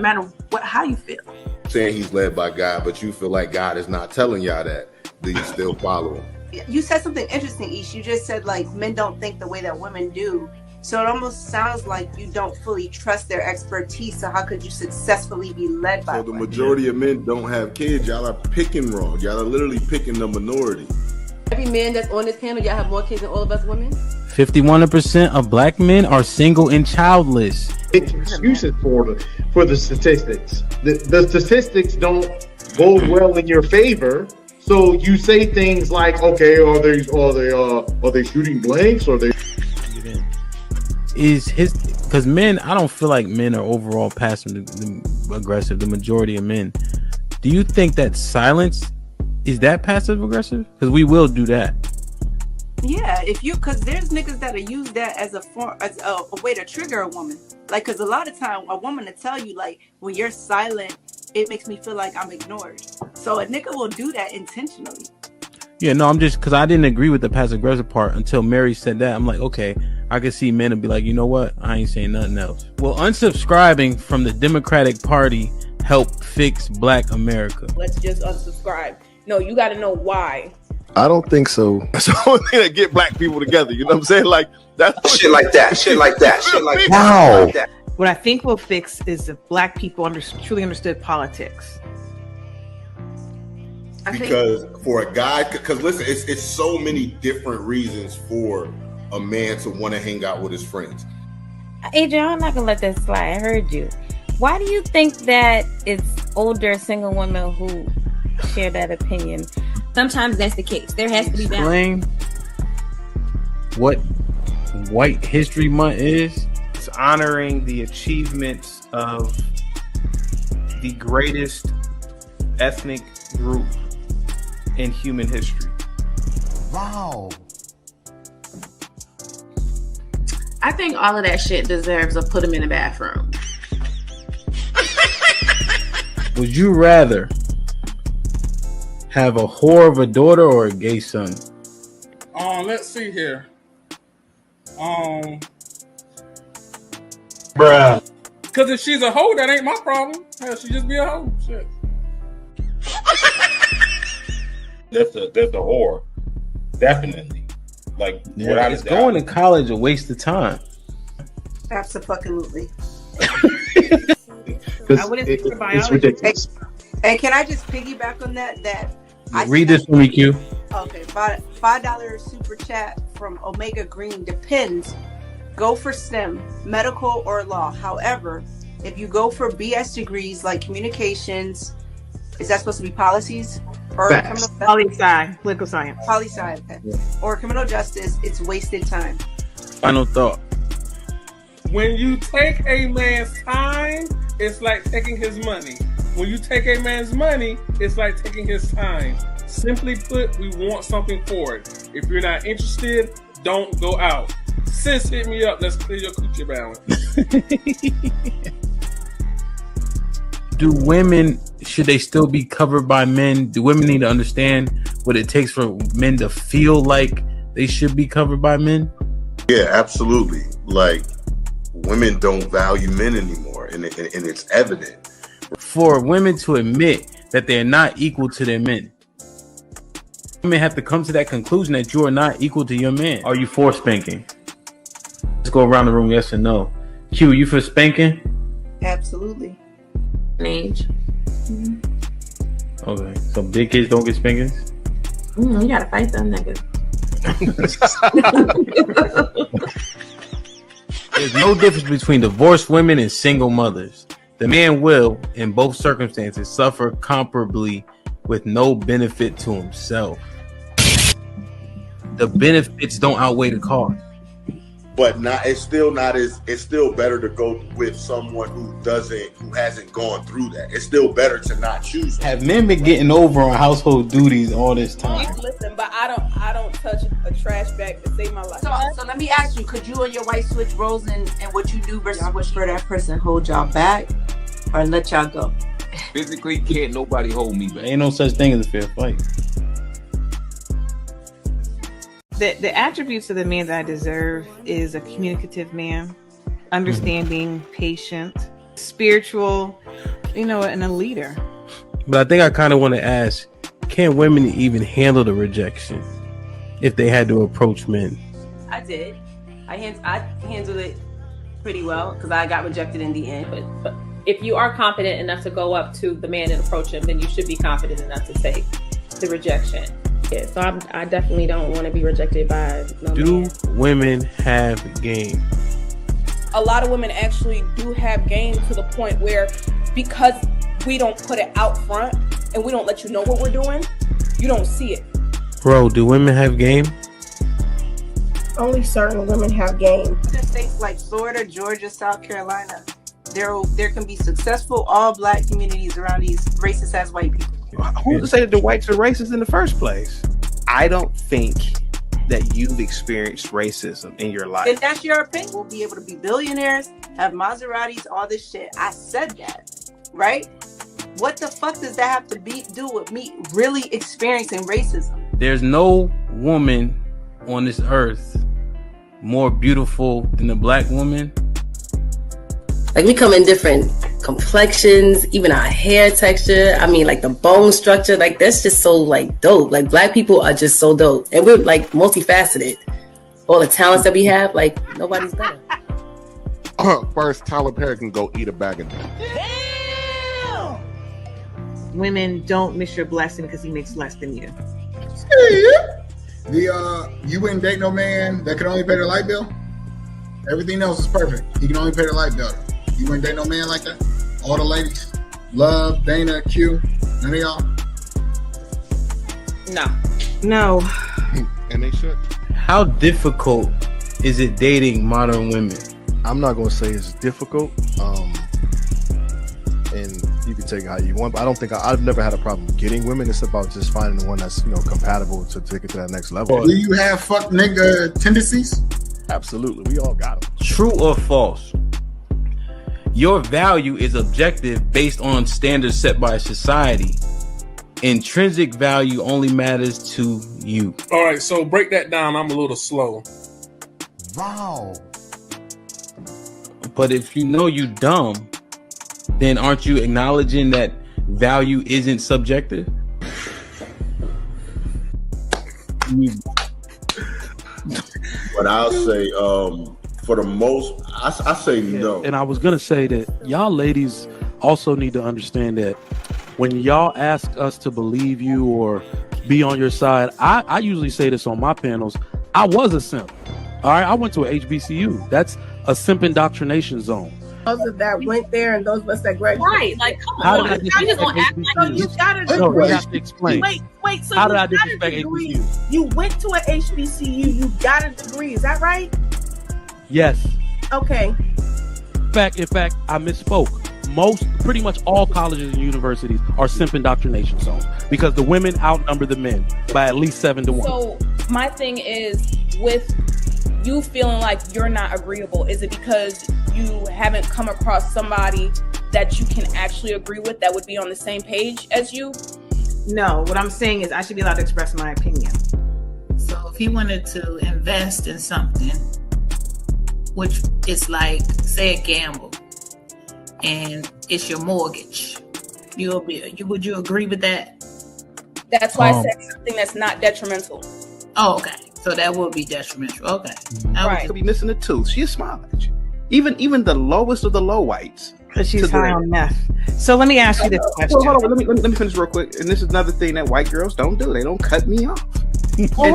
no matter how you feel. Saying he's led by God, but you feel like God is not telling y'all that. Do you still follow him? You said something interesting, Ish. You just said like men don't think the way that women do. So it almost sounds like you don't fully trust their expertise. So how could you successfully be led by So the women? majority of men don't have kids. Y'all are picking wrong. Y'all are literally picking the minority. Every man that's on this panel, y'all have more kids than all of us women. 51% of black men are single and childless. Excuses for the statistics. The statistics don't bode well in your favor. So you say things like, okay, are they shooting blanks? Or they because men, I don't feel like men are overall passive aggressive. The majority of men. Do you think that silence is that passive aggressive? Because we will do that. Yeah, because there's niggas that'll use that as a way to trigger a woman. Like, because a lot of time a woman will tell you, like, when you're silent, it makes me feel like I'm ignored. So a nigga will do that intentionally. Yeah, no, I'm just because I didn't agree with the passive aggressive part until Mary said that. I'm like, okay, I can see men and be like, you know what? I ain't saying nothing else. Will unsubscribing from the Democratic Party help fix Black America? Let's just unsubscribe. No, you got to know why. I don't think so. That's the only thing that get black people together. You know what I'm saying? Like that's shit like that. Shit like that. Shit like that. Wow. Shit like that. What I think will fix is if black people truly understood politics. Because for a guy, because listen, it's so many different reasons for a man to want to hang out with his friends. Adrian, I'm not gonna let that slide. I heard you. Why do you think that it's older single women who share that opinion? Sometimes that's the case. There has to be Explain balance. what White History Month is. It's honoring the achievements of the greatest ethnic group in human history. Wow. I think all of that shit deserves a put them in the bathroom. Would you rather have a whore of a daughter or a gay son? Let's see here. bruh. Because if she's a hoe, that ain't my problem. Hell, she just be a hoe. Shit. That's a whore. Definitely. Like, Yeah, is going to college a waste of time? Absolutely. I wouldn't think for biology. It's ridiculous. And can I just piggyback on that? Read this for me, Q. Okay, $5 super chat from Omega Green. Depends. Go for STEM, medical or law. However, if you go for BS degrees like communications, is that supposed to be policies? Or Poli-sci, political science. Poli-sci, okay. Yeah. Or criminal justice, it's wasted time. Final thought. When you take a man's time, it's like taking his money. When you take a man's money, it's like taking his time. Simply put, we want something for it. If you're not interested, don't go out. Sis, hit me up. Let's clear your coochie balance. Do women, should they still be covered by men? Do women need to understand what it takes for men to feel like they should be covered by men? Yeah, absolutely. Like, women don't value men anymore, and it's evident. For women to admit that they're not equal to their men, women have to come to that conclusion that you are not equal to your man. Are you for spanking? Let's go around the room, yes or no. Q, you for spanking? Absolutely. Age. Okay, so big kids don't get spankings? You gotta fight them niggas. There's no difference between divorced women and single mothers. The man will, in both circumstances, suffer comparably with no benefit to himself. The benefits don't outweigh the cost. But it's still better to go with someone who hasn't gone through that. It's still better to not choose them. Have men been getting over on household duties all this time? Listen, but I don't touch a trash bag to save my life. So let me ask you, could you and your wife switch roles in what you do versus what for that person hold y'all back or let y'all go? Physically, can't nobody hold me back. Ain't no such thing as a fair fight. The attributes of the man that I deserve is a communicative man, understanding, patient, spiritual, and a leader. But I think I kind of want to ask, can women even handle the rejection if they had to approach men? I did. I handled it pretty well because I got rejected in the end. But if you are confident enough to go up to the man and approach him, then you should be confident enough to take the rejection. Yeah, so I definitely don't want to be rejected by no Do man. women have game? A lot of women actually do have game to the point where, because we don't put it out front and we don't let you know what we're doing, you don't see it. Bro, do women have game? Only certain women have game. In states like Florida, Georgia, South Carolina, there can be successful all black communities around these racist ass white people. Who's to say that the whites are racist in the first place? I don't think that you've experienced racism in your life. If that's your opinion, we'll be able to be billionaires, have Maseratis, all this shit. I said that, right? What the fuck does that have to do with me really experiencing racism? There's no woman on this earth more beautiful than a black woman. Like, we come in different complexions, even our hair texture. I mean, like the bone structure, like that's just so like dope. Like, black people are just so dope, and we're like multifaceted. All the talents that we have, like nobody's better. First, Tyler Perry can go eat a bag of them. Women, don't miss your blessing because he makes less than you. You wouldn't date no man that could only pay the light bill? Everything else is perfect. He can only pay the light bill. You wouldn't date no man like that? All the ladies? Love, Dana, Q, none of y'all? No. And they should. How difficult is it dating modern women? I'm not going to say it's difficult. And you can take it how you want, but I don't think I've never had a problem getting women. It's about just finding the one that's compatible to take it to that next level. Do you have fuck nigga tendencies? Absolutely, we all got them. True or false? Your value is objective based on standards set by society. Intrinsic value only matters to you. All right, so break that down. I'm a little slow. Wow. But if you know you dumb, then aren't you acknowledging that value isn't subjective? But I'll say, for the most, I say no. And I was gonna say that y'all ladies also need to understand that when y'all ask us to believe you or be on your side, I usually say this on my panels. I was a simp. All right, I went to a HBCU. That's a simp indoctrination zone. Those that went there and those of us that graduated. Right, like come How on. did I How you gonna act like HBCU? you gotta No, you have to explain. Wait, so How you did I got a disrespect degree. HBCU? You went to a HBCU, you got a degree, is that right? Yes. Okay. In fact, I misspoke. Pretty much all colleges and universities are simp indoctrination zones because the women outnumber the men by at least 7-1. So my thing is, with you feeling like you're not agreeable, is it because you haven't come across somebody that you can actually agree with that would be on the same page as you? No, what I'm saying is I should be allowed to express my opinion. So if he wanted to invest in something, which is like, say, a gamble, and it's your mortgage, would you agree with that? That's why I said something that's not detrimental. Oh, okay. So that would be detrimental. Okay. Right. Could be missing a tooth. She's smiling at you. Even the lowest of the low whites. Because she's high on meth. So let me ask you this question. Well, hold on. Let me finish real quick. And this is another thing that white girls don't do. They don't cut me off. Well,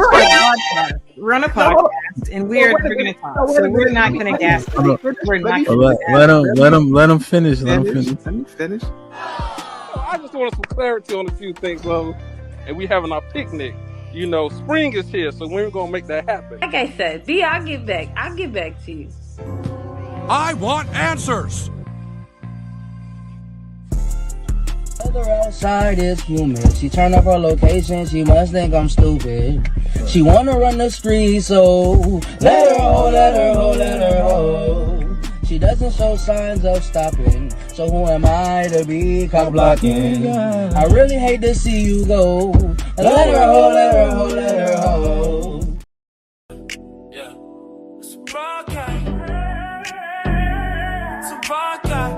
we're on a podcast, and we're going to talk. So we're not going to gas. We're not Let him finish. Let me finish. I just wanted some clarity on a few things, and we having our picnic. You know, spring is here, so we're gonna make that happen. Like I said, B, I'll get back to you. I want answers. Other outside is human. She turn up her location, she must think I'm stupid. She wanna run the street, so let her ho, let her ho, let her ho. She doesn't show signs of stopping, so who am I to be cock blocking? I really hate to see you go. Let her ho, let her ho, let her ho. Yeah. It's a rock guy. It's a rock guy.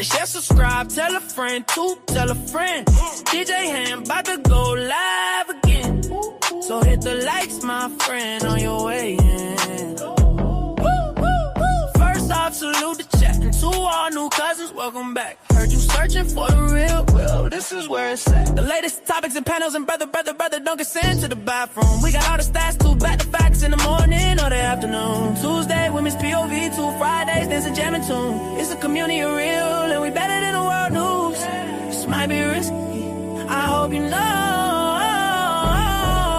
Like, share, subscribe, tell a friend, tell a friend. DJ Hamp about to go live again. So hit the likes, my friend, on your way in. First off, salute the chat. And to all new cousins, welcome back. Heard you searching for the real, well, this is where it's at. The latest topics and panels and brother, don't get sent to the bathroom. We got all the stats, too, back the facts in the morning or the afternoon. Tuesday, women's POV, 2 Fridays, dancing, jamming tune. It's a community of real, and we better than the world news. This might be risky, I hope you know.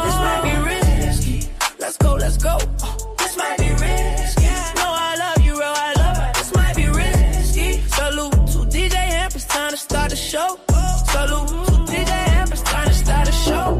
This might be risky, let's go, let's go. This might be risky, no, I love you, real, I love it. This might be risky. Salute to DJ Hamp, it's time to start the show. Salute to DJ Hamp, it's time to start the show.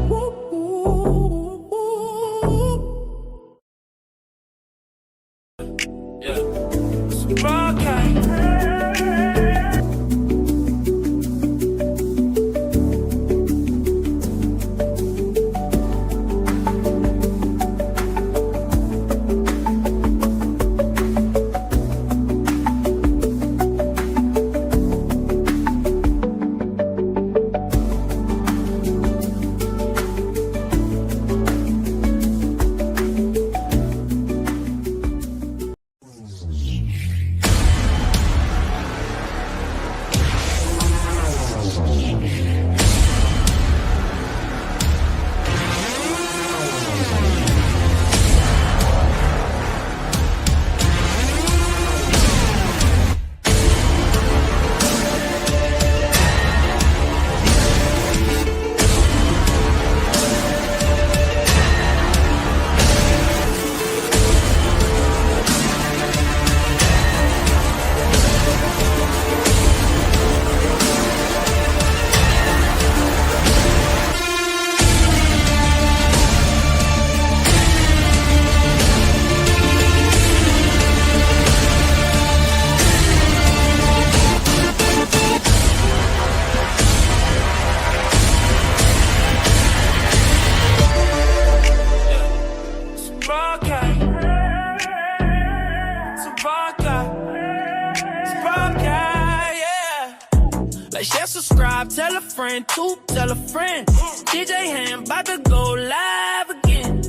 Share, subscribe, tell a friend, tell a friend. DJ Hamp about to go live again.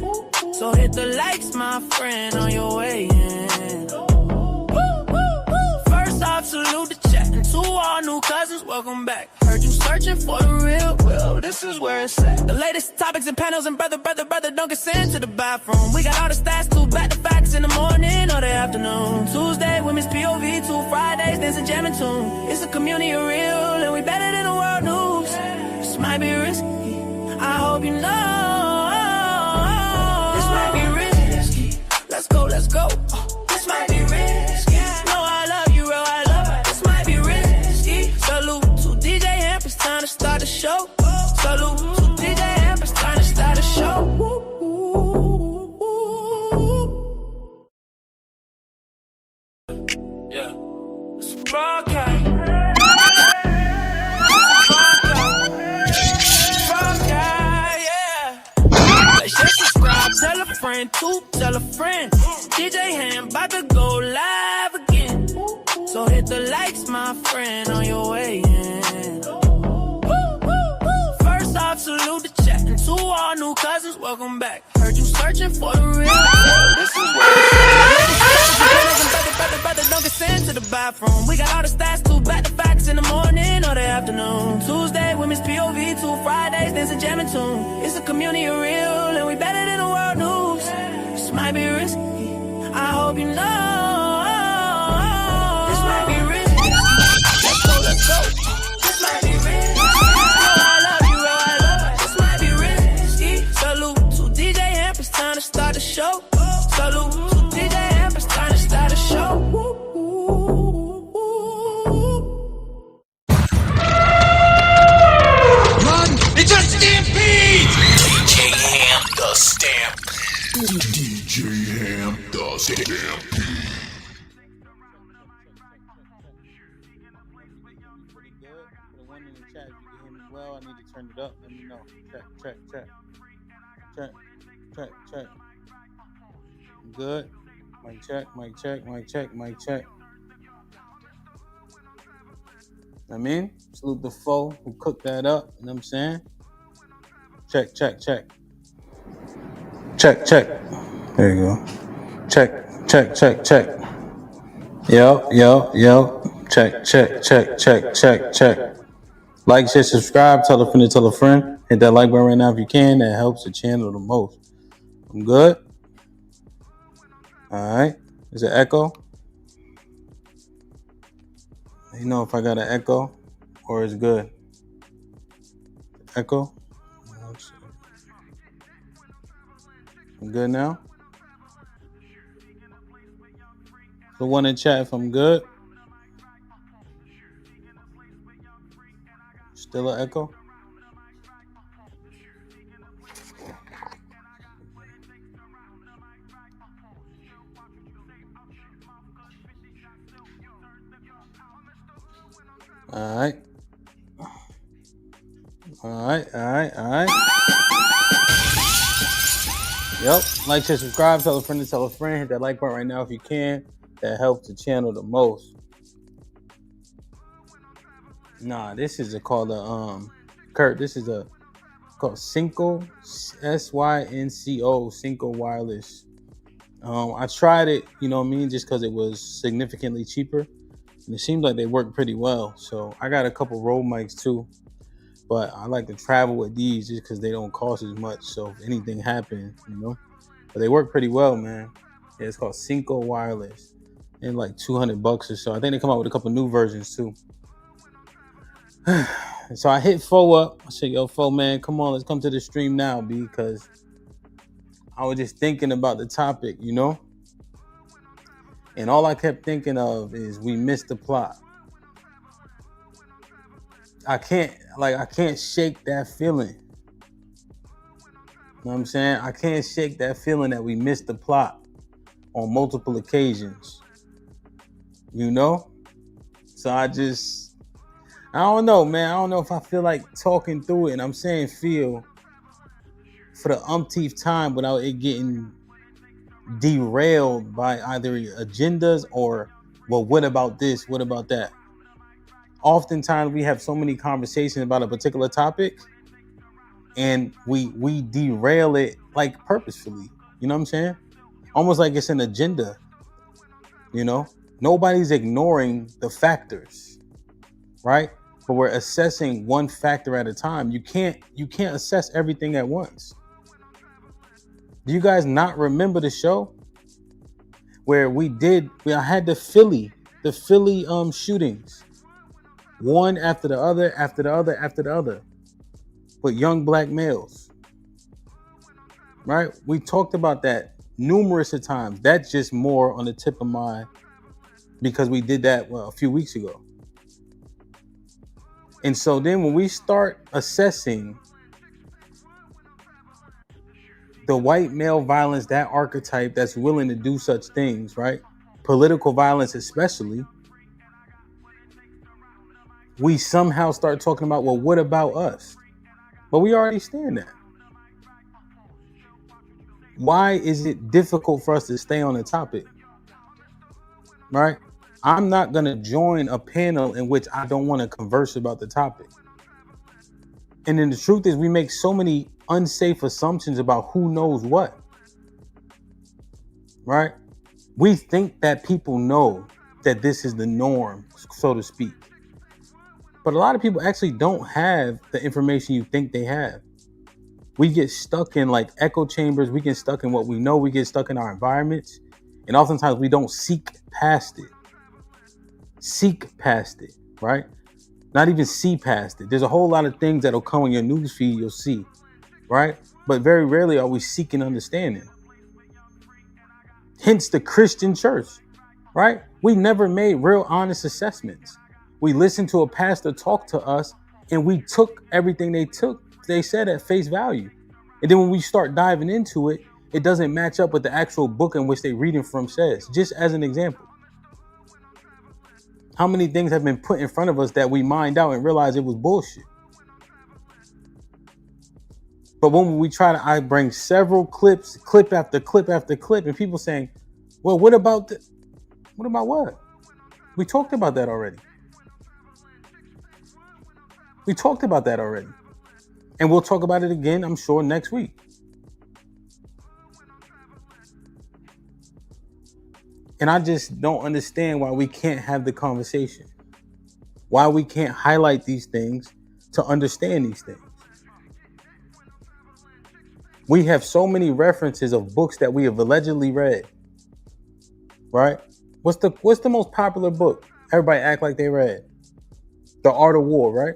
So hit the likes, my friend, on your way in. First off, salute the chat. And to all new cousins, welcome back. Heard you searching for the real, well, this is where it's at. The latest topics and panels and brother, don't get sent to the bathroom. We got all the stats, too, back the facts in the morning or the afternoon. Tuesday, women's POV, 2 Fridays, dancing, jamming tune. It's a community of real, and we better than the world news. This might be risky, I hope you know. This might be risky, let's go, let's go. This might be risky, no, I love you, real, I love it. This might be risky. Salute to DJ Hamp, it's time to start the show. Salute to DJ Hamp, it's time to start the show. Yeah, it's broadcast. Tell a friend, tell a friend. DJ Hamp about to go live again. So hit the likes, my friend, on your way in. First off, salute the chat. And to all new cousins, welcome back. Heard you searching for the real. This is where brother, don't get sent to the bathroom. We got all the stats, too, back the facts in the morning or the afternoon. Tuesday, women's POV, 2 Fridays, dancing, jamming tune. It's a community of real, and we better than the world news. This might be risky, I hope you know. This might be risky, let's go, let's go. This might be risky, no, I love you, real, I love it. This might be risky. Salute to DJ Hamp, it's time to start the show. Salute to DJ Hamp, it's time to start the show. It's a stampede! DJ Hamp, the stampede. DJ Hamp, the stampede. Well, I need to turn it up. Let me know. Check. Good. Mic check. I mean, salute the foe who cooked that up. You know what I'm saying? Check, check, check. Check, check. There you go. Check, check, check, check. Yo. Check, check, check, check, check, check. Like, share, subscribe, tell a friend to tell a friend. Hit that like button right now if you can. That helps the channel the most. I'm good? All right. Is it echo? You know if I got an echo or it's good? Echo? I'm good now? The one in chat if I'm good. Still an echo? All right. Yep. Like, share, subscribe, tell a friend to tell a friend. Hit that like button right now if you can. That helps the channel the most. Nah, this is called Kurt. This is called Synco, Synco, Synco Wireless. I tried it, you know what I mean, just because it was significantly cheaper, and it seems like they work pretty well. So I got a couple Rode mics too, but I like to travel with these just because they don't cost as much. So if anything happens, you know, but they work pretty well, man. Yeah, it's called Synco Wireless, and like $200 or so. I think they come out with a couple new versions too. So I hit Fo up. I said, yo, Fo, man, come on, let's come to the stream now, because I was just thinking about the topic, you know? And all I kept thinking of is we missed the plot. I can't shake that feeling. You know what I'm saying? I can't shake that feeling that we missed the plot on multiple occasions. You know? So I don't know, man. I don't know if I feel like talking through it. And I'm saying feel for the umpteenth time without it getting derailed by either agendas or, well, what about this? What about that? Oftentimes we have so many conversations about a particular topic and we derail it like purposefully. You know what I'm saying? Almost like it's an agenda. You know? Nobody's ignoring the factors, right? But we're assessing one factor at a time. You can't assess everything at once. Do you guys not remember the show where I had the Philly shootings, one after the other, with young black males, right? We talked about that numerous of times. That's just more on the tip of my, because we did that a few weeks ago. And so then when we start assessing the white male violence, that archetype that's willing to do such things, right? Political violence especially, we somehow start talking about, well, what about us? But we already stand that. Why is it difficult for us to stay on the topic? Right? I'm not going to join a panel in which I don't want to converse about the topic. And then the truth is we make so many unsafe assumptions about who knows what. Right? We think that people know that this is the norm, so to speak. But a lot of people actually don't have the information you think they have. We get stuck in like echo chambers. We get stuck in what we know. We get stuck in our environments. And oftentimes we don't seek past it. Seek past it, right? Not even see past it. There's a whole lot of things that'll come on your news feed you'll see, right? But very rarely are we seeking understanding. Hence the Christian church, right? We never made real honest assessments. We listened to a pastor talk to us and we took everything they said at face value. And then when we start diving into it, it doesn't match up with the actual book in which they're reading from says. Just as an example. How many things have been put in front of us that we mined out and realized it was bullshit? But when we I bring several clips, clip after clip after clip, and people saying, well, what about what? We talked about that already. We talked about that already. And we'll talk about it again, I'm sure, next week. And I just don't understand why we can't have the conversation. Why we can't highlight these things to understand these things. We have so many references of books that we have allegedly read. Right? What's the most popular book everybody act like they read? The Art of War, right?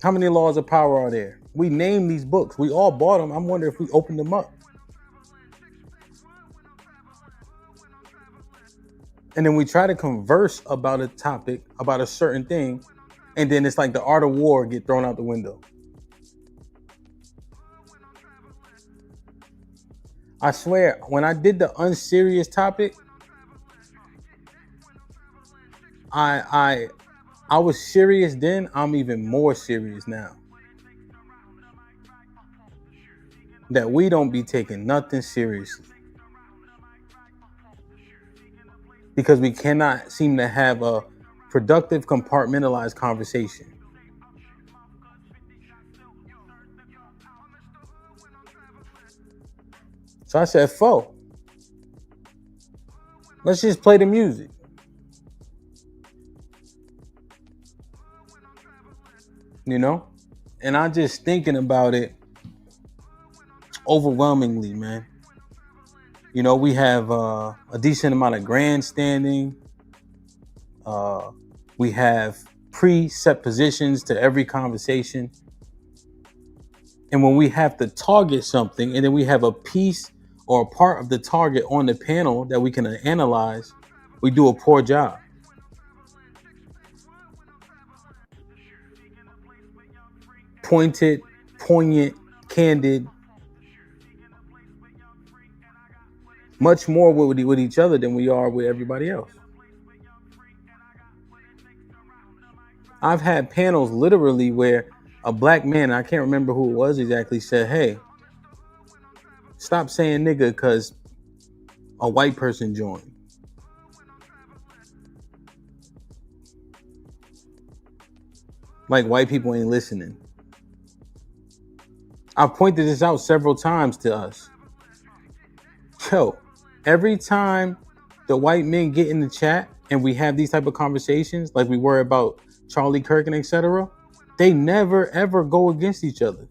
How many laws of power are there? We name these books. We all bought them. I'm wondering if we opened them up. And then we try to converse about a topic, about a certain thing, and then it's like the Art of War get thrown out the window. I swear, when I did the unserious topic, I was serious then. I'm even more serious now. That we don't be taking nothing seriously. Because we cannot seem to have a productive, compartmentalized conversation. So I said, let's just play the music. You know? And I'm just thinking about it overwhelmingly, man. You know, we have a decent amount of grandstanding. We have preset positions to every conversation. And when we have to target something and then we have a piece or a part of the target on the panel that we can analyze, we do a poor job. Pointed, poignant, candid. Much more with each other than we are with everybody else. I've had panels literally where a black man, I can't remember who it was exactly, said, hey, stop saying nigga because a white person joined. Like white people ain't listening. I've pointed this out several times to us. Yo, every time the white men get in the chat and we have these type of conversations, like we were about Charlie Kirk and etc., they never ever go against each other.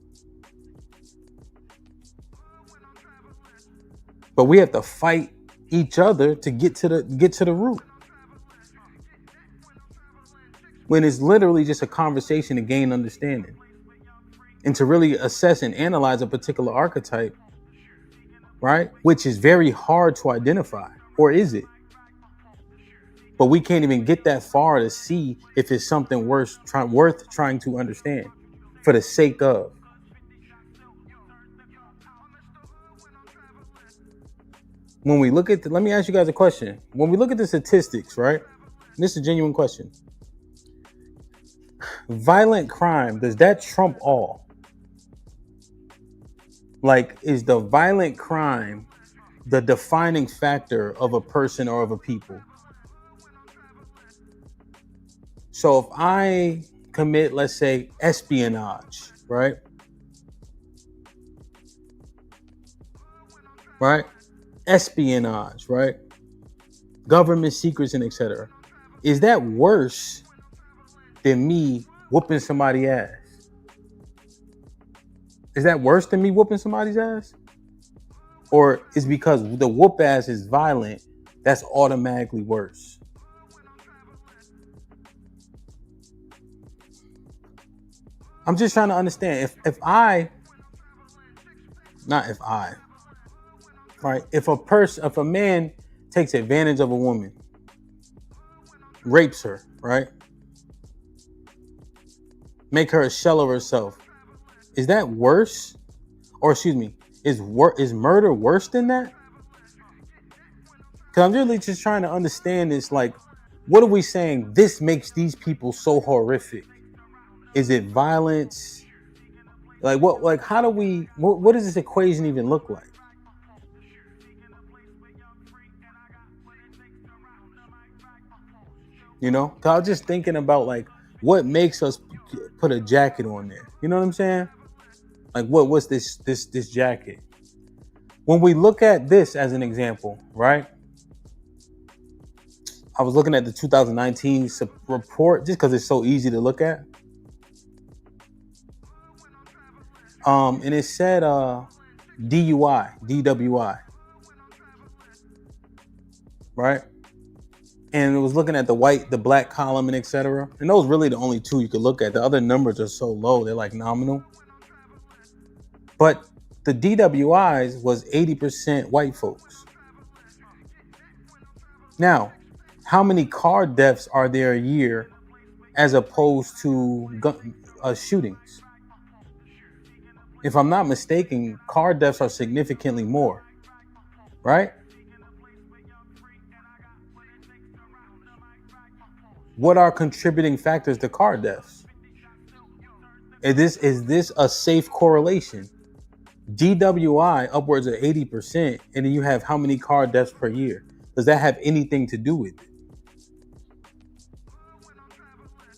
But we have to fight each other to get to the root. When it's literally just a conversation to gain understanding and to really assess and analyze a particular archetype, right? Which is very hard to identify, or is it? But we can't even get that far to see if it's something worth trying to understand for the sake of. When we look at let me ask you guys a question. When we look at the statistics, right? This is a genuine question. Violent crime, does that trump all? Like, is the violent crime the defining factor of a person or of a people? So if I commit, let's say, espionage, right? Right? Espionage, right? Government secrets and etc. Is that worse than me whooping somebody's ass? Is that worse than me whooping somebody's ass? Or is because the whoop ass is violent, that's automatically worse? I'm just trying to understand. If a man takes advantage of a woman, rapes her, right? Make her a shell of herself. Is that worse? Or excuse me, is murder worse than that? Because I'm really just trying to understand this. Like, what are we saying? This makes these people so horrific. Is it violence? Like what? Like how do we? What does this equation even look like? You know, 'cause I was just thinking about like what makes us put a jacket on there. You know what I'm saying? Like what's this jacket? When we look at this as an example, right? I was looking at the 2019 report just because it's so easy to look at. And it said DWI, right? And it was looking at the black column and etc. And those really the only two you could look at. The other numbers are so low, they're like nominal. But the DWIs was 80% white folks. Now, how many car deaths are there a year as opposed to shootings? If I'm not mistaken, car deaths are significantly more, right? What are contributing factors to car deaths? Is this a safe correlation? DWI upwards of 80%, and then you have how many car deaths per year? Does that have anything to do with it?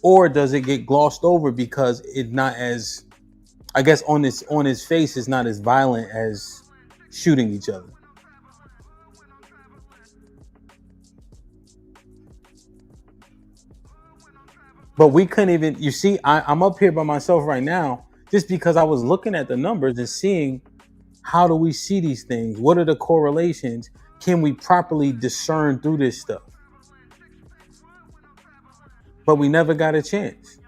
Or does it get glossed over because it's not as, I guess on its face, it's not as violent as shooting each other? But we couldn't even, you see, I'm up here by myself right now just because I was looking at the numbers and seeing how do we see these things? What are the correlations? Can we properly discern through this stuff? But we never got a chance.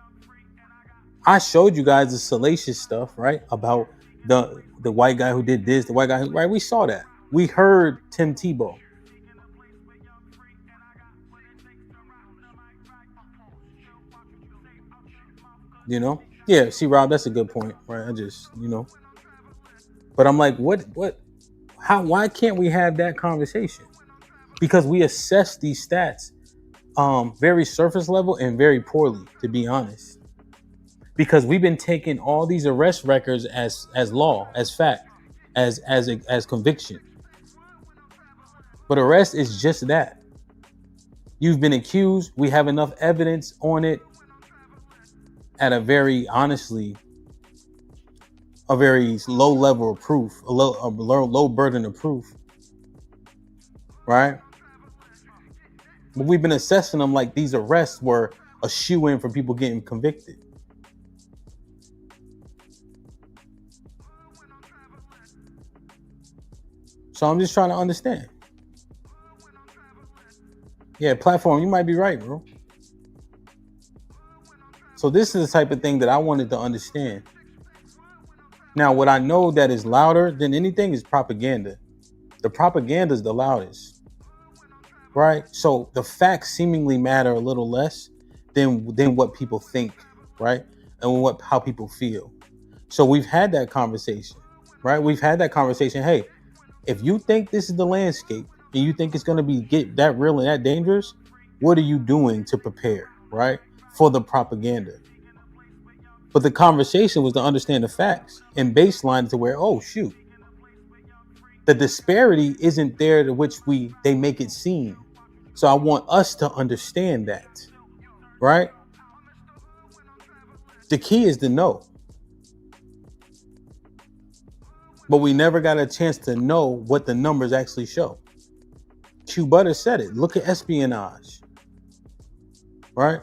I showed you guys the salacious stuff, right? About the white guy who did this, the white guy who, right? We saw that. We heard Tim Tebow. You know? Yeah, see, Rob, that's a good point, right? I just, you know. But I'm like, why can't we have that conversation? Because we assess these stats very surface level and very poorly, to be honest. Because we've been taking all these arrest records as law, as fact, as conviction. But arrest is just that. You've been accused. We have enough evidence on it at a very, honestly, a very low level of proof, a low burden of proof, right? But we've been assessing them like these arrests were a shoe-in for people getting convicted. So I'm just trying to understand. Yeah, platform, you might be right, bro. So this is the type of thing that I wanted to understand. Now, what I know that is louder than anything is propaganda. The propaganda is the loudest, right? So the facts seemingly matter a little less than what people think, right? And how people feel. So we've had that conversation, right? We've had that conversation. Hey, if you think this is the landscape and you think it's going to get that real and that dangerous, what are you doing to prepare, right? For the propaganda. But the conversation was to understand the facts and baseline to where, oh shoot, the disparity isn't there to which they make it seem. So I want us to understand that, right? The key is to know. But we never got a chance to know what the numbers actually show. Q Butter said it. Look at espionage, right?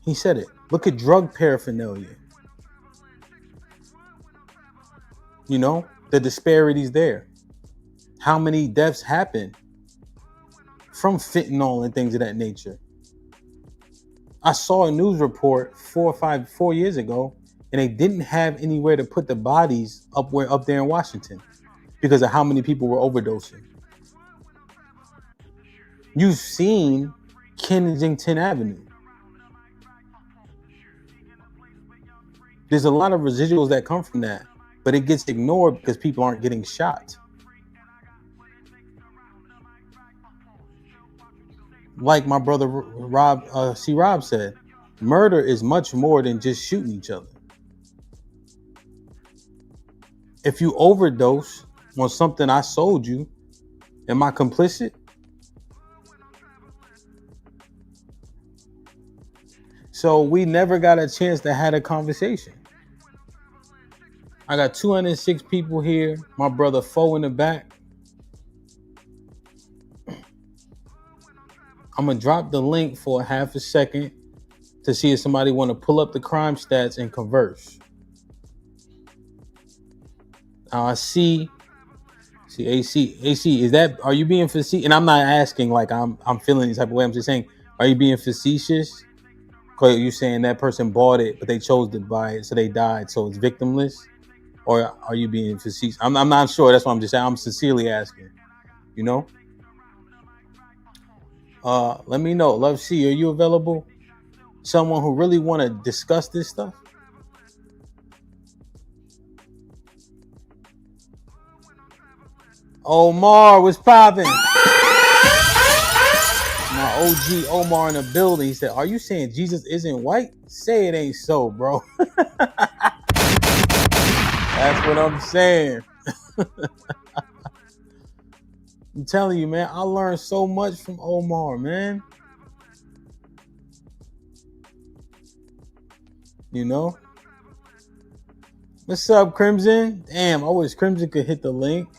He said it. Look at drug paraphernalia. You know, the disparities there. How many deaths happen from fentanyl and things of that nature? I saw a news report 4 years ago, and they didn't have anywhere to put the bodies up there in Washington because of how many people were overdosing. You've seen Kensington Avenue. There's a lot of residuals that come from that, but it gets ignored because people aren't getting shot. Like my brother Rob said, murder is much more than just shooting each other. If you overdose on something I sold you, am I complicit? So we never got a chance to have a conversation. I got 206 people here. My brother Foe in the back. I'm going to drop the link for half a second to see if somebody want to pull up the crime stats and converse. I see AC, is that, are you being facetious? And I'm not asking like I'm feeling any type of way. I'm just saying, are you being facetious? Because you're saying that person bought it, but they chose to buy it, so they died, so it's victimless? Or are you being facetious? I'm not sure. That's what I'm just saying. I'm sincerely asking, you know? Let me know. Love C, are you available? Someone who really want to discuss this stuff? Omar, what's popping? My OG Omar in the building. He said, are you saying Jesus isn't white? Say it ain't so, bro. That's what I'm saying. I'm telling you, man, I learned so much from Omar, man. You know? What's up, Crimson? Damn, I wish Crimson could hit the link.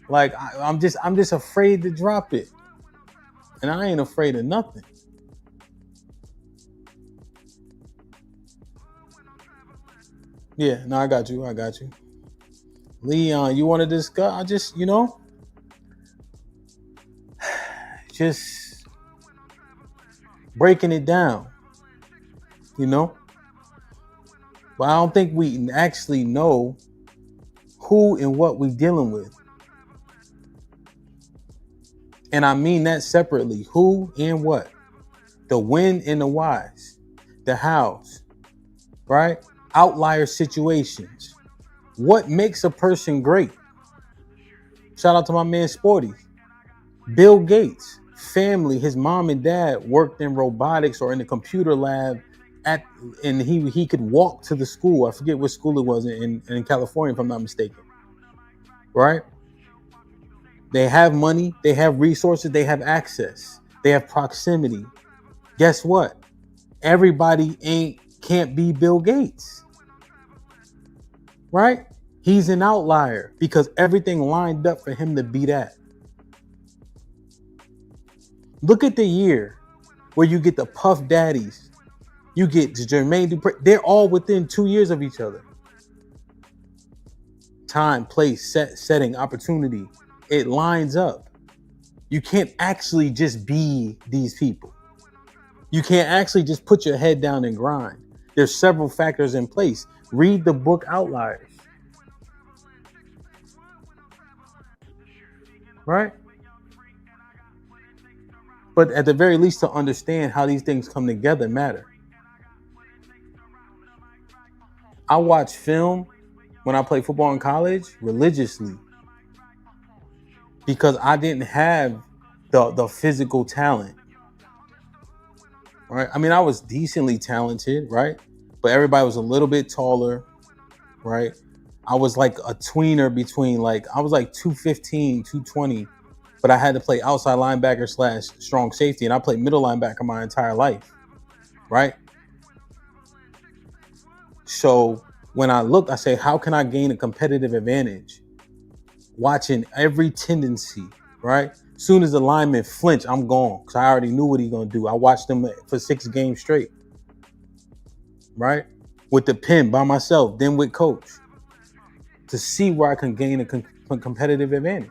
Like, I'm just afraid to drop it. And I ain't afraid of nothing. Yeah, no, I got you. Leon, you want to discuss? I just, you know, just breaking it down, you know? But I don't think we actually know who and what we dealing with. And I mean that separately. Who and what? The when and the whys. The hows. Right? Outlier situations. What makes a person great? Shout out to my man Sporty. Bill Gates. Family, his mom and dad worked in robotics or in the computer lab and he could walk to the school. I forget what school it was in California, if I'm not mistaken. Right? They have money, they have resources, they have access, they have proximity. Guess what? Everybody can't be Bill Gates. Right? He's an outlier because everything lined up for him to be that. Look at the year where you get the Puff Daddies, you get Jermaine Dupri. They're all within 2 years of each other. Time, place, setting, opportunity. It lines up. You can't actually just be these people. You can't actually just put your head down and grind. There's several factors in place. Read the book Outliers. Right? But at the very least, to understand how these things come together matter. I watch film when I play football in college religiously because I didn't have the physical talent. Right? I mean, I was decently talented, right? But everybody was a little bit taller, right? I was like a tweener between I was like 215, 220, but I had to play outside linebacker / strong safety, and I played middle linebacker my entire life, right? So when I look, I say, how can I gain a competitive advantage? Watching every tendency, right? Soon as the lineman flinch, I'm gone because I already knew what he's going to do. I watched him for 6 games straight, right? With the pen by myself, then with coach, to see where I can gain a competitive advantage.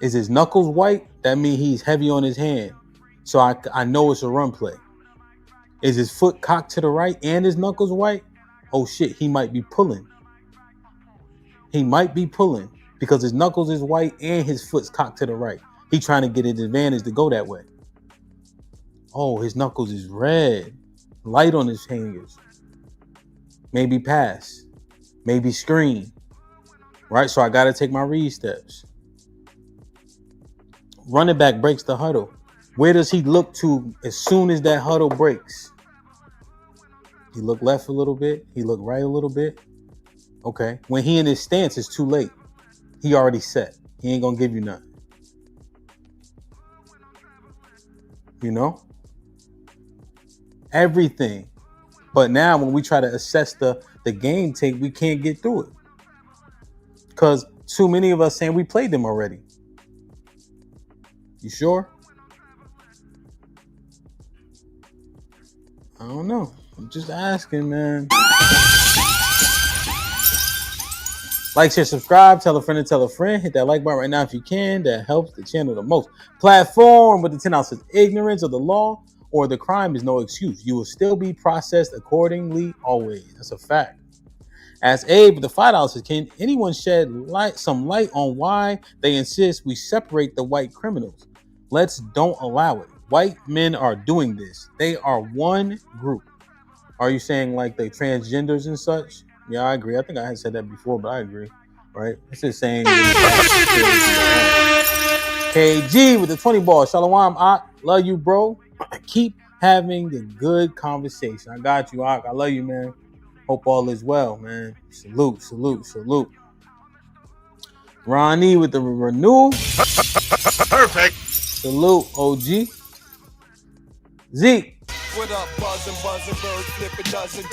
Is his knuckles white? That means he's heavy on his hand. So I know it's a run play. Is his foot cocked to the right and his knuckles white? Oh shit, he might be pulling. He might be pulling because his knuckles is white and his foot's cocked to the right. He trying to get his advantage to go that way. Oh, his knuckles is red. Light on his fingers. Maybe pass. Maybe screen. Right? So I got to take my read steps. Running back breaks the huddle. Where does he look to as soon as that huddle breaks? He look left a little bit. He look right a little bit. Okay. When he in his stance, it's too late. He already set. He ain't going to give you nothing. You know? Everything. But now when we try to assess the game tape, we can't get through it. Because too many of us saying we played them already. You sure? I don't know. I'm just asking, man. Like, share, subscribe, tell a friend and tell a friend. Hit that like button right now if you can. That helps the channel the most. Platform with the 10 ounces. Ignorance of the law or the crime is no excuse. You will still be processed accordingly always. That's a fact. As Abe with the $5 can anyone shed some light on why they insist we separate the white criminals? Let's don't allow it. White men are doing this. They are one group. Are you saying like they transgenders and such? Yeah, I agree. I think I had said that before, but I agree. Right? It's just saying. KG with the 20 ball. Shalom, Ak. Love you, bro. Keep having the good conversation. I got you, Ak. I love you, man. Hope all is well, man. Salute, salute, salute. Ronnie with the renewal. Perfect. Salute, OG. Zeke. What up, buzzin', bird, flip a dozen.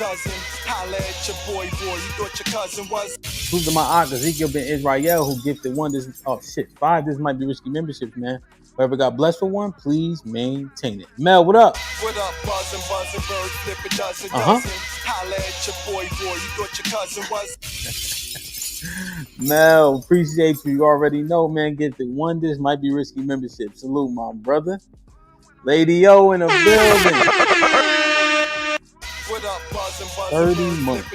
Holla at your boy, you thought your cousin was. Who's to my aunt, Ezekiel Ben Israel, who gifted one this 5. This might be risky memberships, man. Whoever got blessed for one, please maintain it. Mel, what up? What up, buzzin', bird, flip a dozen. Holla at your boy, you thought your cousin was. Mel, appreciate you. You already know, man. Gifted one this might be risky membership. Salute, my brother. Lady O in the building. What up, buzzin', 30 months.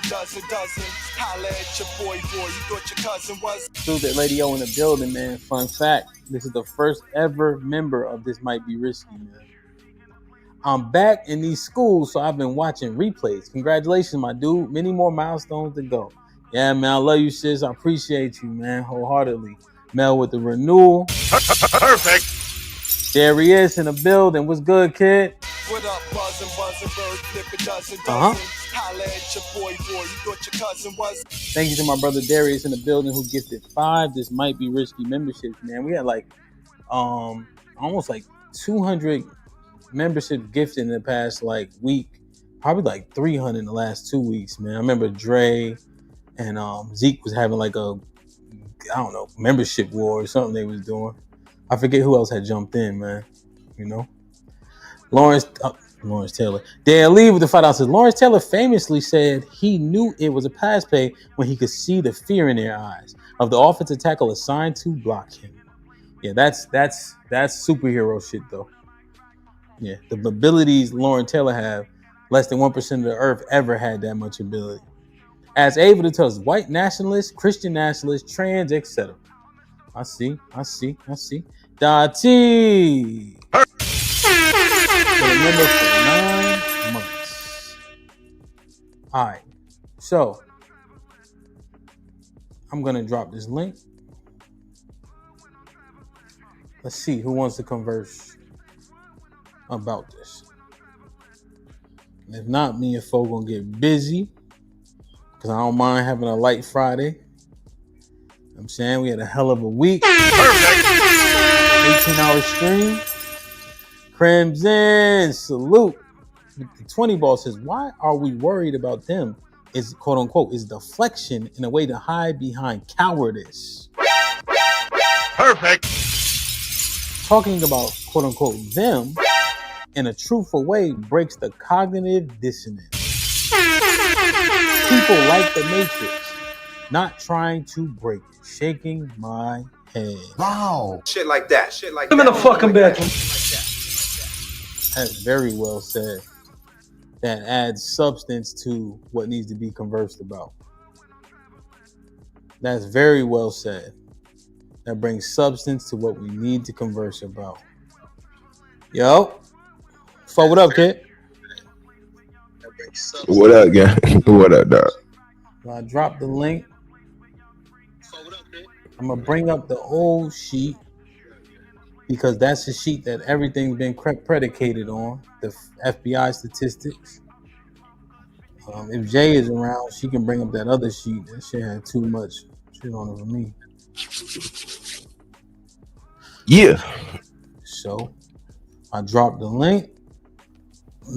Holla at your boy, you thought your cousin was. Salute that Lady O in the building, man. Fun fact, this is the first ever member of This Might Be Risky, man. I'm back in these schools, so I've been watching replays. Congratulations, my dude. Many more milestones to go. Yeah, man, I love you, sis. I appreciate you, man, wholeheartedly. Mel with the renewal. Perfect. There he is in the building. What's good, kid? What up, buzzin', bird, flip a dozen. Holla at your boy, you thought your cousin was. Thank you to my brother Darius in the building who gifted 5. This might be risky memberships, man. We had like almost like 200 membership gifted in the past like week. Probably like 300 in the last 2 weeks, man. I remember Dre and Zeke was having like a, I don't know, membership war or something they was doing. I forget who else had jumped in, man. You know? Lawrence Taylor. Dan Lee with the $5 says, Lawrence Taylor famously said he knew it was a pass play when he could see the fear in their eyes of the offensive tackle assigned to block him. Yeah, that's superhero shit, though. Yeah, the abilities Lawrence Taylor have, less than 1% of the earth ever had that much ability. As able to tell us white nationalists, Christian nationalists, trans, etc. I see. Dati. Remember for 9 months. All right. So, I'm going to drop this link. Let's see who wants to converse about this. And if not, me and Fo going to get busy because I don't mind having a light Friday. I'm saying we had a hell of a week. 18-hour stream. Crimson, salute. The 20 ball says, why are we worried about them? Is quote unquote is deflection in a way to hide behind cowardice. Perfect. Talking about quote unquote them in a truthful way breaks the cognitive dissonance. People like the Matrix, not trying to break it. Shaking my head. Wow. Shit like that. I'm in the fucking bedroom. That's very well said. That adds substance to what needs to be conversed about. That's very well said. That brings substance to what we need to converse about. Yo. So what up, kid? What up, gang? What up, dog? I dropped the link. I'm going to bring up the old sheet because that's the sheet that everything's been predicated on, the FBI statistics. If Jay is around, she can bring up that other sheet. That shit had too much shit on it for me. Yeah. So, I dropped the link.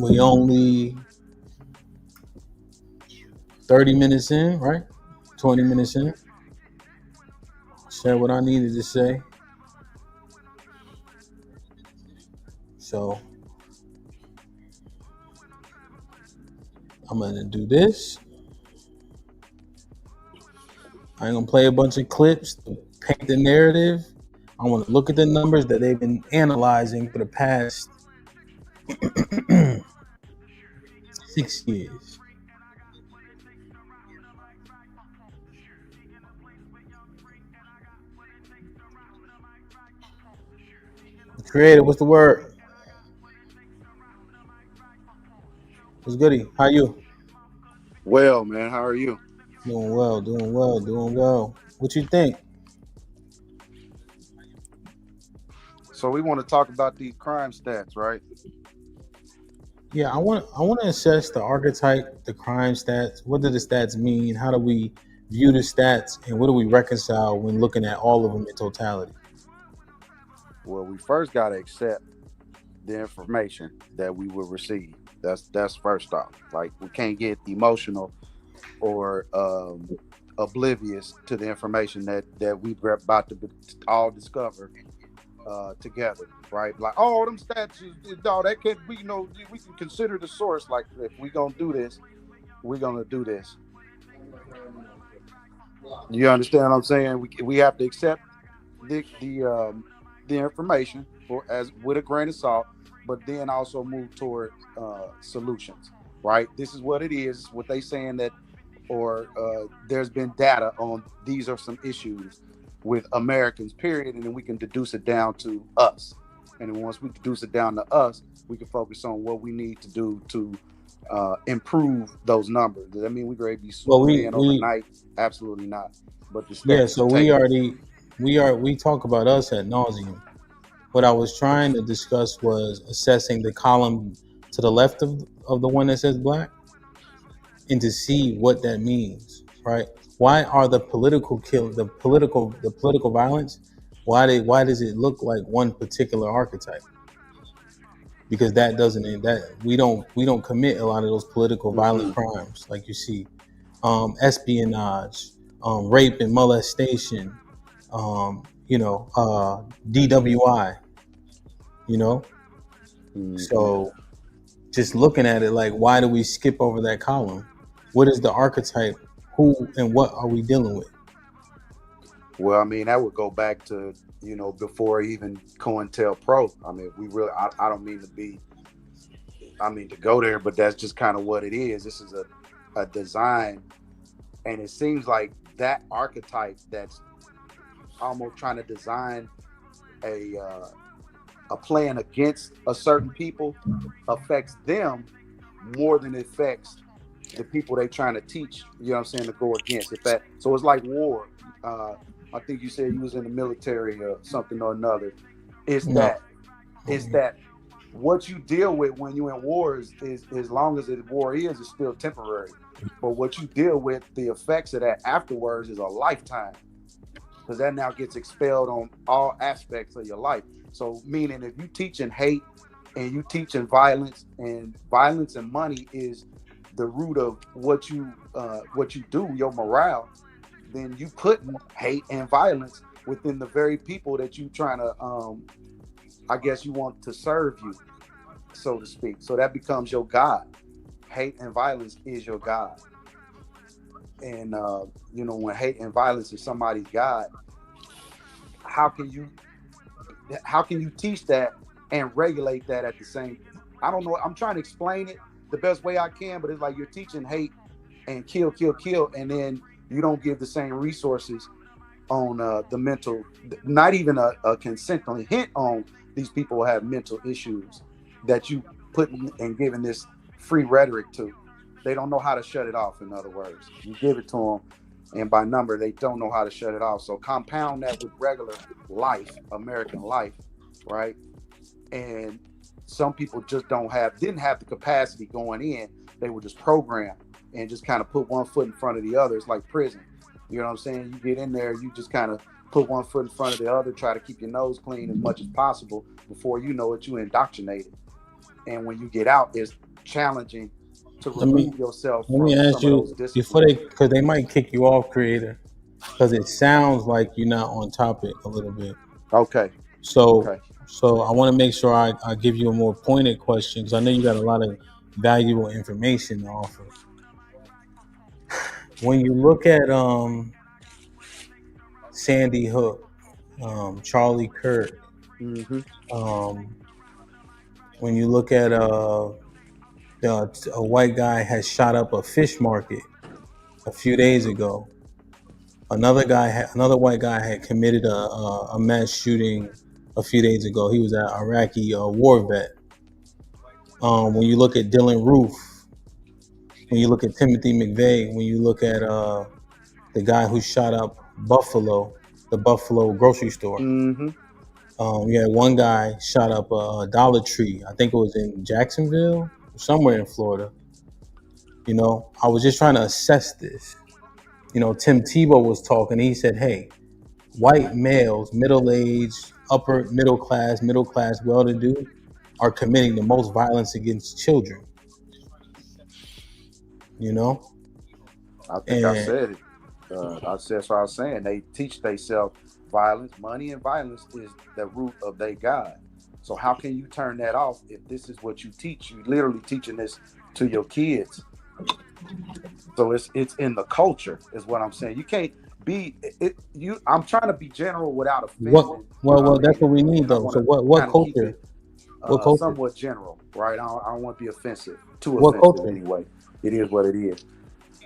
We only 30 minutes in, right? 20 minutes in. Said what I needed to say. So I'm gonna do this. I ain't gonna play a bunch of clips to paint the narrative. I want to look at the numbers that they've been analyzing for the past 6 years. Creative, what's the word? What's goody? How you? Well, man, how are you? Doing well, doing well, doing well. What you think? So we want to talk about these crime stats, right? Yeah, I want to assess the archetype, the crime stats. What do the stats mean? How do we view the stats, and what do we reconcile when looking at all of them in totality? Well, we first got to accept the information that we will receive. That's first off. Like, we can't get emotional or oblivious to the information that we're about to all discover together, right? Like, oh, them stats, no, that can't, we know, we can consider the source. Like, if we're gonna do this, we're gonna do this. You understand what I'm saying? We have to accept the information as with a grain of salt, but then also move toward solutions, right? This is what it is, what they saying that, or there's been data on these are some issues with Americans, period, and then we can deduce it down to us. And then once we deduce it down to us, we can focus on what we need to do to improve those numbers. Does that mean we're going to be Superman overnight? Absolutely not. But the steps so we talk about us ad nauseum. What I was trying to discuss was assessing the column to the left of the one that says black, and to see what that means, right? Why are the political violence? Why does it look like one particular archetype? Because we don't commit a lot of those political violent crimes like you see, espionage, rape and molestation, DWI, So just looking at it, like, why do we skip over that column? What is the archetype? Who and what are we dealing with? Well, I mean, that would go back to, before even COINTELPRO. I mean, we really, I don't mean to go there, but that's just kind of what it is. This is a design, and it seems like that archetype that's almost trying to design a plan against a certain people affects them more than it affects the people they trying to teach, to go against. So it's like war. I think you said you was in the military or something or another. It's that what you deal with when you're in war is as long as the war is still temporary. But what you deal with, the effects of that afterwards, is a lifetime. Because that now gets expelled on all aspects of your life. So meaning if you teaching hate and you teaching violence and money is the root of what you do, your morale, then you putting hate and violence within the very people that you trying to, I guess you want to serve you, so to speak. So that becomes your God. Hate and violence is your God. And, when hate and violence is somebody's God, how can you teach that and regulate that at the same? I don't know. I'm trying to explain it the best way I can, but it's like you're teaching hate and kill, and then you don't give the same resources on the mental, not even a consensual hint on these people have mental issues that you put and giving this free rhetoric to. They don't know how to shut it off. In other words, you give it to them, and by number, they don't know how to shut it off. So compound that with regular life, American life, right? And some people just didn't have the capacity going in. They were just programmed and just kind of put one foot in front of the other. It's like prison. You know what I'm saying? You get in there, you just kind of put one foot in front of the other, try to keep your nose clean as much as possible. Before you know it, you indoctrinated. And when you get out, it's challenging to remove yourself Let me from ask some of those you before disciplines. because they might kick you off, creator, because it sounds like you're not on topic a little bit. Okay. So, Okay. so I want to make sure I give you a more pointed question because I know you got a lot of valuable information to offer. When you look at Sandy Hook, Charlie Kirk, Mm-hmm. when you look at a white guy has shot up a fish market a few days ago. Another white guy had committed a mass shooting a few days ago. He was an Iraqi war vet. When you look at Dylan Roof, when you look at Timothy McVeigh, when you look at the guy who shot up the Buffalo grocery store. Mm-hmm. You had one guy shot up a Dollar Tree. I think it was in Jacksonville, somewhere in Florida. You know, I was just trying to assess this. You know, Tim Tebow was talking. He said, "Hey, white males, middle-aged, upper middle class, well-to-do, are committing the most violence against children." You know, I think I and said it. That's what I was saying. They teach themselves violence. Money and violence is the root of their God. So how can you turn that off if this is what you teach? You literally teaching this to your kids. So it's in the culture, is what I'm saying. You can't be it. I'm trying to be general without offending. well, that's what we need And I though. want So to what kind of keep culture? it What culture? somewhat general, right? I don't want to be offensive, too What offensive culture? anyway. It is what it is.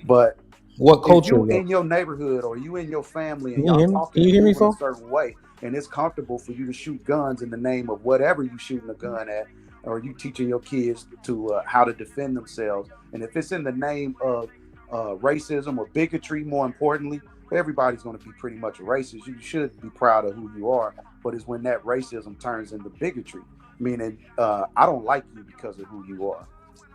But What if culture you though? in your neighborhood or you in your family and Can you y'all hear me? talking Can you and hear me, moving a folks? certain way, and it's comfortable for you to shoot guns in the name of whatever you shooting a gun at, or you teaching your kids to how to defend themselves, and if it's in the name of racism or bigotry, more importantly, everybody's going to be pretty much a racist. You should be proud of who you are, but it's when that racism turns into bigotry, meaning I don't like you because of who you are.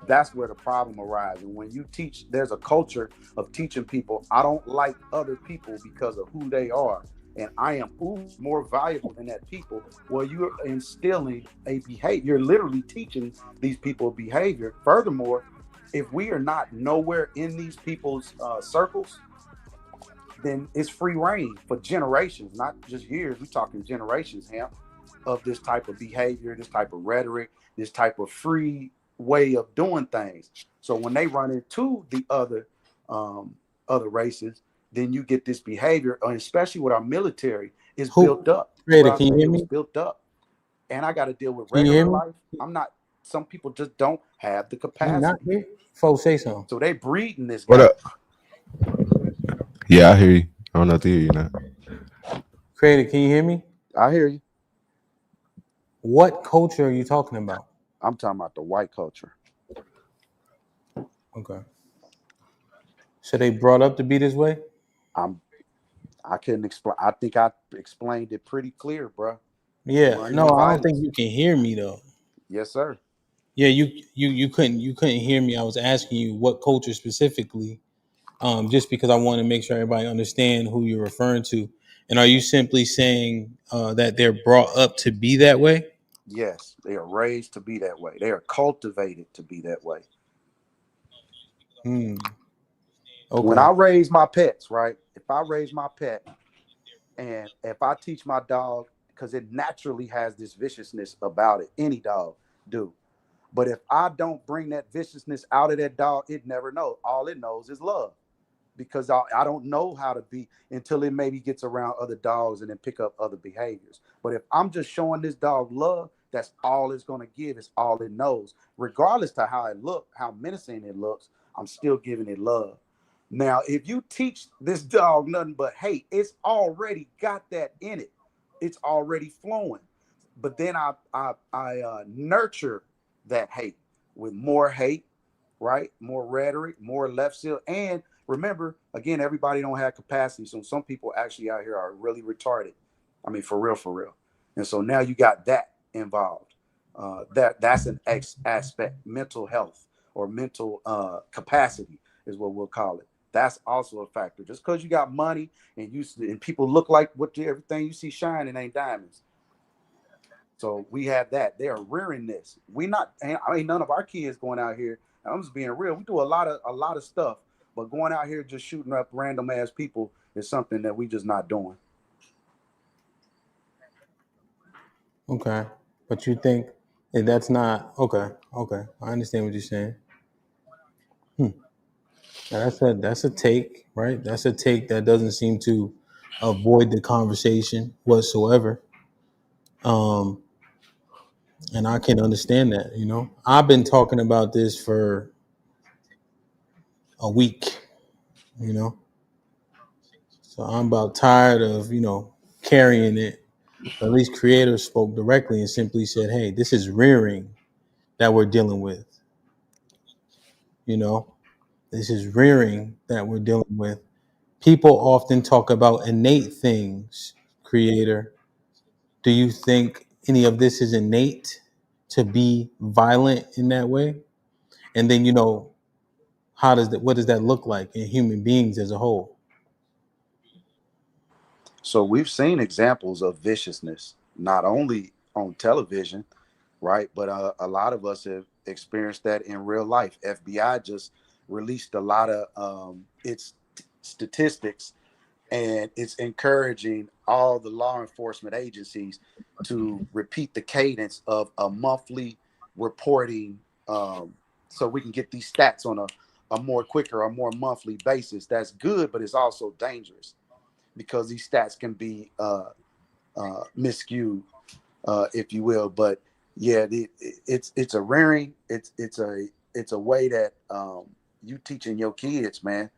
That's where the problem arises. And when you teach, there's a culture of teaching people, I don't like other people because of who they are, and I am more valuable than that people. Well, you're instilling a behavior. You're literally teaching these people behavior. Furthermore, if we are not nowhere in these people's circles, then it's free reign for generations, not just years. We're talking generations, Hamp, of this type of behavior, this type of rhetoric, this type of free way of doing things. So when they run into the other races, then you get this behavior, especially with our military, is built up. Creator, What I can you say, hear it was me? built up, and I got to deal with Can you hear regular me? life. Some people just don't have the Can you not capacity, hear? Folks, say something. so they breeding this What guy. up? Yeah, I hear you. I don't know if to hear you now. Creator, can you hear me? I hear you. What culture are you talking about? I'm talking about the white culture. Okay. So they brought up to be this way? I couldn't explain. I think I explained it pretty clear, bro. Yeah. Money No, and I don't violence. think you can hear me though. Yes, sir. Yeah, you couldn't hear me. I was asking you what culture specifically, just because I want to make sure everybody understand who you're referring to. And are you simply saying that they're brought up to be that way? Yes, they are raised to be that way. They are cultivated to be that way. Okay. When I raise my pets, right? If I raise my pet and if I teach my dog, because it naturally has this viciousness about it, any dog do. But if I don't bring that viciousness out of that dog, it never knows. All it knows is love. Because I don't know how to be until it maybe gets around other dogs and then pick up other behaviors. But if I'm just showing this dog love, that's all it's going to give. It's all it knows. Regardless to how it looks, how menacing it looks, I'm still giving it love. Now, if you teach this dog nothing but hate, it's already got that in it. It's already flowing. But then I nurture that hate with more hate, right? More rhetoric, more left field. And remember, again, everybody don't have capacity. So some people actually out here are really retarded. I mean, for real, for real. And so now you got that involved. That's an aspect, mental health or mental capacity is what we'll call it. That's also a factor. Just because you got money and people look like everything you see shining ain't diamonds. So we have that. They are rearing this. None of our kids going out here. I'm just being real. We do a lot of stuff, but going out here just shooting up random ass people is something that we just not doing. Okay, but you think that that's not okay? Okay, I understand what you're saying. Now that's a take, right? That's a take that doesn't seem to avoid the conversation whatsoever. Um, and I can understand that. I've been talking about this for a week. You know, so I'm about tired of carrying it. At least creators spoke directly and simply said, "Hey, this is rearing that we're dealing with." This is rearing that we're dealing with. People often talk about innate things, creator. Do you think any of this is innate to be violent in that way? And then, what does that look like in human beings as a whole? So we've seen examples of viciousness, not only on television, right? But a lot of us have experienced that in real life. FBI just released a lot of its statistics, and it's encouraging all the law enforcement agencies to repeat the cadence of a monthly reporting, so we can get these stats on a more monthly basis. That's good, but it's also dangerous because these stats can be miscued, if you will. But yeah, it's a rearing. It's a way that you teaching your kids, man.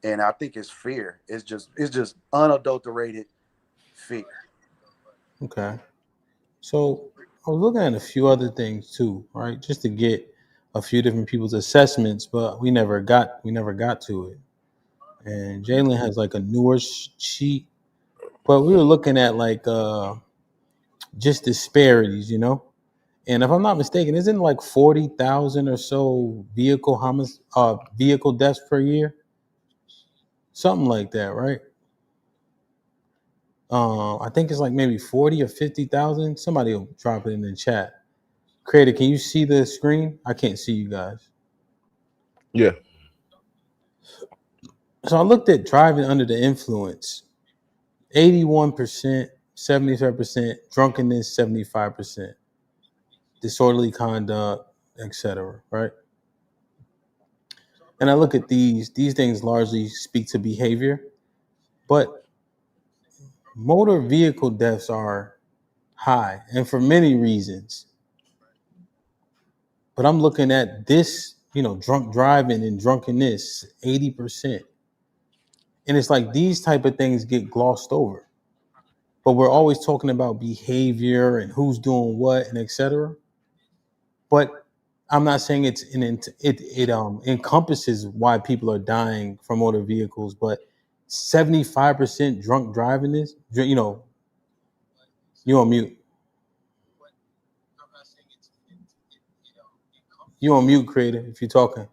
And I think it's fear. It's just unadulterated fear. Okay. So I was looking at a few other things too, right? Just to get a few different people's assessments, but we never got to it. And Jalen has like a newer sheet, but we were looking at like just disparities, And if I'm not mistaken, isn't it like 40,000 or so vehicle deaths per year? Something like that, right? I think it's like maybe 40 or 50,000. Somebody will drop it in the chat. Creator, can you see the screen? I can't see you guys. Yeah. So I looked at driving under the influence. 81%, 75%, drunkenness, 75%, disorderly conduct, etc. Right? And I look at these things largely speak to behavior, but motor vehicle deaths are high, and for many reasons. But I'm looking at this, drunk driving and drunkenness, 80%. And it's like these type of things get glossed over. But we're always talking about behavior and who's doing what and etc. But I'm not saying it encompasses why people are dying from motor vehicles, but 75% drunk driving is, you on mute. You on mute, creator, if you're talking.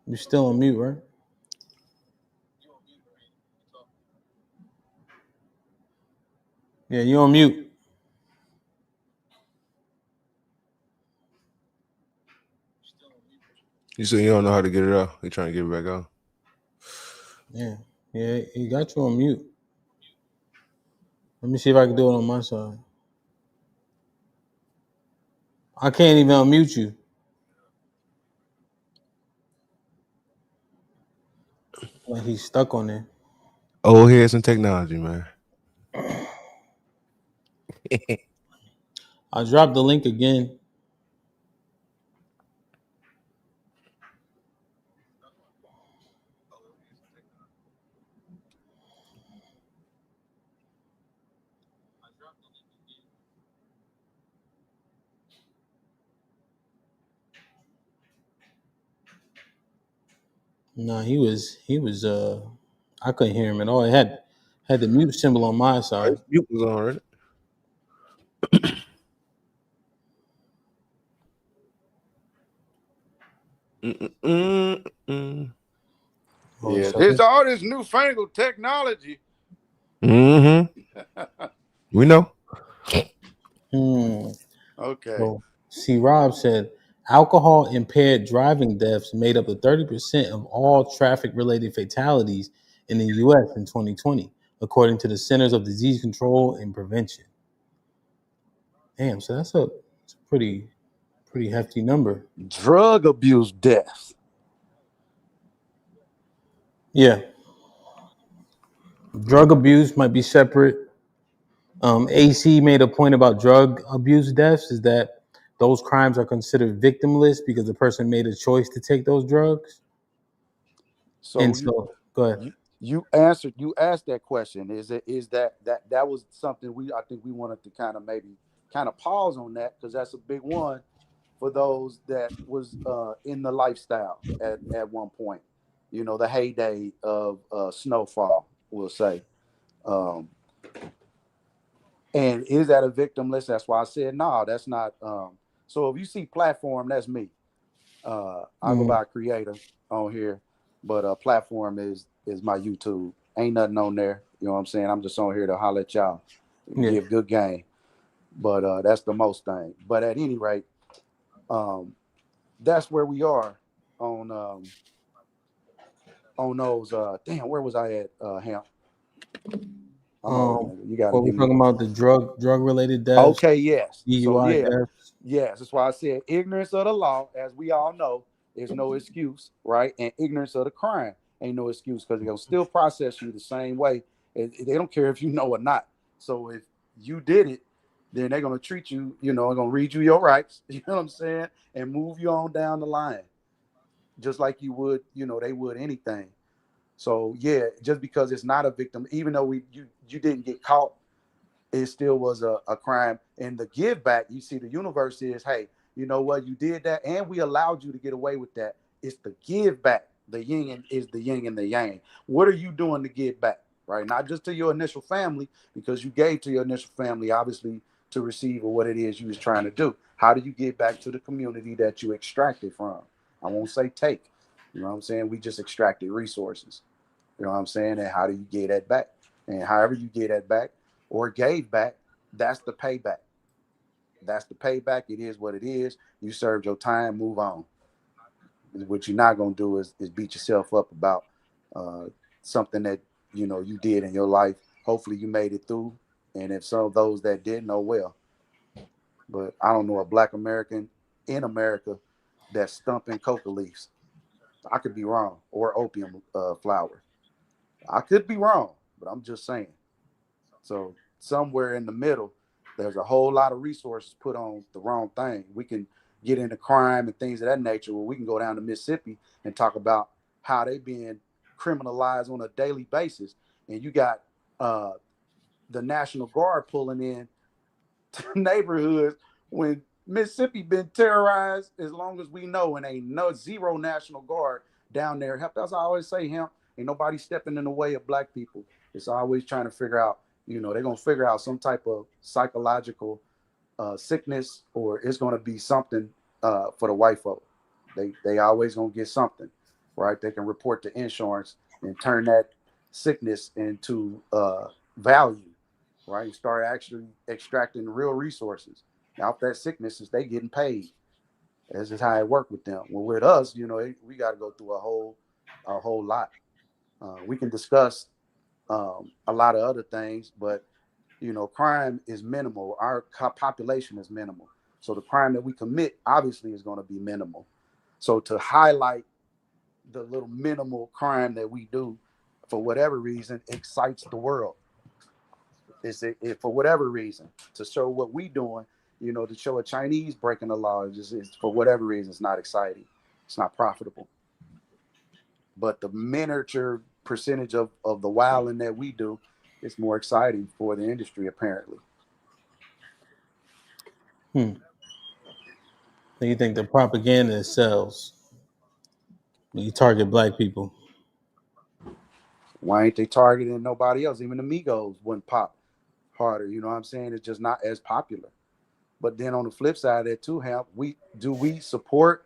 You're still on mute, right? Yeah, you're on mute. You said you don't know how to get it out. They trying to get it back out. Yeah, he got you on mute. Let me see if I can do it on my side. I can't even unmute you. Like he's stuck on there. Old heads and technology, man. I dropped the link again. No, he was I couldn't hear him at all. It had the mute symbol on my side. Mute was on, right? Yeah, there's all this newfangled technology. Mm-hmm. We know. Okay. So, see, Rob said alcohol impaired driving deaths made up to 30% of all traffic related fatalities in the U.S. in 2020, according to the Centers of Disease Control and Prevention. Damn, so that's a pretty hefty number. Drug abuse deaths. Yeah, drug abuse might be separate. AC made a point about drug abuse deaths is that those crimes are considered victimless because the person made a choice to take those drugs. So And so, go ahead. you asked that question. Is that was something I think we wanted to kind of pause on that, because that's a big one for those that was in the lifestyle at one point. The heyday of Snowfall, we'll say. Um, and is that a victim list? That's why I said no, that's not. So if you see platform, that's me. I go by creator on here, but platform is my YouTube. Ain't nothing on there. You know what I'm saying? I'm just on here to holler at y'all, give good game. But that's the most thing. But at any rate, that's where we are on those. Damn, where was I at? Hamp. I'm old, man. You got to What we're give me. talking about, the drug related deaths. Okay, yes. So DUI deaths. yes. That's why I said ignorance of the law, as we all know, is no excuse, right? And ignorance of the crime ain't no excuse, because they'll still process you the same way. They don't care if you know or not. So if you did it, then they're gonna treat you, they're gonna read you your rights, you know what I'm saying, and move you on down the line, just like you would, they would anything. So yeah, just because it's not a victim, even though you didn't get caught, it still was a crime. And the give back, you see, the universe is, hey, you know what, you did that, and we allowed you to get away with that. It's the give back. The yin is the yin and the yang. What are you doing to give back, right? Not just to your initial family, because you gave to your initial family, obviously, to receive what it is you was trying to do. How do you give back to the community that you extracted from? I won't say take. You know what I'm saying? We just extracted resources. You know what I'm saying? And how do you get that back? And however you get that back or gave back, that's the payback. That's the payback. It is what it is. You served your time, move on. What you're not going to do is beat yourself up about something that, you did in your life. Hopefully you made it through. And if some of those that didn't, oh well. But I don't know a Black American in America that's stumping coca leaves. I could be wrong. Or opium flower. I could be wrong, but I'm just saying. So somewhere in the middle, there's a whole lot of resources put on the wrong thing. We can get into crime and things of that nature, where we can go down to Mississippi and talk about how they being criminalized on a daily basis. And you got the National Guard pulling in to neighborhoods when Mississippi been terrorized as long as we know, and ain't zero National Guard down there. As I always say, Hamp, ain't nobody stepping in the way of Black people. It's always trying to figure out, they're going to figure out some type of psychological sickness, or it's going to be something for the white folk. They always going to get something, right? They can report to insurance and turn that sickness into value, right? And start actually extracting real resources. Out that sickness is they getting paid. This is how it worked with them. Well, with us, we got to go through a whole lot. We can discuss a lot of other things, but crime is minimal. Our population is minimal, so the crime that we commit obviously is going to be minimal. So to highlight the little minimal crime that we do, for whatever reason, excites the world. It for whatever reason, to show what we doing, to show a Chinese breaking the law, is for whatever reason, it's not exciting. It's not profitable. But the miniature percentage of the wilding that we do is more exciting for the industry, apparently. So you think the propaganda sells when you target Black people? Why ain't they targeting nobody else? Even the Migos wouldn't pop harder. You know what I'm saying? It's just not as popular. But then on the flip side of that too, Hamp, we support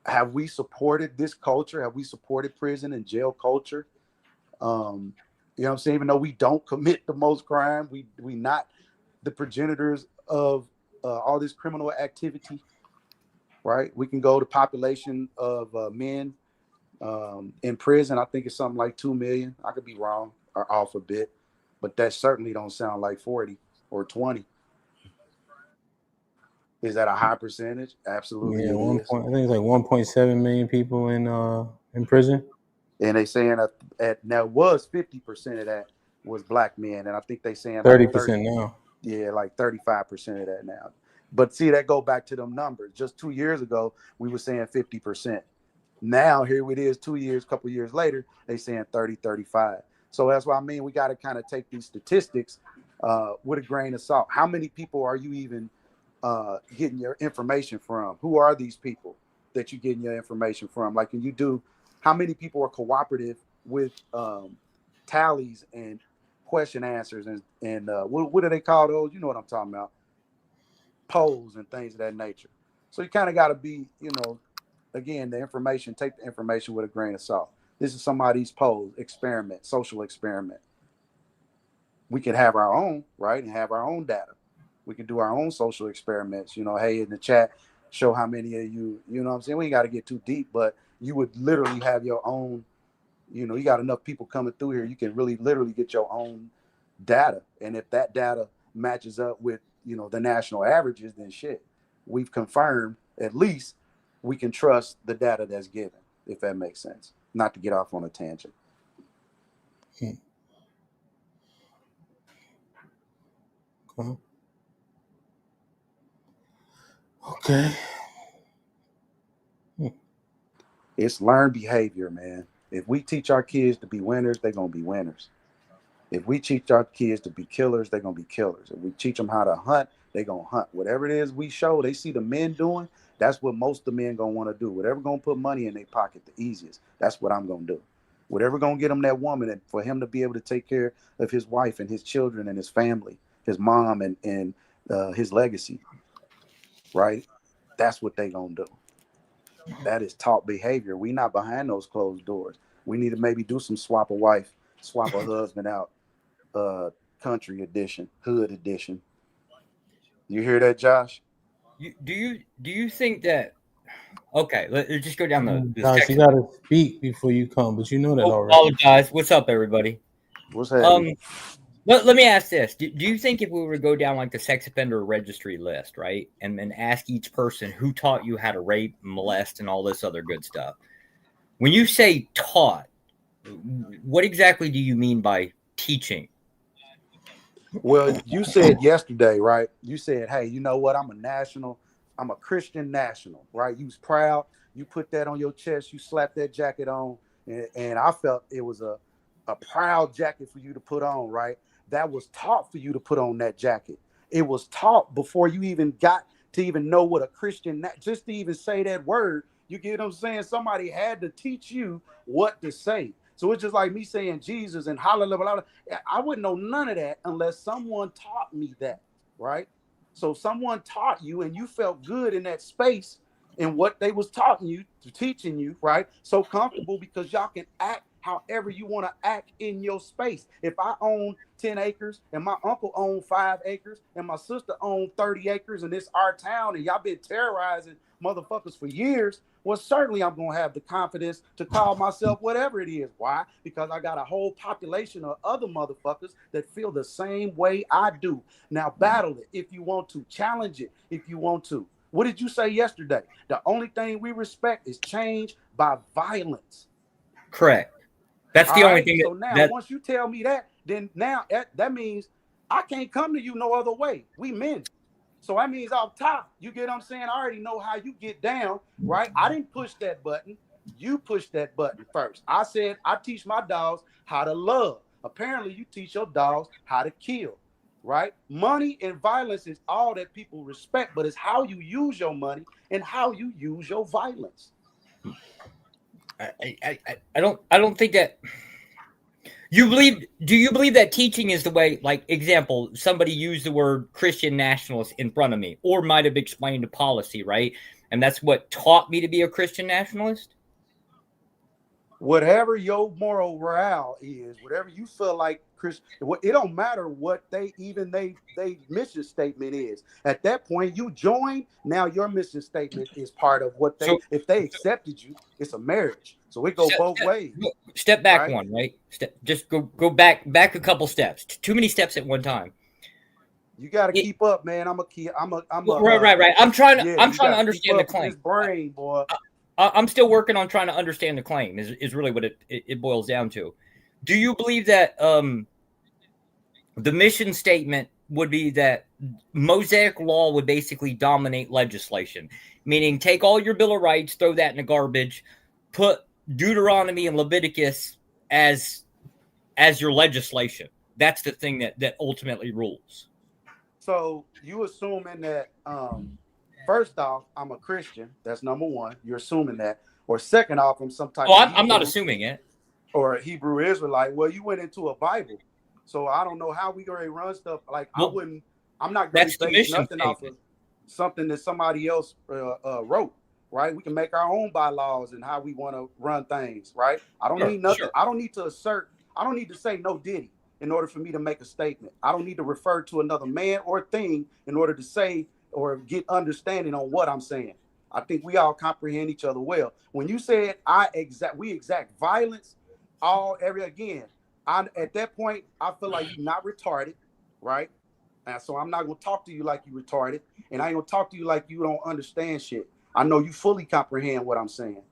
have we supported this culture? Have we supported prison and jail culture? You know what I'm saying? Even though we don't commit the most crime, we not the progenitors of all this criminal activity, right? We can go to population of men in prison. I think it's something like 2 million. I could be wrong or off a bit, but that certainly don't sound like 40 or 20. Is that a high percentage? Absolutely, Yeah, it is. I think it's like 1.7 million people in prison. And they saying at now was 50% of that was black men, and I think they saying 30% now. Yeah, like 35% of that now. But see, that go back to them numbers. Just 2 years ago, we were saying 50%. Now here it is, 2 years, couple years later, they saying 30, 35. So that's why I mean we got to kind of take these statistics with a grain of salt. How many people are you even getting your information from? Who are these people that you're getting your information from? Like, can you do? How many people are cooperative with tallies and question answers and what do they call those? You know what I'm talking about? Polls and things of that nature. So you kind of got to be, you know, again, the information. Take the information with a grain of salt. This is somebody's polls, experiment, social experiment. We can have our own, right, and have our own data. We can do our own social experiments. You know, hey, in the chat, show how many of you. You know what I'm saying? We ain't got to get too deep, but you would literally have your own. You know, you got enough people coming through here. You can really literally get your own data. And if that data matches up with, you know, the national averages, then shit, we've confirmed at least we can trust the data that's given, if that makes sense. Not to get off on a tangent. Okay. It's learned behavior, man. If we teach our kids to be winners, they're going to be winners. If we teach our kids to be killers, they're going to be killers. If we teach them how to hunt, they're going to hunt. Whatever it is we show, they see the men doing, that's what most of the men going to want to do. Whatever going to put money in their pocket the easiest, that's what I'm going to do. Whatever going to get him that woman, and for him to be able to take care of his wife and his children and his family, his mom and his legacy, right? That's what they going to do. That is taught behavior. We not behind those closed doors. We need to maybe do some swap a wife, swap a husband out, country edition, hood edition. You hear that, Josh? Do you think that? Okay, let's just go down the Josh, you gotta speak before you come, but you know that already. Apologize. What's up, everybody? What's happening? Let me ask this: do you think if we were to go down like the sex offender registry list, right, and then ask each person who taught you how to rape, molest, and all this other good stuff, when you say taught, what exactly do you mean by teaching? Well, you said yesterday, right? You said, hey, you know what? I'm a Christian national, right? You was proud. You put that on your chest. You slapped that jacket on. And I felt it was a proud jacket for you to put on, right? That was taught for you to put on that jacket. It was taught before you even got to even know what a Christian, just to even say that word. You get what I'm saying? Somebody had to teach you what to say. So it's just like me saying Jesus and hallelujah. I wouldn't know none of that unless someone taught me that, right? So someone taught you and you felt good in that space and what they was teaching you, right? So comfortable because y'all can act however you want to act in your space. If I own 10 acres and my uncle owned 5 acres and my sister owned 30 acres and it's our town and y'all been terrorizing motherfuckers for years, well, certainly I'm going to have the confidence to call myself whatever it is. Why? Because I got a whole population of other motherfuckers that feel the same way I do. Now, battle it if you want to. Challenge it if you want to. What did you say yesterday? The only thing we respect is change by violence. Correct. That's the only thing. So now, once you tell me that, then now that means I can't come to you no other way. We men. So that means off top, you get what I'm saying? I already know how you get down, right? I didn't push that button. You pushed that button first. I said, I teach my dogs how to love. Apparently, you teach your dogs how to kill, right? Money and violence is all that people respect, but it's how you use your money and how you use your violence. I don't think that do you believe that teaching is the way, like, example, somebody used the word Christian nationalist in front of me or might have explained a policy, right? and that's what taught me to be a Christian nationalist? Whatever your moral morale is, whatever you feel like Christian, it don't matter what they mission statement is. At that point, you join. Now your mission statement is part of what they. If they accepted you, it's a marriage. So it go both ways. Step back right? one, right? Just go back a couple steps. Too many steps at one time. You got to keep up, man. I'm right. I'm trying to understand the claim. His brain, boy. I'm still working on trying to understand the claim. Is really what it boils down to. Do you believe that the mission statement would be that Mosaic law would basically dominate legislation, meaning take all your Bill of Rights, throw that in the garbage, put Deuteronomy and Leviticus as your legislation? That's the thing that ultimately rules. So you assuming that first off, I'm a Christian. That's number one. You're assuming that. Or second off, I'm some type of I'm not assuming it. Or a Hebrew Israelite. Well, you went into a Bible. So I don't know how we gonna run stuff. Like I'm not gonna base nothing off of something that somebody else wrote. Right? We can make our own bylaws and how we want to run things, right? I don't need nothing. Sure. I don't need to say no Diddy in order for me to make a statement. I don't need to refer to another man or thing in order to say or get understanding on what I'm saying. I think we all comprehend each other well. When you said we exact violence, at that point, I feel like you're not retarded, right? And so I'm not gonna talk to you like you retarded, and I ain't gonna talk to you like you don't understand shit. I know you fully comprehend what I'm saying.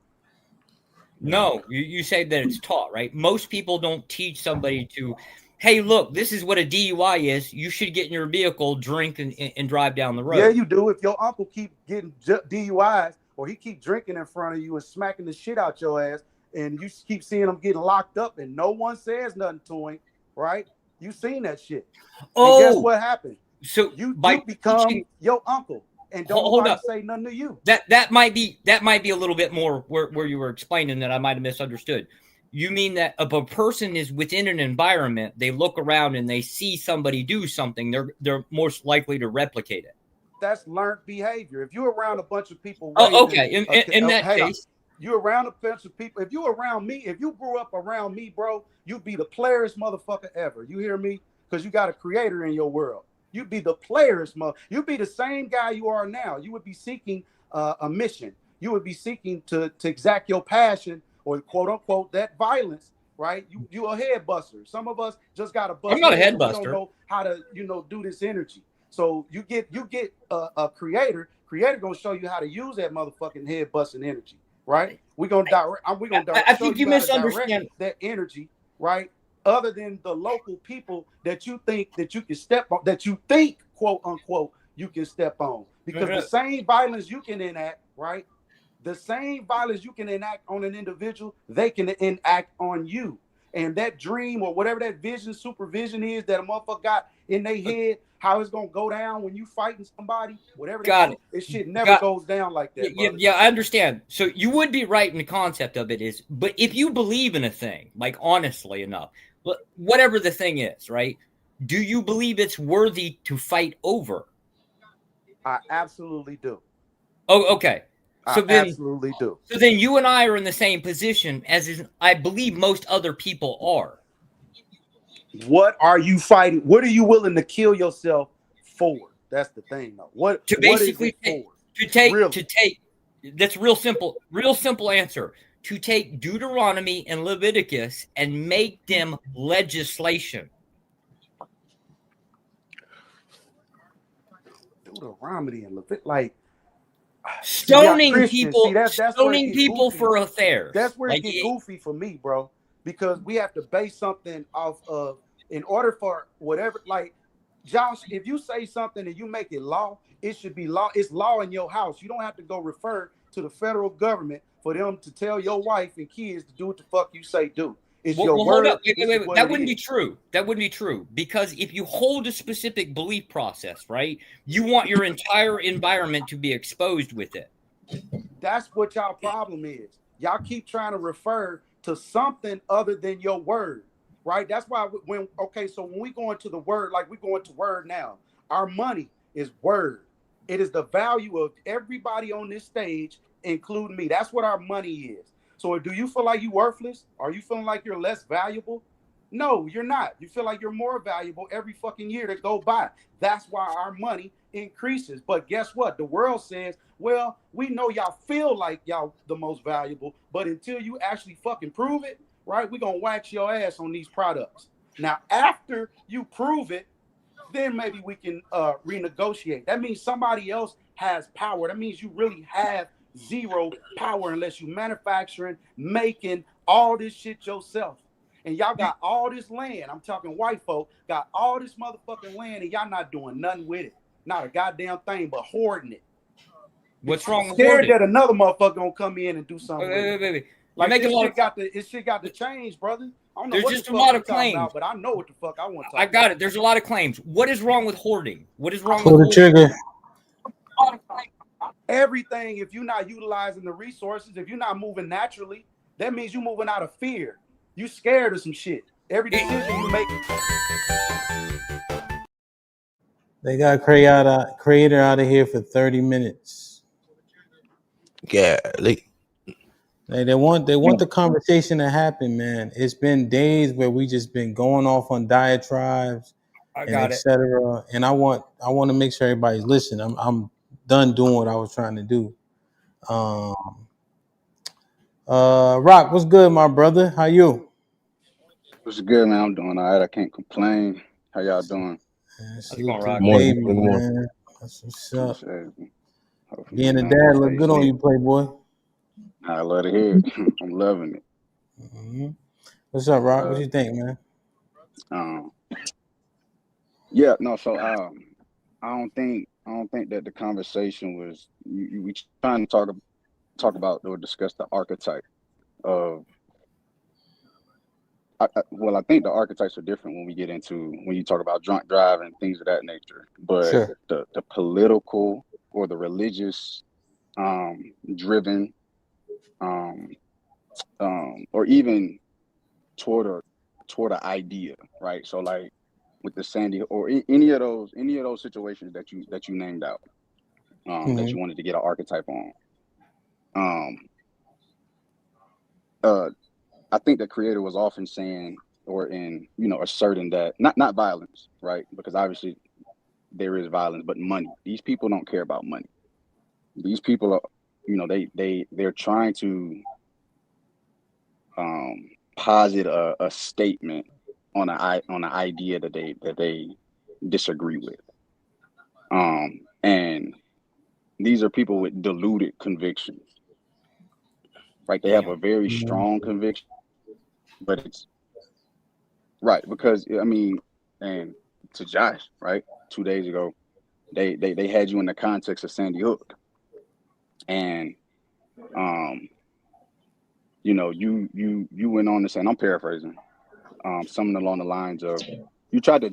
No, you say that it's taught, right? Most people don't teach somebody to, hey, look, this is what a DUI is. You should get in your vehicle, drink, and drive down the road. Yeah, you do. If your uncle keep getting DUIs or he keep drinking in front of you and smacking the shit out your ass, and you keep seeing him getting locked up and no one says nothing to him, right? You seen that shit. Oh, and guess what happened? So you become your uncle. And don't nobody say nothing to you. That might be a little bit more where you were explaining that I might have misunderstood. You mean that if a person is within an environment, they look around and they see somebody do something, they're most likely to replicate it. That's learned behavior. If you're around a bunch of people, in that case, you're around a bunch of people. If you're around me, if you grew up around me, bro, you'd be the playerest motherfucker ever. You hear me? Because you got a creator in your world. You'd be the player's mother. You'd be the same guy you are now. You would be seeking a mission. You would be seeking to exact your passion or quote unquote that violence, right? You a head buster. Some of us just got a bust. I'm not a head buster. We don't know how to do this energy. So you get a creator. Creator gonna show you how to use that motherfucking head busting energy, right? We're gonna direct. I think you misunderstand that energy, right? Other than the local people that you think that you can step on, that you think, quote unquote, you can step on. Because the same violence you can enact, right? The same violence you can enact on an individual, they can enact on you. And that dream or whatever that vision, supervision is that a motherfucker got in their head, how it's gonna go down when you fighting somebody, whatever. It shit never goes down like that. Yeah, I understand. So you would be right in the concept of it is, but if you believe in a thing, like honestly enough, whatever the thing is, right? Do you believe it's worthy to fight over? I absolutely do. Oh, okay. So I absolutely do. So then you and I are in the same position as I believe most other people are. What are you fighting? What are you willing to kill yourself for? That's the thing, though. What basically to take? That's real simple answer. To take Deuteronomy and Leviticus and make them legislation. Deuteronomy and Leviticus, like stoning people, stoning people for affairs. That's where it gets goofy for me, bro. Because we have to base something off of, in order for whatever, like Josh, if you say something and you make it law, it should be law. It's law in your house. You don't have to go refer to the federal government for them to tell your wife and kids to do what the fuck you say do. It's your word. Wait. That wouldn't be true. That wouldn't be true. Because if you hold a specific belief process, right, you want your entire environment to be exposed with it. That's what y'all problem is. Y'all keep trying to refer to something other than your word, right? That's why so when we go into the word, like we go into word now, our money is word. It is the value of everybody on this stage, including me. That's what our money is. So do you feel like you're worthless? Are you feeling like you're less valuable? No, you're not. You feel like you're more valuable every fucking year that go by. That's why our money increases. But guess what? The world says, well, we know y'all feel like y'all the most valuable, but until you actually fucking prove it, right, we're going to wax your ass on these products. Now, after you prove it, then maybe we can renegotiate. That means somebody else has power. That means you really have zero power unless you manufacturing, making all this shit yourself. And y'all got all this land. I'm talking white folk, got all this motherfucking land, and y'all not doing nothing with it. Not a goddamn thing, but hoarding it. What's wrong with scared hoarding? that another motherfucker gonna come in and do something with it. Wait. Like this shit got to change, brother. I don't know There's what just the a fuck lot you of talking claims. about, but I know what the fuck I want to talk I got about. it. There's a lot of claims. What is wrong with hoarding? What is wrong Pull with the trigger. Everything, if you're not utilizing the resources, if you're not moving naturally, that means you're moving out of fear. You scared of some shit. Every decision you make. They got creator out of here for 30 minutes. Yeah, They want the conversation to happen, man. It's been days where we just been going off on diatribes and etc. And I want to make sure everybody's listening. I'm done doing what I was trying to do. Rock, what's good, my brother? How you? What's good, man? I'm doing all right. I can't complain. How y'all doing? Baby, man. That's what's up. Being a dad look good on you, Playboy. I love to hear it. I'm loving it. Mm-hmm. What's up, Rock? What you think, man? Yeah, no. So I don't think that the conversation was we trying to talk about or discuss the archetype of. I think the archetypes are different when you talk about drunk driving and things of that nature. But Sure. the political or the religious driven or even toward an idea, right? So like with the Sandy or any of those situations that you named out that you wanted to get an archetype on. I think the creator was often saying or asserting that not violence, right? Because obviously there is violence, but money. These people don't care about money. These people are, they're trying to posit a statement on an idea that they disagree with. And these are people with diluted convictions. Right? They have a very strong conviction, but it's right because and to Josh, right? 2 days ago, they had you in the context of Sandy Hook, and you went on to say, and I'm paraphrasing, something along the lines of you tried to.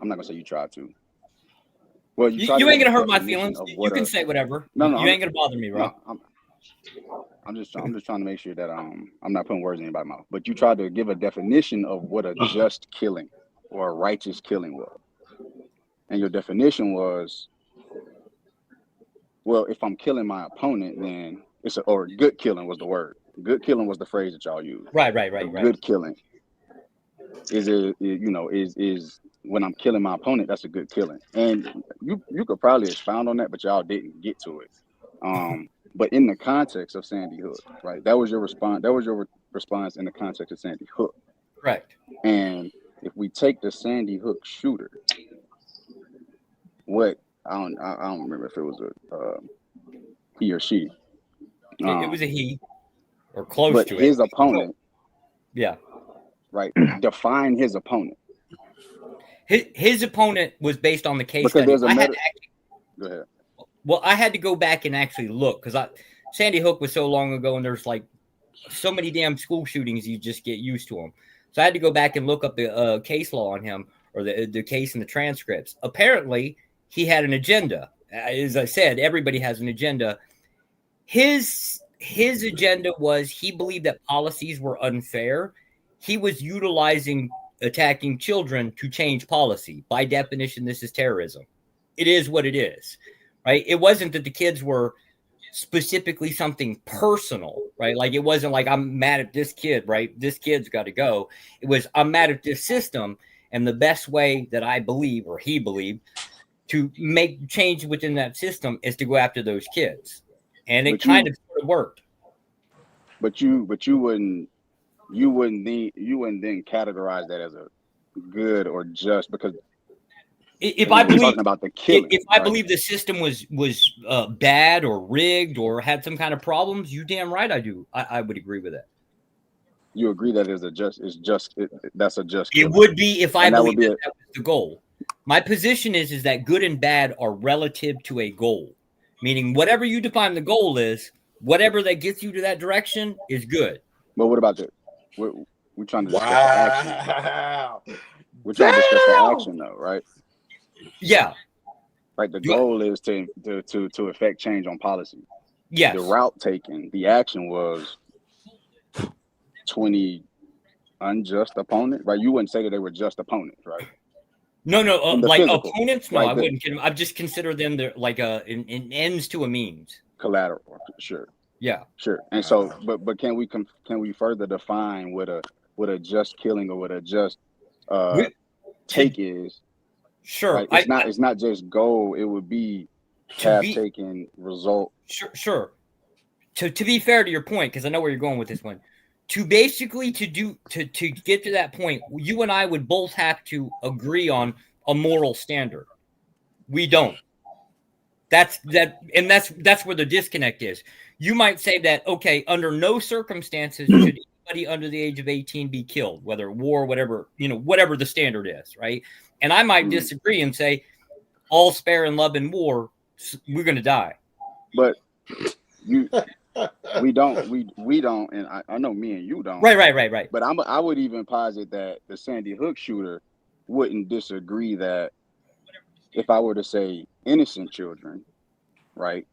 I'm not gonna say you tried to. Well, you ain't gonna hurt my feelings. You can say whatever. No, you ain't gonna bother me, bro. No, I'm just trying to make sure that I'm not putting words in anybody's mouth. But you tried to give a definition of what a just killing or a righteous killing was, and your definition was, well, if I'm killing my opponent, then or good killing was the word. Good killing was the phrase that y'all used. Right. Good killing is when I'm killing my opponent, that's a good killing. And you could probably expound on that, but y'all didn't get to it. But in the context of Sandy Hook, right? That was your response. That was your response in the context of Sandy Hook. Correct. And if we take the Sandy Hook shooter, what I don't remember if it was a he or she. It was a he, or close but to his it. opponent. Yeah. Right. Define his opponent. His opponent was based on the case because study. there's a Go ahead. Well, I had to go back and actually look because Sandy Hook was so long ago, and there's like so many damn school shootings. You just get used to them. So I had to go back and look up the case law on him, or the case and the transcripts. Apparently, he had an agenda. As I said, everybody has an agenda. His agenda was he believed that policies were unfair. He was utilizing attacking children to change policy. By definition, this is terrorism. It is what it is. right? It wasn't that the kids were specifically something personal, right? Like it wasn't like I'm mad at this kid, right? This kid's got to go. It was I'm mad at this system, and the best way that I believe, or he believed, to make change within that system is to go after those kids, and it kind of sort of worked. But you wouldn't then categorize that as a good or just, because if I believe talking about the killing, if I believe the system was bad or rigged or had some kind of problems, you damn right I do. I would agree with that. You agree that that's a just killing. It would be if I believe that was the goal. My position is that good and bad are relative to a goal, meaning whatever you define the goal is, whatever that gets you to that direction is good. But what about we're trying to discuss the action. We're trying to discuss the action, though, right? Yeah. Like the goal is to affect change on policy. Yes. The route taken, the action was 20 unjust opponents, right? You wouldn't say that they were just opponents, right? No, like physical, opponents. No, right? I wouldn't. I just consider them like an ends to a means. Collateral, sure. Yeah, sure. And so, but can we further define what a just killing or what a just take is? Sure. Right? It's not just goal. It would be taken result. Sure. To be fair to your point, because I know where you're going with this one. To basically to get to that point, you and I would both have to agree on a moral standard. We don't. That's where the disconnect is. You might say that, okay, under no circumstances should anybody under the age of 18 be killed, whether war, whatever the standard is, right? And I might disagree and say, all spare and love in war, we're going to die. But we don't, and I know me and you don't. Right. But I would even posit that the Sandy Hook shooter wouldn't disagree that if I were to say innocent children, right?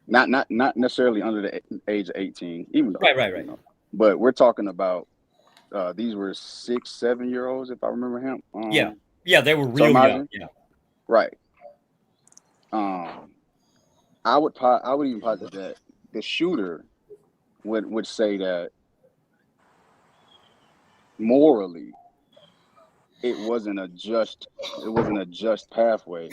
Not necessarily under the age of 18, even though right. You know, but we're talking about these were 6-7 year olds, if I remember him. Yeah, they were real young. Yeah. Right. I would even posit that the shooter would say that morally it wasn't a just pathway.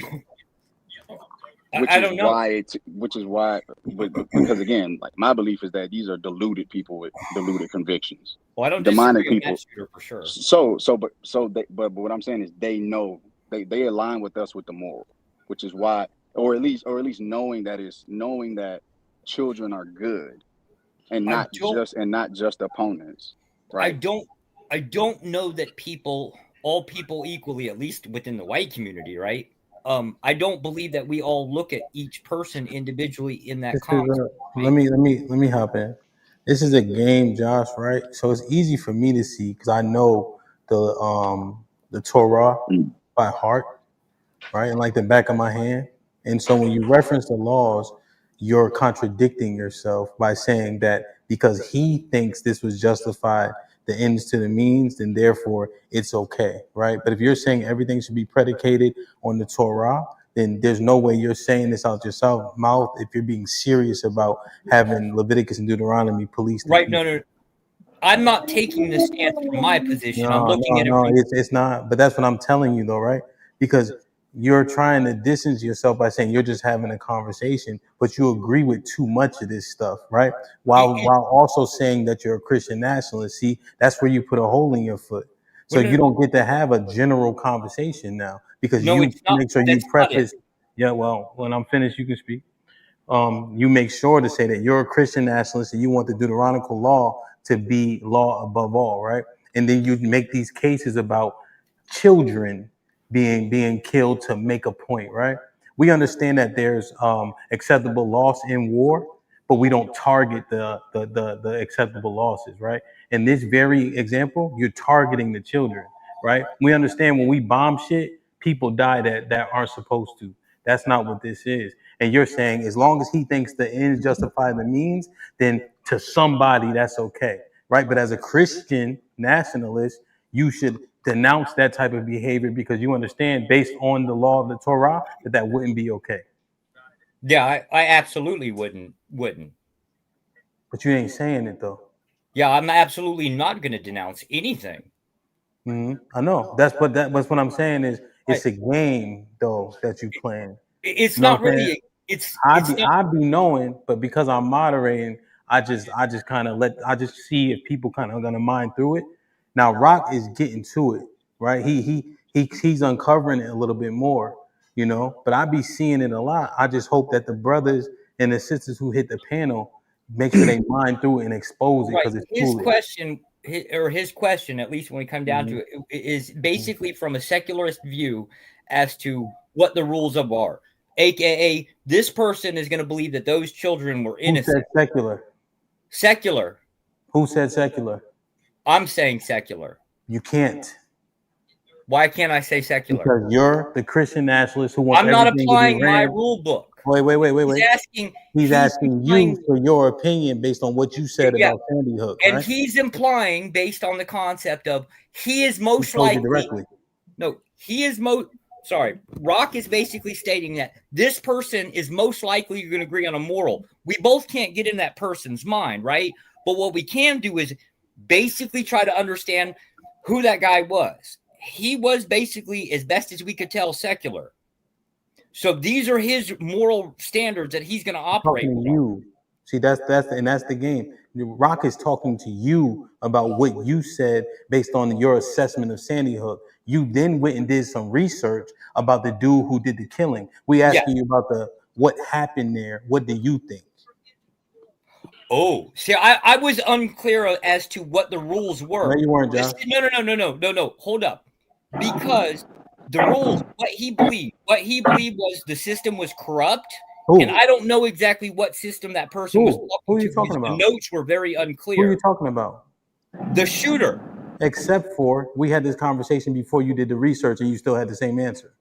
Which is why, because again, like my belief is that these are deluded people with deluded convictions. Well, I don't demonic disagree people with that shooter for sure. But what I'm saying is they know they align with us with the moral, which is why, or at least knowing that children are good and not just opponents. Right. I don't know that all people equally, at least within the white community, right? I don't believe that we all look at each person individually in that context. Let me hop in. This is a game, Josh, right? So it's easy for me to see because I know the Torah by heart, right? And like the back of my hand. And so when you reference the laws, you're contradicting yourself by saying that because he thinks this was justified, the ends to the means, then therefore it's okay, right? But if you're saying everything should be predicated on the Torah, then there's no way you're saying this out your mouth if you're being serious about having Leviticus and Deuteronomy police. Right? No. I'm not taking the stance from my position. I'm looking at it. It's not. But that's what I'm telling you, though, right? Because you're trying to distance yourself by saying you're just having a conversation, but you agree with too much of this stuff, right? While also saying that you're a Christian nationalist. See, that's where you put a hole in your foot. So you don't get to have a general conversation now because you make sure you preface. Yeah, well, when I'm finished, you can speak. You make sure to say that you're a Christian nationalist and you want the Deuteronical law to be law above all, right? And then you make these cases about children being killed to make a point, right? We understand that there's acceptable loss in war, but we don't target the acceptable losses, right? In this very example, you're targeting the children, right? We understand when we bomb shit, people die that aren't supposed to. That's not what this is. And you're saying as long as he thinks the ends justify the means, then to somebody that's okay, right? But as a Christian nationalist, you should denounce that type of behavior because you understand based on the law of the Torah that wouldn't be okay. Yeah, I absolutely wouldn't. But you ain't saying it though. Yeah, I'm absolutely not going to denounce anything. I know. That's what I'm saying is it's a game though that you playing. It's You know not what I'm saying? really. It's I be knowing, but because I'm moderating, I just kind of see if people kind of gonna mind through it. Now Rock is getting to it, right? He's uncovering it a little bit more, you know. But I be seeing it a lot. I just hope that the brothers and the sisters who hit the panel make sure they mind through it and expose it Right. because it's His foolish. question, at least when we come down to it, is basically from a secularist view as to what the rules of are. AKA, this person is going to believe that those children were Who innocent. said secular? Secular. Who said secular? I'm saying secular. You can't. Why can't I say secular? Because you're the Christian nationalist who wants I'm not everything to applying be my ran. rule book. Wait. He's asking you for your opinion based on what you said about Sandy Hook, and right? he's implying based on the concept of he is most He told you likely. directly. No, he is sorry. Rock is basically stating that this person is most likely going to agree on a moral. We both can't get in that person's mind, right? But what we can do is basically try to understand who that guy was. He was basically, as best as we could tell, secular. So these are his moral standards that he's going to operate Talking to you. See, that's the game. Rock is talking to you about what you said based on your assessment of Sandy Hook. You then went and did some research about the dude who did the killing. We asking you about what happened there. What do you think? Oh, see, I was unclear as to what the rules were. No, you weren't, John. No. Hold up. Because the rules, what he believed was the system was corrupt. Who? And I don't know exactly what system that person was talking Who are you to. talking about? The notes were very unclear. Who are you talking about? The shooter. Except for we had this conversation before you did the research and you still had the same answer.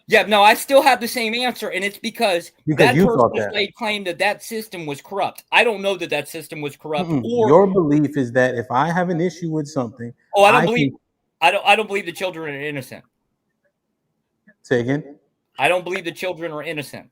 Yeah, no, I still have the same answer, and it's because that you person thought has that. made claim that system was corrupt. I don't know that system was corrupt. Or Your belief is that if I have an issue with something, I don't believe the children are innocent. Say again? I don't believe the children are innocent.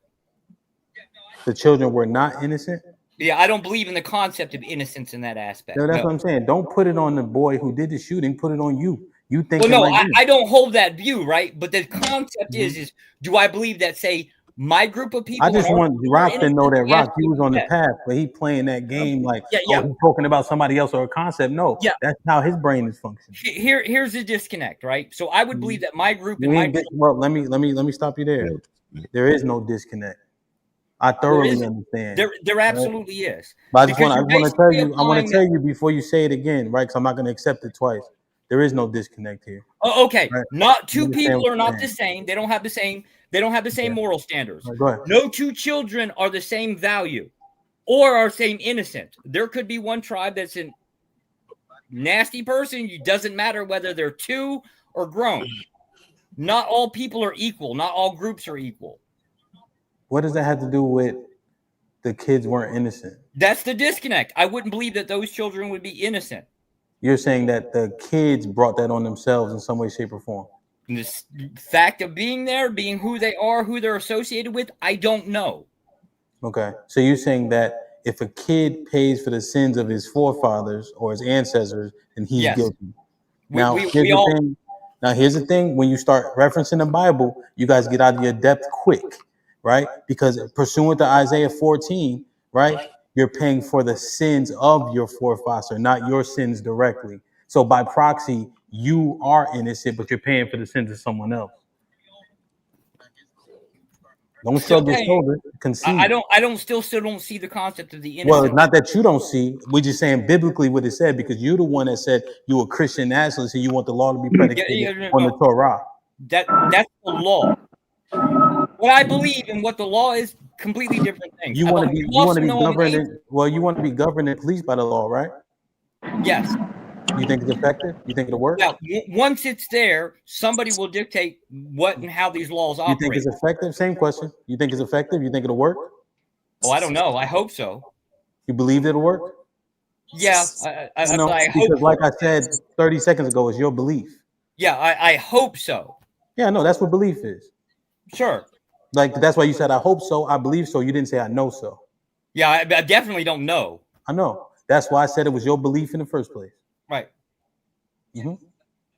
The children were not innocent? Yeah, I don't believe in the concept of innocence in that aspect. No, that's what I'm saying. Don't put it on the boy who did the shooting. Put it on you. You think? Well, no, I don't hold that view, right? But the concept is do I believe that, say, my group of people? I just want Rock to know that Rock, he was on the path, but he playing that game like, he's talking about somebody else or a concept. No, that's how his brain is functioning. Here's the disconnect, right? So I would believe that my group well, let me stop you there. There is no disconnect. I thoroughly understand. There absolutely is. But I want to tell you before you say it again, right? Because I'm not going to accept it twice. There is no disconnect here. Oh, okay. Right? Not two people are not the same. They don't have the same. They don't have the same moral standards. Right, go ahead. No two children are the same value, or are same innocent. There could be one tribe that's a nasty person. It doesn't matter whether they're two or grown. Not all people are equal. Not all groups are equal. What does that have to do with the kids weren't innocent? That's the disconnect. I wouldn't believe that those children would be innocent. You're saying that the kids brought that on themselves in some way, shape, or form. And the fact of being there, being who they are, who they're associated with, I don't know. Okay. So you're saying that if a kid pays for the sins of his forefathers or his ancestors, then he's guilty. Now, here's the thing. When you start referencing the Bible, you guys get out of your depth quick, right? Because pursuant to Isaiah 14, right, you're paying for the sins of your forefather, not your sins directly. So by proxy, you are innocent, but you're paying for the sins of someone else. Don't shrug your shoulders. Concede. I still don't see the concept of the innocent. Well, it's not that you don't see. We're just saying biblically what it said, because you're the one that said you're a Christian nationalist and you want the law to be predicated on the Torah. That's the law. What I believe and what the law is completely different things. You want to be governed. You want to be governed and policed by the law, right? Yes. You think it's effective? You think it'll work? Well, once it's there, somebody will dictate what and how these laws operate. You think it's effective? Same question. You think it's effective? You think it'll work? Oh, I don't know. I hope so. You believe it'll work? Yeah. I because like I said 30 seconds ago, it's your belief. Yeah, I hope so. Yeah, no, that's what belief is. Sure. Like that's why you said I hope so, I believe so. You didn't say I know so. Yeah, I definitely don't know. I know. That's why I said it was your belief in the first place. Right. Mm-hmm.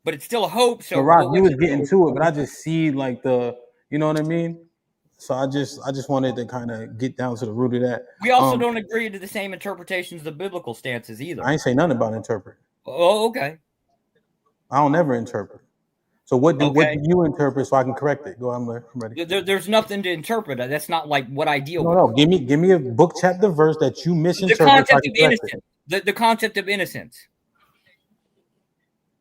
But it's still a hope. So But Rock, you was getting to it, but I just see like the, you know what I mean? So I just wanted to kind of get down to the root of that. We also don't agree to the same interpretations of the biblical stances either. I ain't say nothing about interpret. Oh, okay. I don't ever interpret. So what do you interpret so I can correct it? Go on, I'm ready. There's nothing to interpret. That's not like what I deal with. No, give me a book, chapter, verse that you misinterpret. The concept of innocence. The concept of innocence.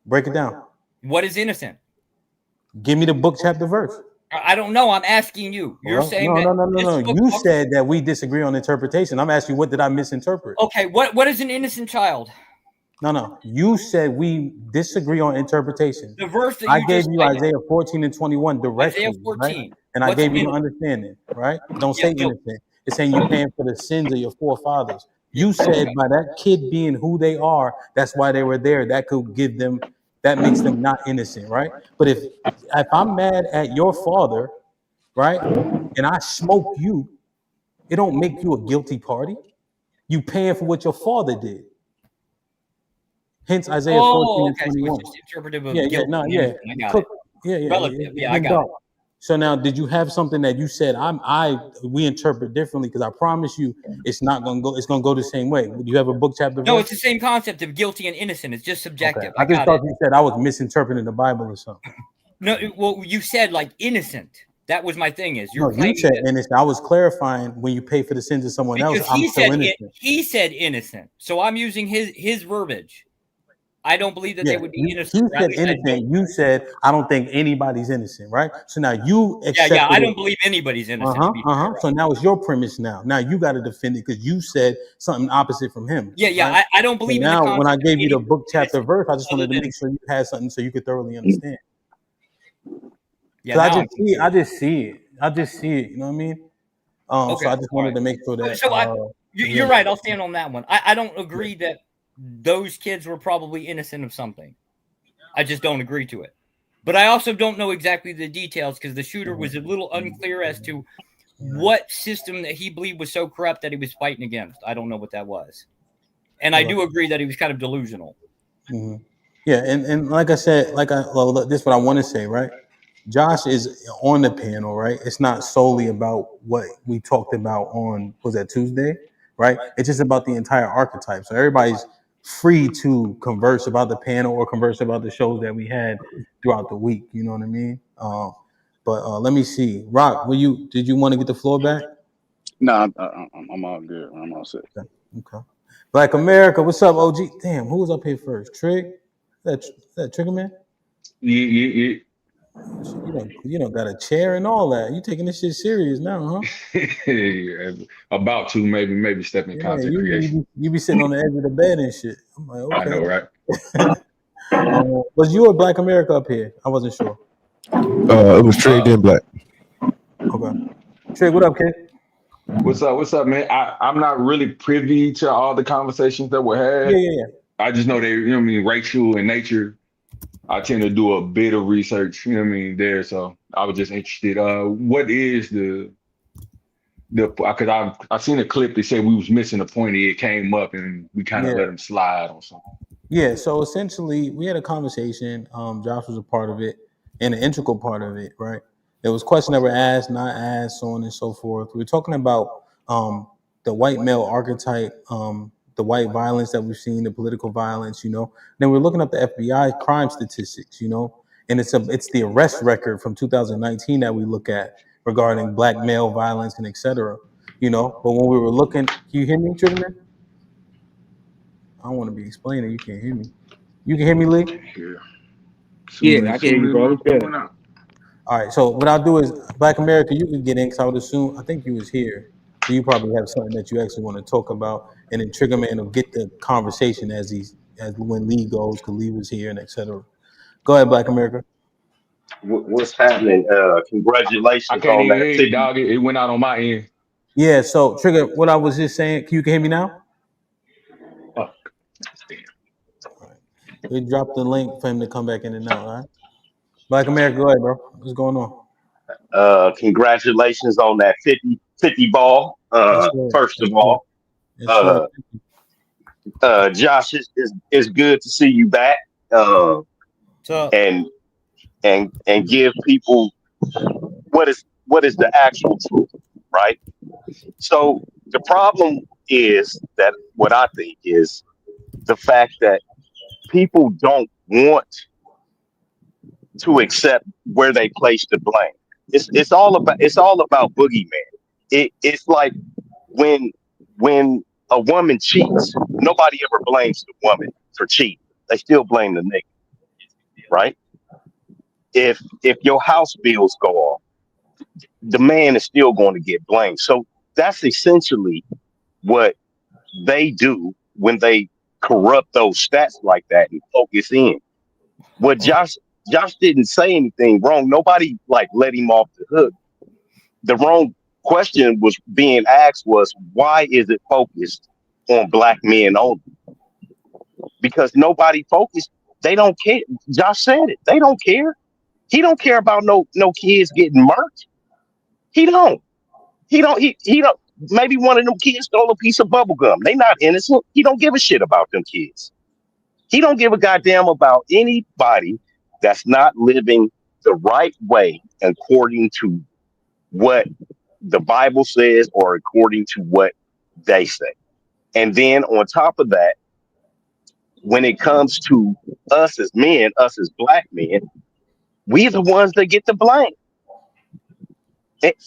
Break it down. What is innocent? Give me the book, chapter, verse. I don't know. I'm asking you. You're saying no. You said that we disagree on interpretation. I'm asking you, what did I misinterpret? Okay, what is an innocent child? No. You said we disagree on interpretation. The verse that I gave you Isaiah 14 and 21 directly, Isaiah 14. Right? And I gave you the understanding, right? Don't say innocent. It's saying you're paying for the sins of your forefathers. You said by that kid being who they are, that's why they were there. That could give them, that makes them not innocent, right? But if I'm mad at your father, right, and I smoke you, it don't make you a guilty party. You paying for what your father did. Hence Isaiah 14 and 21. So it's interpretive of guilt. I got it. Relative. Yeah, I got it. So now, did you have something that you said we interpret differently? Because I promise you, it's not gonna go. It's gonna go the same way. Do you have a book chapter? No, it's the same concept of guilty and innocent. It's just subjective. Okay. I just thought you said I was misinterpreting the Bible or something. No, well, you said like innocent. That was my thing. Is you said innocent? I was clarifying when you pay for the sins of someone else. I'm still innocent. He said innocent, so I'm using his verbiage. I don't believe that they would be innocent. You said innocent. You said I don't think anybody's innocent, right? So now you accept. Yeah. I don't believe anybody's innocent. So now it's your premise. Now you got to defend it because you said something opposite from him. Yeah. Right? I don't believe. So now, when I gave you the book, chapter, verse, I just wanted to make sure you had something so you could thoroughly understand. Yeah, I just see it. You know what I mean? So I just wanted to make sure that. So you're right. I'll stand on that one. I don't agree that those kids were probably innocent of something. I just don't agree to it. But I also don't know exactly the details because the shooter was a little unclear as to what system that he believed was so corrupt that he was fighting against. I don't know what that was. And I do agree that he was kind of delusional. Mm-hmm. Yeah, and like I said, this is what I want to say, right? Josh is on the panel, right? It's not solely about what we talked about on, was that Tuesday, right? It's just about the entire archetype. So everybody's free to converse about the panel or converse about the shows that we had throughout the week. You know what I mean? But let me see. Rock, did you want to get the floor back? No, I'm all good. I'm all set. Okay. Black America, what's up, OG? Damn, who was up here first? Trig? That Trigger Man? Yeah. You don't got a chair and all that. You taking this shit serious now, huh? About to maybe step in content creation. You be sitting on the edge of the bed and shit. I'm like, okay. I know, right? Was you or Black America up here? I wasn't sure. It was Trig and Black. Okay. Trig, what up, kid? What's up, man? I'm not really privy to all the conversations that were had. Yeah. I just know they, you know what I mean, racial in nature. I tend to do a bit of research, you know what I mean, there. So I was just interested. What is the because I've seen a clip that said we was missing a point. It came up and we kind of let him slide on something. Yeah. So essentially, we had a conversation. Josh was a part of it and an integral part of it, right? There was questions that were asked, not asked, so on and so forth. We were talking about the white male archetype, the white violence that we've seen, the political violence, you know. Then we're looking up the FBI crime statistics, you know, and it's the arrest record from 2019 that we look at regarding black male violence and et cetera, you know. But when we were looking, can you hear me, Triggerman? I don't want to be explaining. You can't hear me. You can hear me, Lee? Yeah, I can hear you, bro. All right. So what I'll do is, Black America, you can get in because I would assume, I think you was here. So you probably have something that you actually want to talk about, and then Triggerman will get the conversation as when Lee goes, because Lee was here and et cetera. Go ahead, Black America. What's happening? Congratulations I can't on even that. hear you, dog. It went out on my end. Yeah. So Trigger, what I was just saying, you can hear me now? Oh, We dropped the link for him to come back in and out. All right. Black America, go ahead, bro. What's going on? Congratulations on that 50 ball. Yes, sir. First Yes, of sir. all, Yes, sir. Josh, is good to see you back. So And give people what is the actual truth, right? So the problem is that what I think is the fact that people don't want to accept where they place the blame. It's all about boogeyman. It's like when when a woman cheats, nobody ever blames the woman for cheating. They still blame the nigga, right? If your house bills go off, the man is still going to get blamed. So that's essentially what they do when they corrupt those stats like that and focus in. What Josh didn't say anything wrong. Nobody like let him off the hook. The wrong question was being asked was why is it focused on black men only? Because nobody focused. They don't care. Josh said it. They don't care. He don't care about no kids getting murked. He don't. He don't. Maybe one of them kids stole a piece of bubble gum. They not innocent. He don't give a shit about them kids. He don't give a goddamn about anybody that's not living the right way according to what the Bible says or according to what they say. And then on top of that, when it comes to us as men, us as black men, we the ones that get the blame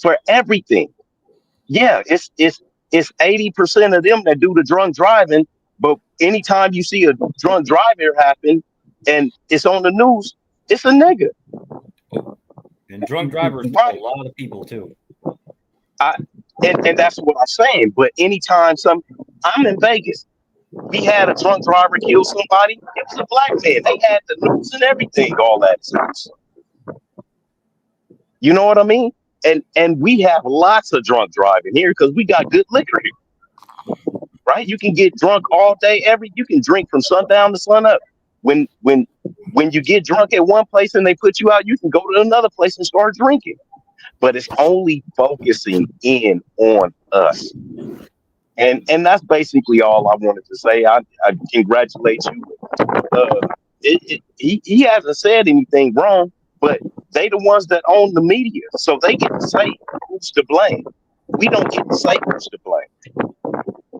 for everything. Yeah, it's 80% of them that do the drunk driving. But anytime you see a drunk driver happen and it's on the news, it's a nigga. And drunk drivers Right. a lot of people too. And that's what I'm saying. But anytime I'm in Vegas, we had a drunk driver kill somebody. It was a black man. They had the news and everything, all that stuff. You know what I mean? And we have lots of drunk driving here because we got good liquor here, right? You can get drunk all day, you can drink from sundown to sun up. When you get drunk at one place and they put you out, you can go to another place and start drinking. But it's only focusing in on us. And that's basically all I wanted to say. I congratulate you. He hasn't said anything wrong, but they the ones that own the media, so they get to say who's to blame. We don't get to say who's to blame.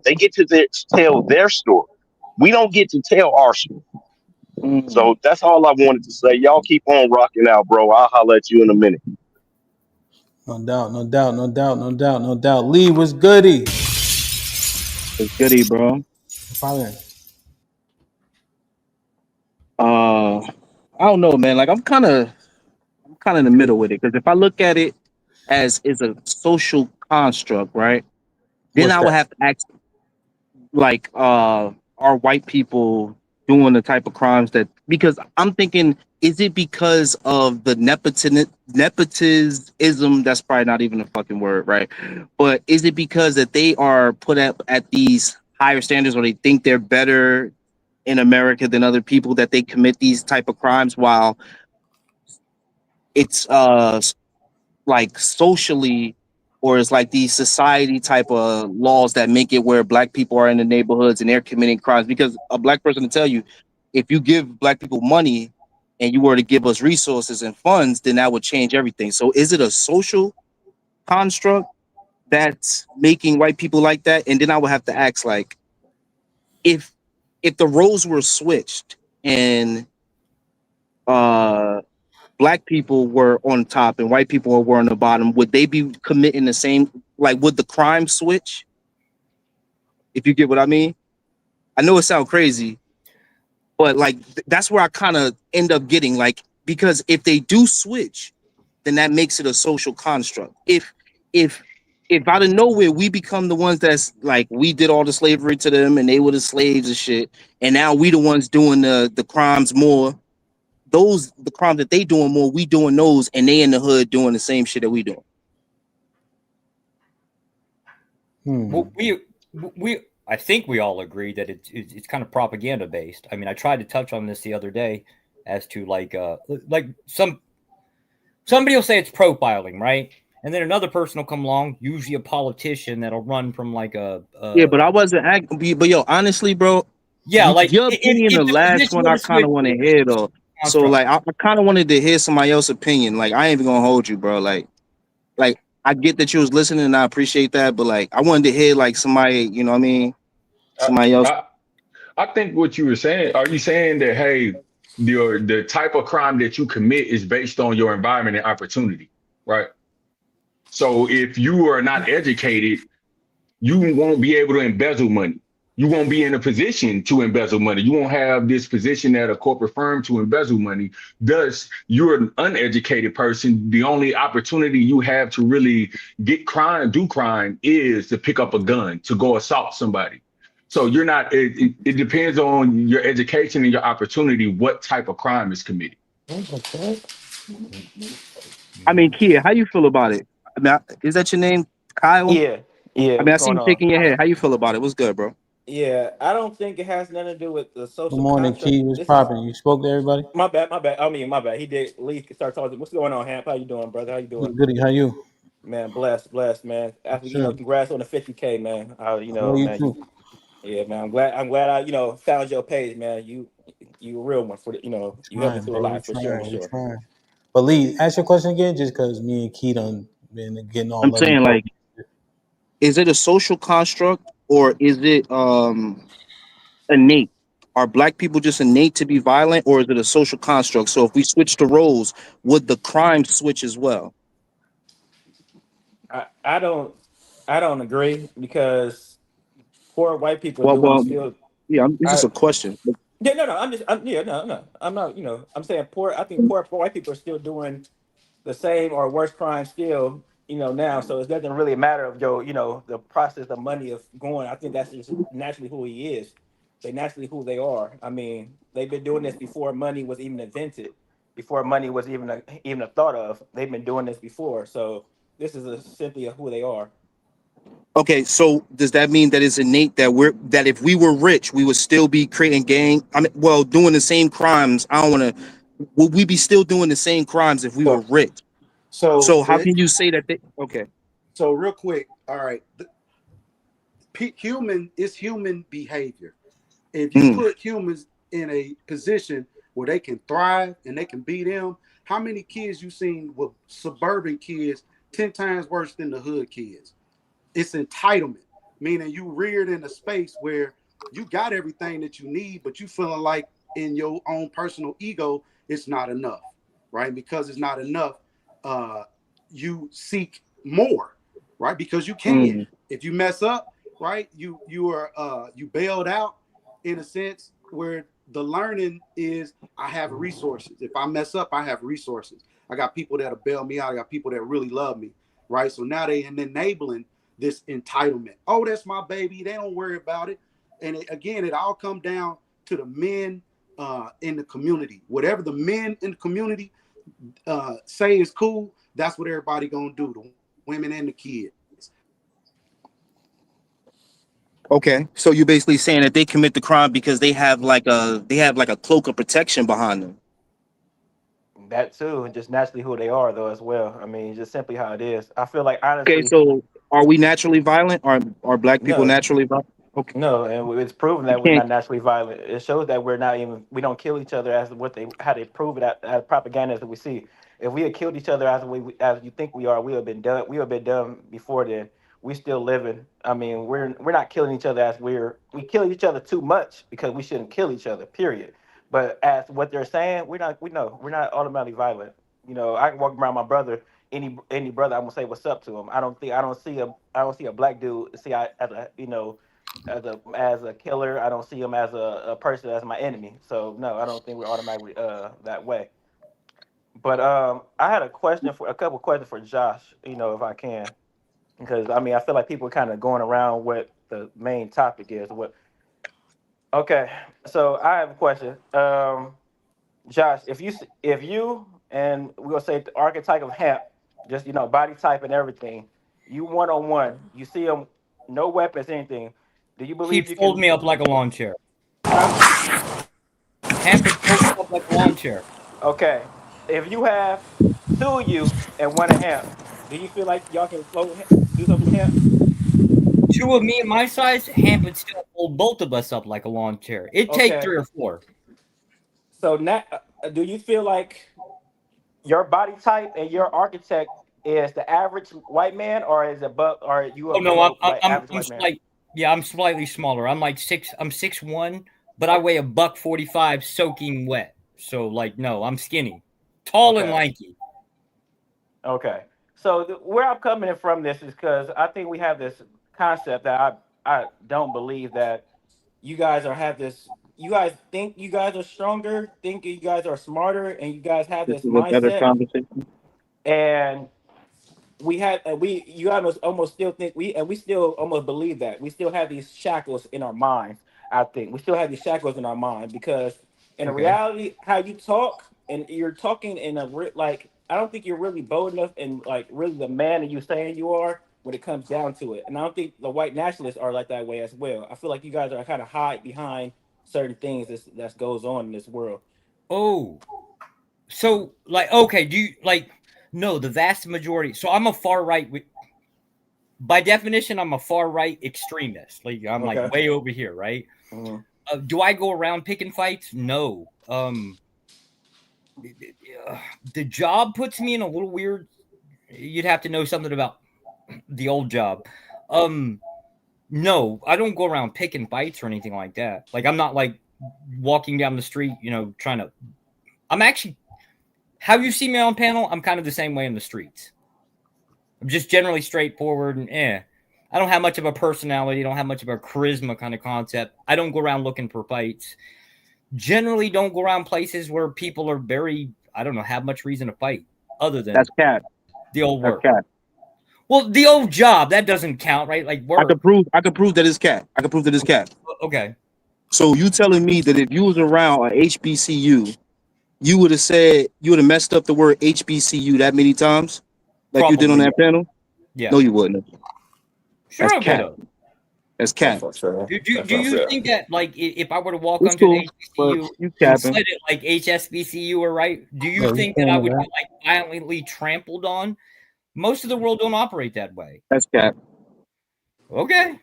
They get to tell their story. We don't get to tell our story. So that's all I wanted to say. Y'all keep on rocking out, bro. I'll holler at you in a minute. No doubt, no doubt, no doubt, no doubt, no doubt. Lee, what's goody? It's goody, bro. Probably. I don't know, man. Like I'm kind of in the middle with it because if I look at it as is a social construct, right? Then I would have to ask, like, are white people doing the type of crimes that? Because I'm thinking, is it because of the nepotism? That's probably not even a fucking word, right? But is it because that they are put up at these higher standards, or they think they're better in America than other people, that they commit these type of crimes while it's like socially, or it's like these society type of laws that make it where black people are in the neighborhoods and they're committing crimes? Because a black person will tell you, if you give black people money and you were to give us resources and funds, then that would change everything. So is it a social construct that's making white people like that? And then I would have to ask, like, if the roles were switched and black people were on top and white people were on the bottom, would they be committing the same? Like, would the crime switch? If you get what I mean? I know it sounds crazy, but like that's where I kind of end up getting, like, because if they do switch, then that makes it a social construct. If out of nowhere we become the ones that's like, we did all the slavery to them and they were the slaves and shit, and now we the ones doing the crimes more. The crimes that they doing more, we doing those, and they in the hood doing the same shit that we doing. Well, I think we all agree that it's kind of propaganda based. I mean, I tried to touch on this the other day as to like some Somebody will say it's profiling, right? And then another person will come along, usually a politician that'll run from like a yeah, but I wasn't acting. But yo, honestly, bro, yeah, like your opinion, if the the last position one, of I the kind switch of want to is hear though. So construct. like, I kind of wanted to hear somebody else's opinion. Like, I ain't even gonna hold you, bro. Like I get that you was listening, and I appreciate that. But like, I wanted to hear like somebody, you know what I mean? I, Somebody else. I think what you were saying, are you saying that, hey, the type of crime that you commit is based on your environment and opportunity, right? So if you are not educated, you won't be able to embezzle money. You won't be in a position to embezzle money. You won't have this position at a corporate firm to embezzle money. Thus, you're an uneducated person. The only opportunity you have to really do crime is to pick up a gun, to go assault somebody. So you're not, it depends on your education and your opportunity, what type of crime is committed. I mean, Kia, how you feel about it? I mean, is that your name, Kyle? Yeah, yeah. I mean, I What's see going you on? shaking your head. How you feel about it? What's good, bro? Yeah, I don't think it has nothing to do with the Good social morning, construct. Key. What's This is popping? You spoke to everybody? my bad, my bad. I mean, my bad. He did. Lee start talking. What's going on, Hamp? How you doing, brother? How you doing? Good, goody. How you? Man, blessed, man. After Sure. congrats on the 50K, man. Well, you Man, too. yeah, man. I'm glad I, found your page, man. You a real one for the, you helped me Trying, through a bro. We lot for sure, trying. for We sure. trying. But Lee, ask your question again, just because me and Key done been getting all I'm lovey saying, dovey. like, is it a social construct or is it innate? Are black people just innate to be violent, or is it a social construct? So if we switch the roles, would the crime switch as well? I don't agree because poor white people Well, doing well, still. yeah. It's just a question. Yeah, no. Yeah, no. I'm not. I'm saying poor. I think poor white people are still doing the same or worse crime still. Now. So it doesn't really matter of the process of money of going. I think that's just naturally who he is. They naturally who they are. I mean, they've been doing this before money was even invented, before money was even a thought of. They've been doing this before. So this is simply who they are. Okay, so does that mean that it's innate that if we were rich, we would still be creating gang? I mean, well, doing the same crimes. I don't want to. Would we be still doing the same crimes if we were rich? So So how can you say that? Okay. So real quick, all right. It's human behavior. If you put humans in a position where they can thrive and they can be them, how many kids you seen with suburban kids 10 times worse than the hood kids? It's entitlement, meaning you reared in a space where you got everything that you need, but you feeling like in your own personal ego, it's not enough, right? Because it's not enough, you seek more, right? Because you can. If you mess up, right, you bailed out in a sense where the learning is I have resources. If I mess up, I have resources. I got people that'll bail me out. I got people that really love me, right? So now they enabling this entitlement. Oh, that's my baby. They don't worry about it. And it all come down to the men in the community. Whatever the men in the community say is cool, that's what everybody gonna do. The women and the kids. Okay, so you're basically saying that they commit the crime because they have like a cloak of protection behind them. That too, just naturally who they are though as well. I mean, just simply how it is. I feel like Okay, honestly, so are we naturally violent? Are black people no, naturally violent? Okay, no, and it's proven you that we're can't. not naturally violent. It shows that we don't kill each other as how they prove it as propaganda that we see. If we had killed each other as you think we are, we would have been done. We would have been done before then. We still living. I mean, we're not killing each other as we kill each other too much because we shouldn't kill each other. Period. But as what they're saying, we're not automatically violent. I can walk around my brother, any brother, I'm gonna say what's up to him. I don't see a black dude as a as a killer. I don't see him as a person as my enemy. So no, I don't think we're automatically that way. But I had a couple questions for Josh, if I can. Because I mean I feel like people are kind of going around what the main topic is. Okay, so I have a question. Josh, if you and we're gonna say the archetype of Hamp, just body type and everything, you one on one, you see him, no weapons, anything. Do you believe He'd you fold can? me up like a lawn chair. Huh? Hamp would fold me up like a lawn chair. Okay, if you have two of you and one a Hamp. Do you feel like y'all can do something with Hamp? Two of me and my size, Hamp would still hold both of us up like a lawn chair. It'd take Okay. 3 or 4. So now, do you feel like your body type and your architect is the average white man, or is above, or you are Oh no, below like average I'm white man? slight. Yeah, I'm slightly smaller. I'm like 6. I'm 6'1", but I weigh a buck 45, soaking wet. So like, no, I'm skinny, tall and Okay. lanky. Okay. So where I'm coming in from this is because I think we have this concept that I don't believe that you guys are have this. You guys think you guys are stronger, think you guys are smarter, and you guys have This this is a better mindset. conversation. And we had we you almost still think we still almost believe that we still have these shackles in our minds. I think we still have these shackles in our mind because in Okay. reality, how you talk and you're talking in a like I don't think you're really bold enough and like really the man that you saying you are when it comes down to it. And I don't think the white nationalists are like that way as well. I feel like you guys are kind of hide behind certain things that goes on in this world. Oh, so like, okay, do you like? No, the vast majority. So I'm a far right. By definition, I'm a far right extremist. Like I'm like Okay. way over here, right? Mhm. Do I go around picking fights? No. The job puts me in a little weird. You'd have to know something about the old job. Um, no, I don't go around picking fights or anything like that. Like I'm not like walking down the street, trying to. I'm actually how you see me on panel. I'm kind of the same way in the streets. I'm just generally straightforward and I don't have much of a personality. Don't have much of a charisma kind of concept. I don't go around looking for fights. Generally, don't go around places where people are very. I don't know, have much reason to fight other than That's cat. the old That's work. cat. Well, the old job that doesn't count, right? Like I work. could prove. I could prove that it's cat. I could prove that it's cat. Okay. So you telling me that if you was around a HBCU, you would have said you would have messed up the word HBCU that many times, like you did on Probably. that panel? Yeah. No, you wouldn't. Sure, That's I would cat. have. That's That's cat. for sure. Do you think that like if I were to walk It's onto an cool, but HBCU you and capping. slid it like HSBCU or right, do you Bro, you think that I saying would that? be like violently trampled on? Most of the world don't operate that way. That's cat. Okay.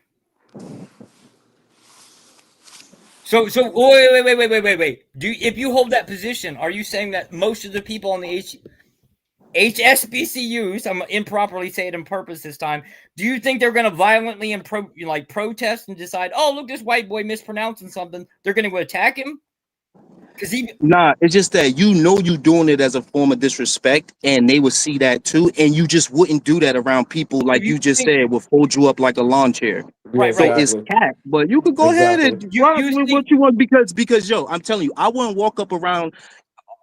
So wait. If you hold that position, are you saying that most of the people on the HSBCUs, I'm improperly saying it on purpose this time, do you think they're going to violently protest and decide, oh, look, this white boy mispronouncing something, they're going to attack him? Because Nah, it's just that you doing it as a form of disrespect, and they would see that too, and you just wouldn't do that around people like you you just think, said will fold you up like a lawn chair. Yeah, right, So right. it's exactly. cat, but you could go ahead Exactly. and rock You with think what you want because yo, I'm telling you, I wouldn't walk up around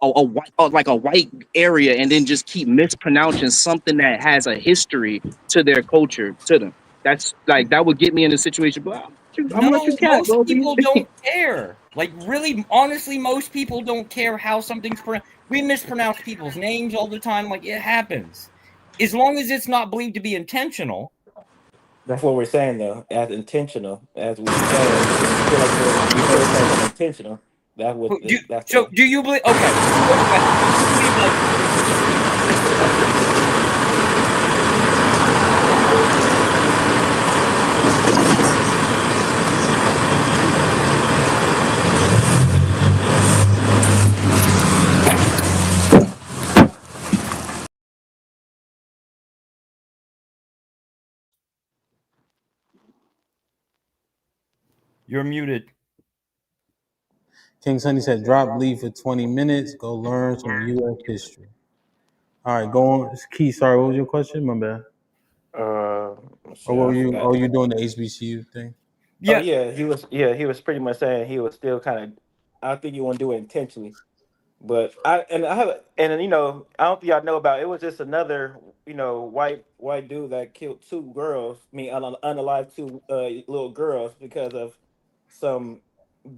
a white like a white area and then just keep mispronouncing something that has a history to their culture to them. That's like that would get me in a situation. But I'm gonna let you no, cat, most bro. people don't care. Like, really, honestly, most people don't care how something's pronounced. We mispronounce people's names all the time. Like, it happens. As long as it's not believed to be intentional. That's what we're saying though, as intentional as we said. If you feel like you feel something intentional, that's So, the do you believe? Okay. Do you believe, like, you're muted? King Sunny said, drop leave for 20 minutes. Go learn some U.S. history. All right, go on. Key, sorry, what was your question? My bad. Or shit, what I were you? forgot. Oh, you doing the HBCU thing? Oh Yeah. yeah, he was pretty much saying he was still kind of. I think you want to do it intentionally. But I have and I don't think y'all know about it. It was just another white dude that killed two girls. I mean unalive two little girls because of some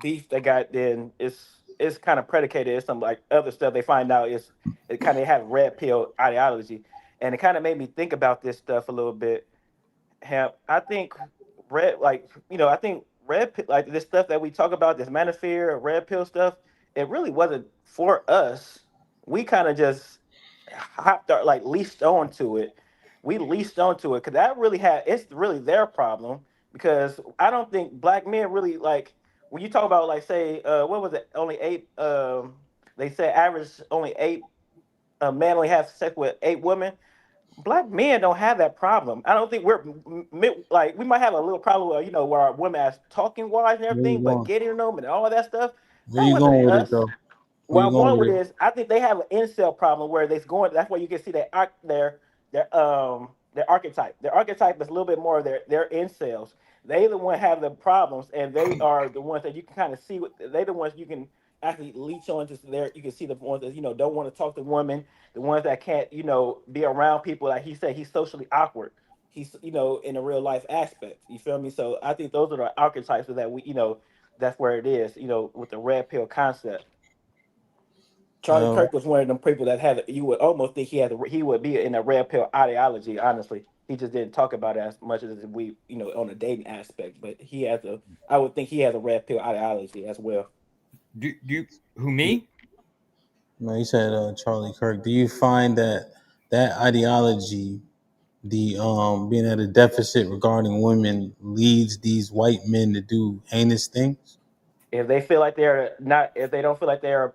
beef they got. Then it's kind of predicated. It's some like other stuff they find out is it kind of had red pill ideology, and it kind of made me think about this stuff a little bit. I think I think like this stuff that we talk about, this manosphere, red pill stuff, it really wasn't for us. We kind of just hopped like leased onto it. We leased onto it because that really it's really their problem. Because I don't think black men really like when you talk about like say what was it only eight they said average only eight a man only has sex with eight women. Black men don't have that problem. I don't think like we might have a little problem where where our women are talking wise and Where you everything, but going? getting them and all of that stuff Where that you wasn't going with it us. though? Where Where you I'm going going with with it? is I think they have an incel problem where they're going. That's why you can see their archetype. Their archetype is a little bit more their incels. They the one have the problems, and they are the ones that you can kind of see. They the ones you can actually leech on to there. You can see the ones that don't want to talk to women, the ones that can't be around people. Like he said, he's socially awkward. He's in a real life aspect. You feel me? So I think those are the archetypes that we. That's where it is. With the red pill concept. Charlie Uh, Kirk was one of them people that had. You would almost think he would be in a red pill ideology. Honestly, he just didn't talk about it as much as we, on a dating aspect. But he has a. I would think he has a red pill ideology as well. Who me? no, you said Charlie Kirk. Do you find that ideology, the being at a deficit regarding women, leads these white men to do heinous things? If they feel like they're not, if they don't feel like they're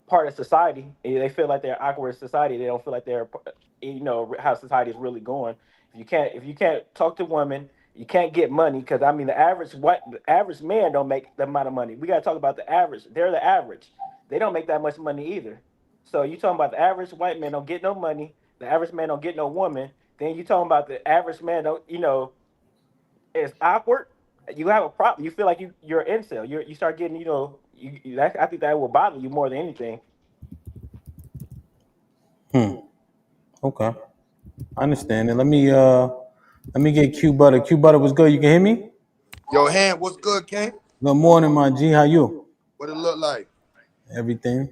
part of society. They feel like they're awkward in society. They don't feel like they're, how society is really going. If you can't talk to women, you can't get money because I mean the average man don't make the amount of money. We gotta talk about the average. They're the average. They don't make that much money either. So you talking about the average white man don't get no money. The average man don't get no woman. Then you talking about the average man don't is awkward. You have a problem. You feel like you're an incel. You start getting I think that will bother you more than anything. Hmm. Okay, I understand it. Let me get Q Butter. Q Butter was good. You can hear me? Yo, Ham, what's good, King? Good morning, my G. How you? What it look like? Everything.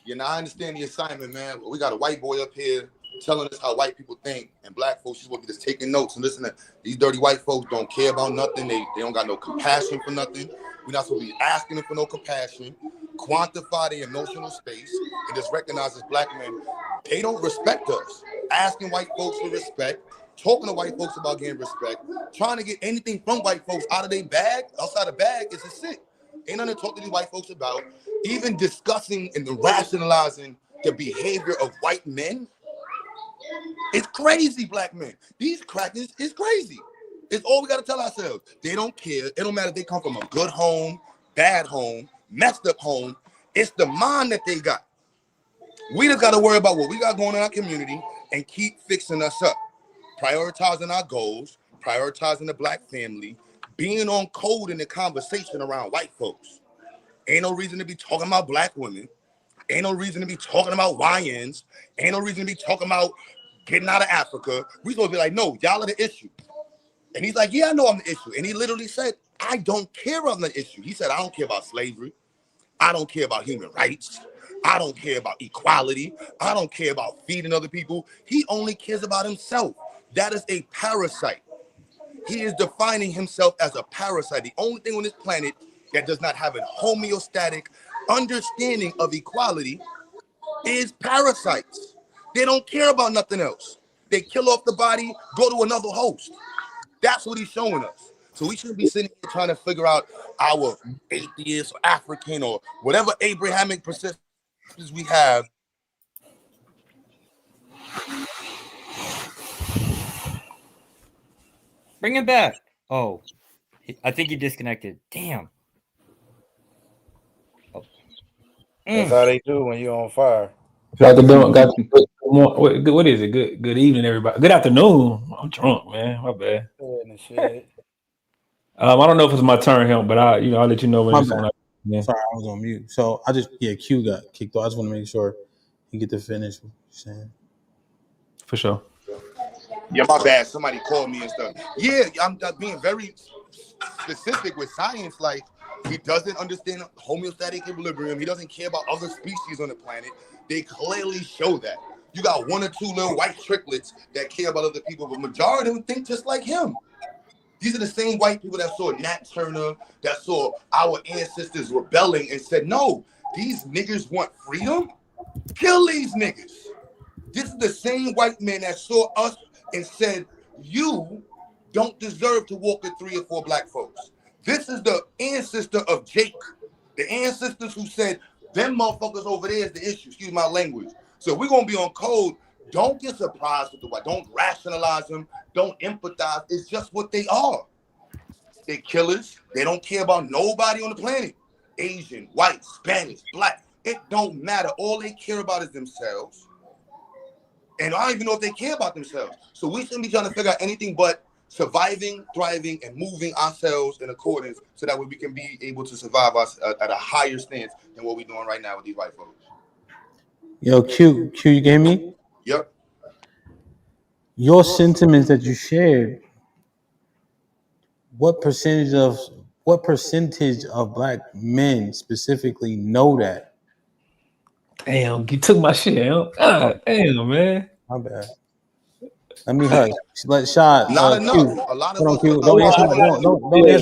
You know, I understand the assignment, man. We got a white boy up here telling us how white people think, and black folks just want to be just taking notes and listen to these dirty white folks don't care about nothing. They don't got no compassion for nothing. We're not supposed to be asking them for no compassion. Quantify the emotional space and just recognize as black men, they don't respect us. Asking white folks for respect, talking to white folks about getting respect, trying to get anything from white folks out of their bag, outside the bag, is a sick. Ain't nothing to talk to these white folks about. Even discussing and rationalizing the behavior of white men, it's crazy, black men. These crackers is crazy. It's all we got to tell ourselves. They don't care. It don't matter if they come from a good home, bad home, messed up home. It's the mind that they got. We just got to worry about what we got going on in our community and keep fixing us up. Prioritizing our goals, prioritizing the black family, being on code in the conversation around white folks. Ain't no reason to be talking about black women. Ain't no reason to be talking about YNs. Ain't no reason to be talking about getting out of Africa. We supposed to be like, no, y'all are the issue. And he's like, yeah, I know I'm the issue. And he literally said, I don't care I'm the issue. He said, I don't care about slavery. I don't care about human rights. I don't care about equality. I don't care about feeding other people. He only cares about himself. That is a parasite. He is defining himself as a parasite. The only thing on this planet that does not have a homeostatic understanding of equality is parasites. They don't care about nothing else. They kill off the body, go to another host. That's what he's showing us. So we shouldn't be sitting here trying to figure out our atheist or African or whatever Abrahamic persistence we have. Bring him back. Oh, I think he disconnected. Damn. Oh. That's how they do when you're on fire. Got what is it? Good evening, everybody. Good afternoon. I'm drunk, man. My bad. I don't know if it's my turn, Hamp, but I'll let you know when My it's bad. on. Yeah. Sorry, I was on mute. So Q got kicked off. I just want to make sure he get to finish what you're saying. For sure. Yeah, my bad. Somebody called me and stuff. Yeah, I'm being very specific with science. Like, he doesn't understand homeostatic equilibrium. He doesn't care about other species on the planet. They clearly show that. You got one or two little white tricklets that care about other people, but majority of them think just like him. These are the same white people that saw Nat Turner, that saw our ancestors rebelling and said, no, these niggas want freedom. Kill these niggas. This is the same white man that saw us and said, you don't deserve to walk with 3 or 4 black folks. This is the ancestor of Jake. The ancestors who said, them motherfuckers over there is the issue. Excuse my language. So if we're going to be on code, don't get surprised with the white. Don't rationalize them. Don't empathize. It's just what they are. They're killers. They don't care about nobody on the planet. Asian, white, Spanish, black. It don't matter. All they care about is themselves. And I don't even know if they care about themselves. So we shouldn't be trying to figure out anything but surviving, thriving, and moving ourselves in accordance so that way we can be able to survive us at a higher stance than what we're doing right now with these white folks. Yo, Q, you get me? Yep. Your sentiments that you shared. What percentage of black men specifically know that? Damn, you took my shit. God damn, man. My bad. Let me hush. Let Shad. Not enough. Q. A lot of Hold on, us Q. Don't answer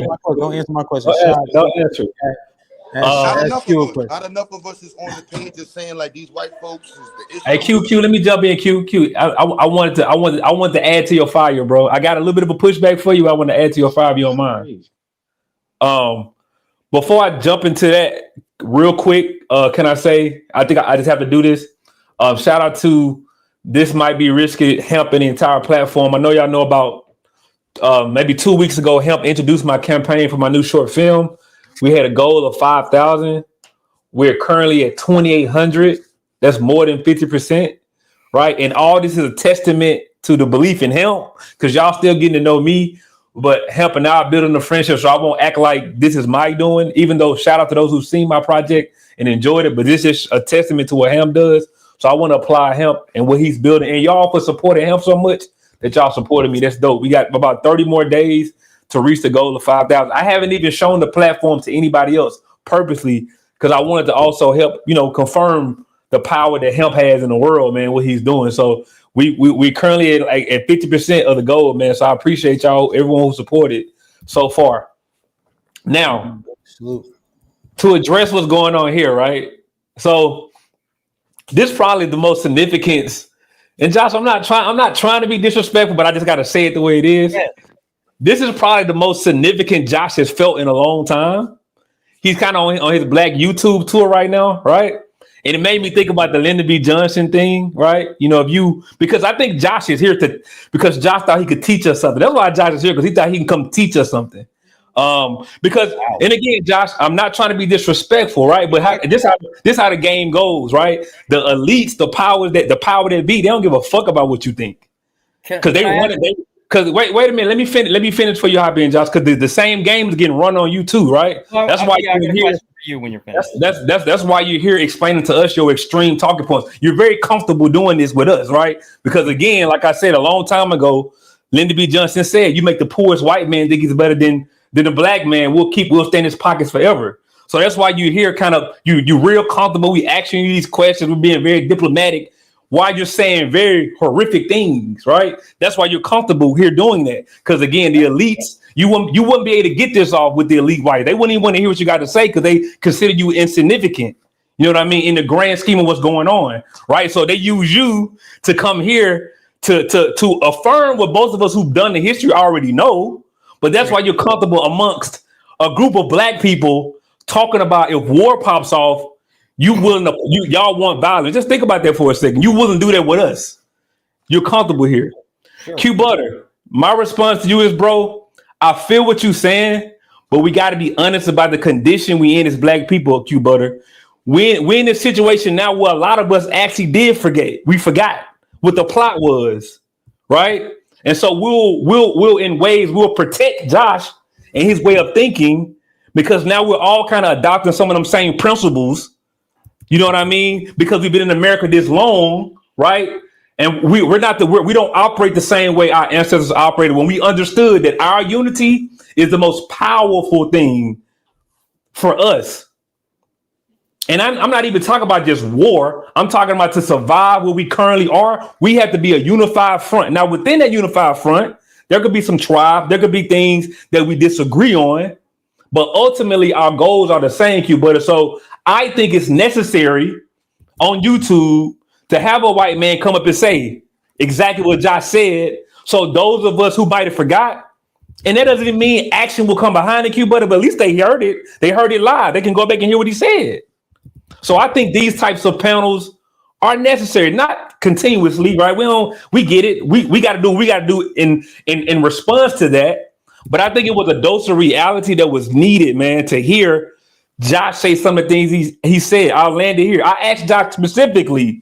my question. Don't answer my question. Don't answer. Not enough of us is on the page just saying like these white folks is the issue. Hey, Q, let me jump in. Q. I wanted to add to your fire, bro. I got a little bit of a pushback for you. I want to add to your fire if you don't mind. Before I jump into that, real quick, can I say I think I just have to do this. Shout out to This Might Be Risky, Hamp, and the entire platform. I know y'all know about maybe 2 weeks ago, Hamp introduced my campaign for my new short film. We had a goal of 5,000. We're currently at 2,800. That's more than 50%, right? And all this is a testament to the belief in Hamp, because y'all still getting to know me, but Hamp and I are building a friendship, so I won't act like this is my doing, even though shout out to those who've seen my project and enjoyed it, but this is a testament to what Hamp does. So I want to apply Hamp and what he's building. And y'all for supporting Hamp so much that y'all supported me. That's dope. We got about 30 more days to reach the goal of 5,000. I haven't even shown the platform to anybody else purposely because I wanted to also help, confirm the power that Hamp has in the world, man, what he's doing. So we currently at 50% of the goal, man. So I appreciate y'all, everyone who supported so far. Now, to address what's going on here, right? So this is probably the most significant. And Josh, I'm not trying to be disrespectful, but I just got to say it the way it is. Yeah. This is probably the most significant Josh has felt in a long time. He's kind of on his Black YouTube tour right now, right? And it made me think about the Lyndon B. Johnson thing, right? Because I think Josh is here because Josh thought he could teach us something. That's why Josh is here, because he thought he can come teach us something. And again, Josh, I'm not trying to be disrespectful, right? But this how the game goes, right? The elites, the power that be, they don't give a fuck about what you think, because they want it. Because wait a minute, let me finish for you, Hobby and Josh, because the same game is getting run on you too, right? Well, that's why you're here. You when you're finished. That's why you're here explaining to us your extreme talking points. You're very comfortable doing this with us, right? Because again, like I said a long time ago, Lyndon B. Johnson said, "You make the poorest white man think he's better than the black man. We'll stay in his pockets forever." So that's why you here kind of you real comfortable. We asking you these questions. We're being very diplomatic. Why you're saying very horrific things, right? That's why you're comfortable here doing that. Because again, the elites, you wouldn't be able to get this off with the elite white. They wouldn't even want to hear what you got to say because they consider you insignificant. You know what I mean? In the grand scheme of what's going on, right? So they use you to come here to affirm what both of us who've done the history already know. But that's why you're comfortable amongst a group of black people talking about if war pops off, y'all want violence. Just think about that for a second. You wouldn't do that with us. You're comfortable here. Sure. Q Butter, my response to you is, bro, I feel what you're saying, but we got to be honest about the condition we in as black people, Q Butter. We're in this situation now where a lot of us actually did forget. We forgot what the plot was, right? And so we'll in ways we'll protect Josh and his way of thinking, because now we're all kind of adopting some of them same principles. You know what I mean? Because we've been in America this long, right? And we don't operate the same way our ancestors operated when we understood that our unity is the most powerful thing for us. And I'm not even talking about just war. I'm talking about to survive where we currently are. We have to be a unified front. Now, within that unified front, there could be some tribe. There could be things that we disagree on. But ultimately, our goals are the same, Q Butter. So I think it's necessary. on YouTube to have a white man come up and say exactly what Josh said. So those of us who might have forgot, and that doesn't even mean action will come behind the Q Butter, but at least they heard it. They heard it live. They can go back and hear what he said. So I think these types of panels are necessary, not continuously, right? We get it. We got to do what we got to do in response to that. But I think it was a dose of reality that was needed, man, to hear Josh say some of the things he said. I'll land it here. I asked Josh specifically,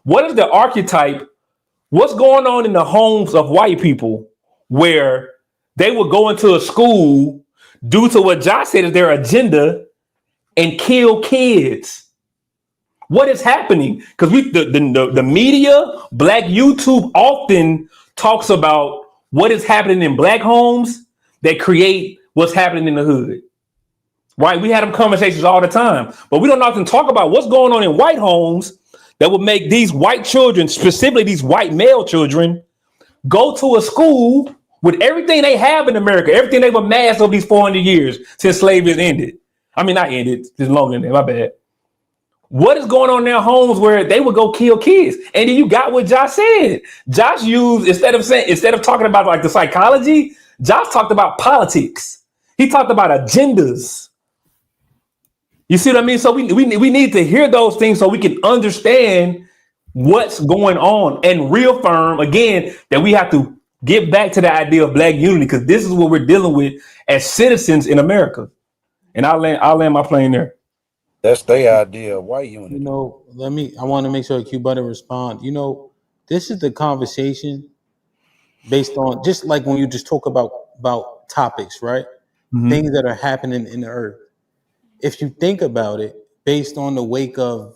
what is the archetype? What's going on in the homes of white people where they would go into a school due to what Josh said is their agenda and kill kids? What is happening? Because the media, Black YouTube often talks about what is happening in Black homes that create what's happening in the hood. Right? We had them conversations all the time, but we don't often talk about what's going on in white homes that would make these white children, specifically these white male children, go to a school with everything they have in America, everything they've amassed over these 400 years since slavery has ended. I mean, not ended, just longer than that, my bad. What is going on in their homes where they would go kill kids? And then you got what Josh said. Josh used, instead of talking about like the psychology, Josh talked about politics. He talked about agendas. You see what I mean? So we need to hear those things so we can understand what's going on and reaffirm again that we have to get back to the idea of Black unity, because this is what we're dealing with as citizens in America. And I'll land my plane there. That's their idea of white unity. You know, I want to make sure Q Butter respond. You know, this is the conversation based on, just like when you just talk about topics, right? Mhm. Things that are happening in the earth. If you think about it, based on the wake of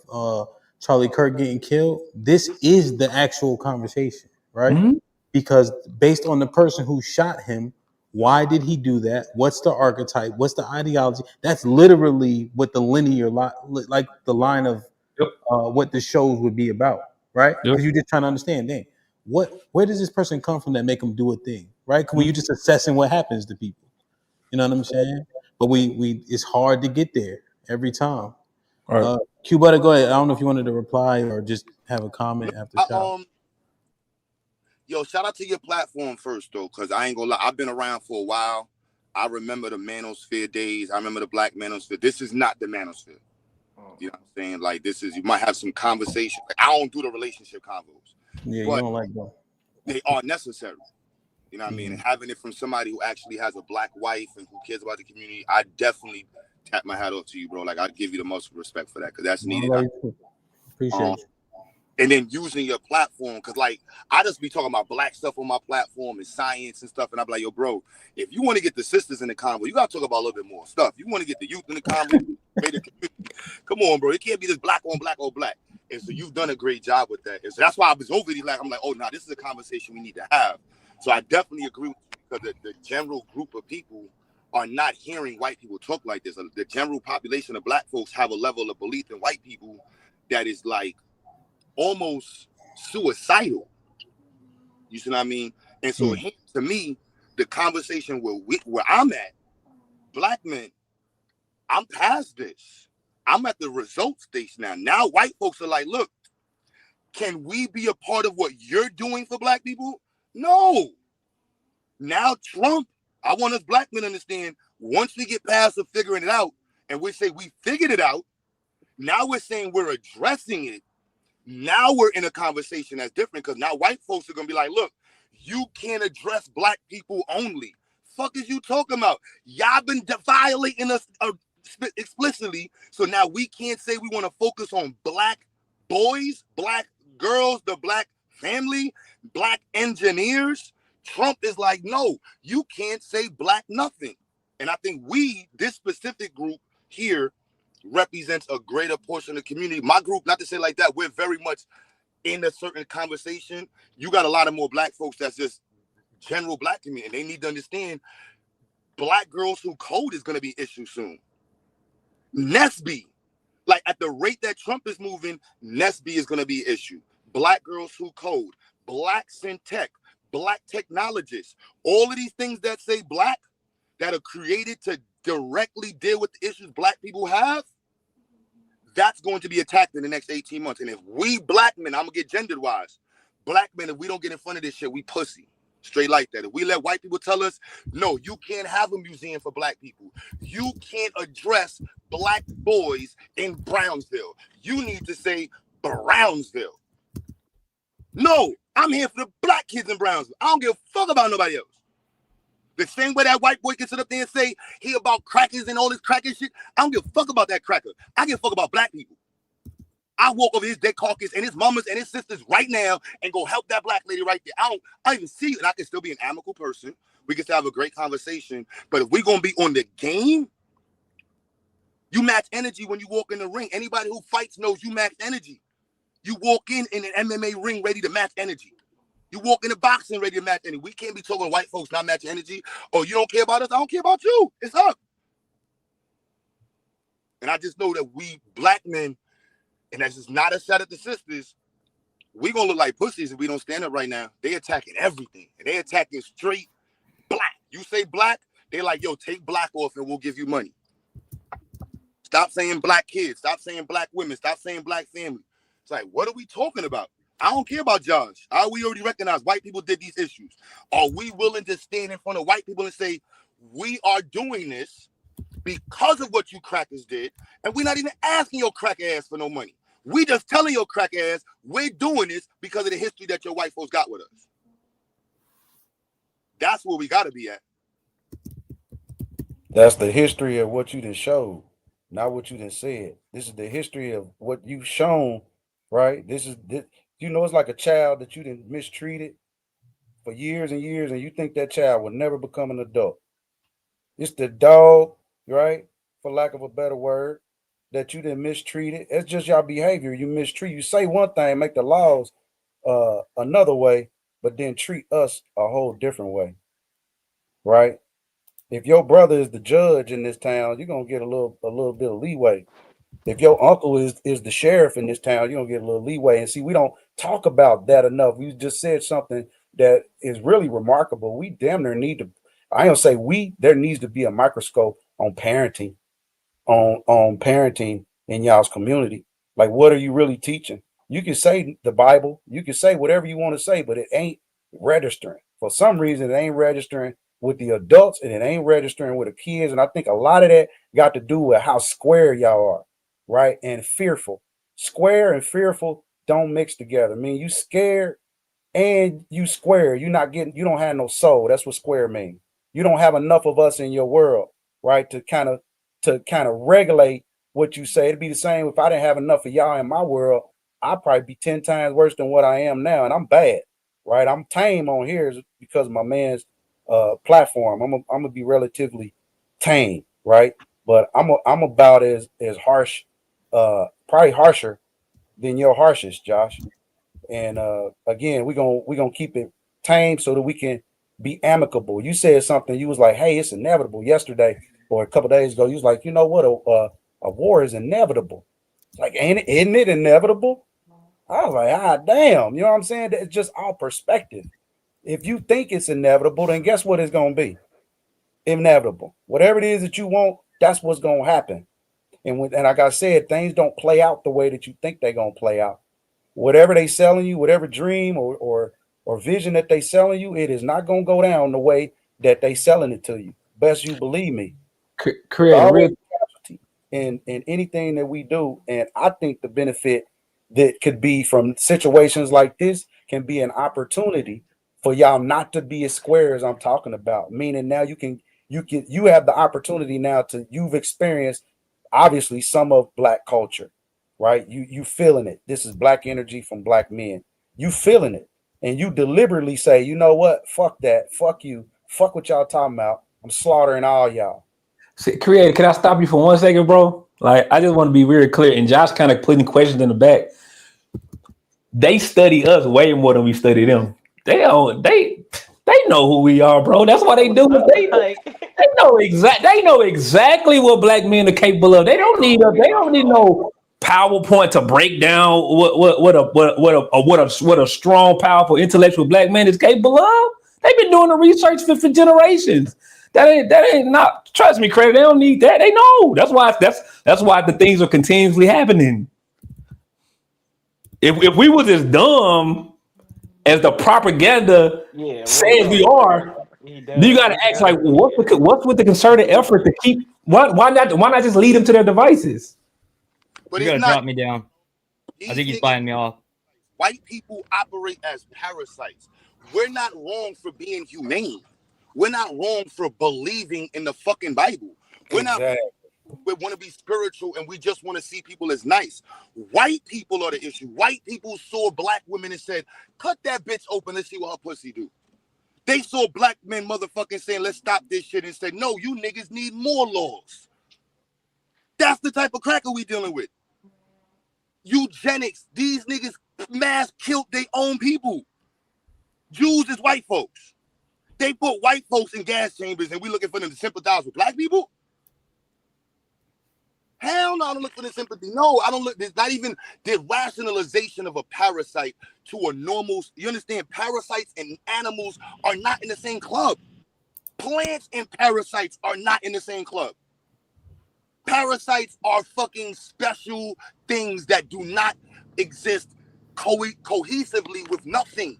Charlie Kirk getting killed, this is the actual conversation, right? Mhm. Because based on the person who shot him, why did he do that? What's the archetype? What's the ideology? That's literally what the linear like the line of what the shows would be about, right? Yep. Because you're just trying to understand, dang, where does this person come from that make them do a thing, right? When you're just assessing what happens to people, you know what I'm saying? But we it's hard to get there every time. All right. Q Butter, go ahead. I don't know if you wanted to reply or just have a comment after shout. Yo, shout out to your platform first though, because I ain't gonna lie, I've been around for a while. I remember the manosphere days. I remember the Black manosphere. This is not the manosphere. You know what I'm saying? Like, this is, you might have some conversation. Like, I don't do the relationship convos. Yeah, you but don't like that. they are necessary. You know what I mean? And having it from somebody who actually has a Black wife and who cares about the community, I definitely tap my hat off to you, bro. Like, I'd give you the most respect for that, because that's needed. Appreciate you. And then using your platform, because like I just be talking about Black stuff on my platform and science and stuff, and I'm like, yo, bro, if you want to get the sisters in the convo, you gotta talk about a little bit more stuff. You want to get the youth in the convo, come on, bro. It can't be this black on black on black. And so you've done a great job with that. And so that's why I was over these, like, I'm like, oh, nah, this is a conversation we need to have. So I definitely agree with you, because the general group of people are not hearing white people talk like this. The general population of Black folks have a level of belief in white people that is like almost suicidal. You see what I mean? And so to me, the conversation where I'm at, Black men, I'm past this. I'm at the result stage now. Now white folks are like, look, can we be a part of what you're doing for Black people? No. Now Trump, I want us Black men to understand, once we get past of figuring it out, and we say we figured it out, now we're saying we're addressing it. Now we're in a conversation that's different, because now white folks are going to be like, look, you can't address Black people only. Fuck is you talking about? Y'all been violating us explicitly, so now we can't say we want to focus on Black boys, Black girls, the Black family, Black engineers. Trump is like, no, you can't say Black nothing. And I think this specific group here, represents a greater portion of the community. My group, not to say like that, we're very much in a certain conversation. You got a lot of more Black folks that's just general Black community, and they need to understand Black girls who code is going to be an issue soon. Nesby, like at the rate that Trump is moving, Nesby is going to be an issue. Black girls who code, Black syntech, Black technologists, all of these things that say Black, that are created to directly deal with the issues Black people have, That's going to be attacked in the next 18 months. And if we black men, I'm gonna get gendered wise, black men, if we don't get in front of this shit, we pussy. Straight like that. If we let white people tell us, no, you can't have a museum for black people. You can't address black boys in Brownsville. You need to say Brownsville. No, I'm here for the black kids in Brownsville. I don't give a fuck about nobody else. The same way that white boy can sit up there and say he about crackers and all this cracker shit. I don't give a fuck about that cracker. I give a fuck about black people. I walk over his dead carcass and his mamas and his sisters right now and go help that black lady right there. I even see you, and I can still be an amicable person. We can still have a great conversation. But if we're gonna be on the game, you match energy when you walk in the ring. Anybody who fights knows you match energy. You walk in an MMA ring ready to match energy. You walk into boxing ready to match energy. We can't be talking white folks not matching energy. Oh, you don't care about us? I don't care about you. It's up. And I just know that we black men, and that's just not a shot at the sisters, we gonna look like pussies if we don't stand up right now. They attacking everything. And they attacking straight black. You say black, they like, yo, take black off and we'll give you money. Stop saying black kids. Stop saying black women. Stop saying black family. It's like, what are we talking about? I don't care about Josh. We already recognize white people did these issues. Are we willing to stand in front of white people and say, we are doing this because of what you crackers did, and we're not even asking your crack ass for no money. We just telling your crack ass we're doing this because of the history that your white folks got with us. That's where we got to be at. That's the history of what you done showed, not what you done said. This is the history of what you've shown, right? This, you know, it's like a child that you done mistreated for years and years, and you think that child will never become an adult. It's the dog, right? For lack of a better word, that you didn't mistreat it. It's just your behavior. You mistreat. You say one thing, make the laws another way, but then treat us a whole different way, right? If your brother is the judge in this town, you're gonna get a little bit of leeway. If your uncle is the sheriff in this town, you're gonna get a little leeway. And see, we don't talk about that enough. We just said something that is really remarkable. We damn near need to. I don't say we. There needs to be a microscope on parenting, on parenting in y'all's community. Like, what are you really teaching? You can say the Bible, you can say whatever you want to say, but it ain't registering. For some reason, it ain't registering with the adults, and it ain't registering with the kids. And I think a lot of that got to do with how square y'all are, right? And fearful. Square and fearful don't mix together. I mean, you scared and you square. You don't have no soul. That's what square means. You don't have enough of us in your world, right? To kind of regulate what you say. It'd be the same if I didn't have enough of y'all in my world. I'd probably be 10 times worse than what I am now. And I'm bad, right? I'm tame on here because of my man's platform. I'm gonna be relatively tame, right? But I'm about as harsh, probably harsher than your harshest, Josh. And again, we're gonna keep it tame so that we can be amicable. You said something, you was like, hey, it's inevitable yesterday or a couple days ago. You was like, you know what, a war is inevitable. Like, isn't it inevitable? I was like, damn, you know what I'm saying? It's just all perspective. If you think it's inevitable, then guess what it's gonna be? Inevitable. Whatever it is that you want, that's what's gonna happen. And like I said, things don't play out the way that you think they're gonna play out. Whatever they selling you, whatever dream or vision that they selling you, it is not gonna go down the way that they selling it to you. Best you believe me. Create in anything that we do, and I think the benefit that could be from situations like this can be an opportunity for y'all not to be as square as I'm talking about. Meaning now you have the opportunity now you've experienced obviously some of Black culture, right? You feeling it. This is Black energy from Black men. You feeling it, and you deliberately say, you know what? Fuck that. Fuck you. Fuck what y'all talking about. I'm slaughtering all y'all. Creator, can I stop you for 1 second, bro? Like, I just want to be very clear. And Josh kind of putting questions in the back. They study us way more than we study them. They know who we are, bro. That's why they do it. They know exactly what Black men are capable of. They don't need no PowerPoint to break down what a strong, powerful, intellectual Black man is capable of. They've been doing the research for generations. That ain't not. Trust me, credit. They don't need that. They know. That's why the things are continuously happening. If we was as dumb as the propaganda says we are, then you got to ask like, what's with the concerted effort to keep? Why not just lead them to their devices? But You it's gotta not. drop me down. I think he's biting me off. White people operate as parasites. We're not wrong for being humane. We're not wrong for believing in the fucking Bible. We're not. We want to be spiritual and we just want to see people as nice. White people are the issue. White people saw black women and said, cut that bitch open, let's see what her pussy do. They saw black men motherfucking saying, let's stop this shit, and said, no, you niggas need more laws. That's the type of cracker we dealing with. Eugenics, these niggas mass killed their own people. Jews is white folks. They put white folks in gas chambers and we looking for them to sympathize with black people? Hell no, I don't look for the sympathy. No, I don't look. There's not even the rationalization of a parasite to a normal. You understand? Parasites and animals are not in the same club. Plants and parasites are not in the same club. Parasites are fucking special things that do not exist cohesively with nothing.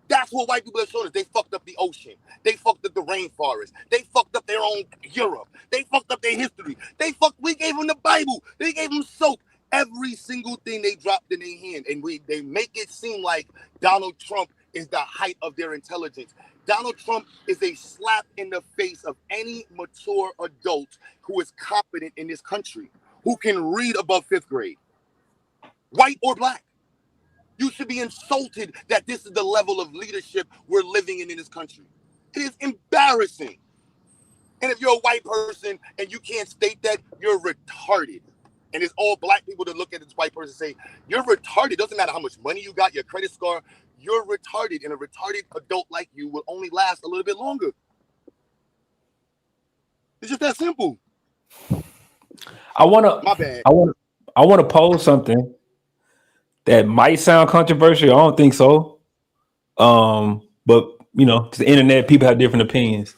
That's what white people have shown us. They fucked up the ocean. They fucked up the rainforest. They fucked up their own Europe. They fucked up their history. We gave them the Bible. They gave them soap. Every single thing they dropped in their hand. And they make it seem like Donald Trump is the height of their intelligence. Donald Trump is a slap in the face of any mature adult who is competent in this country, who can read above 5th grade, white or black. You should be insulted that this is the level of leadership we're living in this country. It is embarrassing. And if you're a white person and you can't state that, you're retarded. And it's all black people that look at this white person and say, you're retarded. It doesn't matter how much money you got, your credit score, you're retarded. And a retarded adult like you will only last a little bit longer. It's just that simple. I wanna pose something that might sound controversial. I don't think so. But you know, it's the internet, people have different opinions.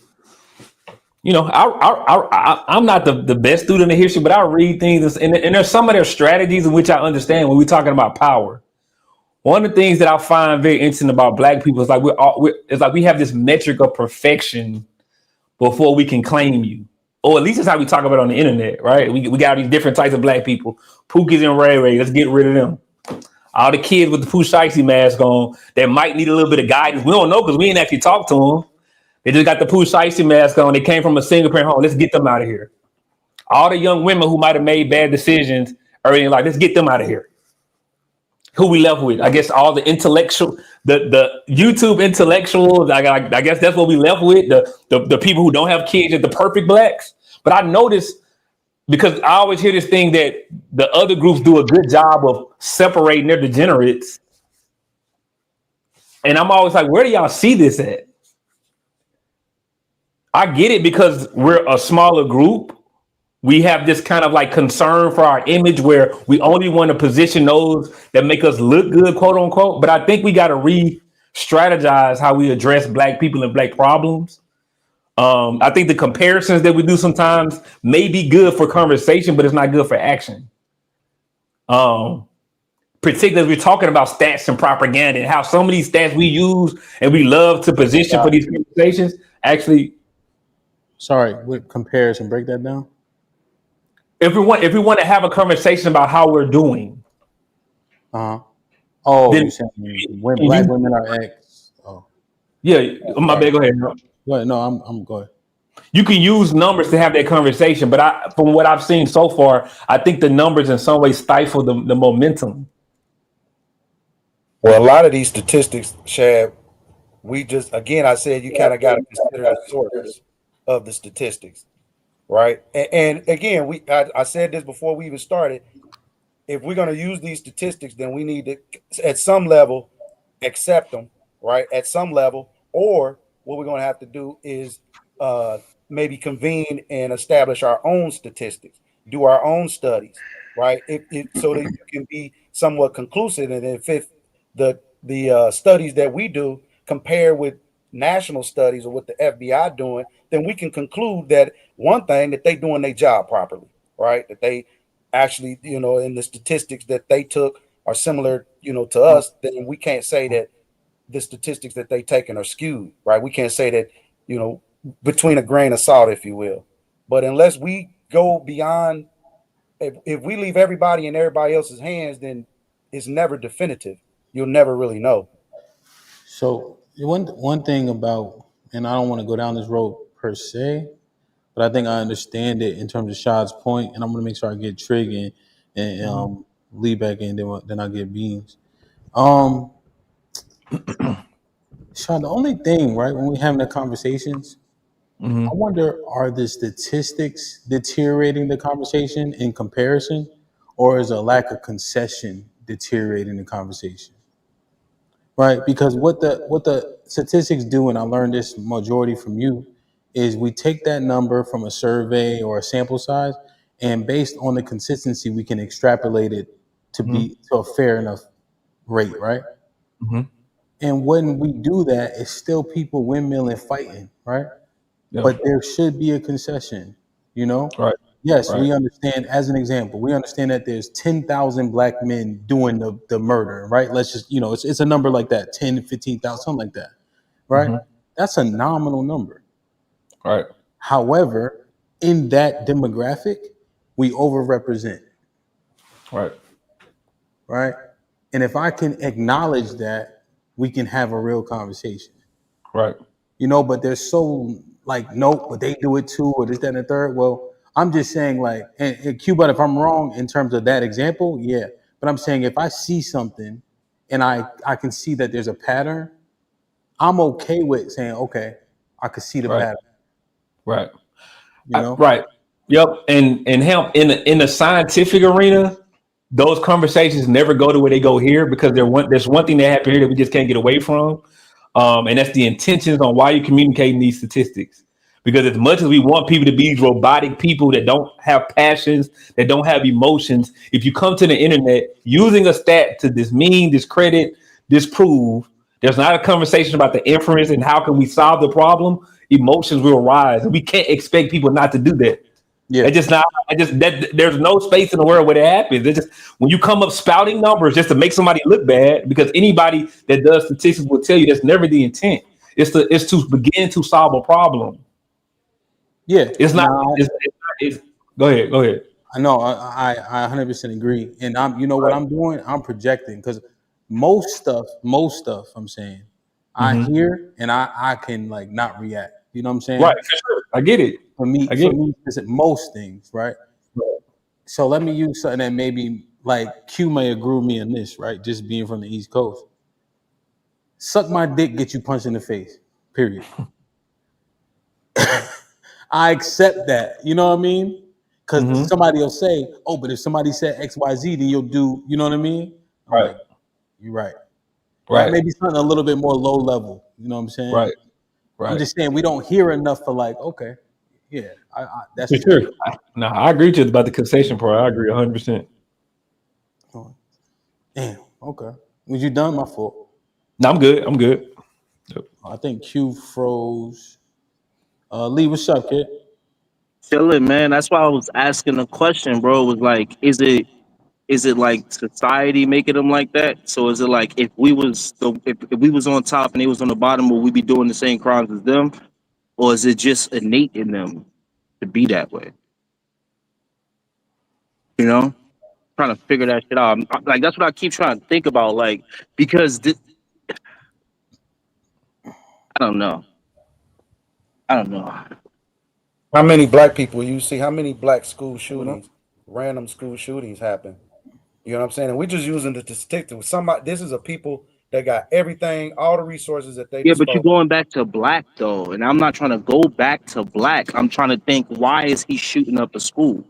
You know, I'm not the best student of history, but I read things, and there's some of their strategies in which I understand when we're talking about power. One of the things that I find very interesting about black people is like we have this metric of perfection before we can claim you. Or at least that's how we talk about it on the internet, right? We got these different types of black people. Pookies and Ray Ray, let's get rid of them. All the kids with the Pooh Shiesty mask on that might need a little bit of guidance. We don't know because we ain't actually talked to them. They just got the Pooh Shiesty mask on. They came from a single parent home. Let's get them out of here. All the young women who might have made bad decisions early in life, let's get them out of here. Who we left with? I guess all the intellectual, the YouTube intellectuals. I guess that's what we left with. The people who don't have kids, the perfect blacks. But I noticed, because I always hear this thing that the other groups do a good job of separating their degenerates. And I'm always like, where do y'all see this at? I get it because we're a smaller group. We have this kind of like concern for our image where we only want to position those that make us look good, quote unquote. But I think we got to re-strategize how we address black people and black problems. I think the comparisons that we do sometimes may be good for conversation, but it's not good for action. Particularly as we're talking about stats and propaganda and how some of these stats we use and we love to position for these conversations actually. Sorry, with comparison, break that down. If we want to have a conversation about how we're doing. Oh, then, you're saying when black women are X. Oh. Yeah, my bad. Go ahead. Go ahead. No, I'm going. You can use numbers to have that conversation, but from what I've seen so far, I think the numbers in some way stifle the momentum. Well, a lot of these statistics, Shad, I said you kind of got to consider the source of the statistics, right? And again, I said this before we even started. If we're going to use these statistics, then we need to, at some level, accept them, right? At some level, or what we're going to have to do is maybe convene and establish our own statistics, do our own studies, right? So that you can be somewhat conclusive, and if the studies that we do compare with national studies or what the FBI doing, then we can conclude that one thing, that they doing their job properly, right? That they actually, in the statistics that they took are similar, to us. Then we can't say that the statistics that they taken are skewed, right? We can't say that, between a grain of salt, if you will. But unless we go beyond, if we leave everybody in everybody else's hands, then it's never definitive. You'll never really know. So one thing about, and I don't want to go down this road per se, but I think I understand it in terms of Shad's point, and I'm gonna make sure I get Trig and Lee back in, then I get Beans. Um, Shad, the only thing, right, when we having the conversations, Mm-hmm. I wonder, are the statistics deteriorating the conversation in comparison, or is a lack of concession deteriorating the conversation? Right? Because what the statistics do, and I learned this majority from you, is we take that number from a survey or a sample size, and based on the consistency, we can extrapolate it to Mm-hmm. be to a fair enough rate, right? Mm-hmm. And when we do that, it's still people windmilling fighting, right? Yeah. But there should be a concession, you know? Right. Yes, Right. we understand, as an example, we understand that there's 10,000 black men doing the murder, right? Let's just, it's a number like that, 10, 15,000, something like that, right? Mm-hmm. That's a nominal number. Right. However, in that demographic, we overrepresent, Right. right? And if I can acknowledge that, we can have a real conversation. Right. But they're so like, nope, but they do it too, or this, that, and the third. Well, I'm just saying, like, and Cuba, if I'm wrong in terms of that example, yeah. But I'm saying if I see something and I can see that there's a pattern, I'm okay with saying, okay, I could see the Right. pattern. Right. You know? Right. Yep. And Hamp, in the scientific arena, those conversations never go to where they go here, because there's one thing that happened here that we just can't get away from. And that's the intentions on why you're communicating these statistics. Because as much as we want people to be these robotic people that don't have passions, that don't have emotions, if you come to the internet using a stat to dismean, discredit, disprove, there's not a conversation about the inference and how can we solve the problem. Emotions will rise, and we can't expect people not to do that. Yeah, it's just not. There's no space in the world where it happens. It's just when you come up spouting numbers just to make somebody look bad, because anybody that does statistics will tell you that's never the intent. It's to begin to solve a problem. Yeah, it's not. Go ahead. I know. I 100% agree, and what I'm doing. I'm projecting, because most stuff. I'm saying, I hear and I can like not react. You know what I'm saying? Right. For sure. I get it. For me, it's most things, right? So let me use something that maybe like Q may agree with me in this, right? Just being from the East Coast. Suck my dick, get you punched in the face. Period. I accept that. You know what I mean? Because somebody will say, "Oh, but if somebody said X, Y, Z, then you'll do." You know what I mean? I'm like, you're right. Right. Maybe something a little bit more low level. You know what I'm saying? Right. I'm just saying we don't hear enough for like, okay, yeah, that's for sure. No, I agree with you about the concession part. I agree 100%. Damn. Okay. Was you done? My fault. No, I'm good. Yep. I think Q froze. Lee, what's up, kid? Chilling, man. That's why I was asking the question, bro. Was like, is it like society making them like that? So is it like if we was on top and they was on the bottom, would we be doing the same crimes as them, or is it just innate in them to be that way? You know, trying to figure that shit out. Like that's what I keep trying to think about. Like because I don't know. How many black people you see? How many black school shootings, random school shootings happen? You know what I'm saying? And we're just using the statistics. This is a people that got everything, all the resources that they. Yeah, but you're going back to black though, and I'm not trying to go back to black. I'm trying to think, why is he shooting up a school?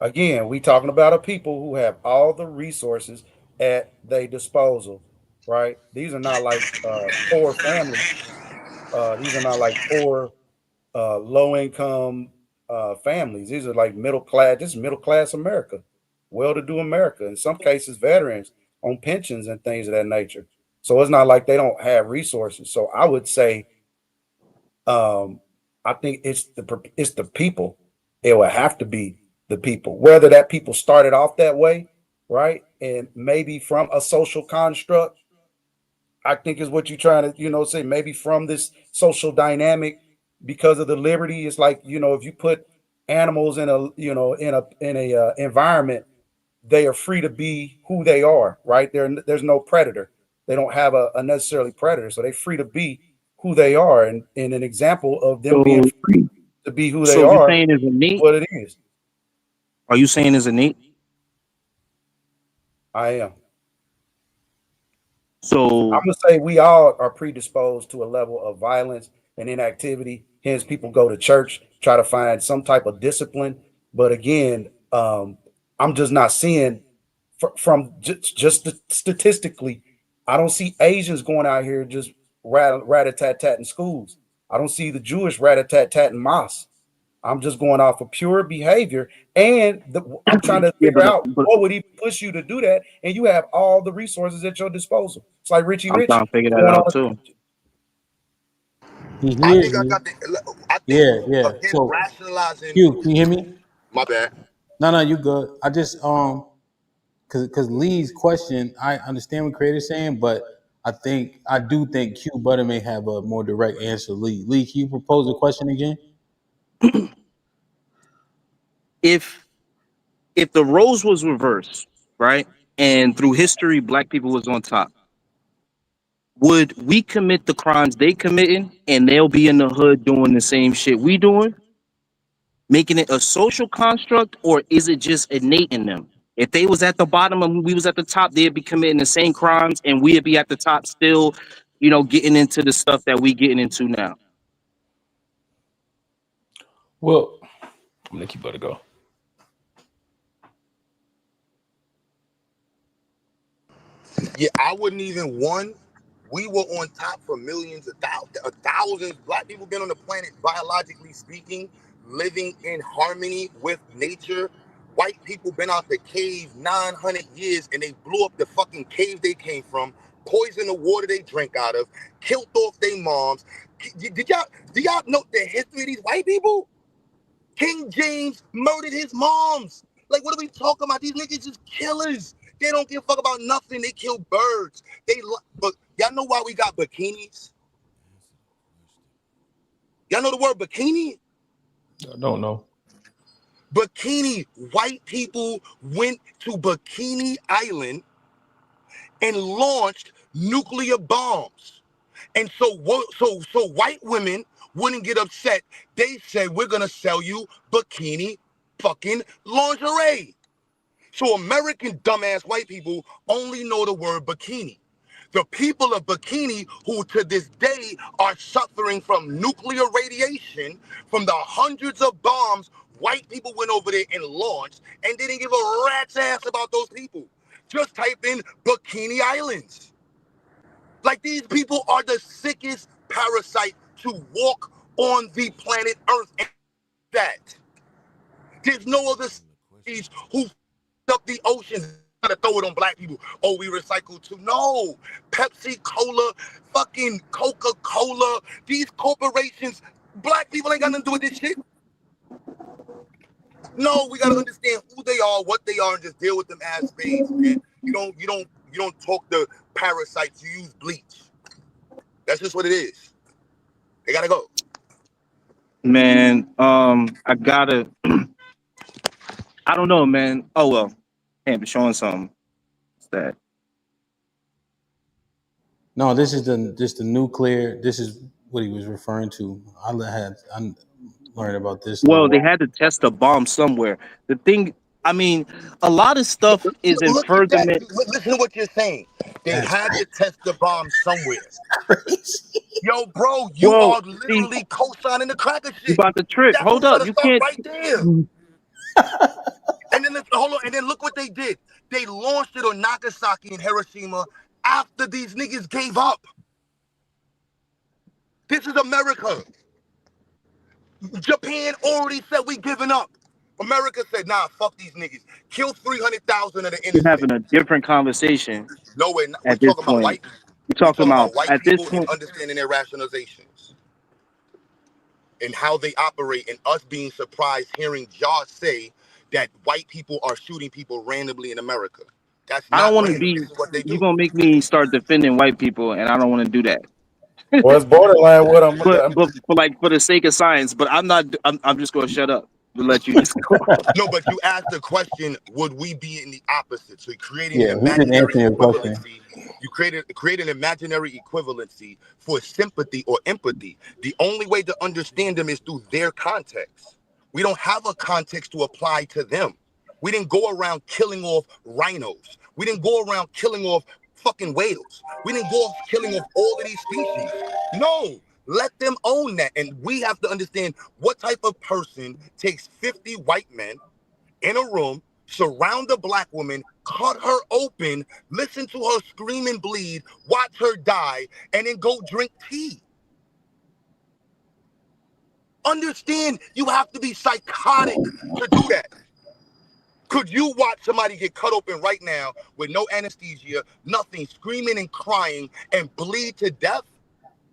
Again, we talking about a people who have all the resources at their disposal, right? These are not like poor families. These are not like poor, low income families. These are like middle class. This is middle class America, well-to-do America. In some cases, veterans on pensions and things of that nature. So it's not like they don't have resources. So I would say I think it's the people. It will have to be the people, whether that people started off that way, right, and maybe from a social construct. I think is what you're trying to, say maybe from this social dynamic because of the liberty. It's like, if you put animals in a environment, they are free to be who they are, right? There's no predator. They don't have a necessarily predator, so they're free to be who they are. And an example of them being So, free to be who they so you're are, saying is innate? what it is. Are you saying is innate? I am. So I'm gonna say we all are predisposed to a level of violence and inactivity. Hence, people go to church, try to find some type of discipline. But again, I'm just not seeing from just statistically. I don't see Asians going out here just rat-a-tat-tat in schools. I don't see the Jewish rat-a-tat-tat in mosques. I'm just going off of pure behavior, and I'm trying to yeah, figure out but what would even push you to do that, and you have all the resources at your disposal. It's like Richie I'm Rich trying to figure that going out on. too. He I hears think I me. got the. I think Yeah, yeah. again So, rationalizing. Q, can you hear me? My bad. No, no, you good. I just because Lee's question, I understand what Creator's saying, but I do think Q Butter may have a more direct answer. Lee, can you propose a question again? If the roles was reversed, right, and through history, black people was on top, would we commit the crimes they committing, and they'll be in the hood doing the same shit we doing, making it a social construct, or is it just innate in them? If they was at the bottom and we was at the top, they'd be committing the same crimes, and we'd be at the top still, getting into the stuff that we getting into now. Well, I'm gonna keep let it go. Yeah, I wouldn't even one. We were on top for millions of thousands. Black people been on the planet, biologically speaking, living in harmony with nature. White people been out the cave 900 years and they blew up the fucking cave they came from, poisoned the water they drank out of, killed off their moms. Do y'all know the history of these white people? King James murdered his moms. Like, what are we talking about? These niggas just killers. They don't give a fuck about nothing. They kill birds. But y'all know why we got bikinis? Y'all know the word bikini? I don't know. Bikini. White people went to Bikini Island and launched nuclear bombs. And so white women wouldn't get upset. They said, we're gonna sell you bikini fucking lingerie. So American dumbass white people only know the word bikini. The people of Bikini who to this day are suffering from nuclear radiation from the hundreds of bombs white people went over there and launched and didn't give a rat's ass about those people. Just type in Bikini Islands. Like, these people are the sickest parasite to walk on the planet Earth. And that there's no other species who up the oceans to throw it on black people. Oh, we recycle too. No. Pepsi Cola, fucking Coca-Cola, these corporations, black people ain't got nothing to do with this shit. No, we gotta understand who they are, what they are, and just deal with them as spades, man. You don't talk to parasites, you use bleach. That's just what it is. They gotta go. Man, I gotta. I don't know, man. Oh well, Hamp showing something. What's that? No, this is the nuclear. This is what he was referring to. I learned about this a Well, little they while. had to test a bomb somewhere. The thing, I mean, a lot of stuff is in Look at that. furtherment. Listen to what you're saying. They That's had to test the bomb somewhere. crazy. Yo, bro, you Well, are see, literally co-signing the cracker you shit. about to trip. That's what Hold we up, gotta you stop can't. right there. And then hold on, and then look what they did. They launched it on Nagasaki and Hiroshima after these niggas gave up. This is America. Japan already said we giving up. America said, nah, fuck these niggas. Kill 300,000 of the We're innocent. having a different conversation No, we're not. We're at this talking about point. white people. We're We're talking talking about about white at this people and point. understanding their rationalizations. and how they operate, and us being surprised hearing y'all say that white people are shooting people randomly in America. That's I don't not want to random. be. This is what they You do. gonna make me start defending white people, and I don't want to do that. Well, it's borderline what but for the sake of science, but I'm not. I'm just gonna shut up to let you just go. No, but you asked the question, would we be in the opposite? So you're creating an Yeah, he didn't imaginary answer your question. equivalency. You create an imaginary equivalency for sympathy or empathy. The only way to understand them is through their context. We don't have a context to apply to them. We didn't go around killing off rhinos. We didn't go around killing off fucking whales. We didn't go off killing off all of these species. No, let them own that. And we have to understand what type of person takes 50 white men in a room, surround a black woman, cut her open, listen to her scream and bleed, watch her die, and then go drink tea. Understand, you have to be psychotic to do that. Could you watch somebody get cut open right now with no anesthesia, nothing, screaming and crying and bleed to death?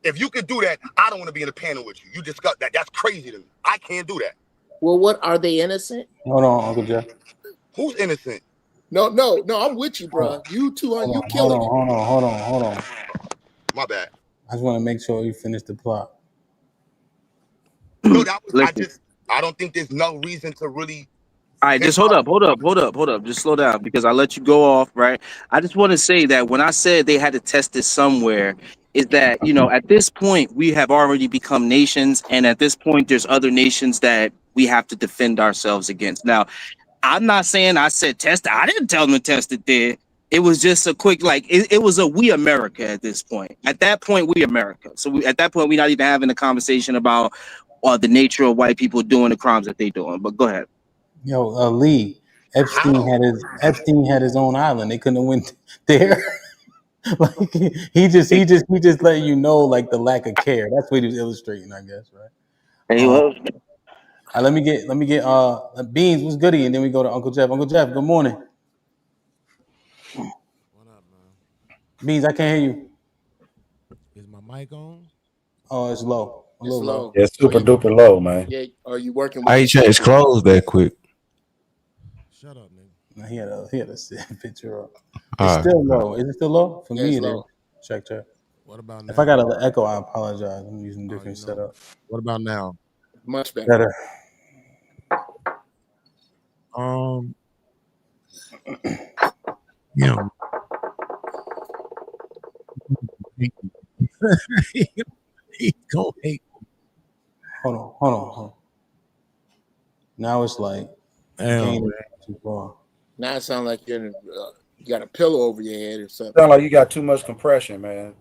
If you could do that, I don't want to be in a panel with you. You discuss that. That's crazy to me. I can't do that. Well, what are they innocent? Hold on, Uncle Jeff. Who's innocent? No, I'm with you, bro. You two are you Hold killing it. on. My bad. I just want to make sure you finish the plot. No, that was Listen. I don't think there's no reason to really. All right, just hold up. Just slow down because I let you go off, right? I just want to say that when I said they had to test this somewhere, is that, at this point, we have already become nations. And at this point, there's other nations that we have to defend ourselves against. Now, I'm not saying I said test it. I didn't tell them to test it there. It was just a quick, it was a we America at this point. At that point, we America. So at that point, we're not even having a conversation about the nature of white people doing the crimes that they're doing. But go ahead. Yo, Lee, Epstein had his own island. They couldn't have went there. Like he just letting you know like the lack of care. That's what he was illustrating, I guess, right? He was. Let me get Beans. What's goody? And then we go to Uncle Jeff. Uncle Jeff, good morning. What up, man? Beans, I can't hear you. Is my mic on? Oh, it's low. A little low. Yeah, super duper low, man. Yeah, are you working with How you change clothes that quick? Shut up, nigga. No, he had a picture up. It's All right. still low. Is it still low? For Yeah, me, it's it is. low. Check. What about If now? I got an echo, I apologize. I'm using different setup. What about now? Much better. Better. You know, he's gonna hate. Hold on. Now it's like Damn, too far. Now it sounds like you got a pillow over your head or something. Sound like you got too much compression, man.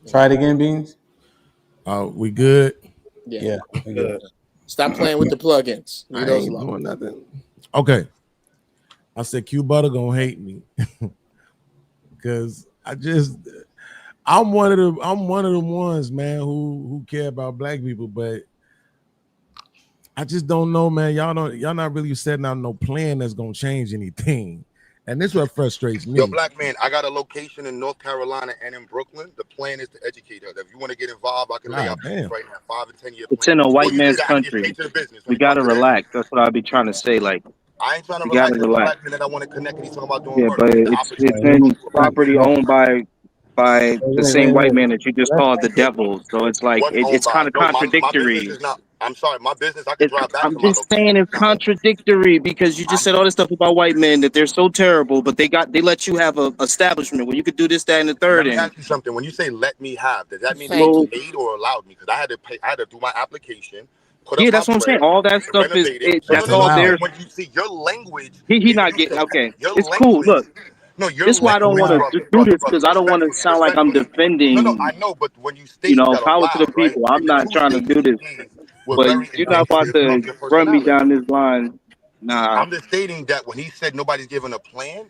Try it again, Beans. We good? Yeah, we good. Stop playing with the plugins. I ain't doing nothing. Okay. I said Q Butter gonna hate me. Cause I'm one of the ones, man, who care about black people, but I just don't know, man. Y'all not really setting out no plan that's gonna change anything. And this is what frustrates me. Yo, black man, I got a location in North Carolina and in Brooklyn. The plan is to educate us. If you want to get involved, I can lay out plans right now, 5 and 10 year It's plan. in a white Or you man's can actually country. straight to the business. We gotta relax. That's what I'll be trying to say. Like, I ain't trying to we gotta relax. It's a relax. black man that I want to connect and he's talking about doing Yeah, work. but The it's opportunity in goes to property owned by the same white man that you just Let's- called the devil. So it's like what's owned it's by. kind of No, my business contradictory. is not. I'm sorry, my business, I can drive back I'm to my just location. saying it's contradictory because you just said all this stuff about white men that they're so terrible, but they let you have a establishment where you could do this, that, and the third. Let me And ask you something. When you say "let me have," does that mean they well, paid or allowed me? Because I had to pay. I had to do my application, put yeah, up my that's what I'm saying. bread, All that and stuff is renovate it. So that's no. all So there. when you see your language, He is not you getting said okay. your It's cool. language. Look, No, your this is why I don't want language, to brother, do this brother. because I don't want to sound like I'm No, I defending. know, but when you state that Power to the allowed, right, people. I'm and the not two trying to do statements you this, gave were but very you're not about indicative to of your run me personality. down this line. Nah. I'm just stating that when he said nobody's giving a plan,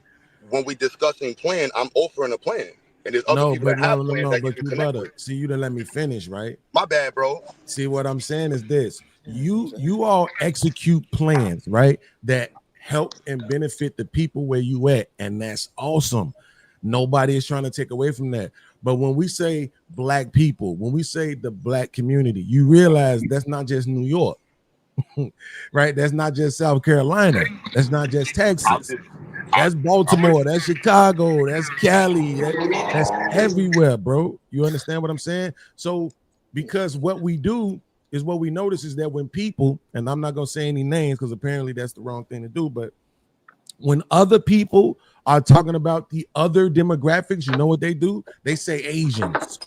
when we discussing plan, I'm offering a plan. And there's other people that have plans that you But can you connect better with. see you didn't let me finish, right? My bad, bro. See what I'm saying is this: you all execute plans, right, that help and benefit the people where you at, and that's awesome. Nobody is trying to take away from that. But when we say black people, when we say the black community, you realize that's not just New York, right? That's not just South Carolina. That's not just Texas. That's Baltimore. That's Chicago. That's Cali. That's everywhere, bro. You understand what I'm saying? So, because what we do is what we notice is that when people, and I'm not going to say any names because apparently that's the wrong thing to do, but when other people are talking about the other demographics, you know what they do? They say Asians.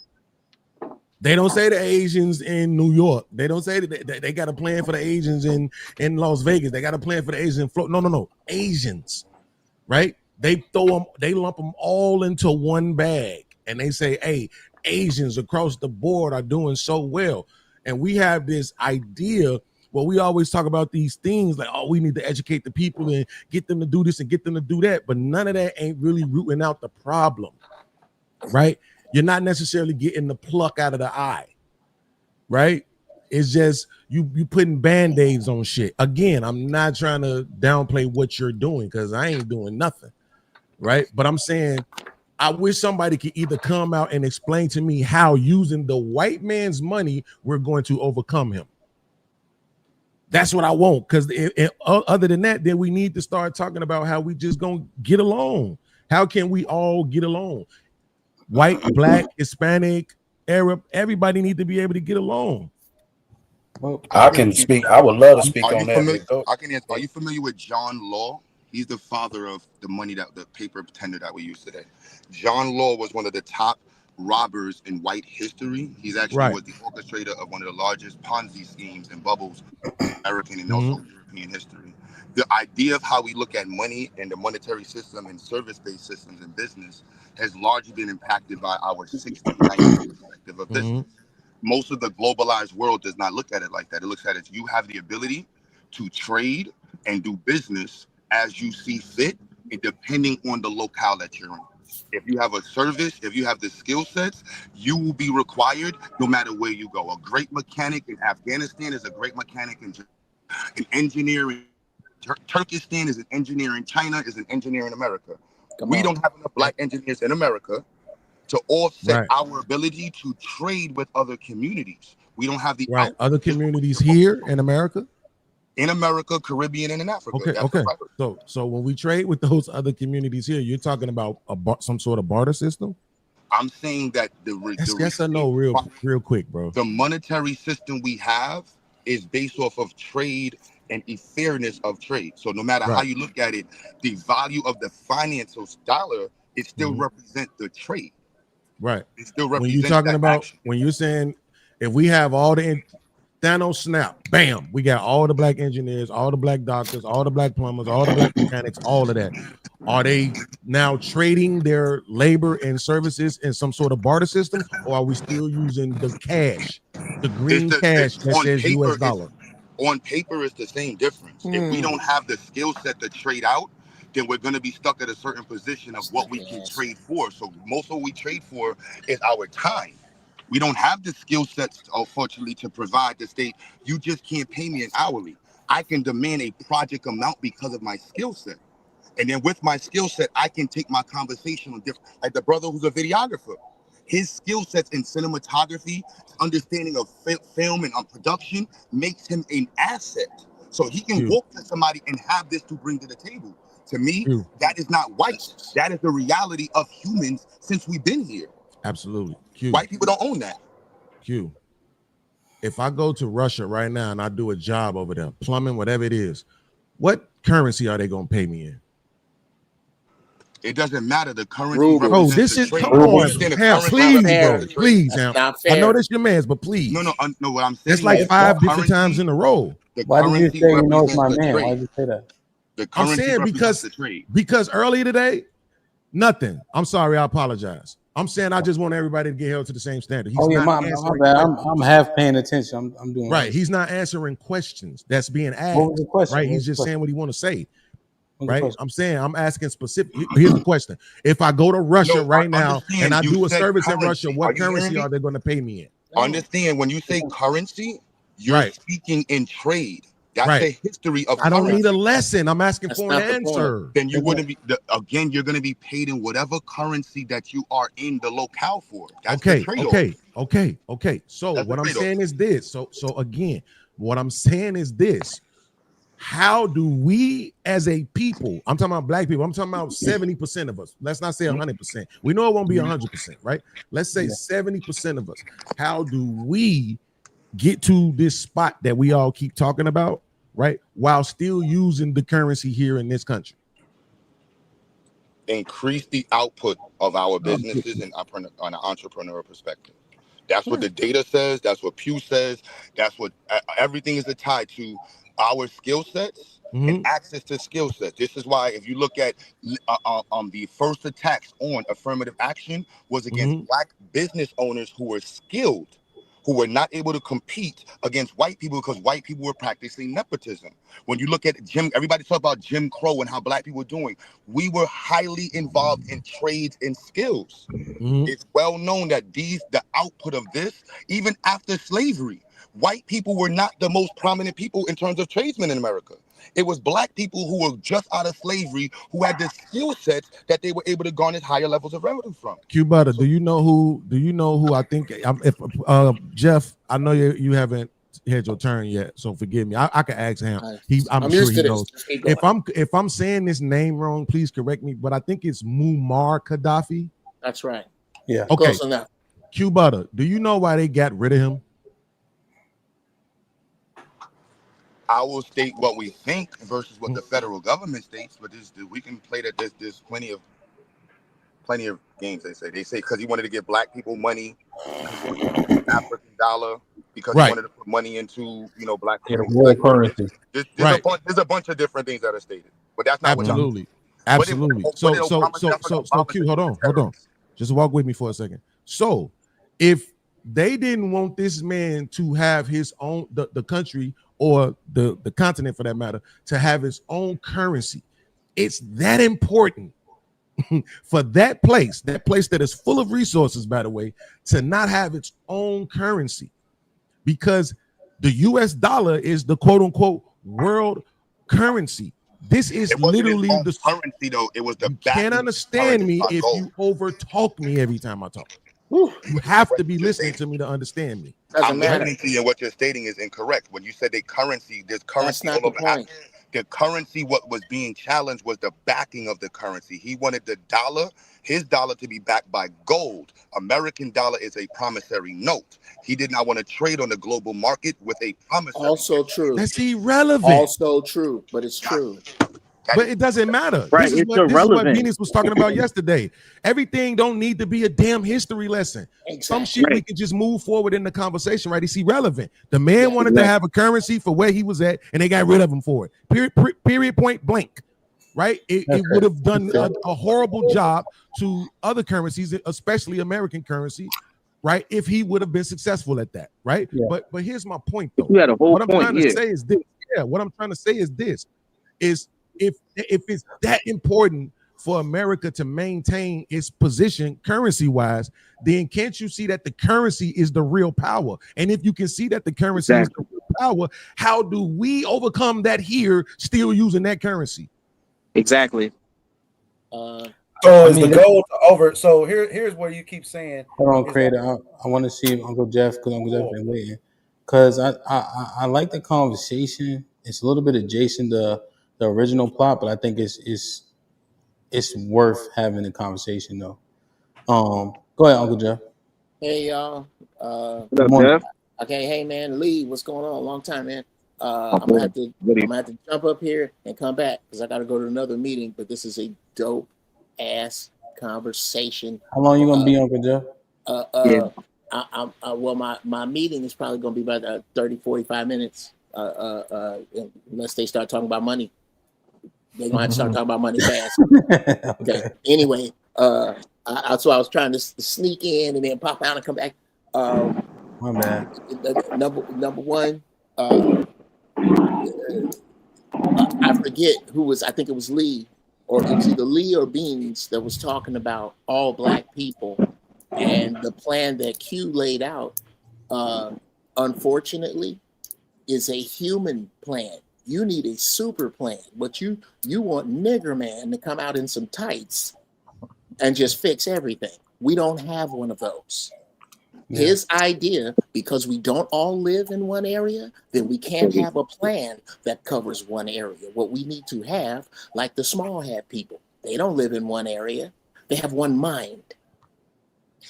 They don't say the Asians in New York. They don't say that they got a plan for the Asians in Las Vegas. They got a plan for the Asians in Florida. No. Asians, right? They lump them all into one bag. And they say, hey, Asians across the board are doing so well. And we have this idea. Well, we always talk about these things like, oh, we need to educate the people and get them to do this and get them to do that. But none of that ain't really rooting out the problem, right? You're not necessarily getting the pluck out of the eye, right? It's just you putting band-aids on shit. Again, I'm not trying to downplay what you're doing because I ain't doing nothing, right? But I'm saying I wish somebody could either come out and explain to me how using the white man's money we're going to overcome him. That's what I want, because other than that, then we need to start talking about how we just gonna get along. How can we all get along? White, black, Hispanic, Arab, everybody need to be able to get along. Well, I can speak. I would love to speak on that. I can answer. Are you familiar with John Law? He's the father of the money the paper tender that we use today. John Law was one of the top robbers in white history. He's actually was the orchestrator of one of the largest Ponzi schemes and bubbles in American and also European history. The idea of how we look at money and the monetary system and service-based systems in business has largely been impacted by our 60s, 90s perspective of business. Most of the globalized world does not look at it like that. It looks at it as you have the ability to trade and do business as you see fit, and depending on the locale that you're in. If you have a service, if you have the skill sets, you will be required no matter where you go. A great mechanic in Afghanistan is a great mechanic in an engineer in Turkestan is an engineer in China is an engineer in America. We don't have enough black engineers in America to offset our ability to trade with other communities. We don't have the other communities here in America. In America, Caribbean, and in Africa. Okay. So when we trade with those other communities here, you're talking about some sort of barter system? I'm saying that yes or no, real quick, bro. The monetary system we have is based off of trade and the fairness of trade. So no matter how you look at it, the value of the financial dollar, it still represents the trade. Right. It still represents when you're talking about action. When you're saying if we have all the Thanos snap, bam, we got all the black engineers, all the black doctors, all the black plumbers, all the black mechanics, all of that. Are they now trading their labor and services in some sort of barter system, or are we still using the cash, the green cash that says US dollar? On paper, it's the same difference. If we don't have the skill set to trade out, then we're going to be stuck at a certain position of what we can trade for. So most of what we trade for is our time. We don't have the skill sets, unfortunately, to provide the state. You just can't pay me an hourly. I can demand a project amount because of my skill set. And then with my skill set, I can take my conversation on different, like the brother who's a videographer. His skill sets in cinematography, understanding of film and production makes him an asset. So he can walk to somebody and have this to bring to the table. To me, that is not white. That is the reality of humans since we've been here. Absolutely. White people don't own that. If I go to Russia right now and I do a job over there, plumbing, whatever it is, what currency are they going to pay me in? It doesn't matter. The currency. Oh, this is come on, Hamp, please, Hamp. I know this your man's, but please. No. What I'm saying. It's like 5 different times in a row. Why did you say you know it's my man? Why did you say that? I'm saying because earlier today, nothing. I'm sorry. I apologize. I'm saying I just want everybody to get held to the same standard. He's my bad. I'm half paying attention. I'm doing right. He's not answering questions that's being asked. What was the question? Right. He's just saying what he want to say. Right. I'm asking specific. Here's the question. If I go to Russia right now and I do a service in Russia, what currency are they going to pay me in? Understand when you say currency, you're speaking in trade. That's the history of I don't currency. need a lesson. I'm asking That's for an not the point. answer. Then you wouldn't be again. You're going to be paid in whatever currency that you are in the locale for. That's the trade-off. Okay. So That's the what I'm trade-off. saying is this. So again, what I'm saying is this. How do we as a people, I'm talking about black people, I'm talking about 70% of us. Let's not say 100%. We know it won't be 100%, right? Let's say 70% of us. How do we get to this spot that we all keep talking about, right? While still using the currency here in this country. Increase the output of our businesses and on an entrepreneurial perspective. That's what the data says. That's what Pew says. That's what everything is tied to our skill sets and access to skill sets. This is why if you look at the first attacks on affirmative action was against black business owners who were skilled, who were not able to compete against white people because white people were practicing nepotism. When you look at everybody talk about Jim Crow and how black people were doing. We were highly involved in trades and skills. It's well known that the output of this, even after slavery, white people were not the most prominent people in terms of tradesmen in America. It was black people who were just out of slavery who had the skill sets that they were able to garner higher levels of revenue from. Q-Butter, do you know who I think if Jeff, I know you haven't had your turn yet, so forgive me. I can ask him. I'm sure he knows. If I'm saying this name wrong, please correct me, but I think it's Muammar Gaddafi. That's right. Yeah. Okay. Close enough. Q-Butter, do you know why they got rid of him? I will state what we think versus what the federal government states, but we can play that. There's plenty of games. They say because he wanted to give black people money, African dollar, because he wanted to put money into black people. World currency. There's a bunch of different things that are stated, but that's not absolutely. So Q, hold on. Just walk with me for a second. So if they didn't want this man to have his own the country or the continent for that matter to have its own currency, it's that important for that place that is full of resources, by the way, to not have its own currency, because the US dollar is the quote unquote world currency. This is literally the currency, though. It was the you can't understand me if you overtalk me every time I talk. You have to be listening to me to understand me. I'm listening to you, and what you're stating is incorrect. When you said there's currency all over Africa. The currency, what was being challenged was the backing of the currency. He wanted the dollar, his dollar, to be backed by gold. American dollar is a promissory note. He did not want to trade on the global market with a promissory. Also true. That's irrelevant. Also true, but it's true. But it doesn't matter. Right, this is what Venus was talking about yesterday. Everything don't need to be a damn history lesson. Some shit we can just move forward in the conversation, right? It's irrelevant. The man wanted to have a currency for where he was at, and they got rid of him for it. Period point blank. Right? It would have done a horrible job to other currencies, especially American currency, right? If he would have been successful at that, right? Yeah. But here's my point, though. You had a whole what I'm point, trying to say is this. Yeah, what I'm trying to say is this: is if it's that important for America to maintain its position currency-wise, then can't you see that the currency is the real power? And if you can see that the currency is the real power, how do we overcome that here still using that currency? Exactly. So is the goal to over? So here's where you keep saying. Hold on, Creator. I want to see if Uncle Jeff, because Uncle Jeff been waiting. Because I like the conversation. It's a little bit adjacent to the original plot, but I think it's worth having the conversation though. Go ahead, Uncle Jeff. Hey y'all. Good morning. Jeff? Okay, hey man, Lee, what's going on? Long time, man. I'm gonna have to jump up here and come back because I gotta go to another meeting. But this is a dope ass conversation. How long you gonna be, Uncle Jeff? Well, my meeting is probably gonna be about 30-45 minutes. Unless they start talking about money. They're gonna have to start talking about money fast. Okay. Anyway, so I was trying to sneak in and then pop out and come back. My bad. Number one, I forget who was. I think it was Lee, or it was either Lee or Beans that was talking about all black people and the plan that Q laid out. Unfortunately, is a human plan. You need a super plan, but you want nigger man to come out in some tights and just fix everything. We don't have one of those. Yeah. His idea, because we don't all live in one area, then we can't have a plan that covers one area. What we need to have, like the small hat people, they don't live in one area. They have one mind.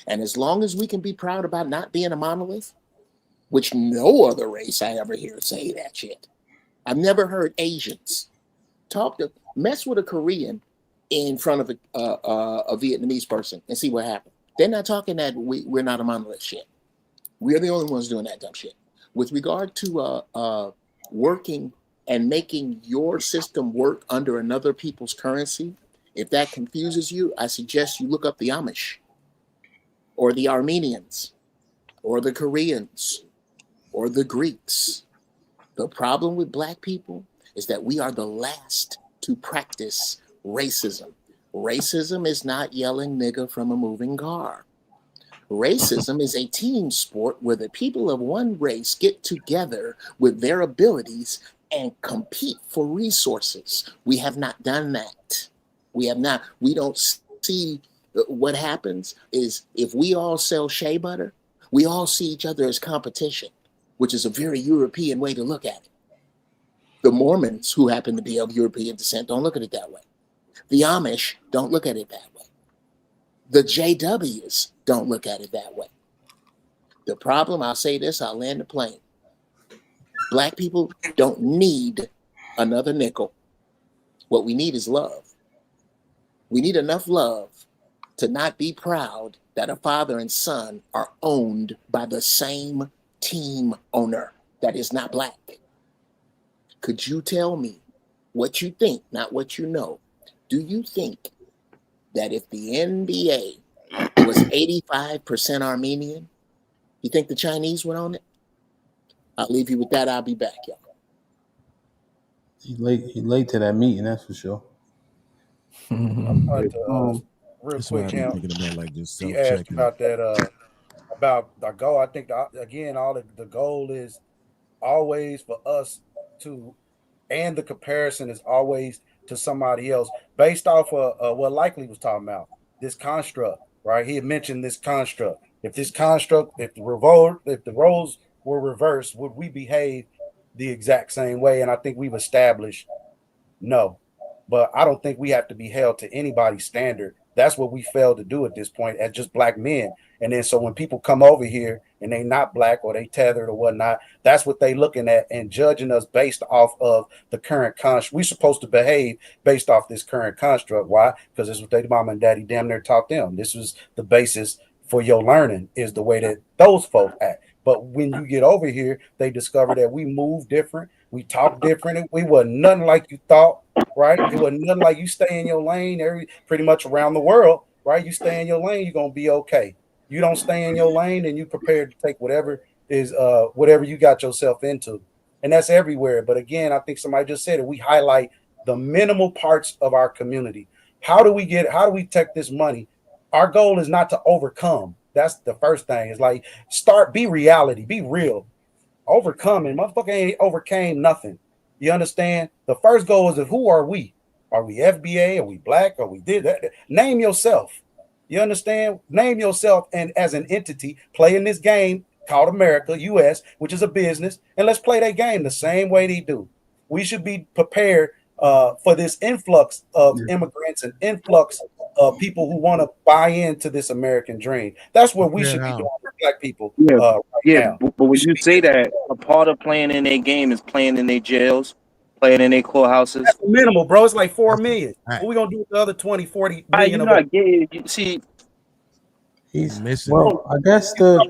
And as long as we can be proud about not being a monolith, which no other race I ever hear say that shit. I've never heard Asians mess with a Korean in front of a Vietnamese person and see what happens. They're not talking that we're not a monolith shit. We're the only ones doing that dumb shit. With regard to working and making your system work under another people's currency, if that confuses you, I suggest you look up the Amish or the Armenians or the Koreans or the Greeks. The problem with black people is that we are the last to practice racism. Racism is not yelling nigger from a moving car. Racism is a team sport where the people of one race get together with their abilities and compete for resources. We have not done that. We have not. We don't see what happens is if we all sell shea butter, we all see each other as competition, which is a very European way to look at it. The Mormons, who happen to be of European descent, don't look at it that way. The Amish don't look at it that way. The JWs don't look at it that way. The problem, I'll say this, I'll land the plane. Black people don't need another nickel. What we need is love. We need enough love to not be proud that a father and son are owned by the same team owner that is not black. Could you tell me what you think, not what you know? Do you think that if the NBA was 85% Armenian, you think the Chinese would own it? I'll leave you with that. I'll be back, y'all. He late to that meeting, that's for sure. Real That's quick, what I've been Hamp. thinking about, like just He asked self-checking. about that, about the goal. I think again, the goal is always for us to, and the comparison is always to somebody else based off of what Likely was talking about. This construct, right? He had mentioned this construct. If this construct, if the roles were reversed, would we behave the exact same way? And I think we've established no. But I don't think we have to be held to anybody's standard. That's what we failed to do at this point as just black men. And then so when people come over here and they not black or they tethered or whatnot, that's what they looking at and judging us based off of the current construct. We're supposed to behave based off this current construct. Why? Because it's what their mama and daddy damn near taught them. This was the basis for your learning, is the way that those folks act. But when you get over here, they discover that we move different, we talk different. We were nothing like you thought, right? It wasn't nothing like you stay in your lane pretty much around the world, right? You stay in your lane, you're gonna be okay. You don't stay in your lane and you prepared to take whatever you got yourself into. And that's everywhere. But again, I think somebody just said it. We highlight the minimal parts of our community. How do we take this money? Our goal is not to overcome. That's the first thing. It's like be reality, be real. Overcoming, motherfucker ain't overcame nothing. You understand? The first goal is who are we? Are we FBA? Are we black? Are we did that? Name yourself. You understand? Name yourself, and as an entity, play in this game called America, US, which is a business, and let's play that game the same way they do. We should be prepared for this influx of immigrants and influx of people who want to buy into this American dream. That's what we should be doing for black people right now. But when you say that, a part of playing in their game is playing in their jails, playing in their courthouses. That's minimal, bro. It's like 4 million. What we gonna do with the other 20, 40 million? You're not getting, you see. He's missing. Well, I guess let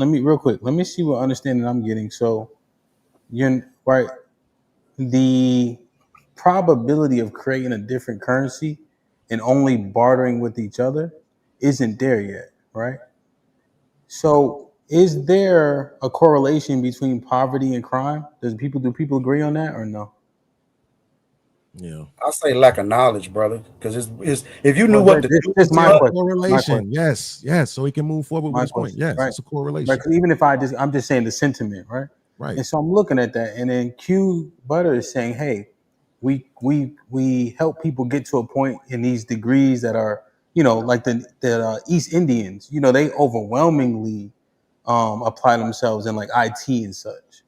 me real quick. Let me see what understanding I'm getting. So you're right. The probability of creating a different currency and only bartering with each other isn't there yet, right? So is there a correlation between poverty and crime? Do people agree on that or no? Yeah, I say lack of knowledge, brother. Because it's if you knew what to do, it's my question. Correlation. Yes, so we can move forward with his point. Yes, right. it's a correlation. Right, even if I'm just saying the sentiment, right? Right. And so I'm looking at that, and then Q Butter is saying, "Hey, we help people get to a point in these degrees that are, like the East Indians. They overwhelmingly apply themselves in like IT and such,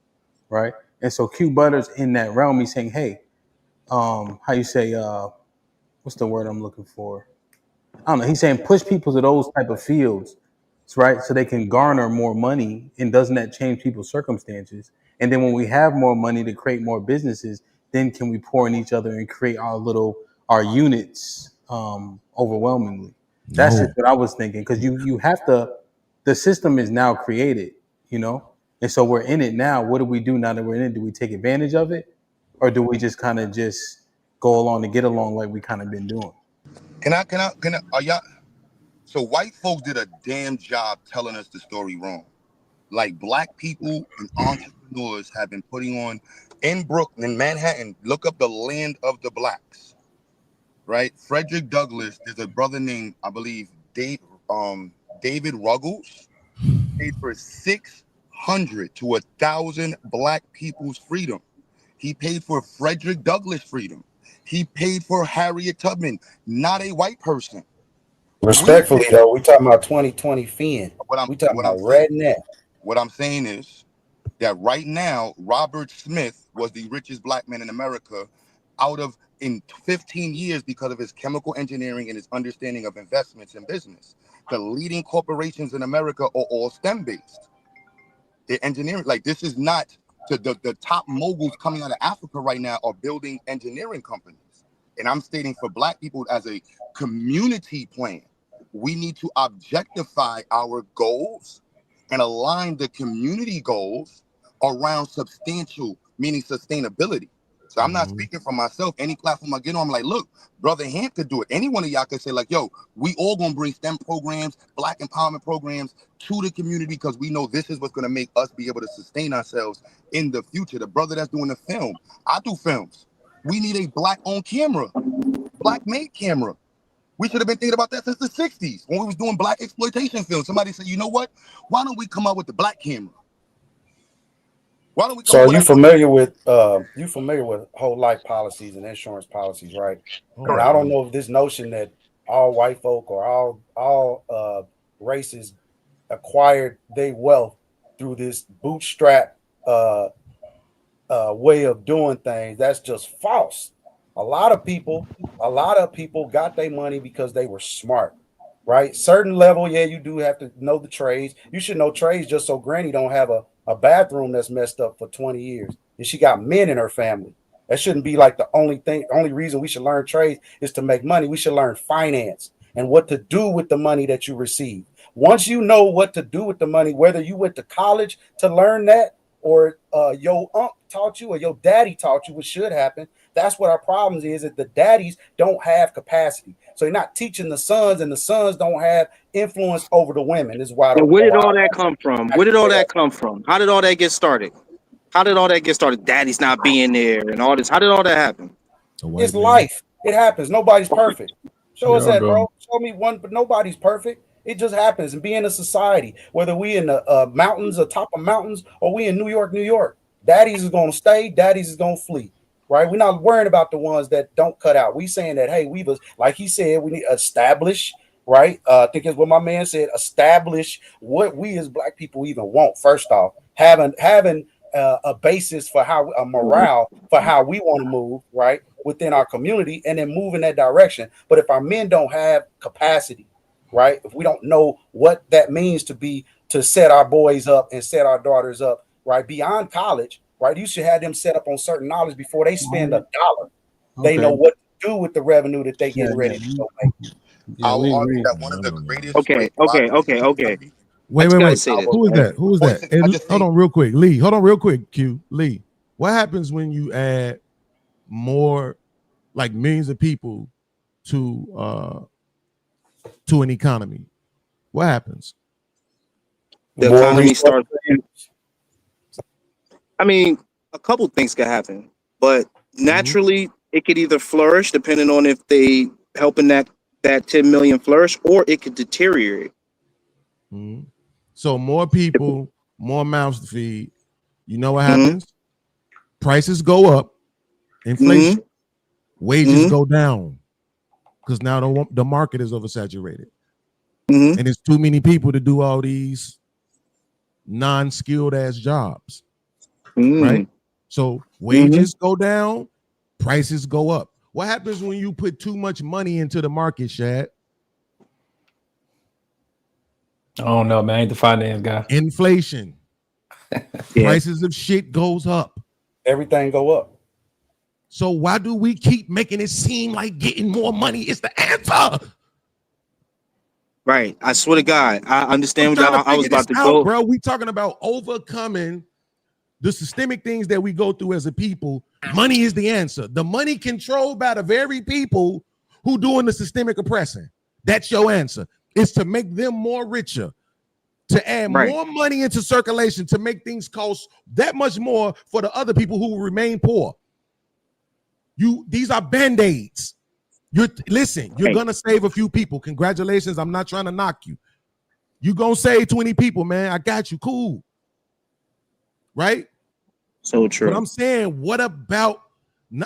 right? And so Q Butter's in that realm. He's saying, hey, how you say, what's the word I'm looking for? I don't know. He's saying push people to those type of fields, right? So they can garner more money. And doesn't that change people's circumstances? And then when we have more money to create more businesses, then can we pour in each other and create our units overwhelmingly? That's No. just what I was thinking. Because you have to, the system is now created, you know? And so we're in it now. What do we do now that we're in it? Do we take advantage of it? Or do we just kind of just go along to get along like we kind of been doing? Can I, are y'all, so white folks did a damn job telling us the story wrong. Like black people and entrepreneurs have been putting on in Brooklyn, Manhattan, look up the land of the blacks, right? Frederick Douglass, there's a brother named, I believe, David Ruggles, paid for 600 to 1,000 black people's freedom. He paid for Frederick Douglass' freedom. He paid for Harriet Tubman, not a white person. Respectfully, though, we talking about 2020 Finn. We talking about redneck. What I'm saying is that right now, Robert Smith was the richest black man in America out of in 15 years because of his chemical engineering and his understanding of investments and business. The leading corporations in America are all STEM based. They're engineering. Like this is not the top moguls coming out of Africa right now are building engineering companies. And I'm stating for black people as a community plan, we need to objectify our goals and align the community goals around substantial, meaning sustainability. So I'm not speaking for myself. Any platform I get on, I'm like, look, Brother Hamp could do it. Any one of y'all could say like, yo, we all gonna bring STEM programs, black empowerment programs to the community because we know this is what's gonna make us be able to sustain ourselves in the future. The brother that's doing the film, I do films. We need a black-owned camera, black-made camera. We should have been thinking about that since the 60s when we was doing black exploitation films. Somebody said, you know what? Why don't we come out with the black camera? Why don't we come So out are you with familiar with whole life policies and insurance policies, right? And I don't know if this notion that all white folk or all races acquired their wealth through this bootstrap way of doing things, that's just false. A lot of people got their money because they were smart, right? Certain level, yeah, you do have to know the trades. You should know trades just so granny don't have a bathroom that's messed up for 20 years and she got men in her family. That shouldn't be like the only reason we should learn trades is to make money. We should learn finance and what to do with the money that you receive. Once you know what to do with the money, whether you went to college to learn that or your uncle taught you or your daddy taught you, which should happen. That's what our problems is that the daddies don't have capacity. So you're not teaching the sons, and the sons don't have influence over the women. This is why. And where did all that come from? Where did all that come from? How did all that get started? How did all that get started? Daddy's not being there and all this. How did all that happen? It's life. It happens. Nobody's perfect. Show us that, bro. Show me one, but nobody's perfect. It just happens. And being a society, whether we in the mountains, atop of mountains, or we in New York, daddies is going to stay. Daddies is going to flee. Right? We're not worrying about the ones that don't cut out. We saying that, hey, we was like he said, we need to establish. Right? I think it's what my man said. Establish what we as black people even want. First off, having a basis for how a morale for how we want to move, right, within our community, and then move in that direction. But if our men don't have capacity, right, if we don't know what that means to set our boys up and set our daughters up, right, beyond college, right, you should have them set up on certain knowledge before they spend $1. They know what to do with the revenue that they getting ready to go make. I will argue that one of the greatest. Okay. Wait. Who is that? Who is that? Hey, hold on real quick, Lee. Hold on real quick, Q. Lee. What happens when you add more, like millions of people to an economy? What happens? The economy starts. I mean, a couple things could happen, but naturally it could either flourish depending on if they helping that 10 million flourish, or it could deteriorate. So more people, more mouths to feed, You know what happens? Prices go up, inflation, wages go down because now the market is oversaturated. And there's too many people to do all these non-skilled ass jobs. Right? So wages go down, prices go up. What happens when you put too much money into the market, Shad? I don't know, man. I ain't the finance guy. Inflation. Prices of shit goes up. Everything go up. So why do we keep making it seem like getting more money is the answer? Right. I swear to God, I understand what I was about to go. Bro, we talking about overcoming the systemic things that we go through as a people. Money is the answer. The money controlled by the very people who doing the systemic oppressing. That's your answer. It's to make them more richer, to add more money into circulation, to make things cost that much more for the other people who will remain poor. These are band-aids. You're gonna save a few people. Congratulations. I'm not trying to knock you. You're gonna save 20 people, man. I got you. Cool. Right? So true. But I'm saying, what about,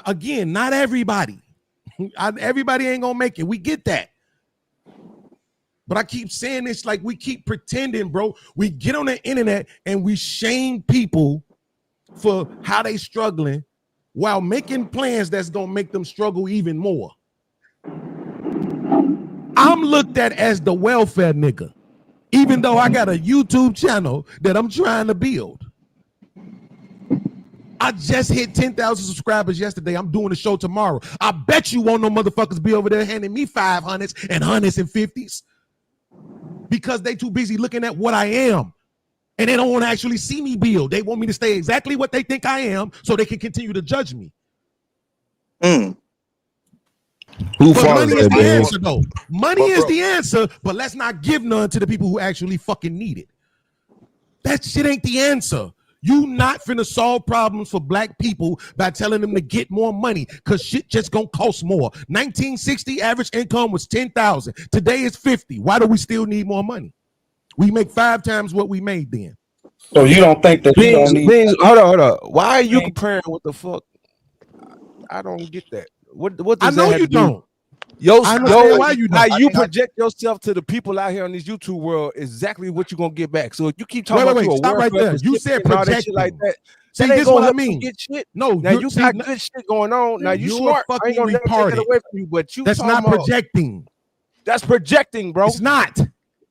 again, not everybody. Everybody ain't gonna make it. We get that. But I keep saying this like we keep pretending, bro. We get on the internet and we shame people for how they struggling while making plans that's gonna make them struggle even more. I'm looked at as the welfare nigga, even though I got a YouTube channel that I'm trying to build. I just hit 10,000 subscribers yesterday. I'm doing the show tomorrow. I bet you won't no motherfuckers be over there handing me 500s and 100s and 50s because they too busy looking at what I am. And they don't want to actually see me build. They want me to stay exactly what they think I am so they can continue to judge me. Money is the answer, though. Money is the answer, but let's not give none to the people who actually fucking need it. That shit ain't the answer. You not finna solve problems for black people by telling them to get more money because shit just gonna cost more. 1960 average income was 10,000. Today is 50. Why do we still need more money? We make 5 times what we made then. So you don't think that you don't need? Hold on. Why are you comparing what the fuck? I don't get that. What does I know that have you to do? don't. Why you how you project yourself to the people out here on this YouTube world exactly what you're gonna get back. So if you keep talking about stop right there. You said projecting like that. See, that this what I mean. Get shit. No, now you got good shit going on. Now you smart. I ain't gonna never take it away from you, but you that's not projecting. That's projecting, bro. It's not.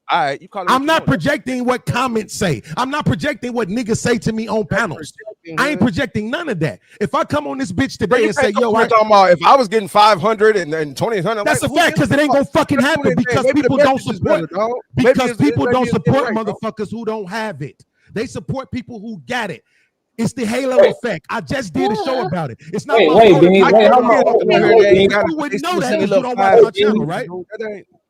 All right, I'm not projecting what comments say. I'm not projecting what niggas say to me on panels. I ain't projecting none of that. If I come on this bitch today and say, yo, talking about if I was getting 500 and 2,800, that's a fact because it ain't gonna fucking happen because people don't support. Because people don't support motherfuckers who don't have it. They support people who got it. It's the halo effect. I just did a show about it. It's not. You wouldn't know that because you don't watch my channel, right?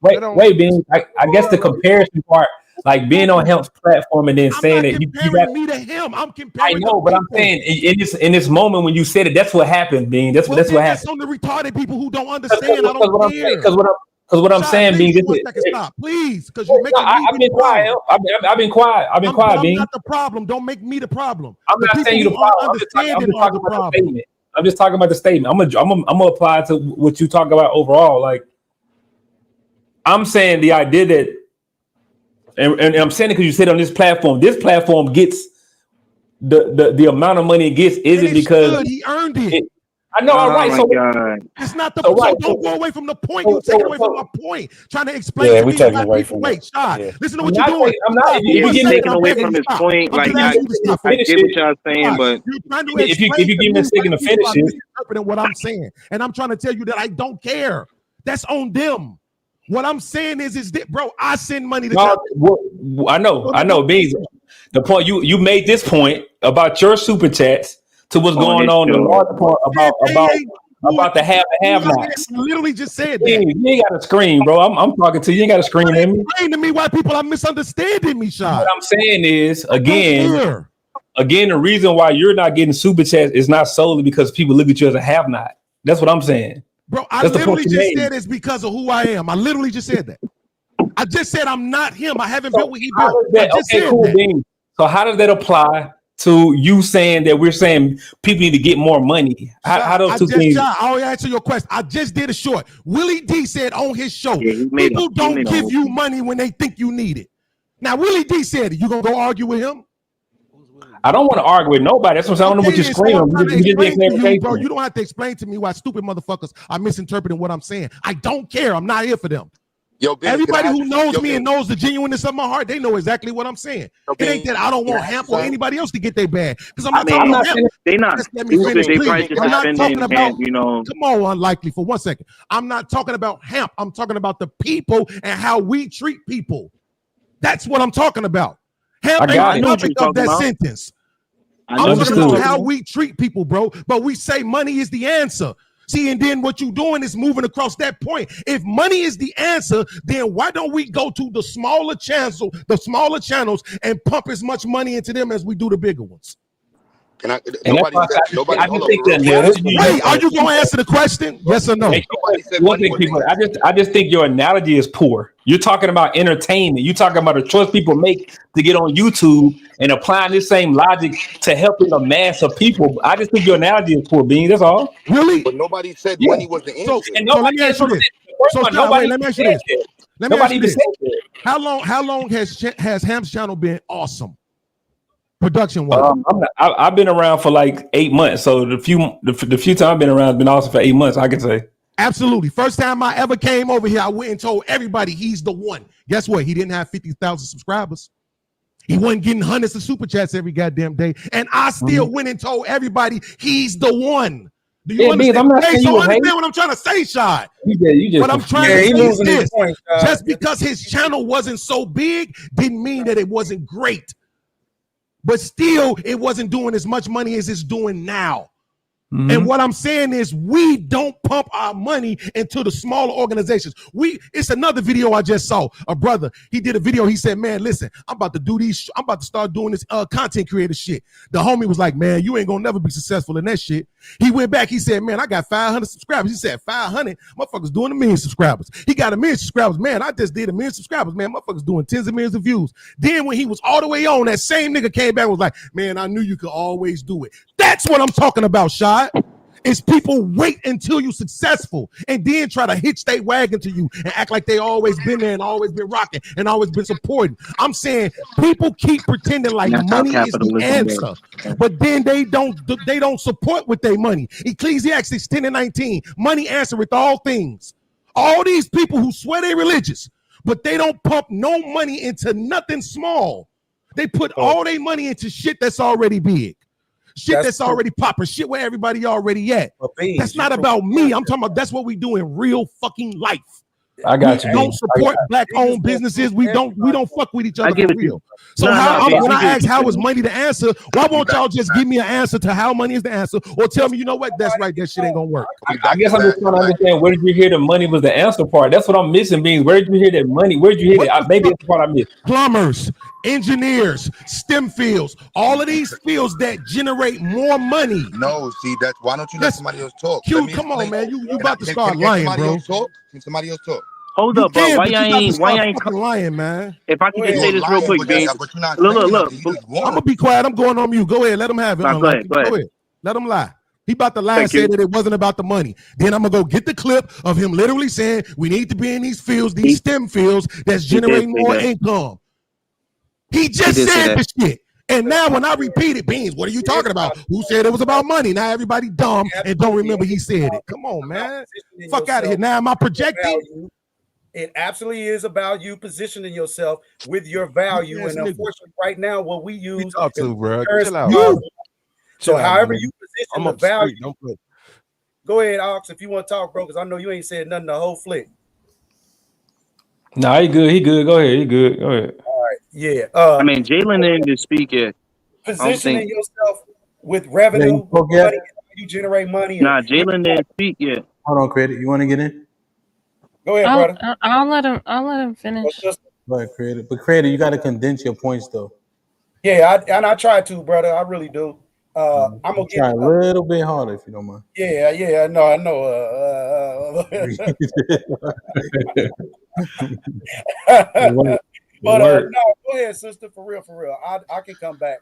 Wait, Bean. I guess the comparison part, like being on Hamp's platform and then saying that you got me to him. I'm comparing. I know, but I'm saying in this moment when you said it, that's what happened, Bean. That's what happened. That's on the retarded people who don't understand. I don't care. Because what I'm saying, Bean, stop, please, because you're making me. I've been quiet. I've been quiet. I'm Bean. not the problem. Don't make me the problem. I'm not saying you the problem. I'm just talking about the statement. I'm gonna apply to what you talk about overall. Like I'm saying the idea that, and I'm saying it because you said on this platform gets the amount of money it gets isn't because he earned it. I know, all right. So it's not the. So don't go away from the point. You take away from my point. Trying to explain to me why people wait. Shot. Listen to what you're doing. I'm not. If you're taking away from his point, like I get what y'all saying, but if you give me a second to finish it, interpreting what I'm saying, and I'm trying to tell you that I don't care. That's on them. What I'm saying is that, bro, I send money to. I know, Beans. The point you made this point about your super chats to what's going on in the larger part about the have and have nots. I literally just said that. You ain't got to scream, bro. I'm talking to you. You ain't got to scream at me. Explain to me why people are misunderstanding me, Sean. What I'm saying is, again, the reason why you're not getting super chats is not solely because people look at you as a have not. That's what I'm saying. Bro, I literally just said it's because of who I am. I literally just said that. I just said I'm not him. I haven't built what he built. So how does that apply to you saying that we're saying people need to get more money. How those two things? I'll answer your question. I just did a short. Willie D said on his show, Yeah, people don't give you money when they think you need it. Now, Willie D said it. You gonna go argue with him? I don't want to argue with nobody. That's what I'm saying. I don't know what you're screaming. Bro, you don't have to explain to me why stupid motherfuckers are misinterpreting what I'm saying. I don't care. I'm not here for them. Yo, Benny, everybody who knows me and knows the genuineness of my heart, they know exactly what I'm saying. It ain't that I don't want Hamp or anybody else to get their bag. Because I'm not talking about Hamp. They not. Let me finish, please. I'm not talking about, Hamp, come on, unlikely for 1 second. I'm not talking about Hamp. I'm talking about the people and how we treat people. That's what I'm talking about. Hamp ain't the topic of that sentence. I'm talking about how we treat people, bro. But we say money is the answer. See, and then what you're doing is moving across that point. If money is the answer, then why don't we go to the smaller channels and pump as much money into them as we do the bigger ones? Can I? Nobody said. Nobody. Wait, are you going to answer the question? Yes or no? One thing, people. I just think your analogy is poor. You're talking about entertainment. You're talking about the choice people make to get on YouTube and applying this same logic to helping a mass of people. I just think your analogy is poor, Bean. That's all. Really? But nobody said money was the answer. So let me ask you this. Let me ask you this. Let me ask you this. How long has Hamp's channel been awesome? Production wise, I've been around for like 8 months. So the few times I've been around, it's been awesome for 8 months. I can say absolutely. First time I ever came over here, I went and told everybody he's the one. Guess what? He didn't have 50,000 subscribers. He wasn't getting hundreds of super chats every goddamn day, and I still went and told everybody he's the one. Do you understand? I'm not so understand what I'm trying to say, Shad. What I'm trying to say is this: just because his channel wasn't so big, didn't mean that it wasn't great. But still, it wasn't doing as much money as it's doing now. And what I'm saying is we don't pump our money into the smaller organizations. It's another video I just saw. A brother, he did a video. He said, man, listen, I'm about to start doing this content creator shit. The homie was like, man, you ain't gonna never be successful in that shit. He went back. He said, man, I got 500 subscribers. He said 500 motherfuckers doing 1 million subscribers. He got 1 million subscribers. Man, I just did 1 million subscribers. Man, motherfuckers doing tens of millions of views. Then when he was all the way on, that same nigga came back and was like, man, I knew you could always do it. That's what I'm talking about, Shad. Is people wait until you're successful and then try to hitch their wagon to you and act like they always been there and always been rocking and always been supporting. I'm saying people keep pretending like money is the answer, but then they don't support with their money. Ecclesiastes 10:19, money answereth all things. All these people who swear they religious, but they don't pump no money into nothing small. They put all their money into shit that's already big. Shit that's already popping, shit where everybody already at. That's not about me. I'm talking about that's what we do in real fucking life. I got you. We don't support black-owned businesses. We don't fuck with each other for real. So when I ask how is money the answer, why won't y'all just give me an answer to how money is the answer, or tell me, you know what, that's right, that shit ain't gonna work. I guess I'm just trying to understand, where did you hear the money was the answer part? That's what I'm missing, Beans. Where did you hear that money? Where did you hear that? Maybe that's the part I missed. Plumbers, engineers, STEM fields, all of these fields that generate more money. No, see, that's why don't you let somebody else talk? Q, come on, man. You about to start lying, bro. Can somebody else talk? Hold up, bro. Why you ain't lying, man? If I can just say this real quick, Beans. Look. I'm gonna be quiet. I'm going on mute. Go ahead. Let him have it. Go ahead. Let him lie. He about to lie and say that it wasn't about the money. Then I'm gonna go get the clip of him literally saying we need to be in these fields, these STEM fields that's generating more income. He just said the shit. And now when I repeat it, Beans, what are you talking about? Who said it was about money? Now everybody dumb and don't remember he said it. Come on, man. Fuck out of here. Now am I projecting? It absolutely is about you positioning yourself with your value. And unfortunately, right now, what we use talk to, bro. Chill out. So however you position the value. Go ahead, Ox, if you want to talk, bro, because I know you ain't said nothing the whole flick. Nah, he good. He good. Go ahead. He good. Go ahead. All right. Yeah. I mean, Jalen didn't speak yet. Positioning yourself with revenue, money, you generate money. Nah, Jalen didn't speak yet. Hold on, Credit. You want to get in? Go ahead, brother. I'll let him finish. Go ahead, Credit. But Credit, you got to condense your points, though. Yeah, I try to, brother. I really do. I'm gonna try a little bit harder if you don't mind. Yeah. No, I know. But no, go ahead, sister. For real. I can come back.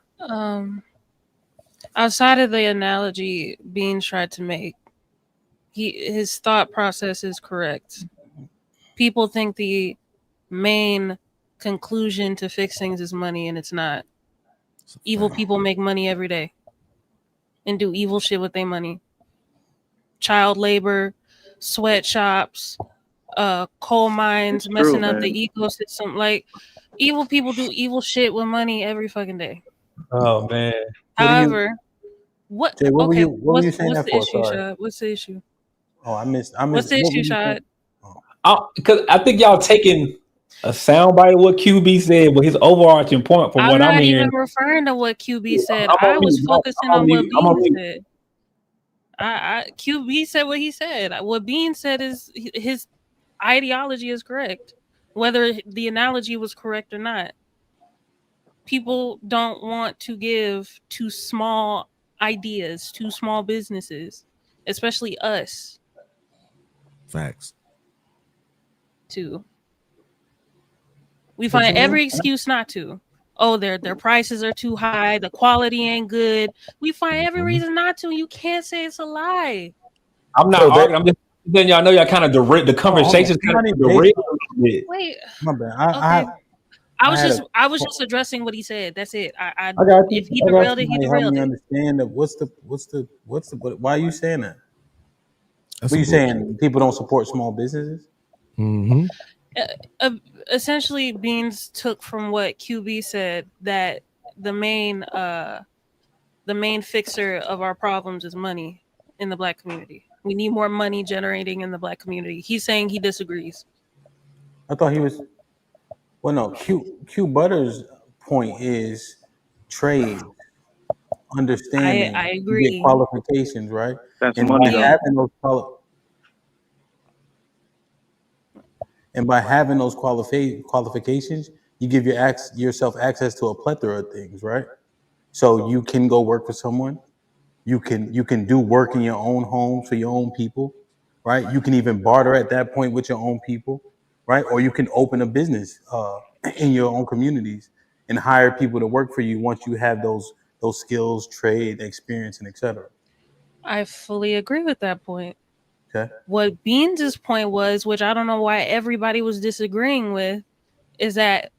Outside of the analogy Beans tried to make, his thought process is correct. People think the main conclusion to fix things is money, and it's not. Evil people make money every day and do evil shit with their money. Child labor, sweatshops, coal mines, It's true, messing up man. the ecosystem. Like, evil people do evil shit with money every fucking day. Oh man. However, what? Jay, what were Okay, you saying what's that the for? issue, Sorry. Shad? What's the issue? Oh, I missed. What's the What were issue, you saying? Shad? Because I think y'all taking a soundbite of what QB said, but his overarching point, from I'm what I'm not even hearing, referring to what QB said. I'm I on was mute. focusing I'm on on what mute. I'm on Bean mute. said. QB said what he said. What Bean said is his ideology is correct, whether the analogy was correct or not. People don't want to give to small ideas, to small businesses, especially us. Facts. To we But find you every mentioned, excuse not to. Oh, their prices are too high. The quality ain't good. We find every reason not to. You can't say it's a lie. I'm not so that. arguing. I'm just letting y'all know y'all kind of the Hold on. conversation's kind of Somebody derailed based. a little bit. Wait. My bad. Okay. I had a. I was just addressing what he said. That's it. I got If you. he I got derailed it, he somebody help derailed me it. understand that. Why are you saying that? That's What are some you bullshit. saying? People don't support small businesses? Mm-hmm. Essentially, Beans took from what QB said that the main fixer of our problems is money in the Black community. We need more money generating in the Black community. He's saying he disagrees. I thought he was. Well, no. Q Butter's point is trade, understanding. I You get agree. qualifications, right? That's And money by though. having those qualifications, you give yourself access to a plethora of things, right? So you can go work for someone. You can do work in your own home for your own people, right? You can even barter at that point with your own people, right? Or you can open a business in your own communities and hire people to work for you once you have those skills, trade, experience, and etc. I fully agree with that point. Okay. What Beans' point was, which I don't know why everybody was disagreeing with, is that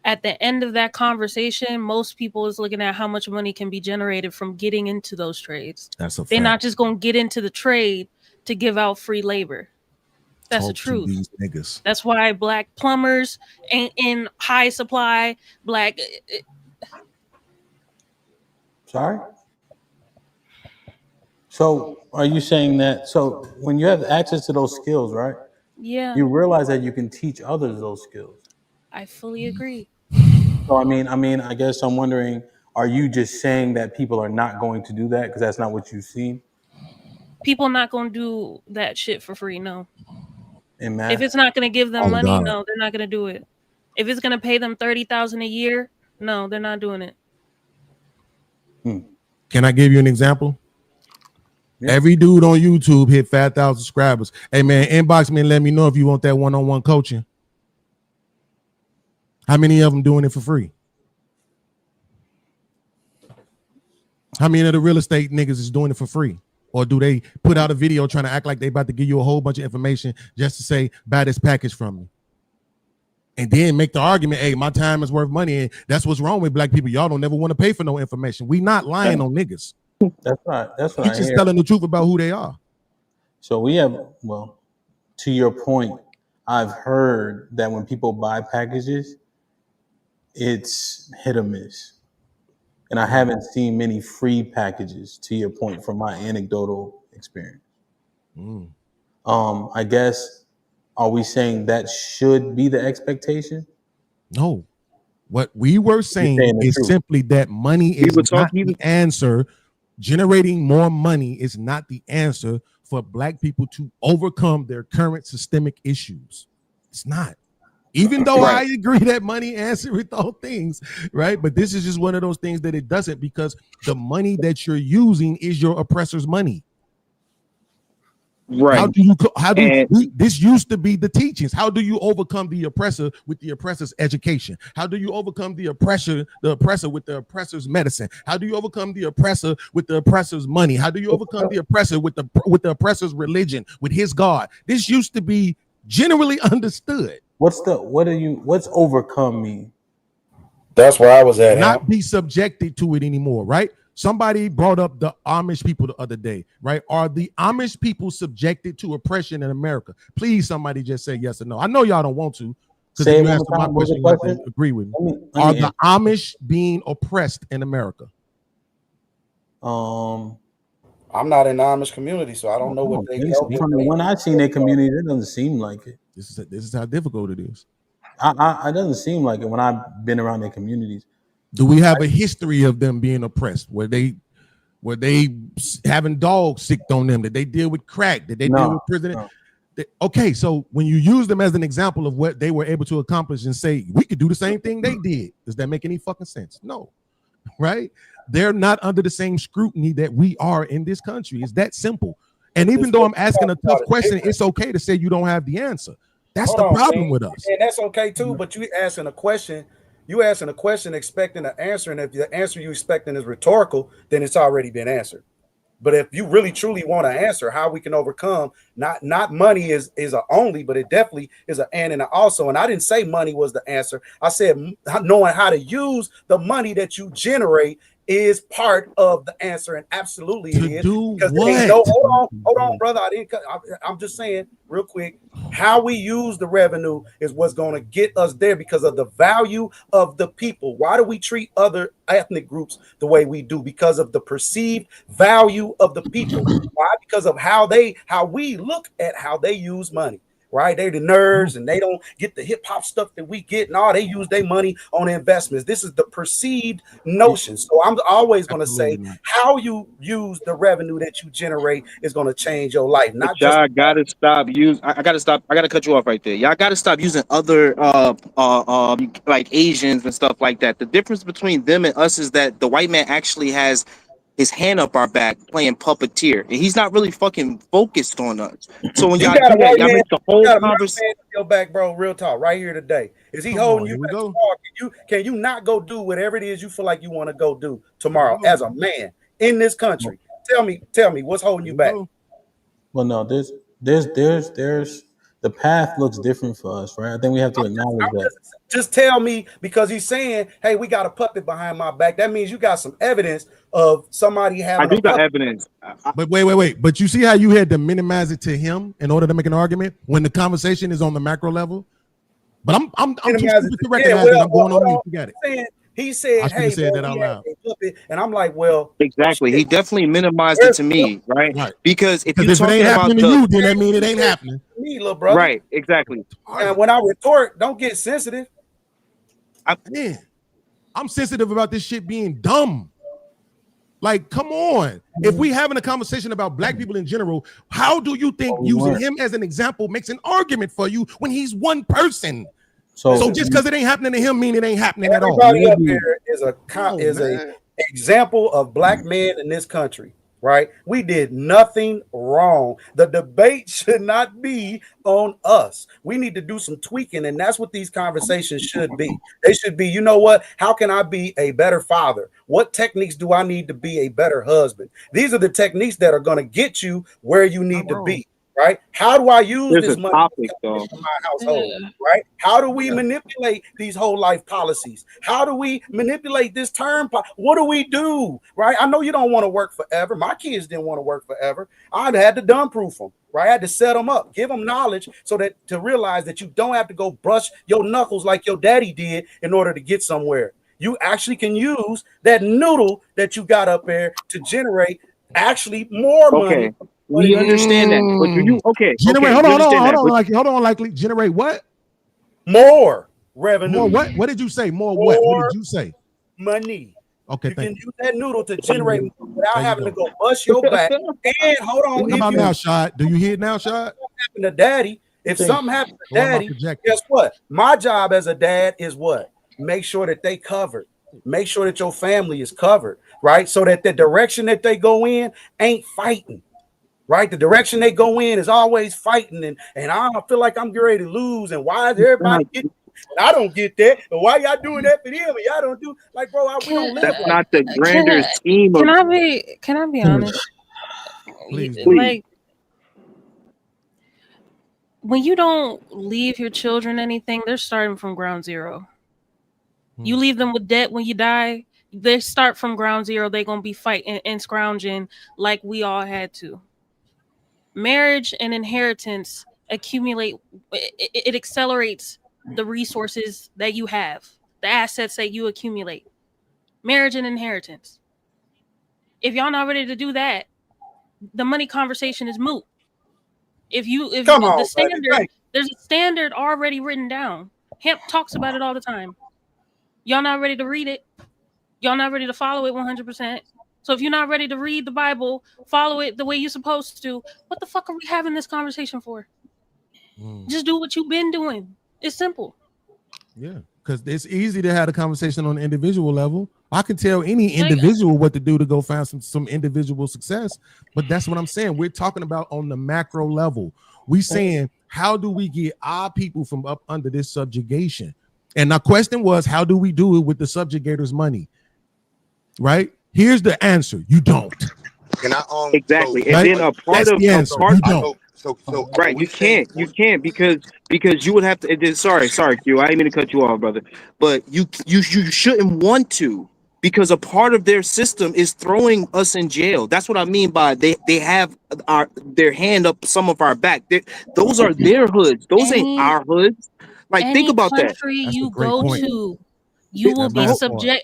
at the end of that conversation, most people is looking at how much money can be generated from getting into those trades. That's a They're not fact. just going to get into the trade to give out free labor. That's the Talk to truth. these niggas. That's why Black plumbers ain't in high supply. Black. Sorry. So are you saying that? So when you have access to those skills, right? Yeah, You realize that you can teach others those skills. I fully agree. So I guess I'm wondering, are you just saying that people are not going to do that because that's not what you've seen People not going to do that shit for free. No. in If math? it's not going to give them Oh money, God. no, they're not going to do it. If it's going to pay them $30,000 a year, no, they're not doing it. Can I give you an example? Yeah. Every dude on YouTube hit 5,000 subscribers. Hey man, inbox me and let me know if you want that one-on-one coaching. How many of them doing it for free? How many of the real estate niggas is doing it for free? Or do they put out a video trying to act like they about to give you a whole bunch of information just to say, buy this package from me? And then make the argument, hey, my time is worth money. And that's what's wrong with Black people. Y'all don't never want to pay for no information. We not lying on niggas. That's what We I just hear. telling the truth about who they are. So to your point, I've heard that when people buy packages, it's hit or miss. And I haven't seen many free packages, to your point, from my anecdotal experience. I guess, are we saying that should be the expectation? No. What we were saying saying the is truth. simply that money is not the answer. Generating more money is not the answer for Black people to overcome their current systemic issues. It's not. Even though I agree that money answers all things, right? But this is just one of those things that it doesn't, because the money that you're using is your oppressor's money. Right. This used to be the teachings. How do you overcome the oppressor with the oppressor's education? How do you overcome the oppressor with the oppressor's medicine? How do you overcome the oppressor with the oppressor's money? How do you overcome the oppressor with the oppressor's religion, with his God? This used to be generally understood. What's overcome mean? That's where I was at. Not be subjected to it anymore, right? Somebody brought up the Amish people the other day, right? Are the Amish people subjected to oppression in America? Please, somebody just say yes or no. I know y'all don't want to, because if you answer my question, you have to agree with me. Are the Amish being oppressed in America? I'm not in the Amish community, so I don't know what they help with. When I seen their community, it doesn't seem like it. This is how difficult it is. It doesn't seem like it when I've been around their communities. Do we have a history of them being oppressed? Were they having dogs sicked on them? Did they deal with crack? Did they deal with prison? Okay, so when you use them as an example of what they were able to accomplish and say we could do the same thing they did, does that make any fucking sense? No, right? They're not under the same scrutiny that we are in this country. It's that simple. And even though I'm asking a tough question, it's okay to say you don't have the answer. That's the problem with us. And that's okay too, but you asking a question expecting an answer, and if the answer you expecting is rhetorical, then it's already been answered. But if you really truly want to answer how we can overcome, not money is a only, but it definitely is an and a also. And I didn't say money was the answer. I said knowing how to use the money that you generate is part of the answer, and absolutely it is. Because hold on, brother. I'm just saying real quick. How we use the revenue is what's going to get us there because of the value of the people. Why do we treat other ethnic groups the way we do? Because of the perceived value of the people. Why? Because of how we look at how they use money. Right? They're the nerds and they don't get the hip hop stuff that we get. No, they use their money on investments. This is the perceived notion. So I'm always going to say how you use the revenue that you generate is going to change your life. Not just y'all gotta stop using. I gotta cut you off right there. Y'all gotta stop using other like Asians and stuff like that. The difference between them and us is that the white man actually has his hand up our back playing puppeteer, and he's not really fucking focused on us. So when y'all do that, y'all make the whole conversation your back, bro. Real talk, right here today. Is he holding you back tomorrow? Can you not go do whatever it is you feel like you want to go do tomorrow as a man in this country? Tell me what's holding you back. Well, no, there's the path looks different for us, right? I think we have to acknowledge that. Just tell me, because he's saying, hey, we got a puppet behind my back. That means you got some evidence of somebody having I do got evidence. But wait. But you see how you had to minimize it to him in order to make an argument when the conversation is on the macro level? But I'm too stupid to recognize that I'm going on mute. You got it. He said, "Hey, said that out loud." And I'm like, "Well, exactly." He definitely minimized it to me, right? Because if you it ain't happening to you, then that means it ain't happening. Me, little brother. Right? Exactly. And when I retort, don't get sensitive. I'm sensitive about this shit being dumb. Like, come on. If we having a conversation about black people in general, how do you think using him as an example makes an argument for you when he's one person? So just because it ain't happening to him mean it ain't happening at all. Everybody up here is a example of black men in this country, right? We did nothing wrong. The debate should not be on us. We need to do some tweaking, and that's what these conversations should be. They should be, you know what? How can I be a better father? What techniques do I need to be a better husband? These are the techniques that are going to get you where you need to be. Right? How do I use this money in my household? Right? How do we manipulate these whole life policies? How do we manipulate this term? What do we do? Right? I know you don't want to work forever. My kids didn't want to work forever. I had to dumb proof them. Right? I had to set them up, give them knowledge so that to realize that you don't have to go brush your knuckles like your daddy did in order to get somewhere. You actually can use that noodle that you got up there to generate actually more money. We understand that, but do you generate? Hold on, likely generate what? More revenue. More what? What did you say? More what? What did you say? Money. Okay, you can use that noodle to generate without having to go bust your back. And hold on, how about now, Shad? Do you hear it now, Shad? Something to daddy. If something happens to daddy, guess what? My job as a dad is what? Make sure that they covered. Make sure that your family is covered, right? So that the direction that they go in ain't fighting. right? The direction they go in is always fighting, and I feel like I'm ready to lose. And why is everybody getting? I don't get that. And why y'all doing that for them? And y'all don't do like, bro. We don't live That's like not the that. grander scheme of. Can I be honest? Please. Like, when you don't leave your children anything, they're starting from ground zero. You leave them with debt when you die, they start from ground zero. They're gonna be fighting and scrounging like we all had to. Marriage and inheritance accumulate. It accelerates the resources that you have, the assets that you accumulate. Marriage and inheritance. If y'all not ready to do that, the money conversation is moot. If Come on, the buddy. standard, there's a standard already written down. Hamp talks about it all the time. Y'all not ready to read it. Y'all not ready to follow it 100%. So if you're not ready to read the Bible, follow it the way you're supposed to, what the fuck are we having this conversation for? Just do what you've been doing. It's simple. Yeah, because it's easy to have a conversation on an individual level. I can tell any individual what to do to go find some individual success, but that's what I'm saying. We're talking about on the macro level. We saying, how do we get our people from up under this subjugation? And the question was, how do we do it with the subjugators' money? Right? Here's the answer: you don't. Can I exactly? So, and right? then a part That's of the answer. You don't. So right, you can't because you would have to. It is, sorry, Q. I didn't mean to cut you off, brother. But you shouldn't want to, because a part of their system is throwing us in jail. That's what I mean by they have their hand up some of our back. Those are their hoods. Those ain't our hoods. Like, think about that. Country you go to, you will be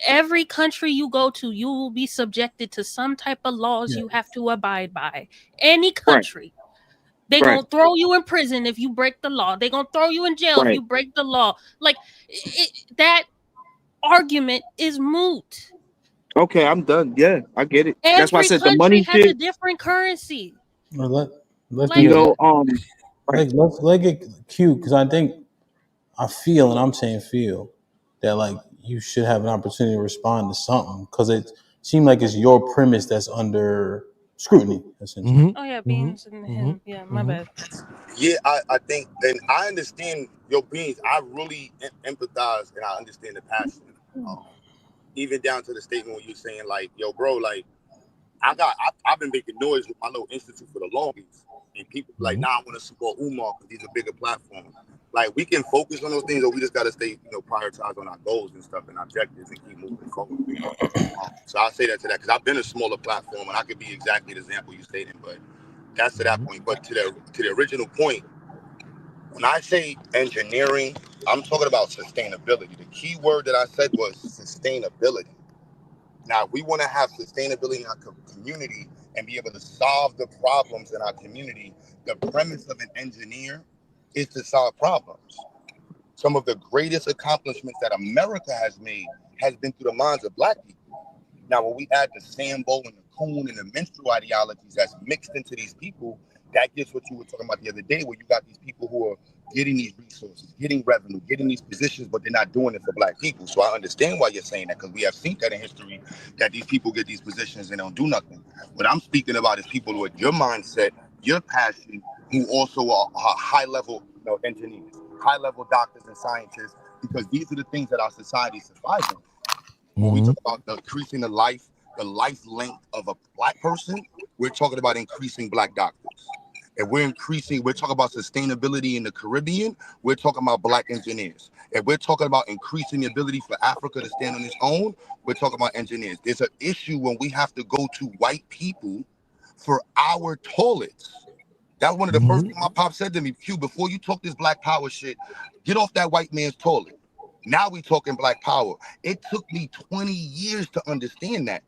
every country you go to, you will be subjected to some type of laws you have to abide by. Any country. They're gonna throw you in prison if you break the law. They're gonna throw you in jail if you break the law. Like, that argument is moot. Okay, I'm done. Yeah, I get it. That's why I Every said the country money has a shit. different currency. Let's Like, get cute, because I feel, and I'm saying feel, that like you should have an opportunity to respond to something, because it seemed like it's your premise that's under scrutiny, essentially. oh yeah, Beans and him. Yeah, my bad. Yeah, I think, and I understand your Beans. I really empathize and I understand the passion. Even down to the statement when you're saying like, yo, bro, like I've been making noise with my little institute for the longest, and people like, nah, I want to support Umar because he's a bigger platform. Like, we can focus on those things, or we just got to stay, prioritize on our goals and stuff and objectives and keep moving forward. So I'll say that to that, because I've been a smaller platform and I could be exactly the example you stated, but that's to that point. But to the original point, when I say engineering, I'm talking about sustainability. The key word that I said was sustainability. Now, if we want to have sustainability in our community and be able to solve the problems in our community, the premise of an engineer is to solve problems. Some of the greatest accomplishments that America has made has been through the minds of Black people. Now, when we add the Sambo and the Coon and the menstrual ideologies that's mixed into these people, that gets what you were talking about the other day, where you got these people who are getting these resources, getting revenue, getting these positions, but they're not doing it for Black people. So I understand why you're saying that, because we have seen that in history, that these people get these positions and don't do nothing. What I'm speaking about is people who are your mindset, your passion, who also are high-level engineers, high-level doctors and scientists, because these are the things that our society survives on. When we talk about increasing the life length of a Black person, we're talking about increasing Black doctors. If we're talking about sustainability in the Caribbean, we're talking about Black engineers. If we're talking about increasing the ability for Africa to stand on its own, we're talking about engineers. There's an issue when we have to go to white people for our toilets. That's one of the first things my pop said to me, Q, before you talk this Black power shit, get off that white man's toilet. Now we talking Black power. It took me 20 years to understand that.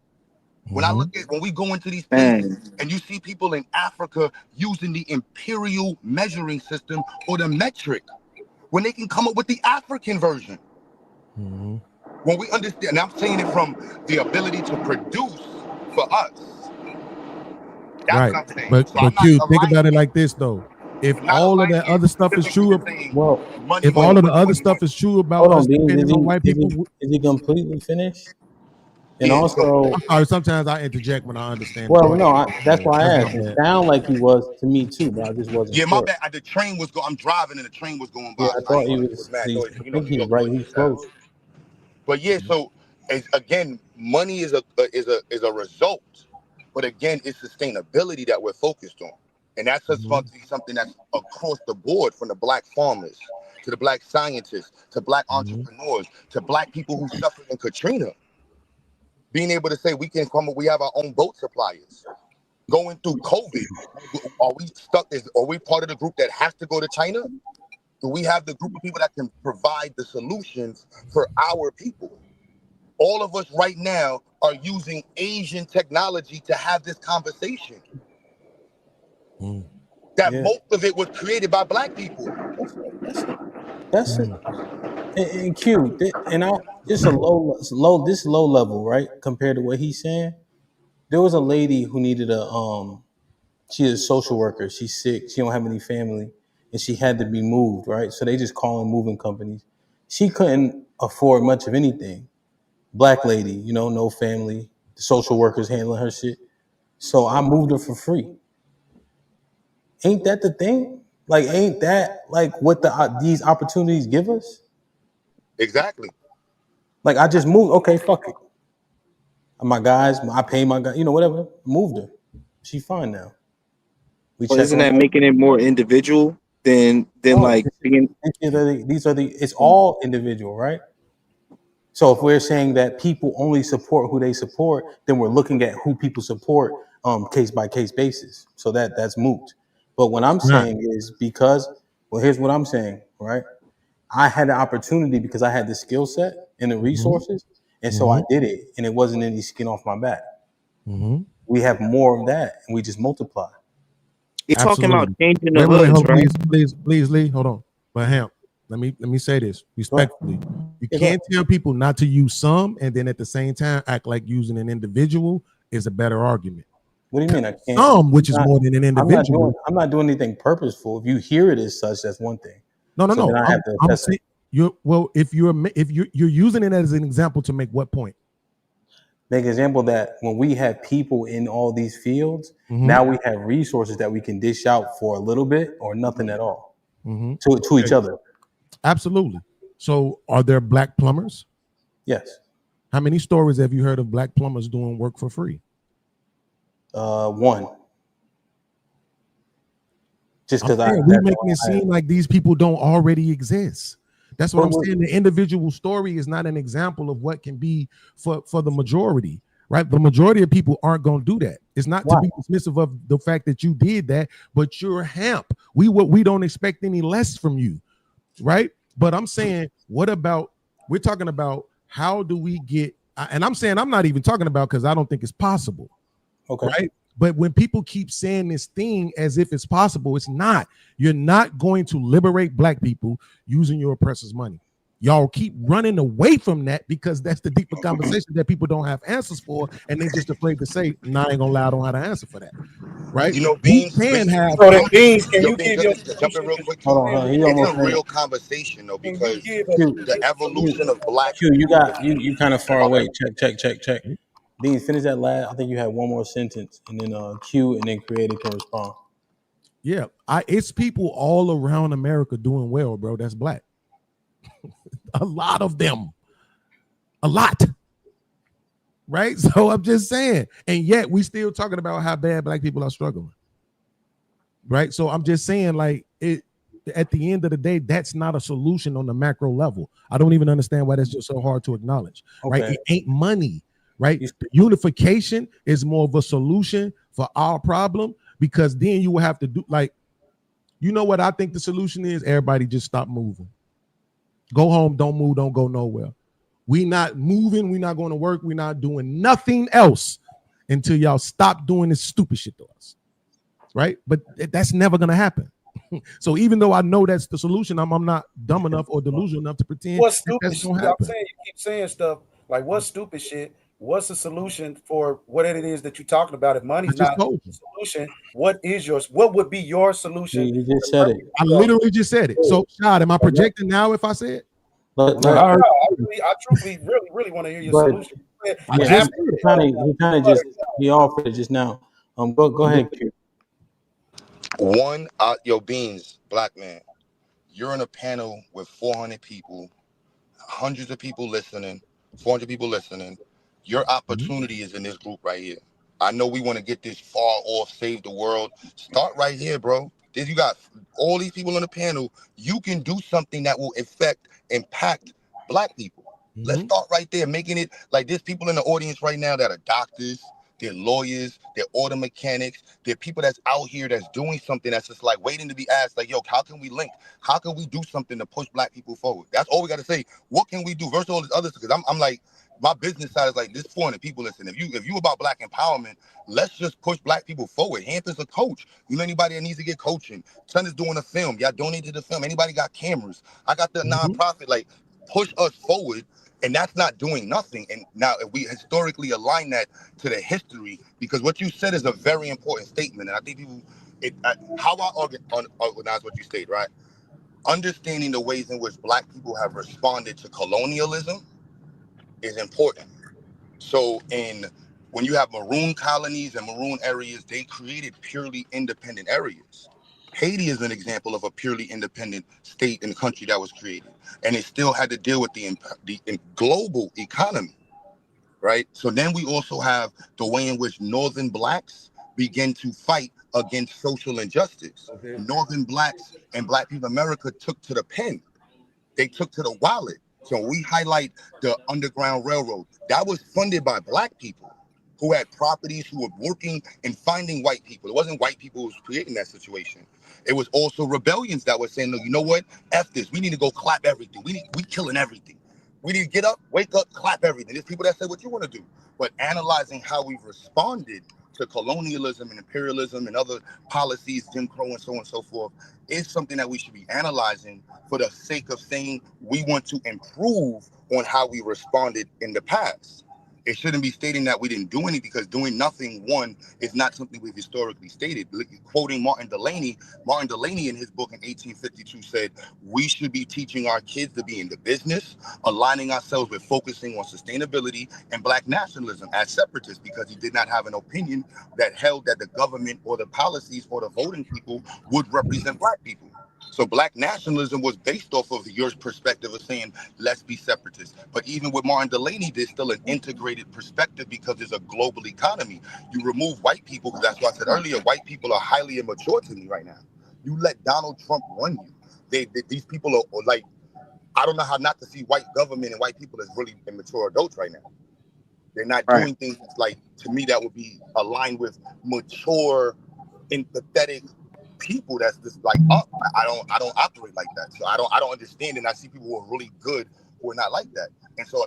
When I look at, when we go into these places and you see people in Africa using the imperial measuring system or the metric, when they can come up with the African version. When we understand, and I'm saying it from the ability to produce for us. That's what I'm saying. But So I'm not Q, think aligning about it like this though. If all of that other stuff is true, if all of the other stuff is true about us depending on white people, is he completely finished? And Yeah. also, I'm sorry. Sometimes I interject when I understand. well, Go no, ahead. that's why I That's asked. my It bad. sounded like he was to me too, but I just wasn't Yeah, my sure. bad. The train was I'm driving and the train was going Yeah, by, I so I thought didn't he know if it was was. mad noise. I You know, think New he's York right. noisy He's as hell. close. But yeah, so again, money is a result, but again, it's sustainability that we're focused on, and that's just something that's across the board, from the black farmers to the black scientists to black entrepreneurs to black people who suffered in Katrina. Being able to say we can come, we have our own boat suppliers. Going through COVID, are we stuck? Are we part of the group that has to go to China? Do we have the group of people that can provide the solutions for our people? All of us right now are using Asian technology to have this conversation. That Yeah, most of it was created by black people. that's it. And Q, and I just a low, this low level, right? Compared to what he's saying. There was a lady who needed she's a social worker. She's sick. She don't have any family, and she had to be moved, right? So they just calling moving companies. She couldn't afford much of anything. Black lady, no family. The social workers handling her shit. So I moved her for free. Ain't that the thing? Like, ain't that like what these opportunities give us? Exactly. Like, I just moved. Okay, fuck it. My guys, I pay my guy. Whatever. Moved her. She fine now. We Well, check isn't on that her. making it more individual than No, like being? it's all individual, right? So if we're saying that people only support who they support, then we're looking at who people support case by case basis. So that's moot. But what I'm Right. saying is here's what I'm saying, right? I had the opportunity because I had the skill set and the resources, and so I did it, and it wasn't any skin off my back. We have more of that, and we just multiply. You're talking about Absolutely. changing the Wait, hoods, hold, right? please, Lee, hold on. But Hamp, let me say this respectfully. You Yeah, go ahead. can't tell people not to use some, and then at the same time act like using an individual is a better argument. What do you mean I can't? Some, which is more than an individual. I'm not doing anything purposeful. If you hear it as such, that's one thing. No, no, So then no. I have to I'm assess it. saying if you're using it as an example to make what point? Make an example that when we have people in all these fields, now we have resources that we can dish out for a little bit or nothing at all to each Okay. other. Absolutely. So, are there black plumbers? Yes. How many stories have you heard of black plumbers doing work for free? One. Just because we're making it seem like these people don't already exist. That's what I'm saying. The individual story is not an example of what can be for the majority, right? The majority of people aren't going to do that. It's not to be dismissive of the fact that you did that, but you're Hamp. We don't expect any less from you, right? But I'm saying, we're talking about how do we get, and I'm saying I'm not even talking about because I don't think it's possible. Okay. Right. But when people keep saying this thing as if it's possible, it's not. You're not going to liberate black people using your oppressor's money. Y'all keep running away from that because that's the deeper conversation that people don't have answers for, and they're just afraid to say, "Nah, I ain't gonna lie, I don't have an answer for that." Right? You know, We Beans. can have. So then, Beans, can you Beans, give your just to jump in real quick, Hold on, he it's almost a real conversation though, because Q, the evolution of black. Q, you kind of far away. Check. Beans, finish that last. I think you had one more sentence, and then Q, and then Creator can respond. Yeah, it's people all around America doing well, bro. That's black. A lot of them. A lot. Right? So I'm just saying. And yet we still talking about how bad black people are struggling. Right? So I'm just saying, like, at the end of the day, that's not a solution on the macro level. I don't even understand why that's just so hard to acknowledge. Right? Okay. It ain't money. Right? The unification is more of a solution for our problem, because then you will have to do, like, you know what I think the solution is? Everybody just stop moving. Go home, don't move, don't go nowhere. We not moving, we not going to work, we not doing nothing else until y'all stop doing this stupid shit to us. Right? But that's never going to happen. So even though I know that's the solution, I'm not dumb enough or delusional enough to pretend What stupid that's shit? going to I'm happen. saying you keep saying stuff like what stupid shit. What's the solution for what it is that you're talking about? If money's not the solution, what would be your solution? You just said it. I literally just said it. So, Shad, am I projecting now if I say it? I truthfully really want to hear your But solution. I Yeah, just he kind of just he offered it just now. Go ahead, Q. One, yo, Beans, black man, you're in a panel with 400 people, hundreds of people listening, 400 people listening. Your opportunity is in this group right here. I know we want to get this far off, save the world. Start right here, bro. Then you got all these people on the panel. You can do something that will impact black people. Let's start right there, making it like there's people in the audience right now that are doctors, they're lawyers, they're auto mechanics, they're people that's out here that's doing something that's just like waiting to be asked, like, yo, how can we link? How can we do something to push black people forward? That's all we got to say. What can we do versus all this other stuff? Because I'm like, my business side is like, this 400 people listen. If you about black empowerment, let's just push black people forward. Hamp is a coach. You know anybody that needs to get coaching? Son is doing a film. Y'all donate to the film. Anybody got cameras? I got the nonprofit. Like, push us forward. And that's not doing nothing. And now if we historically align that to the history, because what you said is a very important statement. And I think people, how I organize what you state, right? Understanding the ways in which black people have responded to colonialism is important. So when you have maroon colonies and maroon areas, they created purely independent areas. Haiti is an example of a purely independent state and country that was created, and it still had to deal with the global economy, right? So then we also have the way in which Northern blacks begin to fight against social injustice. Northern blacks and black people in America took to the pen. They took to the wallet. So we highlight the Underground Railroad. That was funded by black people who had properties, who were working and finding white people. It wasn't white people who was creating that situation. It was also rebellions that were saying, no, you know what? F this. We need to go clap everything. We killing everything. We need to get up, wake up, clap everything. There's people that say what you want to do. But analyzing how we've responded to colonialism and imperialism and other policies, Jim Crow and so on and so forth, is something that we should be analyzing for the sake of saying we want to improve on how we responded in the past. It shouldn't be stating that we didn't do anything, because doing nothing, one, is not something we've historically stated. Quoting Martin Delaney in his book in 1852 said, we should be teaching our kids to be in the business, aligning ourselves with focusing on sustainability and black nationalism as separatists, because he did not have an opinion that held that the government or the policies or the voting people would represent black people. So black nationalism was based off of your perspective of saying, let's be separatists. But even with Martin Delaney, there's still an integrated perspective because there's a global economy. You remove white people, because that's what I said earlier, white people are highly immature to me right now. You let Donald Trump run you. These people are like, I don't know how not to see white government and white people as really immature adults right now. They're not doing things like, to me, that would be aligned with mature, empathetic people. That's just like up. I don't operate like that. So I don't understand. And I see people who are really good who are not like that. And so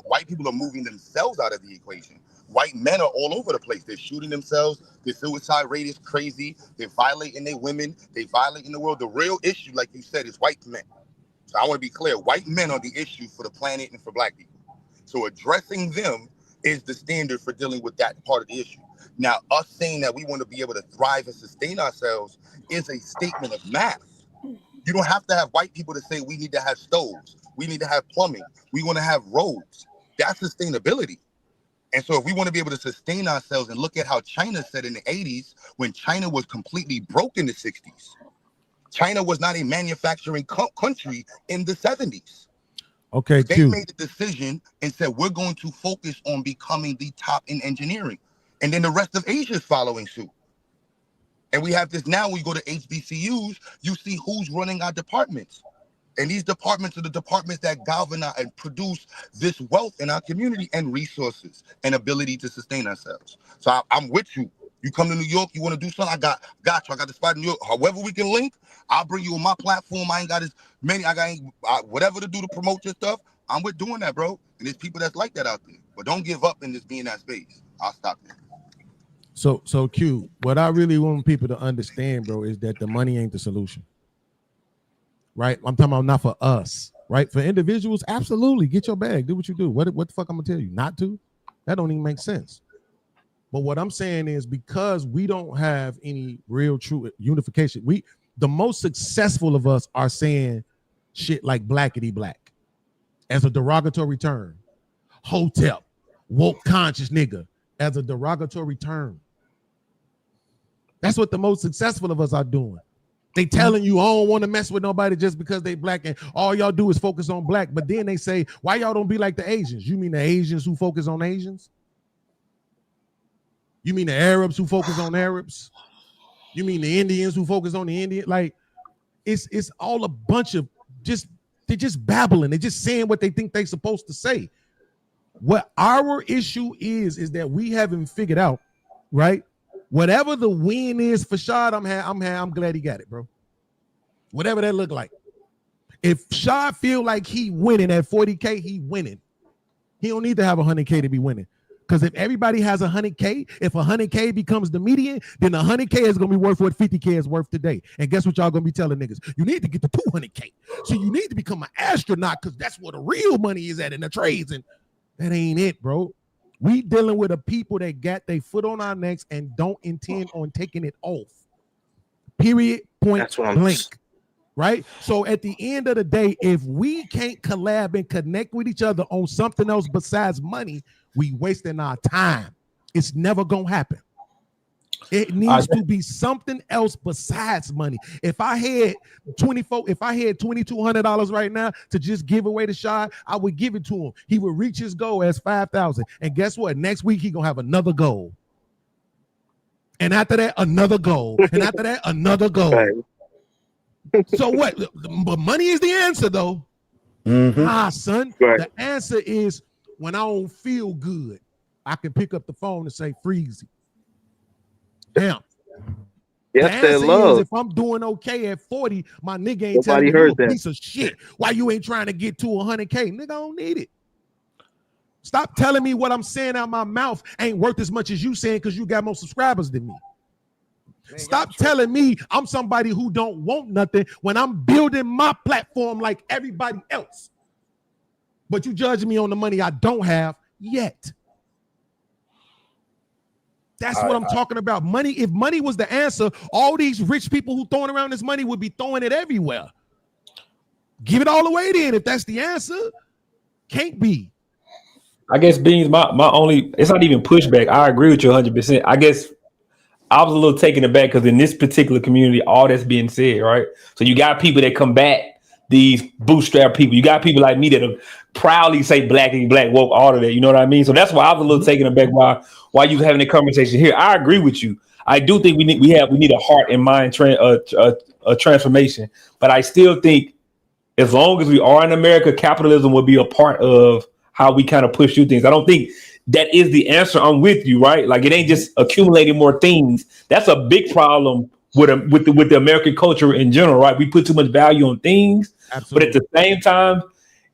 white people are moving themselves out of the equation. White men are all over the place. They're shooting themselves. Their suicide rate is crazy. They're violating their women. They're violating the world. The real issue, like you said, is white men. So I want to be clear. White men are the issue for the planet and for black people. So addressing them is the standard for dealing with that part of the issue. Now, us saying that we want to be able to thrive and sustain ourselves is a statement of math. You don't have to have white people to say we need to have stoves, we need to have plumbing, we want to have roads. That's sustainability. And so if we want to be able to sustain ourselves, and look at how China said in the 80s, when China was completely broke in the 60s. China was not a manufacturing country in the 70s. Okay, they Q. made a decision and said, we're going to focus on becoming the top in engineering. And then the rest of Asia is following suit. And we have this now, when you go to HBCUs, you see who's running our departments. And these departments are the departments that galvanize and produce this wealth in our community and resources and ability to sustain ourselves. So I'm with you. You come to New York, you want to do something, I got you. I got the spot in New York. However we can link, I'll bring you on my platform. I ain't got as many. I got whatever to do to promote your stuff. I'm with doing that, bro. And there's people that's like that out there. But don't give up and just be in that space. I'll stop there. So Q, what I really want people to understand, bro, is that the money ain't the solution. Right? I'm talking about not for us, right? For individuals, absolutely. Get your bag, do what you do. What the fuck I'm gonna tell you? Not to? That don't even make sense. But what I'm saying is, because we don't have any real true unification, the most successful of us are saying shit like blackity black as a derogatory term. Hotep, woke conscious nigga as a derogatory term. That's what the most successful of us are doing. They telling you, I don't want to mess with nobody just because they black and all y'all do is focus on black. But then they say, why y'all don't be like the Asians? You mean the Asians who focus on Asians? You mean the Arabs who focus on Arabs? You mean the Indians who focus on the Indian? Like, it's all a bunch of they're just babbling. They're just saying what they think they're supposed to say. What our issue is that we haven't figured out, right? Whatever the win is for Shad, I'm glad he got it, bro. Whatever that look like. If Shad feel like he winning at 40K, he winning. He don't need to have 100K to be winning. Because if everybody has 100K, if 100K becomes the median, then 100K is going to be worth what 50K is worth today. And guess what y'all going to be telling niggas? You need to get to 200K. So you need to become an astronaut because that's where the real money is at in the trades. And that ain't it, bro. We dealing with a people that got their foot on our necks and don't intend on taking it off. Period. Point blank. Right? So at the end of the day, if we can't collab and connect with each other on something else besides money, we wasting our time. It's never gonna happen. It needs to be something else besides money. If I had $2,200 right now to just give away to Shad, I would give it to him. He would reach his goal as 5,000. And guess what? Next week he gonna have another goal. And after that, another goal. And after that, another goal. So what? But money is the answer, though. Son. Right. The answer is when I don't feel good, I can pick up the phone and say, Freezy. Damn. Yes, the answer love. is if I'm doing okay at 40, my nigga ain't Nobody telling me you a that. piece of shit. Why you ain't trying to get to 100K? Nigga, I don't need it. Stop telling me what I'm saying out my mouth ain't worth as much as you saying because you got more subscribers than me. Stop telling me I'm somebody who don't want nothing when I'm building my platform like everybody else. But you judge me on the money I don't have yet. That's what I'm talking about. Money, if money was the answer, all these rich people who throwing around this money would be throwing it everywhere. Give it all away then if that's the answer. Can't be. I guess Beans, my only, it's not even pushback. I agree with you 100%. I guess I was a little taken aback because in this particular community, all that's being said, right? So you got people that combat these bootstrap people. You got people like me that proudly say black and black woke, all of that. You know what I mean? So that's why I was a little taken aback why you having a conversation here. I agree with you. I do think we need a heart and mind transformation. But I still think as long as we are in America, capitalism will be a part of how we kind of push through things. I don't think that is the answer. I'm with you, right? Like it ain't just accumulating more things. That's a big problem with the American culture in general, right? We put too much value on things. Absolutely. But at the same time,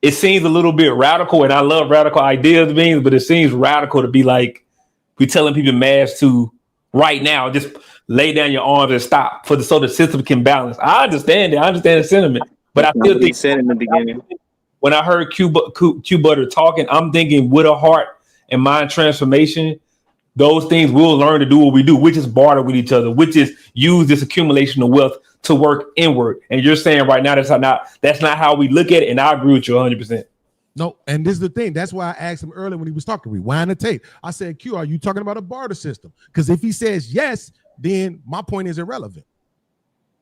it seems a little bit radical, and I love radical ideas, Beans, but it seems radical to be like we telling people mass to right now, just lay down your arms and stop so the system can balance. I understand it. I understand the sentiment, but I still think said in the beginning. When I heard Q Butter talking, I'm thinking with a heart and mind transformation, those things we'll learn to do what we do, which is barter with each other, which is use this accumulation of wealth to work inward. And you're saying right now that's not how we look at it, and I agree with you 100%. No, and this is the thing. That's why I asked him earlier when he was talking. Rewind the tape. I said, Q, are you talking about a barter system? Because if he says yes, then my point is irrelevant.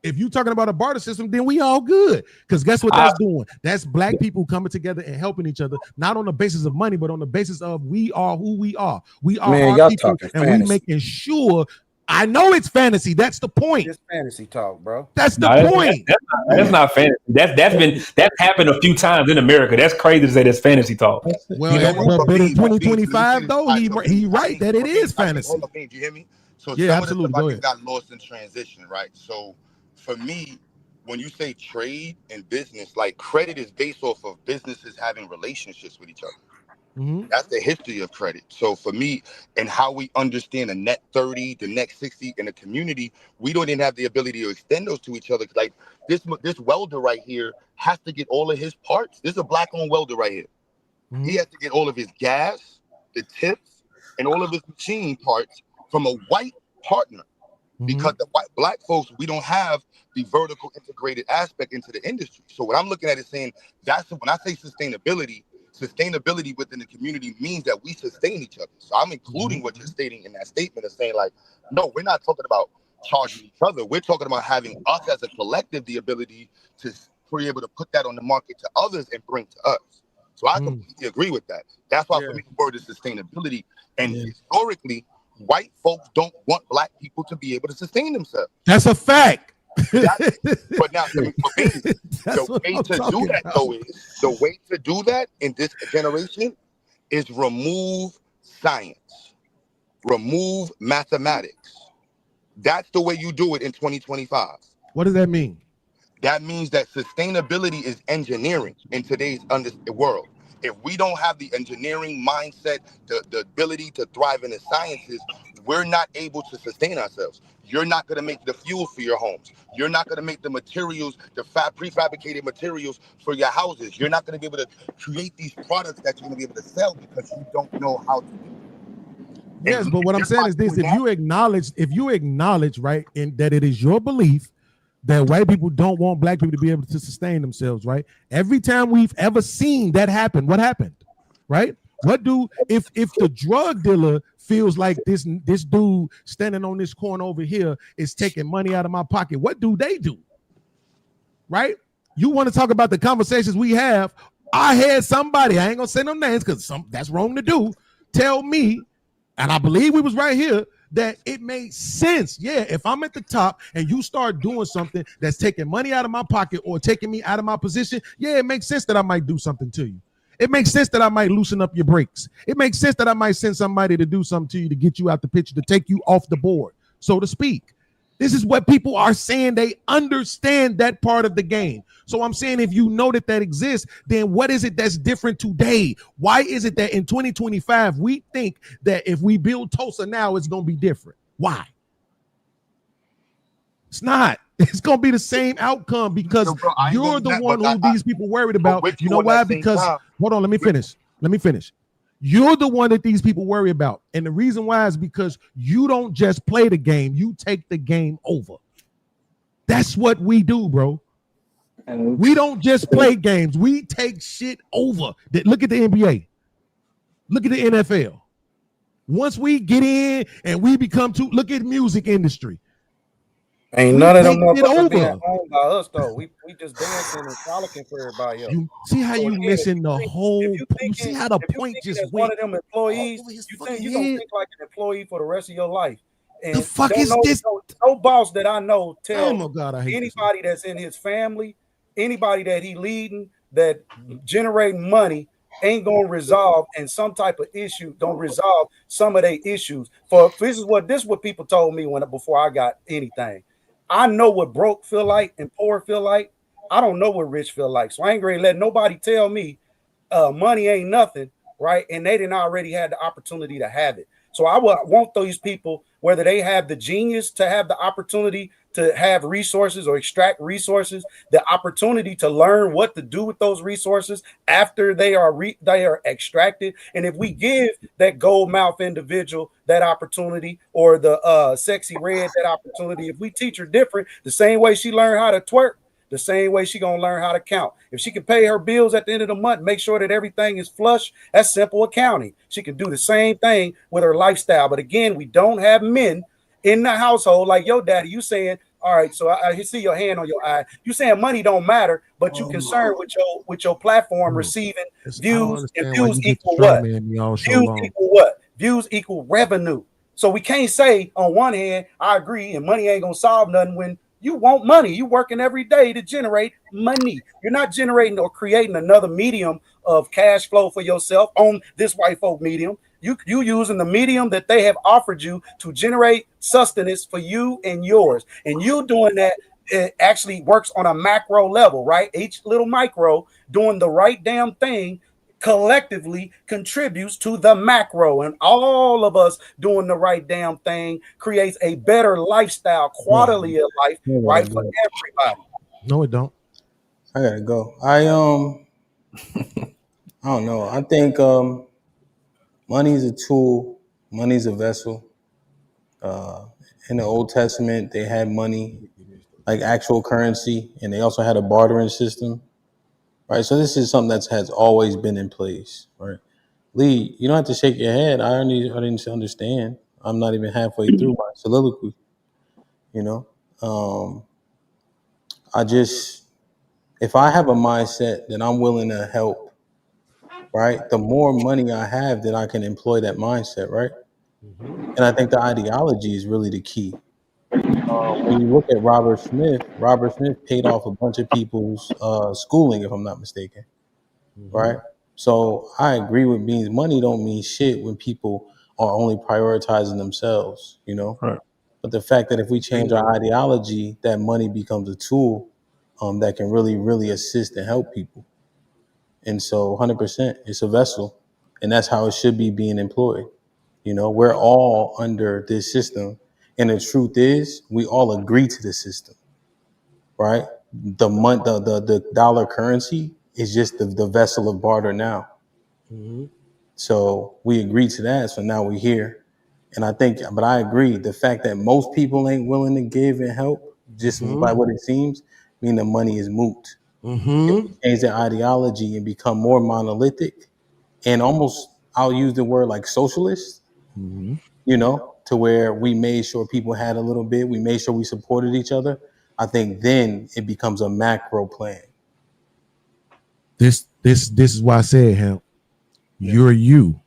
If you're talking about a barter system, then we all good. Because guess what that's doing? That's black people coming together and helping each other, not on the basis of money, but on the basis of we are who we are. We are our people, and we making sure. I know it's fantasy. That's the point. It's fantasy talk, bro. That's the point. That's not fantasy. That's happened a few times in America. That's crazy to say that's fantasy talk. Well, but in 2025 though, he right that it is fantasy. Hold up, do you hear me? So yeah, absolutely. Go ahead. Got lost in transition, right? So for me, when you say trade and business, like credit is based off of businesses having relationships with each other. Mm-hmm. That's the history of credit. So for me, and how we understand the net 30, the net 60 in the community, we don't even have the ability to extend those to each other. Like this welder right here has to get all of his parts. This is a black-owned welder right here. Mm-hmm. He has to get all of his gas, the tips, and all of his machine parts from a white partner. Because the black folks, we don't have the vertical integrated aspect into the industry. So what I'm looking at is saying that's when I say sustainability, sustainability within the community means that we sustain each other. So I'm including what you're stating in that statement and saying like, no, we're not talking about charging each other. We're talking about having us as a collective the ability to be able to put that on the market to others and bring to us. So I completely agree with that. That's why for me the word is sustainability. And historically, white folks don't want black people to be able to sustain themselves. That's a fact. But now, the way to do that though is the way to do that in this generation is remove science, remove mathematics. That's the way you do it in 2025. What does that mean? That means that sustainability is engineering in today's world. If we don't have the engineering mindset, the ability to thrive in the sciences, we're not able to sustain ourselves. You're not going to make the fuel for your homes. You're not going to make the materials, the prefabricated materials for your houses. You're not going to be able to create these products that you're going to be able to sell because you don't know how to do it. Yes, but what I'm saying is this: if you acknowledge, right, in that it is your belief that white people don't want black people to be able to sustain themselves, right? Every time we've ever seen that happen, what happened, right? What do if the drug dealer feels like this dude standing on this corner over here is taking money out of my pocket? What do they do? Right? You want to talk about the conversations we have? I had somebody, I ain't gonna say no names because that's wrong to do, tell me, and I believe we was right here, that it made sense. Yeah, if I'm at the top and you start doing something that's taking money out of my pocket or taking me out of my position, yeah, it makes sense that I might do something to you. It makes sense that I might loosen up your brakes. It makes sense that I might send somebody to do something to you to get you out the picture, to take you off the board, so to speak. This is what people are saying. They understand that part of the game. So I'm saying if you know that exists, then what is it that's different today? Why is it that in 2025 we think that if we build Tulsa now, it's going to be different? Why? It's not. It's going to be the same outcome because you're the one who these people worried about. You know why? Because, hold on, let me finish. You're the one that these people worry about. And the reason why is because you don't just play the game, you take the game over. That's what we do, bro. We don't just play games, we take shit over. Look at the NBA. Look at the NFL. Once we get in and we become look at music industry. Ain't none of them motherfuckers being owned by us though. We just dancing and frolicking for everybody else. You see how you missing the whole. You see how the point just went. One of them employees, you think you gonna think like an employee for the rest of your life. And the fuck is this? No boss that I know tell oh my God, I hate anybody that's in his family, anybody that he leading that generating money ain't gonna resolve and some type of issue don't resolve some of their issues. For this is what people told me before I got anything. I know what broke feel like and poor feel like. I don't know what rich feel like. So I ain't gonna let nobody tell me money ain't nothing, right? And they didn't already had the opportunity to have it. So I want those people, whether they have the genius to have the opportunity to have resources or extract resources, the opportunity to learn what to do with those resources after they are extracted. And if we give that gold mouth individual that opportunity, or the sexy red that opportunity, if we teach her different, the same way she learned how to twerk, the same way she gonna learn how to count. If she can pay her bills at the end of the month, make sure that everything is flush, that's simple accounting. She can do the same thing with her lifestyle. But again, we don't have men in the household like your daddy. You saying, all right, so I see your hand on your eye. You saying money don't matter, but you concerned with your platform receiving views, and views equal what? Views equal what? Views equal revenue. So we can't say on one hand, I agree, and money ain't gonna solve nothing when you want money. You working every day to generate money. You're not generating or creating another medium of cash flow for yourself on this white folk medium. You using the medium that they have offered you to generate sustenance for you and yours. And you doing that, it actually works on a macro level, right? Each little micro doing the right damn thing collectively contributes to the macro, and all of us doing the right damn thing creates a better lifestyle, quality of life, right, for everybody. No, it don't. I gotta go. I don't know. I think money is a tool. Money is a vessel. In the Old Testament, they had money like actual currency, and they also had a bartering system, right? So this is something that has always been in place, right? Lee, you don't have to shake your head. I didn't understand. I'm not even halfway through my soliloquy. You know, I just if I have a mindset that I'm willing to help, right? The more money I have, then I can employ that mindset, right? And I think the ideology is really the key. When you look at Robert Smith paid off a bunch of people's schooling, if I'm not mistaken, right? So I agree with Beans. Money don't mean shit when people are only prioritizing themselves, you know. Right. But the fact that if we change our ideology, that money becomes a tool that can really, really assist and help people. And so, 100%, it's a vessel, and that's how it should be being employed. You know, we're all under this system, and the truth is, we all agree to the system, right? The dollar currency is just the vessel of barter now. So we agreed to that. So now we're here. And I think, but I agree, the fact that most people ain't willing to give and help, just by what it seems, mean the money is moot. If we change the ideology and become more monolithic and almost, I'll use the word like socialist, you know, to where we made sure people had a little bit, we made sure we supported each other. I think then it becomes a macro plan. This is why I said, Hamp, you're you,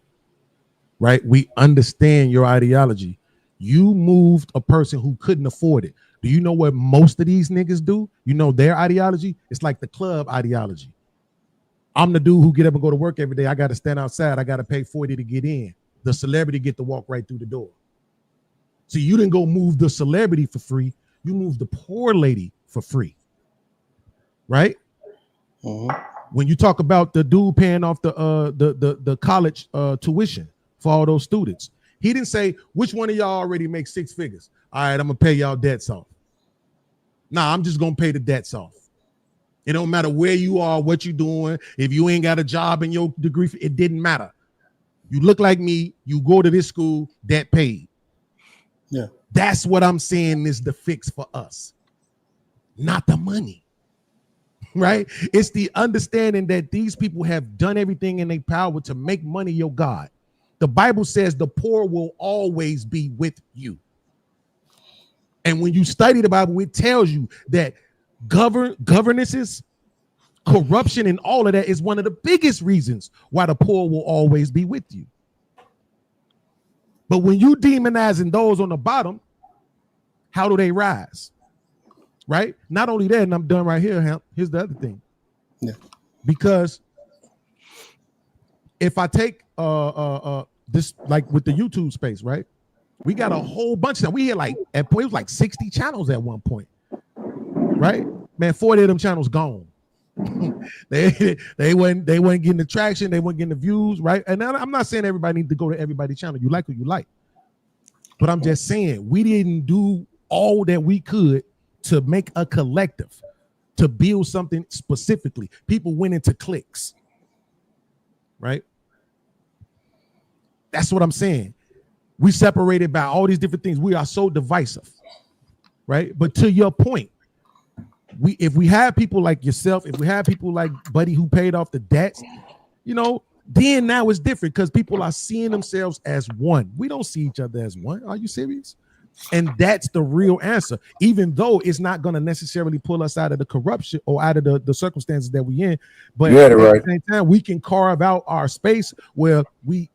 right? We understand your ideology. You moved a person who couldn't afford it. Do you know what most of these niggas do? You know their ideology? It's like the club ideology. I'm the dude who get up and go to work every day. I got to stand outside. I got to pay 40 to get in. The celebrity get to walk right through the door. So you didn't go move the celebrity for free. You moved the poor lady for free, right? When you talk about the dude paying off the college tuition for all those students, he didn't say which one of y'all already makes 6 figures. All right, I'm gonna pay y'all debts off. Nah, I'm just gonna pay the debts off. It don't matter where you are, what you're doing. If you ain't got a job in your degree, it didn't matter. You look like me. You go to this school, debt paid. Yeah, that's what I'm saying is the fix for us, not the money. Right? It's the understanding that these people have done everything in their power to make money your God. The Bible says the poor will always be with you. And when you study the Bible, it tells you that governances, corruption, and all of that is one of the biggest reasons why the poor will always be with you. But when you demonizing those on the bottom, how do they rise? Right? Not only that, and I'm done right here, Hamp. Here's the other thing. Yeah. Because if I take this, like with the YouTube space, right? We got a whole bunch of them. We had like it was like 60 channels at one point, right? Man, 40 of them channels gone. they weren't getting the traction, they weren't getting the views, right? And I'm not saying everybody needs to go to everybody's channel. You like what you like, but I'm just saying we didn't do all that we could to make a collective, to build something specifically. People went into clicks, right? That's what I'm saying. We separated by all these different things. We are so divisive, right? But to your point, if we have people like yourself, if we have people like Buddy who paid off the debts, you know, then now it's different because people are seeing themselves as one. We don't see each other as one. Are you serious? And that's the real answer, even though it's not going to necessarily pull us out of the corruption or out of the circumstances that we're in. But at the same time, we can carve out our space where we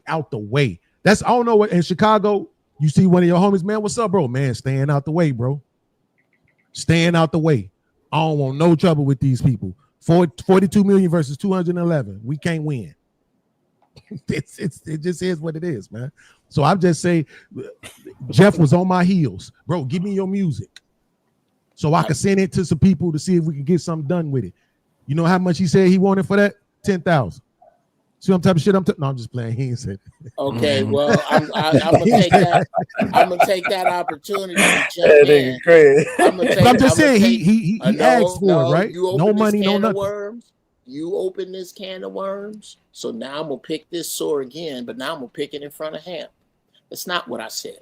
out the way. That's, I don't know what in Chicago, you see one of your homies, man, what's up, bro? Man, staying out the way, bro. Staying out the way. I don't want no trouble with these people. 42 million versus 211. We can't win. It just is what it is, man. So I'm just saying, Jeff was on my heels, bro. Give me your music, so I can send it to some people to see if we can get something done with it. You know how much he said he wanted for that? 10,000. See what type of shit I'm? No, I'm just playing. He ain't said. Okay, well, I'm gonna take that. I'm gonna take that opportunity to jump in. I'm just saying he asked for it, right? No money, no nothing. Worms. You open this can of worms, so now I'm gonna pick this sore again, but now I'm gonna pick it in front of Hamp. That's not what I said.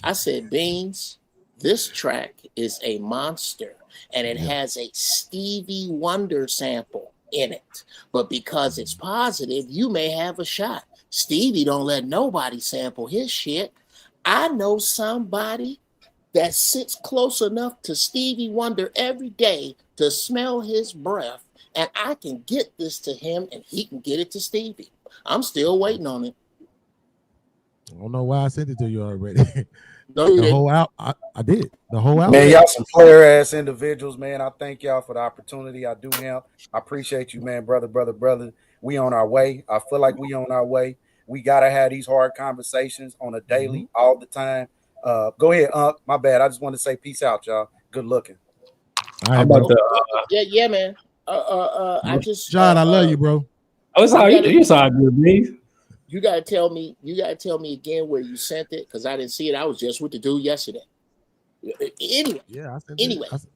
I said, Beans, This track is a monster, and it has a Stevie Wonder sample in it. But because it's positive, you may have a shot. Stevie don't let nobody sample his shit. I know somebody that sits close enough to Stevie Wonder every day to smell his breath, and I can get this to him, and he can get it to Stevie. I'm still waiting on it. I don't know why I sent it to you already. No, you the didn't. whole out, I did the whole out. Man, y'all some player ass individuals, man. I thank y'all for the opportunity. I do now. I appreciate you, man, brother. We on our way. I feel like we on our way. We gotta have these hard conversations on a daily, all the time. Go ahead, my bad. I just want to say peace out, y'all. Good looking. I'm about to. Yeah, man. I just John, I love you, bro. Oh, it's all you sound good, man. You gotta tell me again where you sent it, because I didn't see it. I was just with the dude yesterday. Anyway. Yeah, I sent anyway. it.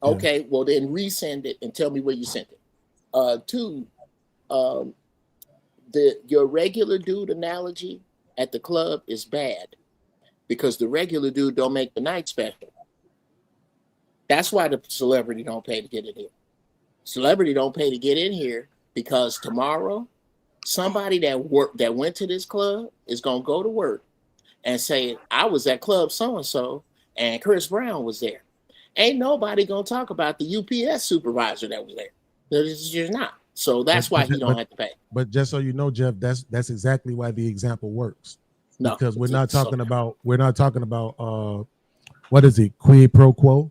Okay, well then resend it and tell me where you sent it. Two, your regular dude analogy at the club is bad because the regular dude don't make the night special. That's why the celebrity don't pay to get in here. Celebrity don't pay to get in here because tomorrow somebody that went to this club is gonna go to work and say, I was at club so-and-so and Chris Brown was there. Ain't nobody gonna talk about the UPS supervisor that was there. There's just not. So that's why he don't have to pay. But just so you know, Jeff, that's exactly why the example works. No, because we're not talking about what is it, quid pro quo,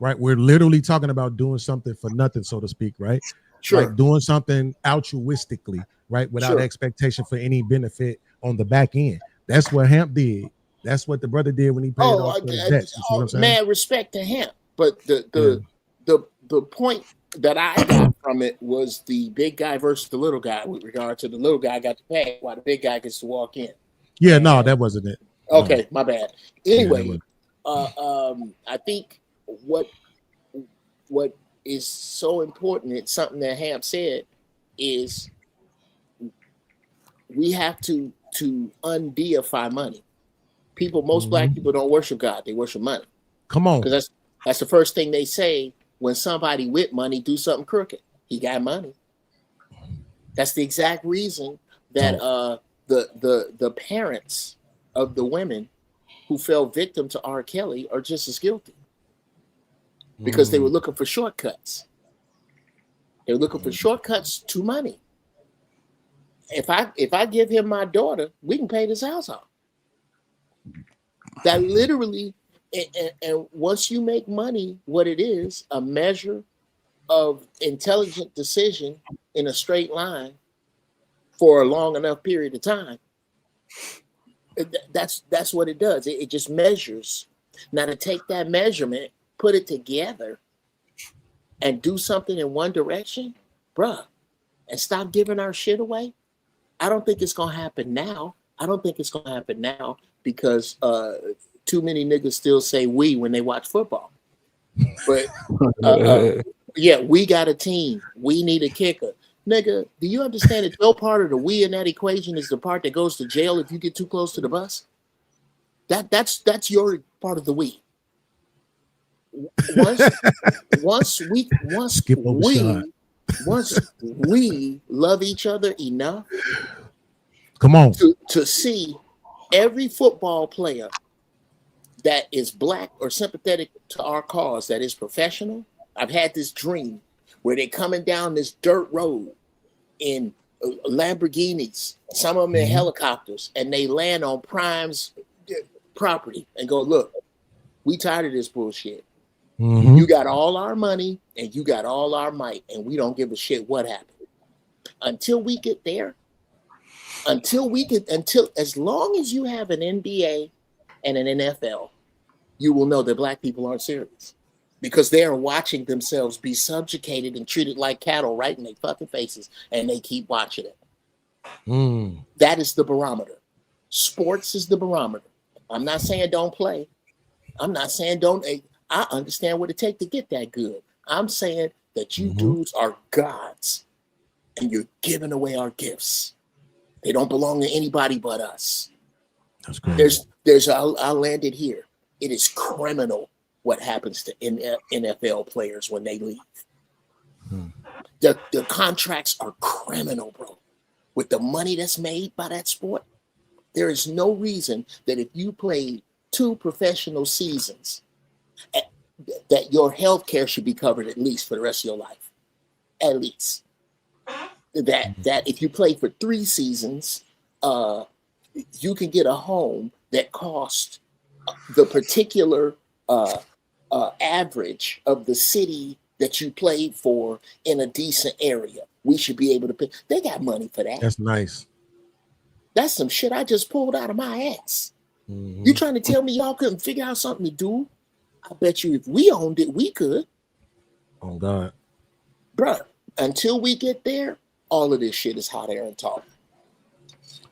right? We're literally talking about doing something for nothing, so to speak, right? Sure. Like doing something altruistically, right? Without expectation for any benefit on the back end. That's what Hamp did. That's what the brother did when he paid off the debts. You see what I'm saying? Man, respect to him. But the point that I got from it was the big guy versus the little guy, with regard to the little guy got to pay while the big guy gets to walk in. Yeah, no, that wasn't it. Okay, No. my bad. Anyway, Yeah, I think what is so important, it's something that Hamp said, is we have to undeify money. Most black people don't worship God, they worship money. Come on. Because that's the first thing they say when somebody with money do something crooked. He got money. That's the exact reason that the parents of the women who fell victim to R. Kelly are just as guilty. Because they were looking for shortcuts. They were looking for shortcuts to money. If I give him my daughter, we can pay this house off. That literally, and once you make money what it is, a measure of intelligent decision in a straight line for a long enough period of time, that's what it does. It just measures. Now to take that measurement, put it together, and do something in one direction, bruh, and stop giving our shit away, I don't think it's going to happen now. Because too many niggas still say we when they watch football. But yeah, we got a team. We need a kicker. Nigga, do you understand that your part of the we in that equation is the part that goes to jail if you get too close to the bus? That's your part of the we. Once we love each other enough, come on, to see every football player that is black or sympathetic to our cause that is professional. I've had this dream where they're coming down this dirt road in Lamborghinis, some of them in helicopters, and they land on Prime's property and go, look, we tired of this bullshit. You got all our money and you got all our might, and we don't give a shit what happened. Until we get there, until as long as you have an NBA and an NFL, you will know that black people aren't serious, because they are watching themselves be subjugated and treated like cattle right in their fucking faces, and they keep watching it. That is the barometer. Sports is the barometer. I'm not saying don't play. I'm not saying don't. I understand what it takes to get that good. I'm saying that you dudes are gods, and you're giving away our gifts. They don't belong to anybody but us. That's great. I'll land it here. It is criminal what happens to NFL players when they leave. The contracts are criminal, bro. With the money that's made by that sport, there is no reason that if you played 2 professional seasons, that your health care should be covered at least for the rest of your life. At least. That if you play for 3 seasons, you can get a home that costs the particular average of the city that you played for in a decent area. We should be able to pay. They got money for that. That's nice. That's some shit I just pulled out of my ass. You trying to tell me y'all couldn't figure out something to do? I bet you if we owned it, we could. Oh God. Bruh, until we get there, all of this shit is hot air and talk.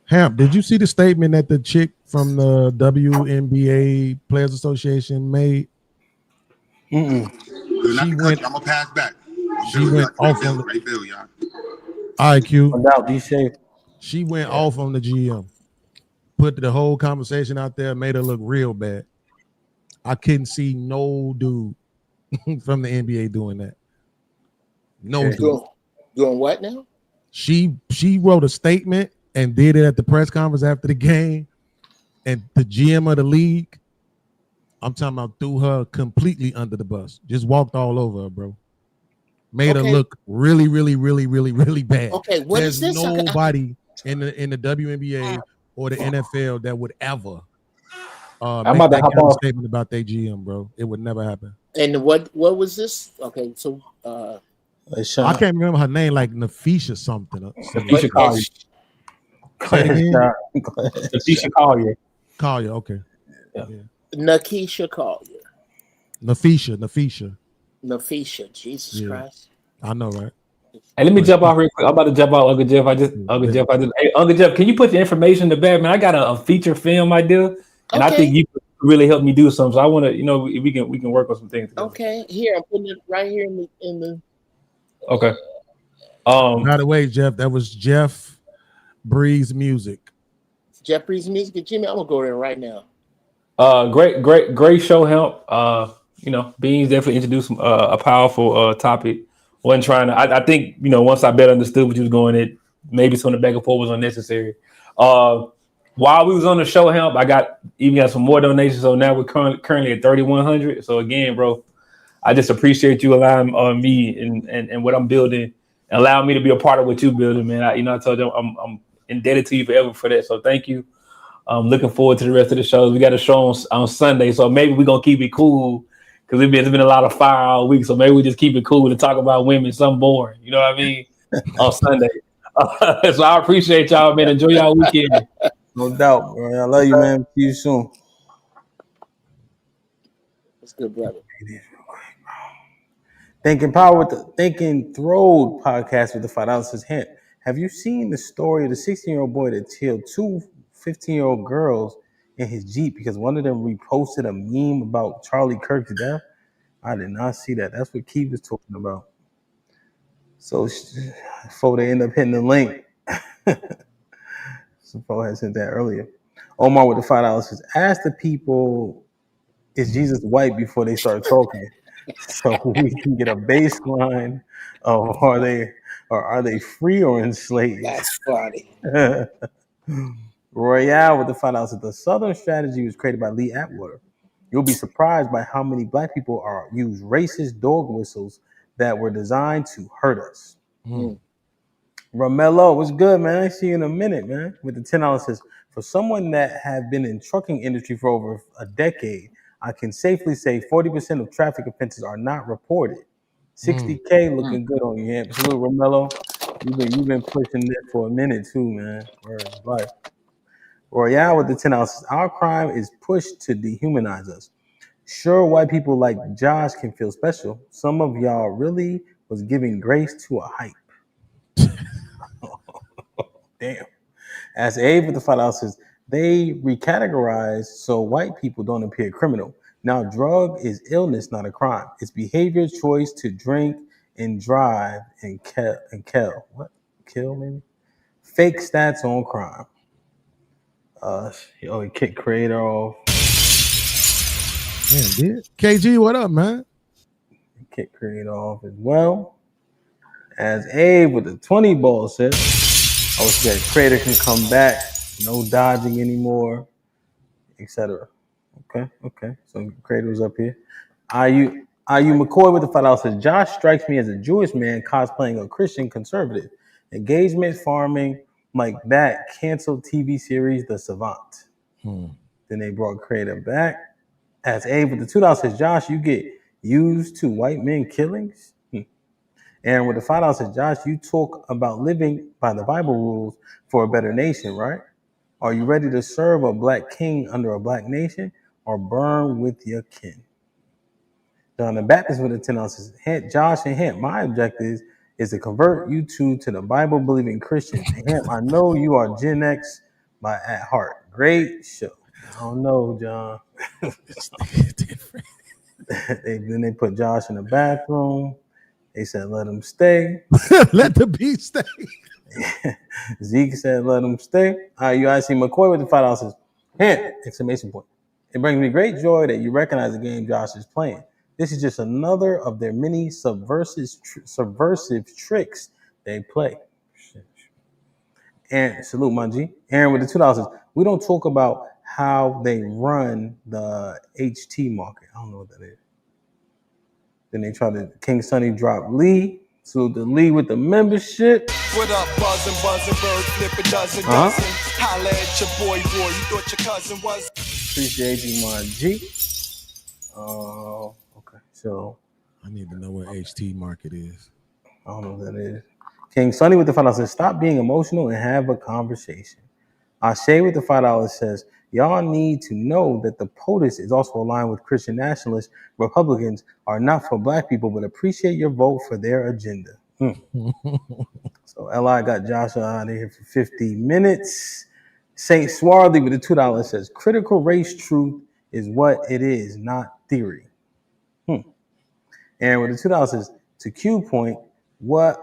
Hamp, did you see the statement that the chick from the WNBA Players Association made? She went. I'm gonna pass back. She went off on the right bill, y'all. All right, Q. No doubt, be safe. She went off on the GM, put the whole conversation out there, made her look real bad. I couldn't see no dude from the NBA doing that. No dude. Doing what now? She wrote a statement and did it at the press conference after the game, and the GM of the league, I'm talking about, threw her completely under the bus. Just walked all over her, bro. Made her look really, really, really, really, really bad. Okay, what There's is this? nobody in the WNBA or the NFL that would ever I'm make about to that hop kind of off. statement about their GM, bro. It would never happen. And what was this? Okay, so I can't remember her name, like Nafisha something. Nafisha Collier. Say it again. Nafisha Collier. Collier, okay. Yeah. Nakisha Collier. Nafisha. Jesus Yeah. Christ. I know, right? Hey, let me jump out real quick. I'm about to jump out, Uncle Jeff. Hey, Uncle Jeff, can you put the information in the back, man? I got a feature film idea, and I think you could really help me do something. So I want to, we can work on some things together. Okay, here I'm putting it right here in the. Okay. By the way, Jeff, that was Jeff Breeze Music. Jeff Breeze Music. Jimmy, I'm gonna go there right now. Great show, Hamp. Beans definitely introduced a powerful topic. Wasn't trying to. I think once I better understood what you was going at, maybe some of the back and forth was unnecessary. While we was on the show, Hamp, I got some more donations. So now we're currently at 3,100. So again, bro, I just appreciate you allowing me and what I'm building, and allowing me to be a part of what you're building, man. I told you I'm indebted to you forever for that. So thank you. I'm looking forward to the rest of the shows. We got a show on Sunday, so maybe we're gonna keep it cool because it's been a lot of fire all week. So maybe we just keep it cool to talk about women, something boring. You know what I mean? On Sunday. So I appreciate y'all, man. Enjoy y'all weekend. No doubt, bro. I love you, man. See you soon. That's good, brother. Thinking Power with the Thinking Throwed podcast with the $5 says, Hint, have you seen the story of the 16-year-old boy that killed 2 15-year-old girls in his Jeep because one of them reposted a meme about Charlie Kirk's death? I did not see that. That's what Keith was talking about. So before they end up hitting the link, so Fo had sent that earlier. Omar with the $5 says, ask the people, is Jesus white before they start talking? So we can get a baseline of are they free or enslaved? That's funny. Royale with the $5 says, the Southern strategy was created by Lee Atwater. You'll be surprised by how many black people use racist dog whistles that were designed to hurt us. Romello, what's good, man? I see you in a minute, man. With the $10 says, for someone that have been in trucking industry for over a decade, I can safely say 40% of traffic offenses are not reported. 60K looking good on you, yeah. Salute, Romello. You've been pushing this for a minute too, man. Right. Royale with the $10 says, our crime is pushed to dehumanize us. Sure, white people like Josh can feel special. Some of y'all really was giving grace to a hype. Damn. As Abe with the $5 says, they recategorize so white people don't appear criminal. Now, drug is illness, not a crime. It's behavior, choice to drink and drive and kill. What? Kill, maybe? Fake stats on crime. He kicked creator off. Man, dude. KG, what up, man? Kick Creed off as well. As Abe with the 20 ball says, I wish that Creator can come back. No dodging anymore, etc. Okay. So Creator was up here. Are you McCoy with the $5 says Josh strikes me as a Jewish man cosplaying a Christian conservative. Engagement farming like that canceled TV series The Savant. Then they brought Creator back. As Abe with the $2 says Josh, you get used to white men killings. And with the $5 says Josh, you talk about living by the Bible rules for a better nation, right? Are you ready to serve a black king under a black nation or burn with your kin? John the Baptist with the 10 ounces. Josh and Hamp, my objective is to convert you two to the Bible believing Christians. Hamp, I know you are Gen X by at heart. Great show. I don't know, John. Then they put Josh in the bathroom. They said, let him stay. Let the beat stay. Zeke said, let him stay. All right, you guys see McCoy with the $5 says, Hamp, exclamation point. It brings me great joy that you recognize the game Josh is playing. This is just another of their many subversive tricks they play. Aaron, salute my G. Aaron with the $2 says, we don't talk about how they run the HT market. I don't know what that is. Then they try to King Sunny drop Lee. Salute the Lee with the membership. What up, buzzing, bird, flip a dozen. Holla at your boy, you thought your cousin was. Appreciate you, my G. Okay, so I need to know what HT market is. I don't know what that is. King Sunny with the $5 says, stop being emotional and have a conversation. Ashay with the $5 says, y'all need to know that the POTUS is also aligned with Christian nationalists. Republicans are not for black people, but appreciate your vote for their agenda. So Li got Joshua out of here for 50 minutes. Saint Swarthy with the $2 says, critical race truth is what it is, not theory. And with the $2 says, to Q point,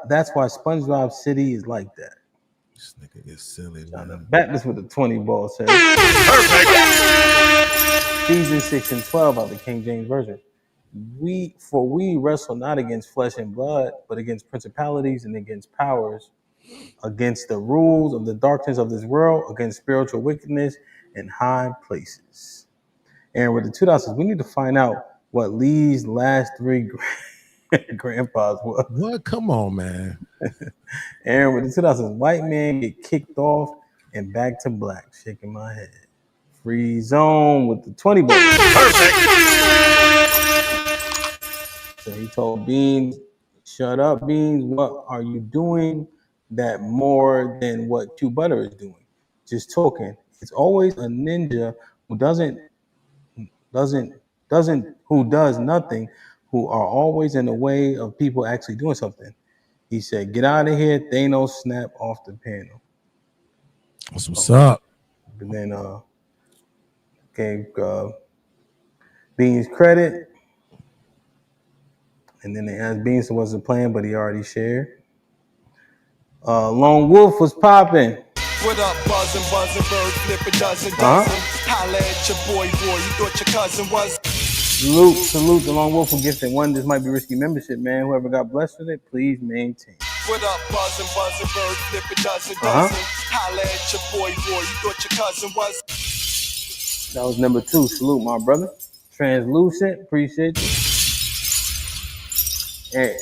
that's why SpongeBob City is like that. This nigga is silly, John the man. Baptist with the 20 ball says, Ephesians 6 and 12 out of the King James Version. We wrestle not against flesh and blood, but against principalities and against powers, against the rules of the darkness of this world, against spiritual wickedness in high places. And with the $2 says, we need to find out what Lee's last three grandpas was. What? Come on, man. Aaron with the $2 says, white man get kicked off and back to black. Shaking my head. Free zone with the 20 ball. So he told Beans, shut up, Beans. What are you doing that more than what Q Butter is doing? Just talking. It's always a ninja who does nothing, who are always in the way of people actually doing something. He said, get out of here. Thanos snap off the panel. That's what's up. But then gave Beans credit. And then they asked Beans wasn't playing, but he already shared. Lone Wolf was popping. What up, buzzing, bird, flip a dozen. Holla at your boy, you thought your cousin was. Salute the Lone Wolf who gifted one. This might be risky membership, man. Whoever got blessed with it, please maintain. What up, buzzing, bird, flip a dozen. Holla at your boy, you thought your cousin was. That was number 2. Salute, my brother. Translucent, appreciate you. Hey,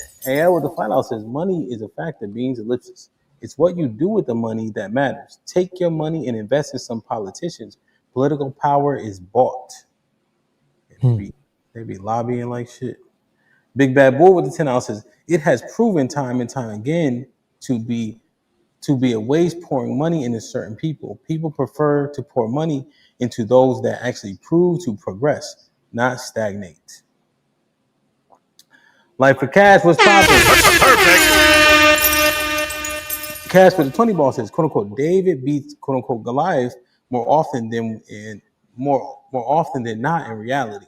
with the $5 says, money is a factor, Beans ellipsis. It's what you do with the money that matters. Take your money and invest in some politicians. Political power is bought. They be lobbying like shit. Big Bad Bull with the $10 says, it has proven time and time again to be a waste pouring money into certain people. People prefer to pour money into those that actually prove to progress, not stagnate. Life for Cash was popping. Cash for the 20 ball says, quote unquote, David beats quote unquote Goliath more often than not in reality.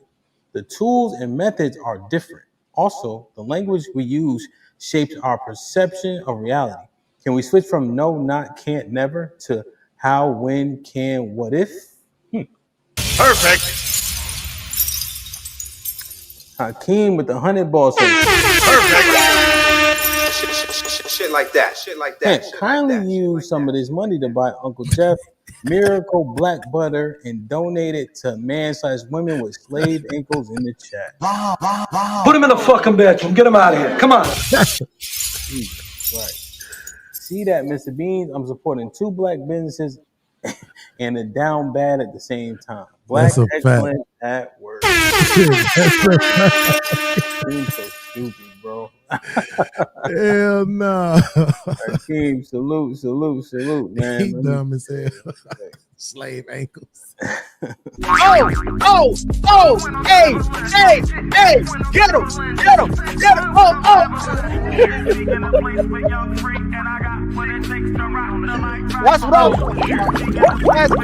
The tools and methods are different. Also, the language we use shapes our perception of reality. Can we switch from no, not, can't, never to how, when, can, what if? Perfect. Hakeem with the 100 ball says, Shit like that. "Can't kindly use some of this money to buy Uncle Jeff Miracle Black Butter and donate it to man/women with slave ankles in the chat." Put him in the fucking bedroom. Get him out of here. Come on. Jesus Christ. See that, Mr. Beans? I'm supporting 2 black businesses and a down bad at the same time. Black That's a fact. excellence at work. That's a fact. You're so stupid, bro. Hell no. Hakeem, salute, man. He dumb as hell. Slave ankles. Hey, get him. That's what I was. That's what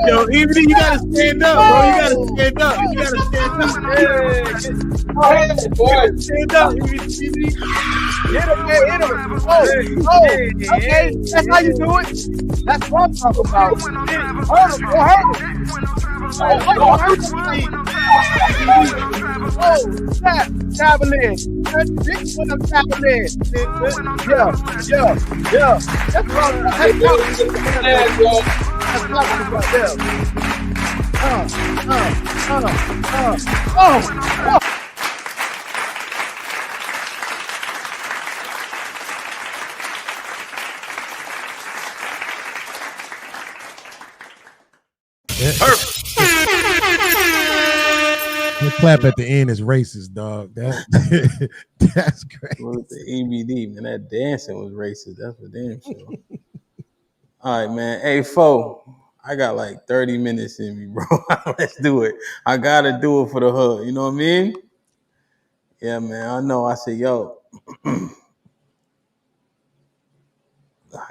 Yo, even you gotta stand up, bro. You gotta stand up. You gotta stand up. Stand up. Hit him. Okay. That's how you do it. That's what I'm talking about. Hurt him. Javelin. This one I'm javelin. Yeah. That's what I'm The clap at the end is racist, dog. That's great. Well, the EBD, man, that dancing was racist. That's for damn sure. All right, man. Hey, Fo, I got like 30 minutes in me, bro. Let's do it. I gotta do it for the hood. You know what I mean? Yeah, man. I know. I said, yo, I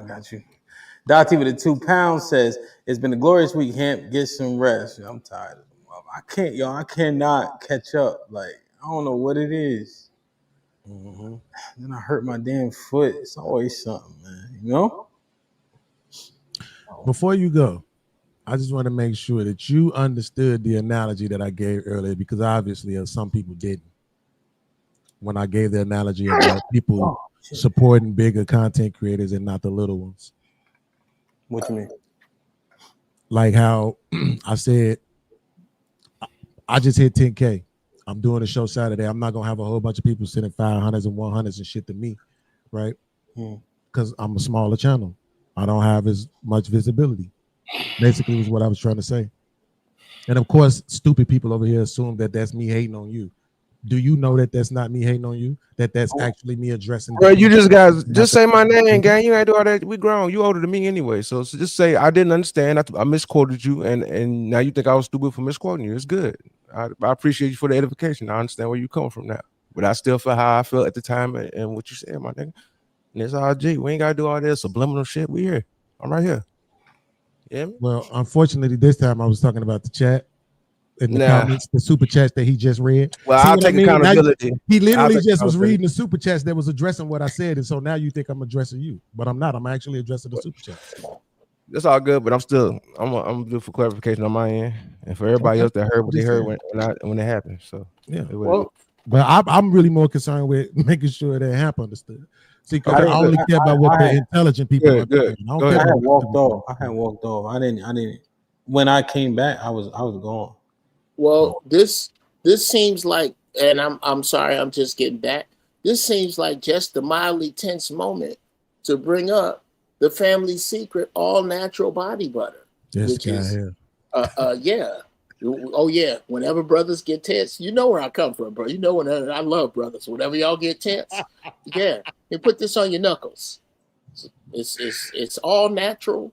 got you. Dottie with the 2 pounds says, "It's been a glorious week, Hamp. Get some rest." I'm tired. I can't, y'all. I cannot catch up. Like, I don't know what it is. Then I hurt my damn foot. It's always something, man. You know? Before you go, I just want to make sure that you understood the analogy that I gave earlier, because obviously some people didn't. When I gave the analogy about people supporting bigger content creators and not the little ones. What you mean? Like how I said, I just hit 10K. I'm doing a show Saturday. I'm not going to have a whole bunch of people sending 500s and 100s and shit to me, right? Because I'm a smaller channel. I don't have as much visibility. Basically was what I was trying to say. And of course, stupid people over here assume that that's me hating on you. Do you know that that's not me hating on you? That's actually me addressing. Bro, you just say my name, gang. You ain't do all that. We grown. You older than me anyway. So just say I didn't understand. I misquoted you, and now you think I was stupid for misquoting you. It's good. I appreciate you for the edification. I understand where you come from now, but I still feel how I felt at the time and what you said, my nigga. And it's all G. We ain't gotta do all this subliminal shit. We here. I'm right here. Yeah. Well, unfortunately, this time I was talking about the chat. In the comments, the super chats that he just read. Well, I'll take accountability. He literally just was reading the super chats that was addressing what I said, and so now you think I'm addressing you, but I'm not. I'm actually addressing the super chat. That's all good, but I'm gonna do for clarification on my end, and for everybody else that heard what they heard when it happened. So yeah, well, but I'm really more concerned with making sure that Hamp understood. See, because I only care about what the intelligent people understand. I had walked off. I didn't. When I came back, I was gone. Well, this seems like, and I'm sorry, I'm just getting back. This seems like just the mildly tense moment to bring up the family secret all natural body butter. This guy here. Yeah. Oh yeah. Whenever brothers get tense, you know where I come from, bro. You know when I love brothers. Whenever y'all get tense, yeah, you put this on your knuckles. It's all natural.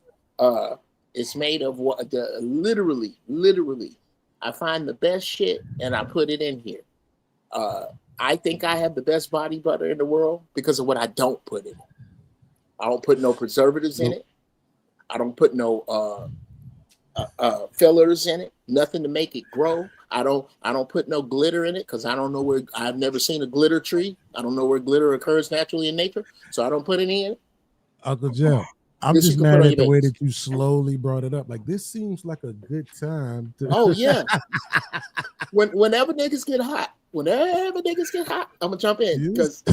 It's made of what literally. I find the best shit and I put it in here. I think I have the best body butter in the world because of what I don't put in it. I don't put no preservatives in it. I don't put no fillers in it, nothing to make it grow. I don't put no glitter in it because I don't know where. I've never seen a glitter tree. I don't know where glitter occurs naturally in nature, so I don't put any in it. Uncle Jeff, I'm This you just can put mad on at your the way babies. that you slowly brought it up. Like, this seems like a good time to Oh yeah. Whenever niggas get hot, I'm gonna jump in because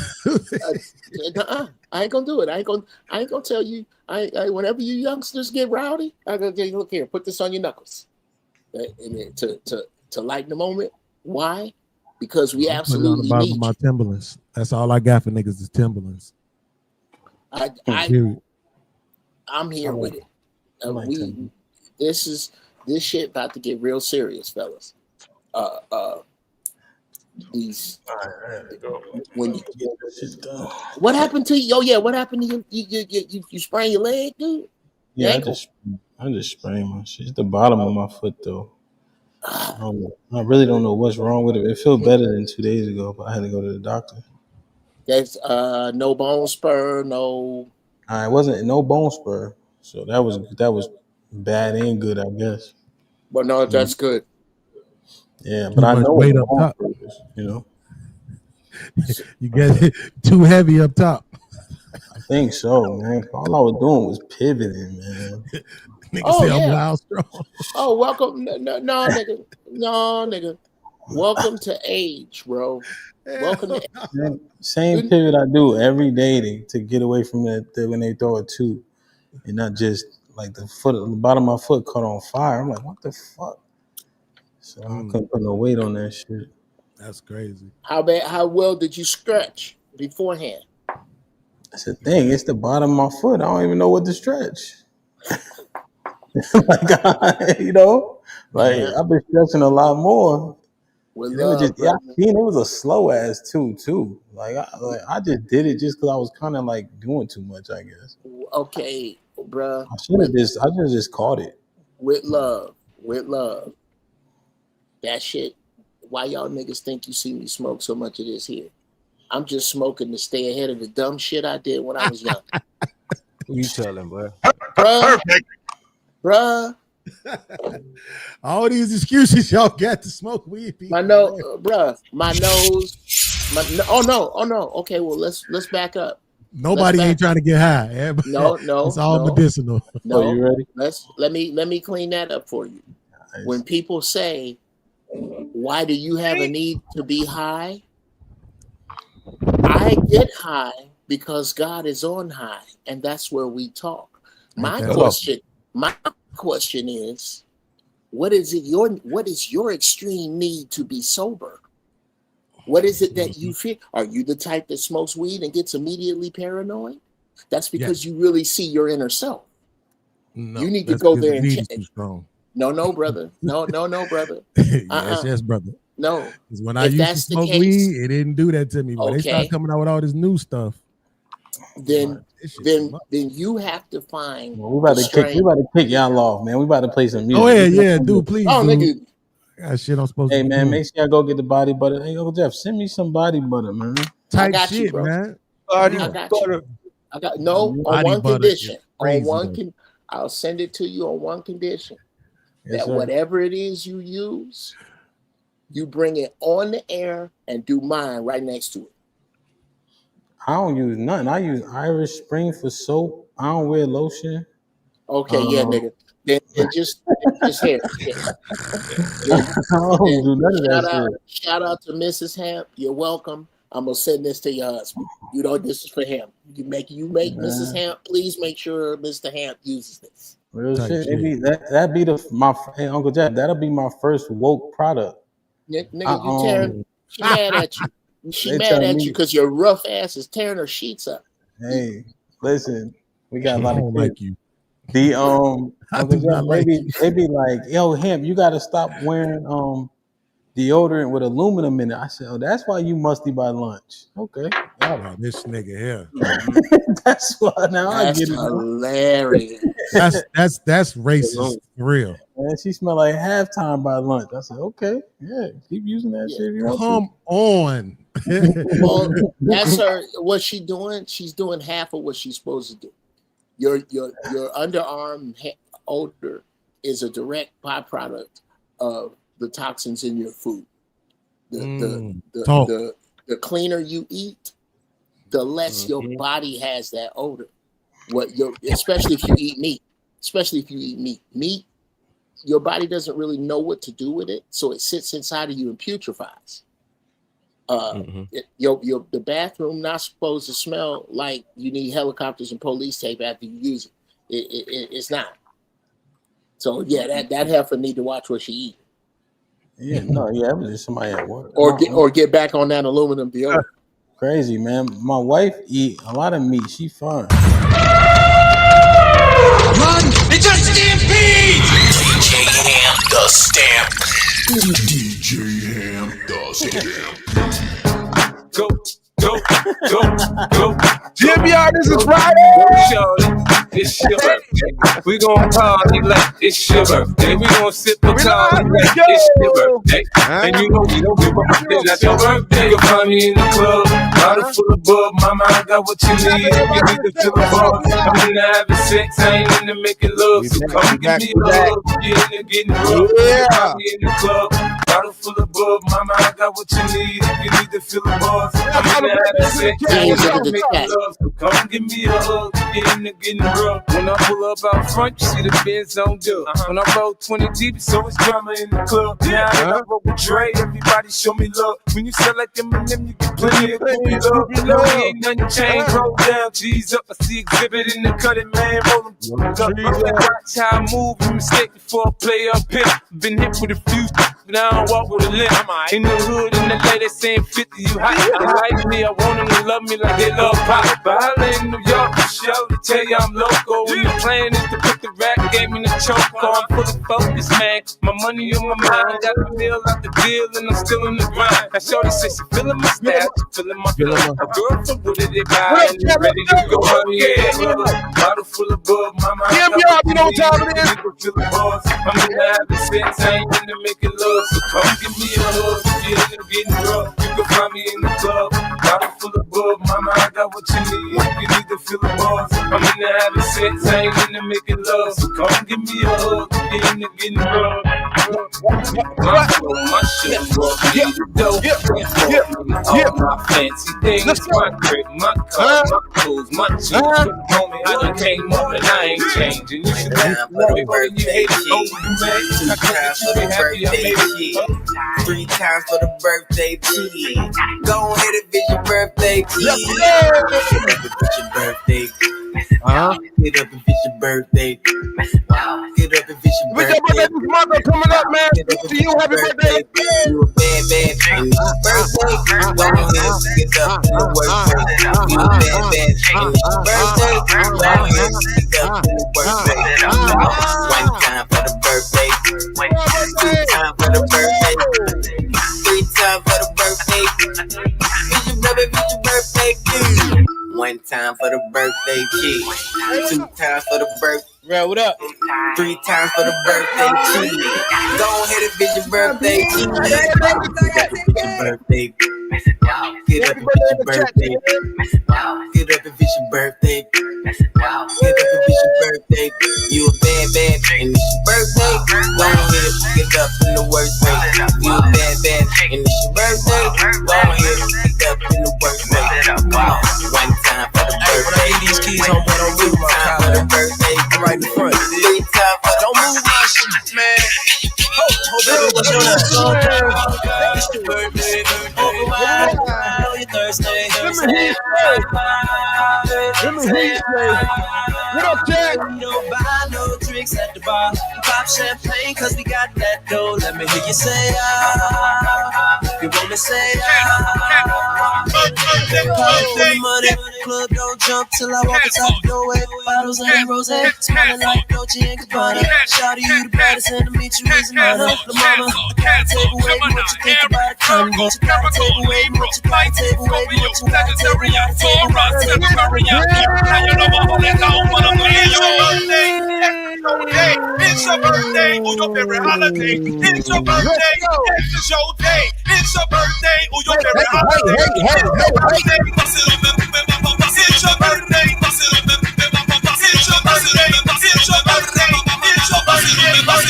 I ain't gonna do it. I ain't gonna tell you. Whenever you youngsters get rowdy, I gonna tell you, look here, put this on your knuckles, and to lighten the moment. Why? Because we put it on the absolutely bottom of need my you. Timberlands. That's all I got for niggas is Timberlands. Period. I'm here with it. like This shit about to get real serious, fellas. These when you, what happened to you? Oh yeah, what happened to you? You sprained your leg, dude? Your Yeah, ankle? I just sprained my shit. It's the bottom of my foot though. I really don't know what's wrong with it. It felt better than 2 days ago, but I had to go to the doctor. There's no bone spur, no. It wasn't no bone spur, so that was bad and good, I guess. But no, that's good. Yeah, Too but I much know weight what up bone top. spur is, you know. You get it too heavy up top. I think so, man. All I was doing was pivoting, man. Nigga say I'm wild strong. Oh, welcome. No, nigga. Welcome to age, bro. Welcome to Same pivot I do every day to get away from that when they throw it too, and not just like the bottom of my foot caught on fire. I'm like, what the fuck? So I couldn't put no weight on that shit. That's crazy. How well did you stretch beforehand? That's the thing. It's the bottom of my foot. I don't even know what to stretch. You know, like I've been stretching a lot more. With It was love, just, yeah, brother. it was a slow ass too. Like I just did it just because I was kind of like doing too much, I guess. Okay, bruh. I should have just caught it. With love. That shit. Why y'all niggas think you see me smoke so much of this here? I'm just smoking to stay ahead of the dumb shit I did when I was young. Who you telling, boy? Bruh. All these excuses y'all got to smoke weed. My nose, bruh. My nose. Oh no. Okay, well let's back up. Nobody ain't trying to get high. Everybody, No. it's all medicinal. No. You ready? Let me clean that up for you. Nice. When people say, "Why do you have a need to be high?" I get high because God is on high, and that's where we talk. My question is, what is your extreme need to be sober? What is it that you feel? Are you the type that smokes weed and gets immediately paranoid? That's because you really see your inner self. No, you need to go there and check. Too strong. No, brother. No, brother. Yes, brother. No. Because when I used to smoke weed, it didn't do that to me. But they start coming out with all this new stuff. Then you have to find. Well, we about to kick y'all off, man. We about to play some music. Oh yeah, dude, please. Oh, nigga. That shit I'm supposed to do. Hey man, make sure I go get the body butter. Hey, Uncle Jeff, send me some body butter, man. Type shit, bro. Man. Body butter. I got on one condition. I'll send it to you on one condition. That whatever it is you use, you bring it on the air and do mine right next to it. I don't use nothing. I use Irish Spring for soap. I don't wear lotion. Okay, yeah, nigga. Then just here. Shout out to Mrs. Hamp. You're welcome. I'm gonna send this to your husband. You know, this is for him. You make Mrs. Hamp. Please make sure Mr. Hamp uses this. Real shit. That'd be hey, Uncle Jack. That'll be my first woke product. Nigga, you tearing? She mad at you. She mad at you because your rough ass is tearing her sheets up. Hey, listen, we got a lot of kids. Like you. The Uncle Jack, they be like, yo, Hamp, you gotta stop wearing deodorant with aluminum in it. I said, oh, that's why you musty by lunch. Okay. Oh, this nigga here. That's why now I get it. Hilarious. That's racist for real. Man, she smelled like halftime by lunch. I said, okay, yeah, keep using that shit if you want to. Come on. Well, that's her. What she doing? She's doing half of what she's supposed to do. Your underarm odor is a direct byproduct of the toxins in your food. The cleaner you eat, the less your body has that odor. Especially if you eat meat. Meat, your body doesn't really know what to do with it, so it sits inside of you and putrefies. The bathroom not supposed to smell like you need helicopters and police tape after you use it. It's not. So yeah, that heifer need to watch what she eat. Yeah, no, yeah, it was just somebody at work. Or get back on that aluminum deodorant. Crazy, man. My wife eat a lot of meat. She fine. Run! It's a stampede! DJ Hamp the Stampede. DJ Hamp the Stampede. Go. Jimmy, this is Friday. It's your birthday. We gon' party like it's your birthday. We gon' sip and party like it's your birthday. And you know we don't give up. It's your birthday. You'll find me in the club, bottle full of bub. Mama, I got what you need. You need to fill the bar. I'm in the having sex, I ain't into making love. So come give me a hug. You're into getting rough. Find me in the club, bottle full of bub. Mama, I got what you need. You need to fill the bars. I'm in the having sex, I ain't into making love. So come give me a hug. You're into getting rough. When I pull up out front, you see the Benz on dub. When I roll 20 deep, so it's drama in the club. Now when I roll with Dre, everybody show me love. When you sell like them and them, you get plenty of groupie love. No, we ain't nothing changed. Roll down, G's up. I see exhibit in the cutting, man. Roll them up. Watch how I move. You mistake before I play up here. Been hit with a few, but I don't walk with a limp. In the hood, in the LA, they saying 50, you hot. They like me, I want them to love me like they love pop. But I lay in New York for show to tell you I'm local. When the plan is to put the rap game in the choke on. I'm fully focused, man. My money on my mind. Got a meal out the deal and I'm still in the grind. Now shorty says she feeling my style, she feeling my flow. A girl from Wooded, they buy and they ready to go. Yeah, bottle full of bub, mama. You know what time it is? I'm in the having sex, I ain't into making love. So come give me a hug. If you're into getting rough, you can find me in the club. Bottle full of bub, mama, I got what you need. You need to feel the bars. I'm in the having sex, I ain't into making love. So come give me a hug. You're into getting rough. My shit, all my fancy things, my grip, my car, my clothes, my jeans. Homie, I done came up and I ain't changing. You should have before you hate it. Two times for the birthday kid. 3 times for the birthday kid. Go ahead and visit your birthday kid. Get up and birthday. Get up and visit your birthday. Get up and visit your birthday. This Marco coming up, man. To you, happy birthday. You a bad birthday. Go ahead and get up in the workday. You a bad birthday. Go ahead and get up in the workday. 1 time for the birthday. 2 times for the birthday. 3 times for the birthday. Visit your birthday. 1 time for the birthday kid. 2 times for the birthday. Bro, what up? 3 times for the birthday kid. Go ahead and visit your birthday kid. Birthday. Get up and visit your birthday. Get up and visit your birthday. Get up and visit your birthday. You a bad and it's your birthday. Go ahead and get up in the worst way. You a bad and it's your birthday. Go ahead and get up in the worst way. 1 time for the birthday. These keys on what I'm with my time for the birthday. I'm right in front. 3 times for don't move my shit, man. Hold on, what's your name? It's your birthday. Over my eye, you Thursday. What up, Jack? We don't buy no drinks at the bar. Pop champagne, cause we got that dough. Let me hear you say ah. You want me say ah. For money, club don't jump till I walk inside the doorway. Bottles of rosé, smelling like Dolce & Gabbana. Shout to you the baddest and to meet you is an honor. The mama, I gotta take away what you think about a convo. You gotta take away what you gotta take away what you gotta take away. It's your birthday. It's your birthday, or your favorite holiday. It's your birthday, it's your day. It's your birthday, or your favorite holiday. It's your birthday, it's your birthday, it's your birthday, it's your birthday, it's your birthday, it's your birthday, it's your birthday,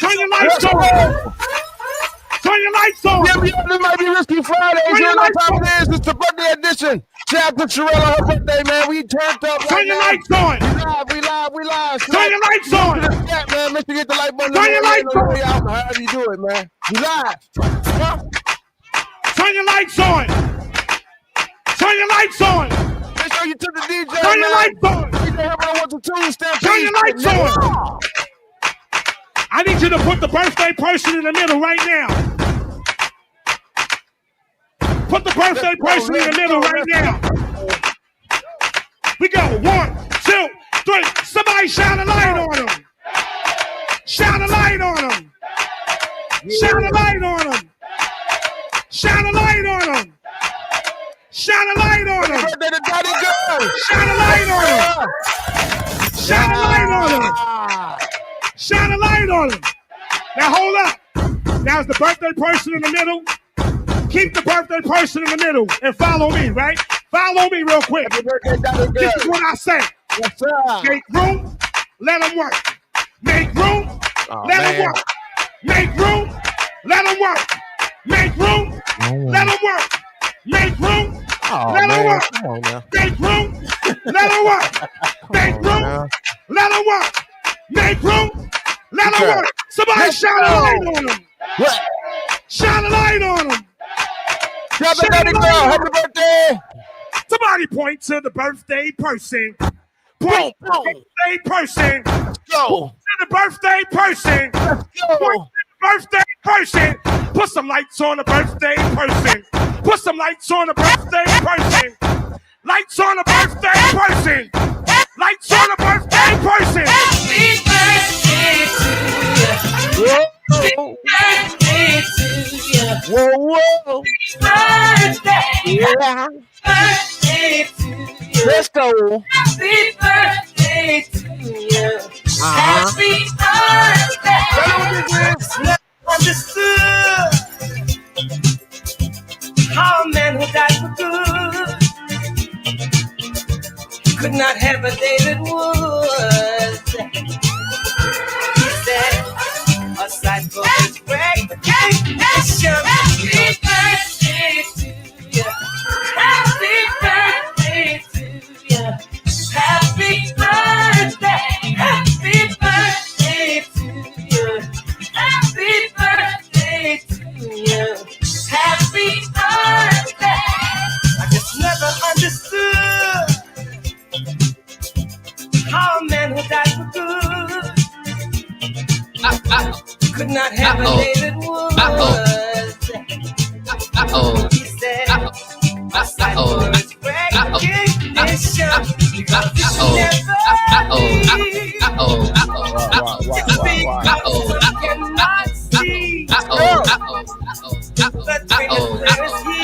Turn your lights on. Turn your lights on. Yeah, this might be Risky Fridays. You know what time it is. It's the birthday edition. Shout out to Sherelle on her birthday, man. We turned up. Turn your lights on. We live. Turn your lights on. Man, make sure you get the light button. Turn your lights on. However you do it, man. We live. Turn your lights on. Turn your lights on. Make sure you took the DJ. Turn your lights on. Turn your lights on. I need you to put the birthday person in the middle right now. Put the birthday person in the middle right now. We go. 1, 2, 3. Somebody shine a light on them. Shine a light on them. Shine a light on them. Shine a light on them. Shine a light on them. Shine a light on them. Shine a light on them. Shine a light on them. Now hold up. Now it's the birthday person in the middle. Keep the birthday person in the middle and follow me, right? Follow me real quick. This is what I say. Make room, let them work. Make room, let them work. Make room, let them work. Make room, let them work. Make room, let them work. Make room, let them work. Make room, let them work. Make room, let them work. Somebody shine a light on them. Shine a light on them. Happy birthday. Somebody point to the birthday person. Point to the birthday person. Go. To the birthday person. Point to the birthday person. Put some lights on the birthday person. Put some lights on the birthday person. Lights on the birthday person. Lights on the birthday person. Happy birthday to you. Happy birthday to you. Whoa. Birthday. Yeah. Birthday to you. Let's go. Happy birthday to you. Happy birthday. Never understood how a man who died for good could not have a David Woods. He said, aside from his recognition, happy birthday to you. Happy birthday to you. Happy birthday. Happy birthday to you. Happy birthday to you. Happy birthday. I just never understood how a man who died for good could not have a David Woods. He said, aside from his recognition, because it's never easy to be cannot see the greatest there is he.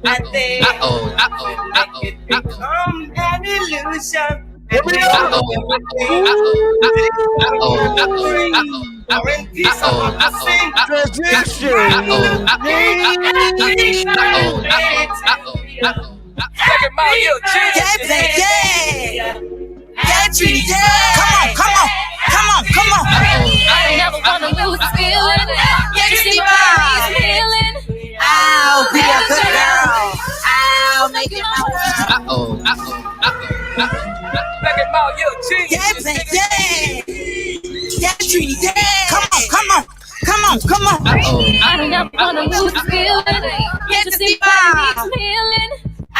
And they make it become an illusion. And we all are in peace of the same transition. Come on. I never wanna lose this feeling. I'll be a good girl. I'll make it my world. Come on. I never wanna lose this feeling.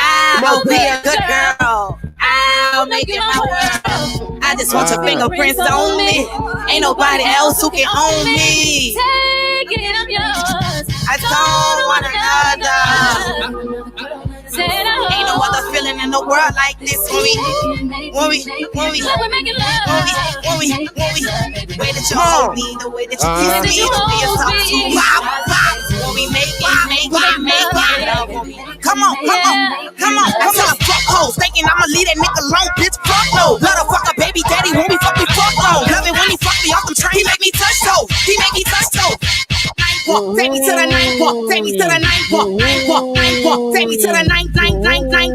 I'll be a good girl. I'll make it my world. I just want your fingerprints on me. Ain't nobody else who can own me. Take it, I'm yours. I don't want another. Ain't no other feeling in the world like this when we way that you hold me, the way that you kiss me, the way you talk to me. When we make it. Come on. Fuck hoes, thinking I'ma leave that nigga alone, bitch. Fuck no. Let her fuck a baby daddy when we fuck me fuck no. Love it when he fuck me off them train, he make me touch toes. walk. Take me to the ninth walk. Take me to the ninth walk. Ninth walk. Ninth walk. Take me to the ninth walk. Take me to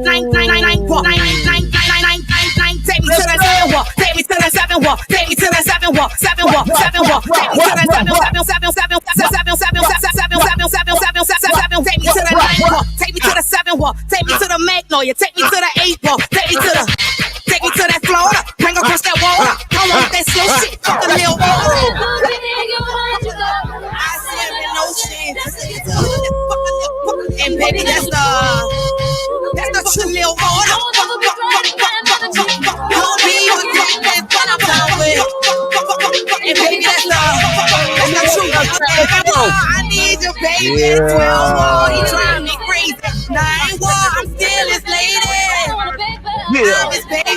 the seven walk. Take me to the seven walk. Take me to the seven walk. Seven walk. Seven walk. Take me to the seven. Take me to the ninth walk. Take me to the seven walk. Take me to the Magnolia. Take me to the eight walk. Take me to the. Take me to that Florida. Bring across that water. I want that slow shit. Fuck a little water. I swim in ocean. And baby, that's the true little water. Hold me with that fun I'm down with. And baby, that's the true water. I need your baby. 12 more. He drive me crazy. 9 war. I'm still his lady. I'm his baby.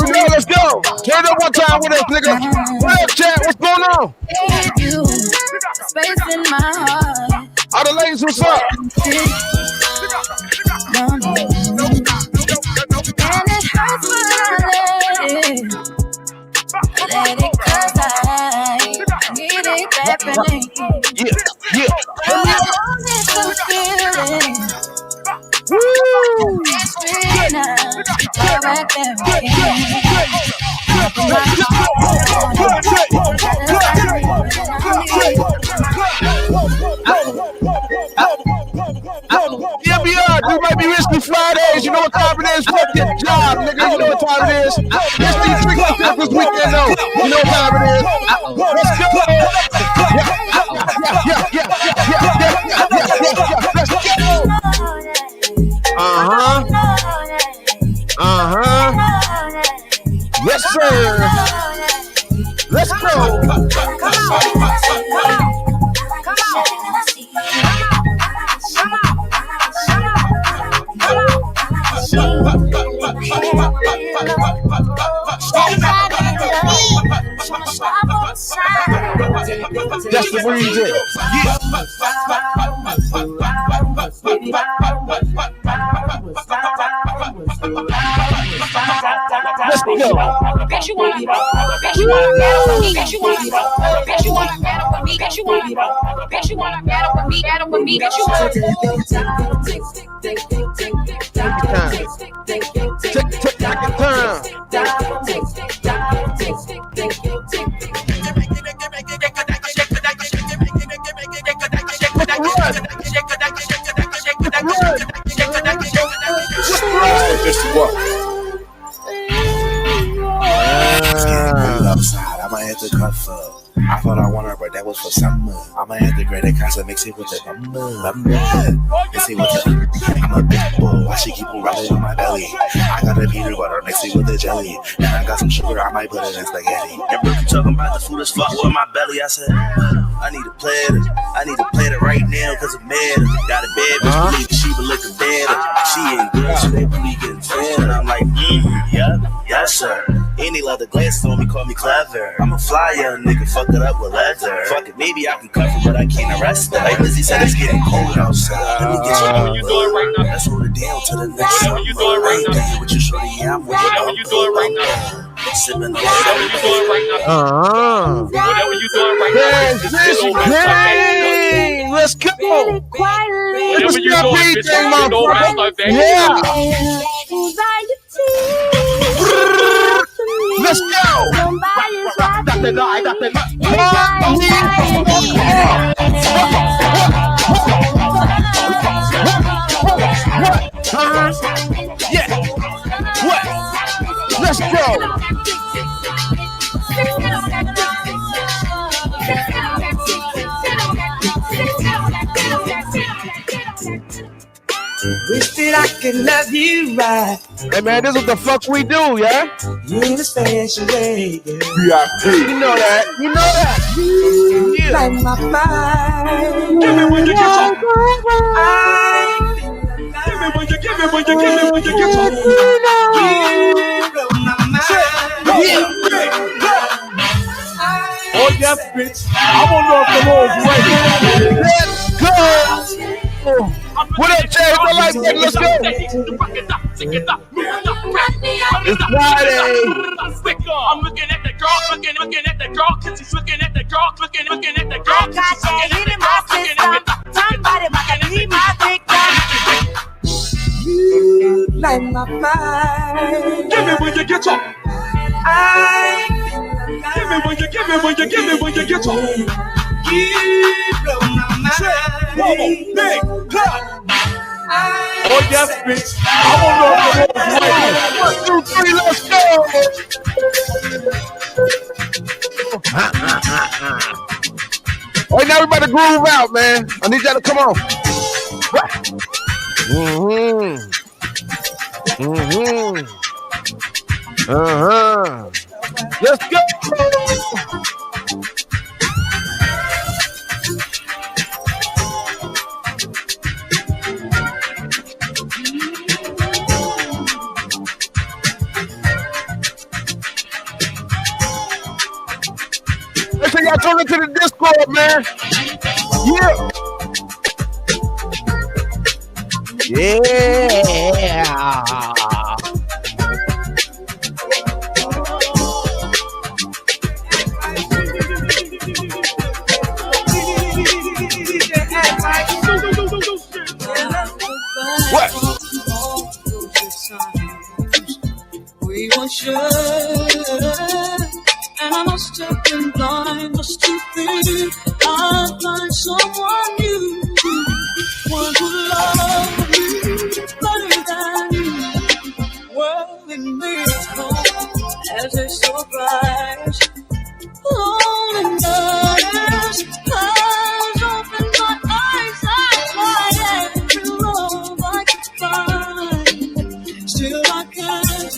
Renee, let's go. Turn up one time with us, nigga. What up, chat? What's going on? Space in my heart. All the ladies, what's up? And it hurts when I let it cause I need it that feeling. Yeah. And I wanted to feel it. Woo! It's real now. Go back there again. Yeah, we might be risky Fridays. You know what time it is? Fuck your job, nigga. You know what time it is? It's these freaking this weekend, though. You know what time it is? Let's go. Yeah. Let's go. Yes, sir. Let's go. That's the reason. Let's go. Bet you wanna battle with me. Bet you wanna battle with me. Bet you wanna battle with me. Battle with me. Bet you wanna. I'ma have to cuff up. I thought I wanted her, but that was for summer. I'ma have to grade that casa, mix it with the number. Mix it with the. I'm a big boy. Why she keep on rubbing on my belly? I got a peanut butter, mix it with the jelly. And I got some sugar, I might put it in spaghetti. And Brooke, you talking about the food is fuck with my belly? I said, I need to play it right now, cause I'm mad. Got a bad bitch, believe she be looking better. She ain't good, so they really getting fed. And I'm like, yes sir. Any leather glasses on me, call me clever. I'm a fly young nigga, fuck it up with leather. Fuck it, maybe I can cover, but I can't arrest it. Like Lizzie said, it's getting cold outside. Let me get you Whatever you doing right now. Let's hold it down to the next Whatever you doing right now. with your shorty, yeah, I'm with Whatever you doing right now. Sipping on Whatever you doing right now. Whatever you doing right now. Let's go. Whatever you doing, bitch, you know right now. Yeah. Let's go. Yeah. What? Let's go. Wish that I could love you right. Hey man, this is what the fuck we do, yeah? You in a special way, yeah. VIP. You know that. You know that. You light my fire. Give me when you get some. Give me when you get some. You blow my mind. Oh yes, bitch. I wanna know if the Lord's ready. Let's go. What up, Jay? What like that? Let's go. It's Friday. I'm looking at the girl, looking at the girl, cause she's looking at the girl, looking at the girl. I got that heat in my system. Somebody might be my victim. You light my fire. Give me when you get up. Give me when you get up. You blow my mind. Big club. Oh yes, bitch. I want to know if 1, 2, 3, let's go. All right, now everybody groove out, man. I need y'all to come on. Let's go. Make sure y'all tune into the Discord, man. Yeah. What? We were sure, and I must have been blind, just to think I'd find someone new, one who loved me better than you. Well, in this home, as a surprise, loneliness has opened my eyes. I tried every love I could find, still I can't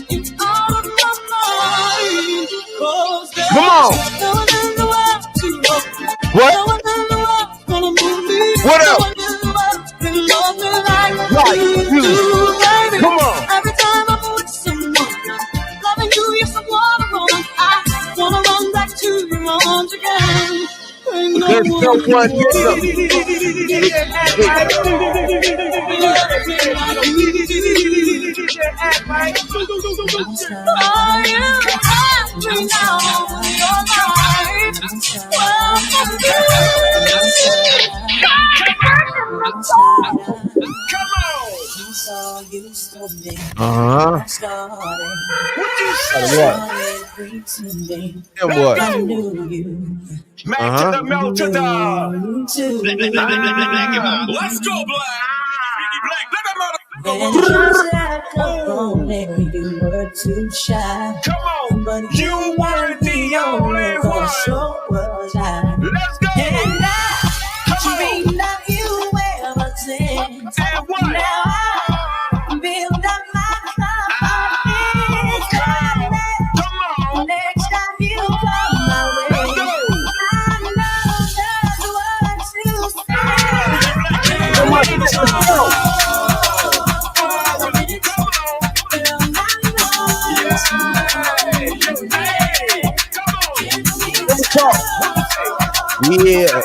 get you out of my mind. Cause there's no one in the world to love me. What? No one in the world gonna move me. What No else? one in the world can love me like Like you you. do, baby. Come on. Every time I'm with someone, loving you, yes, I wanna run. I wanna run back to your arms again. Ain't no There's no one Let's go, Black. And you said come and you were too shy. Come on, but you weren't the only one, so was I. Let's go. And I dreamed of you ever since. And what? Now I build up my confidence. Come on. Next time you come my way, I know just what to say. Yeah.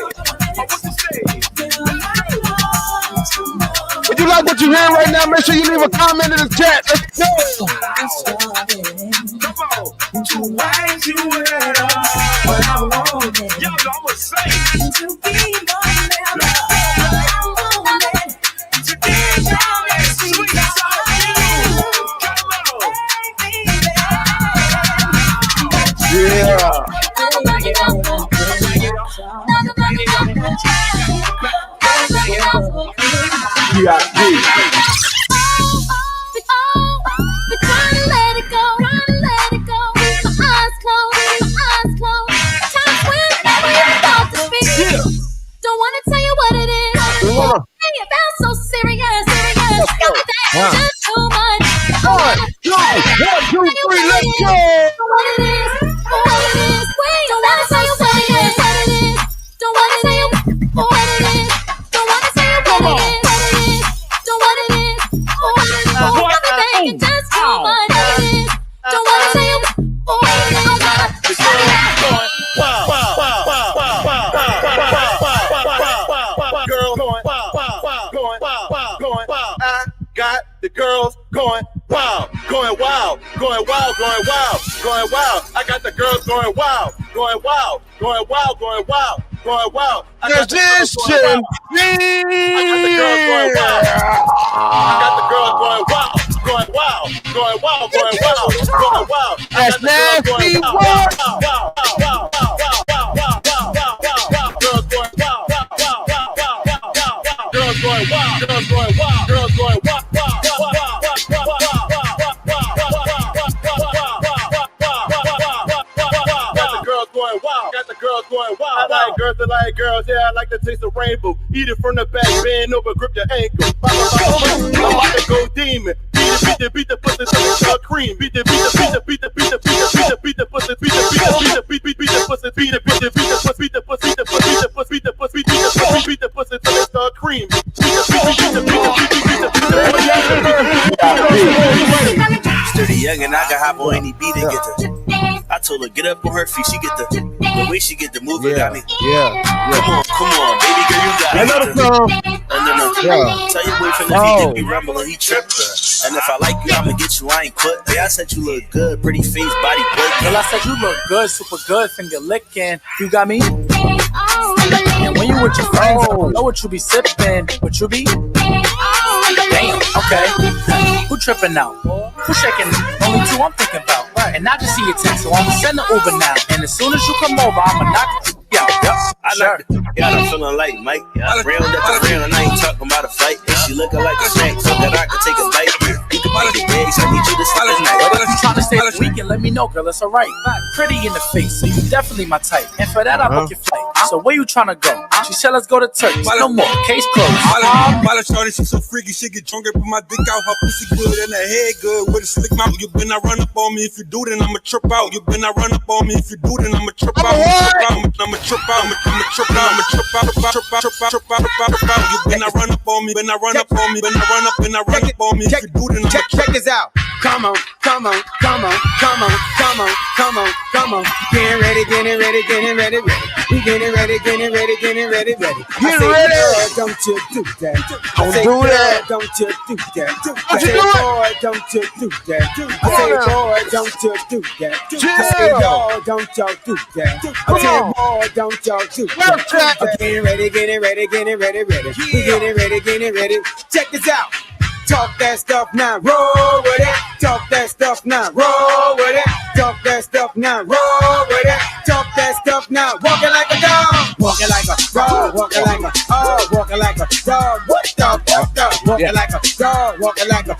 If you like what you hear right now, make sure you leave a comment in the chat. Let's go. Yeah. Don't wanna tell you what it is. Hey, it felt so serious. Just too much. 1, 2, 3, let's go. What it is. Wait, don't wanna tell you what it is. Don't wanna tell you what it is. Don't wanna tell you what it is. Don't want it is. Got me thinking just too much. Don't wanna tell you what it is. Got the girls going wild, going wild, going wild, going wild. I got the girls going wild, going wild, going wild, going wild, going wild. I got the girls going wild. I got the girls going wild. I got the girls going wild, going wild, going wild, going wild, going wild. I got the girls going wild, wild, wild, wild, wild, wild, wild, wild, wild. Girls going wild, wild, wild, wild, wild, wild. Girls going wild, girls going wild, girls going wild. I like girls, yeah, I like the taste of rainbow. Eat it from the back, bend over, grip your ankle. I'm about to go demon. Beat the pussy till it's all cream. Beat the pussy, beat the pussy till it's all cream. Sturdy young and I can hop on any beat and get the. I told her get up on her feet, she get the way she get the move, it got me. Come on, baby girl, you got me. Another song. Tell your boyfriend if he get me rumbling, he tripped. And if I like you, I'ma get you. I ain't quit. Hey, I said you look good, pretty face, body good. Girl, I said you look good, super good, finger licking. You got me. And when you with your friends, I don't know what you be sipping. What you be? Damn, okay. Who tripping now? Who shaking? Only two I'm thinking about. And I just see your text, so I'ma send the Uber now. And as soon as you come over, I'ma knock it out. I like it. Yeah, I'm feeling like Mike. Yeah, real that the real, and I ain't talking about a fight. And she looking like a snack, so that I can take a bite. You can buy the eggs, I need you to stop tonight. But if you trying to stay this weekend, let me know, girl, it's alright. Pretty in the face, so you definitely my type. And for that, I book your flight. So where you trying to go? She said, let's go to Turkey. No more, case closed. While shorty, she so freaky, she get drunk and put my dick out. Her pussy good and her head good with a slick mouth. You better run up on me. If you do, then I'ma trip out. You better run up on me. If you do, then I'ma trip out. I'ma trip out. I'ma trip out. I'ma trip out. You better run up on me. Better run up on me. Better run up on me. If you do, then I'ma check this out. Come on, come on, come on, come on, come on, come on, come on. Getting ready, getting ready, getting ready, ready. We getting ready, getting ready, getting ready, ready. Get ready. Boy, don't you do that. I say, do that. Don't you do that. What you I say, doing? boy, don't you do that. I say, boy, don't you do that. I say, y'all, don't y'all do that. I say, boy, don't y'all do that. I'm getting ready, getting ready, getting ready, ready. We getting ready, getting ready. Check this out. Talk that stuff now, roll with it. Talk that stuff now, roll with it. Talk that stuff now, roll with it. Talk that stuff now, walking like a dog, walking like a dog, walking like a walking like a dog. What dog? What dog? Walking like a dog, walking like a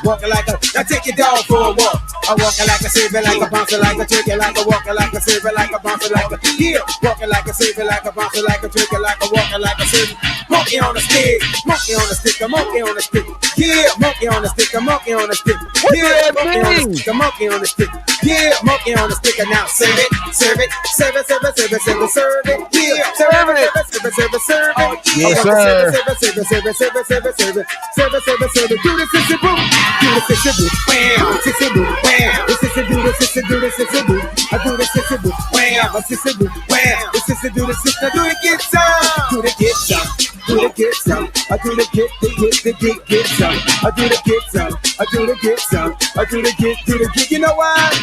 walking like a. Now take your dog for a walk. I walking like a saver, like a bouncer, like a tricky, like a walking like a saver, like a bouncer, like a yeah. Walking like a saver, like a bouncer, like a tricky, like a walking like a saver. Monkey on the stick, monkey on the stick, a monkey on the stick. Yeah, monkey on the stick, a monkey on the stick. Yeah, monkey on the stick, a monkey on the stick. Yeah, monkey on the stick. And now serve it, serve it, serve it, serve it, serve it, serve it, serve it. Yeah, serve it, serve it, serve it, serve it. Yes, sir. Serve it, serve it, serve it, serve it, serve it, serve it, serve it, serve it, serve it. Do the sissy boo, do the sissy boo, wham, sissy boo, wham. The sissy do the sissy do the sissy boo. I do the sissy boo, wham, a sissy boo, wham. The sissy do the sissy, do the get some, do the get some. Do the get some, I do the get some, I do the get some, I do the get some, I do the get, you know what?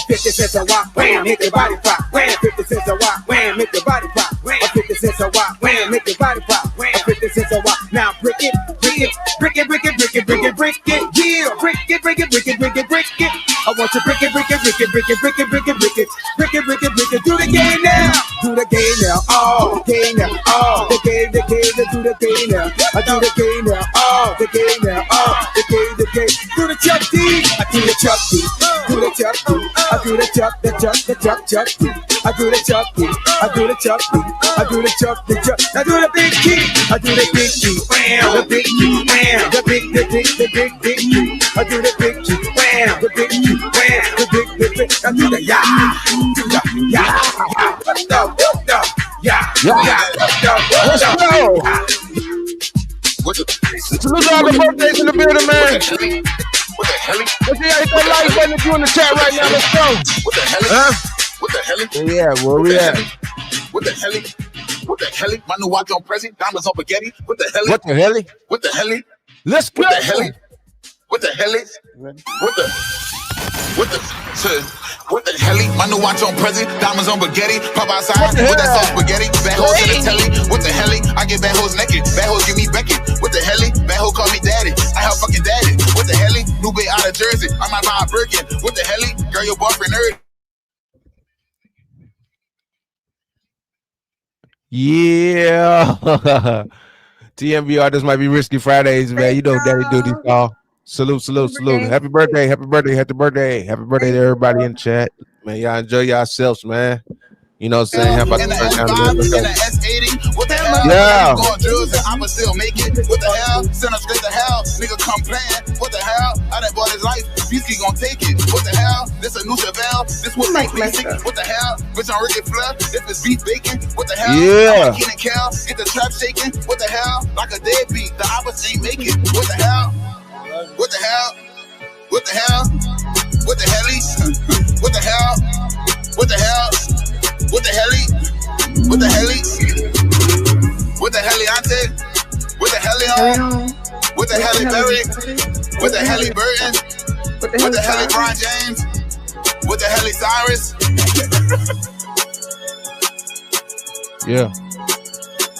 50 cents a walk, wham, make your body pop, wham, 50 cents a walk, wham, make your body pop, wham, 50 cents a walk, wham, make your body pop, wham, 50 cents a walk, now break it, break it, break it, break it, break it, break it, break it, yeah, break it, break it, break it, break it, break it, I want you break it, break it, break it, break it, break it, break it, break it, break it, break it, break it, do the game now, do the game now, oh, game now, oh, the game, do the game now, I do the game now, oh, the game now, oh, the game, do the Chuck D, I do the Chuck D, do the Chuck D, I do the Chuck D, I do the Chuck D, I do the Chuck D, I do the Chuck D, I do the big key, I do the big key, wham, the big key, wham, the big key, I do the big key, wham, the big key, wham, the big, I do the ya, do the ya, Let's go. Look at all the birthdays in the building, man. What the hell? Let's see how you got live button if you in the chat right now. Let's go. What the hell? What the hell? Yeah, where we at? What the hell? What the hell? My new watch on Prezi, diamonds on spaghetti. What the hell? What the hell? What the hell? Let's go. What the hell? What the hell? What the? What the hell? My new watch on present, diamonds on spaghetti. Pop outside with that sauce spaghetti. Bad hoes in the telly. What the hell? I get bad hoes naked. Bad hoes give me Beckett. What the hell? Bad hoe call me daddy. I help fucking daddy. What the hell? New babe out of Jersey. I might buy a Birkin. What the hell? Girl, your boyfriend nerd. Yeah. TMBR, this might be Risky Fridays, man. You know Daddy Duty call. Salute. Happy birthday to everybody in the chat. Man, y'all enjoy yourselves, man. You know what I'm saying? How about the yeah. I'ma still make it. What the hell? Send us straight to hell. Nigga come playing. What the hell? I done bought his life. Beastie gon' take it. What the hell? This a new Chevelle. This was like basic. What the hell? Bitch on Ricky Flair. If it's beef bacon. What the hell? Yeah. Ken and Cal. Get the trap shaking. What the hell? Like a deadbeat. The opposite ain't make it. What the hell? What the hell? What the hell? What the hell? What the hell? What the hell? What the hell? What the hell? What the hell, Auntie? What the hell, what the hell, Barry? What the hell, Burton? What the hell, Brian James? What the hell, Cyrus?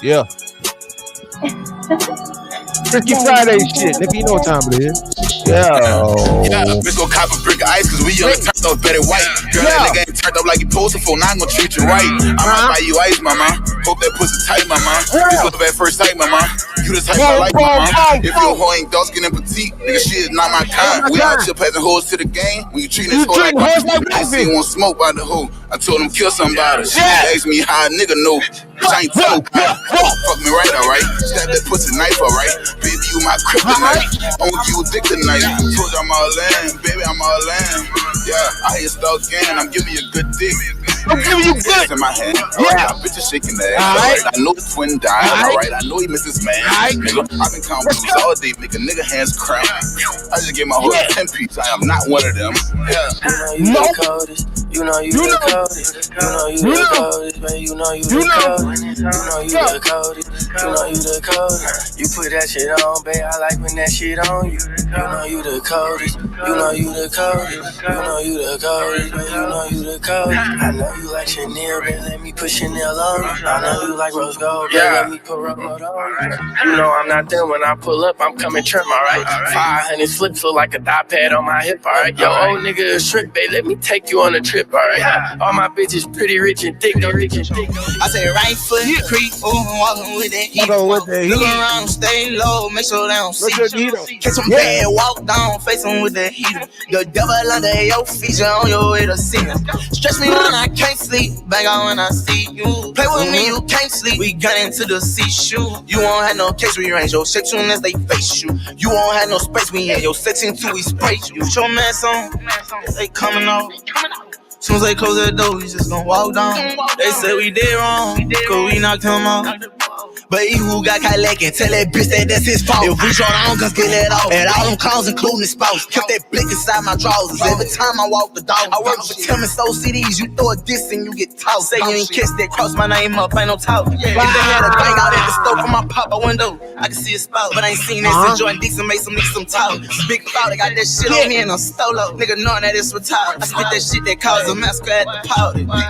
Yeah. Risky Friday shit, nigga. You know what time it is. Yeah, bitch gon' cop a brick of ice, cause we young turned up better white. Girl, that nigga ain't turned up like you posted for, now I'm gon' treat you right. I might buy you ice, mama. Hope that pussy tight, mama. This was at first sight, mama. You the type I like, mama. If your hoe ain't dark skin and petite, nigga, shit is not my kind. We out here passing hoes to the game. When you treat this hoe like I see you want smoke by the hoe. I told him kill somebody. She asked me how a nigga know. Bitch, I ain't told. Fuck me right, alright. Stab that pussy knife, alright. Baby, you my kryptonite. I want you a dick tonight. Told you I'm all in, baby, I'm all in. Yeah, I hear stalk again. I'm giving you a good dick. I'm giving you good in my hand. Alright, I bitch is shaking that ass. Alright, I know the twin died. Alright, I know he missed his man. Nigga, I've been counting blues all day, make a nigga hands cramp. I just gave my whole 10 piece. I am not one of them. Yeah. You know you the coldest. You know you the coldest. You know you the coldest, man. You know you the coldest. You know you the coldest. You know you the coldest. You put that shit on, babe. I like when that shit on you. You know you the coldest. You know you the coldest. You know you the coldest, man. You know you the coldest. I know you like Chanel, babe. Let me put Chanel on you. I know you like rose gold, babe. Let me put rose gold on you. You know I'm not there when I pull up. I'm coming trim, alright. 500 slips look like a thigh pad on my hip, alright. Yo, old nigga is trick, babe. Let me take you on a trip, alright. All my bitches pretty rich and thick, no rich and thick. I say right foot creep, walking with that heat. Look around, stay low, make sure they don't see you. Catch them bad, walk down, face them with that heater. The devil under your feet, you on your way to see him. Stretch me when I can't sleep, bang out when I see you. Play with me, you can't sleep. We got into the C-shoe. You won't have no case rearrange your shit soon as they face you. You won't have no space, we in your section till we spray you. Put your mask on, they coming off. Soon as they close that door, we just gon' walk down. They say we did wrong, cause we knocked him off. But he who got Cadillac and tell that bitch that that's his fault. If we draw down, guns get let off. And all them clowns, including the spouse, kept that blick inside my drawers. Every time I walk the dog, I work for Tim and Soul CDs. You throw a diss and you get tossed. Say you ain't kiss that, cross my name up, ain't no talk. If they had a bang out at the stove from my pop-up window, I can see a spot, but I ain't seen that since Jordan Dixon made some niggas some talk. Big thought, they got that shit on me and I'm stolo. Nigga knowing that it's retired. I spit that shit that caused a massacre at the powder. I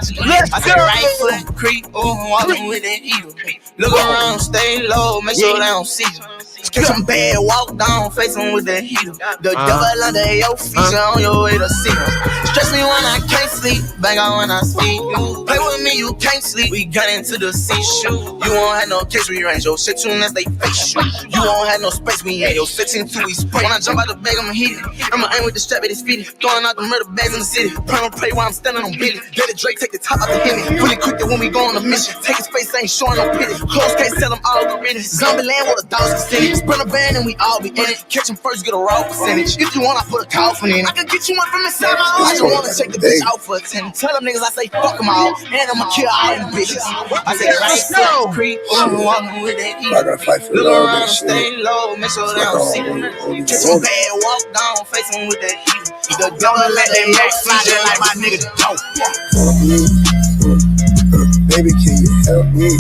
said right foot creep, walking with that heater. Look around, stay low, make sure they don't see you. Catch them bad, walk down, face them with that heater. The devil under your feet, you on your way to see them. Stress me when I can't sleep, bang out when I see you. Play with me, you can't sleep. We got into the C-shoe. You won't have no case rearrange your shit soon as they face you. You won't have no space, we in your section till we spray. When I jump out the bag, I'ma hit it. I'ma aim with the strap at his feet. Throwing out the murder bags in the city. Pray on pray while I'm standing on Billy. Let it Drake take the top out the Hemi. Really quick that when we go on a mission. Take his face, ain't showing no pity. Close case, tell him all the business. Zombie land where the dogs can see it. Sprint a band and we all be in it. Catch him first, get a raw percentage. If you want, I put a coffin in. I can get you one from inside my house. I just wanna take the bitch out for a 10. Tell them niggas I say fuck them all. And I'ma kill all them bitches. I say right foot creep, walking with that heat. Look around, stay low, make sure they don't see them. Catch them bad, walk down, face them with that heat. The devil let that neck fly just like my nigga dope. Baby, can you help me?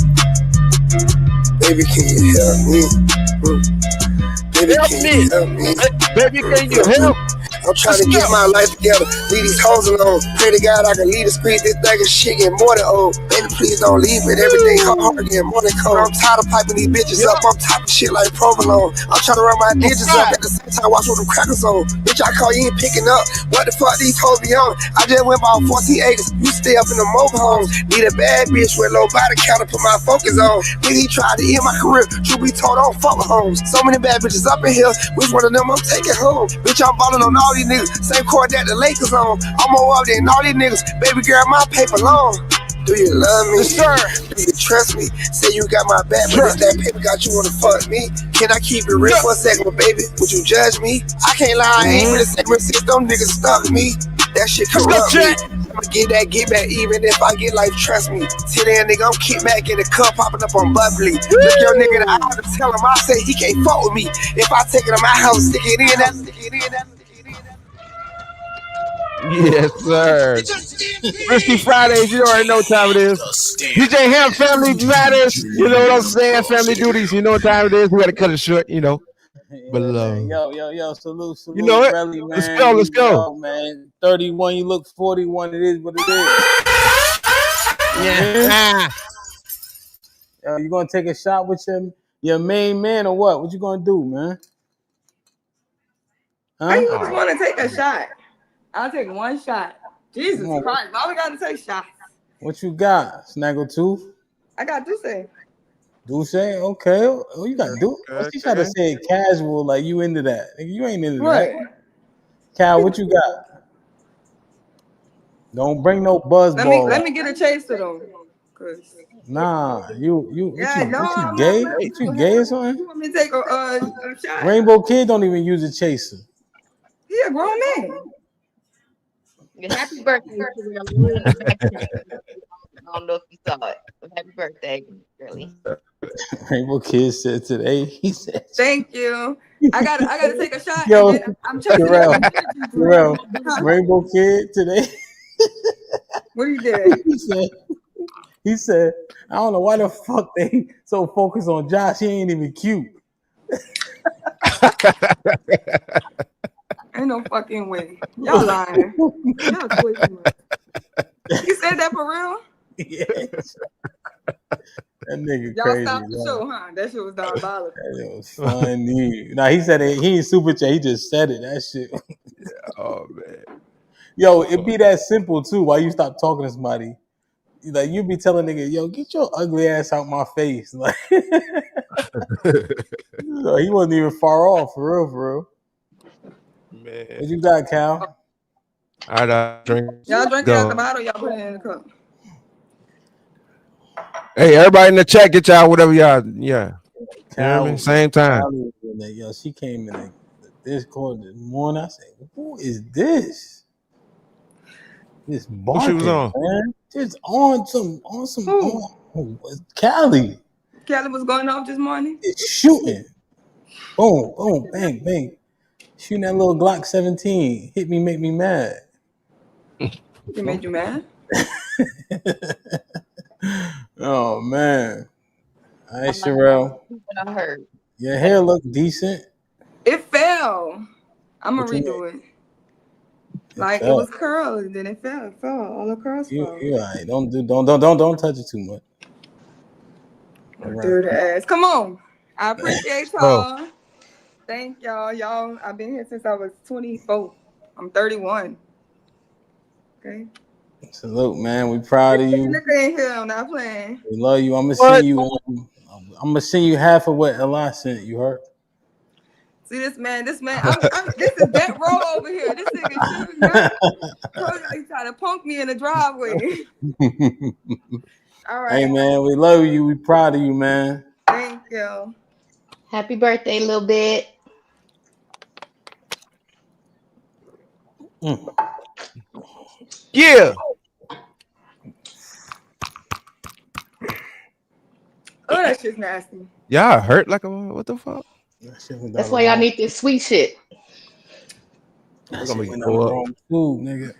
Baby, can you help me? Baby, can you help me? Baby, can you help? I'm trying to get my life together, leave these hoes alone. Pray to God I can leave the streets, this thing is shit getting more than old. Baby, please don't leave it, every day hard getting more than cold. I'm tired of piping these bitches up, I'm typing shit like provolone. I'm trying to run my digits up at the same time, watch what them crackers on. Bitch, I call you ain't picking up, what the fuck these hoes be on? I just went about 14 acres, you stay up in the mobile homes. Need a bad bitch with low body count to put my focus on. Nigga, he tried to end my career, truth be told, I don't fuck with homes. So many bad bitches up in here, which one of them I'm taking home? Bitch, I'm ballin' on all these niggas, same court that the Lakers on. I'm more up than all these niggas, baby girl, my paper long. Do you love me? Yes, sir. Do you trust me? Say you got my back, but if that paper got you wanna fuck me? Can I keep it real for a second, baby? Would you judge me? I can't lie, I ain't really segment since them niggas stuck me. That shit corrupt me. I'ma get back even if I get life, trust me. Till then, nigga, I'm kick back in the cup, popping up on bubbly. Look your nigga in the eye and tell him I say he can't fuck with me. If I take it to my house, stick it in, that stick it in, that. Yes, sir. Risky Fridays, you already know what time it is. DJ Hamp, Family Matters. You know what I'm saying? Family duties. You know what time it is. We got to cut it short, you know. But Yo, salute, you know it. Relly, man. Let's go. Yo, man, 31, you look 41. It is what it is. Yeah. Yo, you gonna take a shot with your main man or what? What you gonna do, man? Huh? I just want to take a shot. I'll take one shot. Jesus Christ, why we gotta take shots? What you got? Snaggle 2? I got Duce. Duce? Okay. Oh, you got Duce? Okay. She tried to say it casual, like you into that. You ain't into that. Cal, what you got? Don't bring no buzzball. Let me get a chaser though. Nah, you yeah, you gay? What you gay or something? You want me to take a shot? Rainbow Kid don't even use a chaser. He a grown man. Happy birthday, I don't know if you saw it. Happy birthday, really. Rainbow Kid said today. He said, "Thank you. I gotta take a shot." Yo, and then I'm trying Terrell, Rainbow Kid today. What he did? He said, "I don't know why the fuck they so focused on Josh. He ain't even cute." Ain't no fucking way. Y'all lying. Y'all twisting. You said that for real? Yes. That nigga y'all crazy. Y'all stopped the show, huh? That shit was diabolical. That was funny. Nah, he said it. He ain't super chat. He just said it. That shit. Oh man. Yo, it be that simple too. Why you stop talking to somebody? Like you be telling nigga, yo, get your ugly ass out my face. Like so he wasn't even far off, for real. Man. What you got, Cal? I got drink. Y'all drink out the bottle, y'all put it in the cup. Hey, everybody in the chat, get y'all whatever y'all, yeah. Cal, you know what I mean? Same time. Yo, she came in the Discord this morning. I said, who is this? This barking, she was on? Man. Just on some Cali. Cali was going off this morning? It's shooting. Boom, boom, bang, bang. Shooting that little Glock 17. Hit me, make me mad. It made you mad? Oh, man. All right, Sherelle. I heard. Your hair look decent. It fell. I'm going to redo it. Like it was curled, then it fell. It fell. All the curls fell. You all right. Don't touch it too much. All right. Dirty ass. Come on. I appreciate y'all. Thank y'all. Y'all, I've been here since I was 24. I'm 31. Okay. Salute, man. We proud of you. Nigga ain't here. I'm not playing. We love you. I'm gonna send you half of what Eli sent. You heard? See this man. This is that row over here. This nigga shooting. He trying to punk me in the driveway. All right. Hey man, we love you. We proud of you, man. Thank you. Happy birthday, little bit. Yeah. Oh, that shit's nasty. Y'all hurt like a what the fuck? That's why y'all need this sweet shit. That's gonna be wrong food, nigga.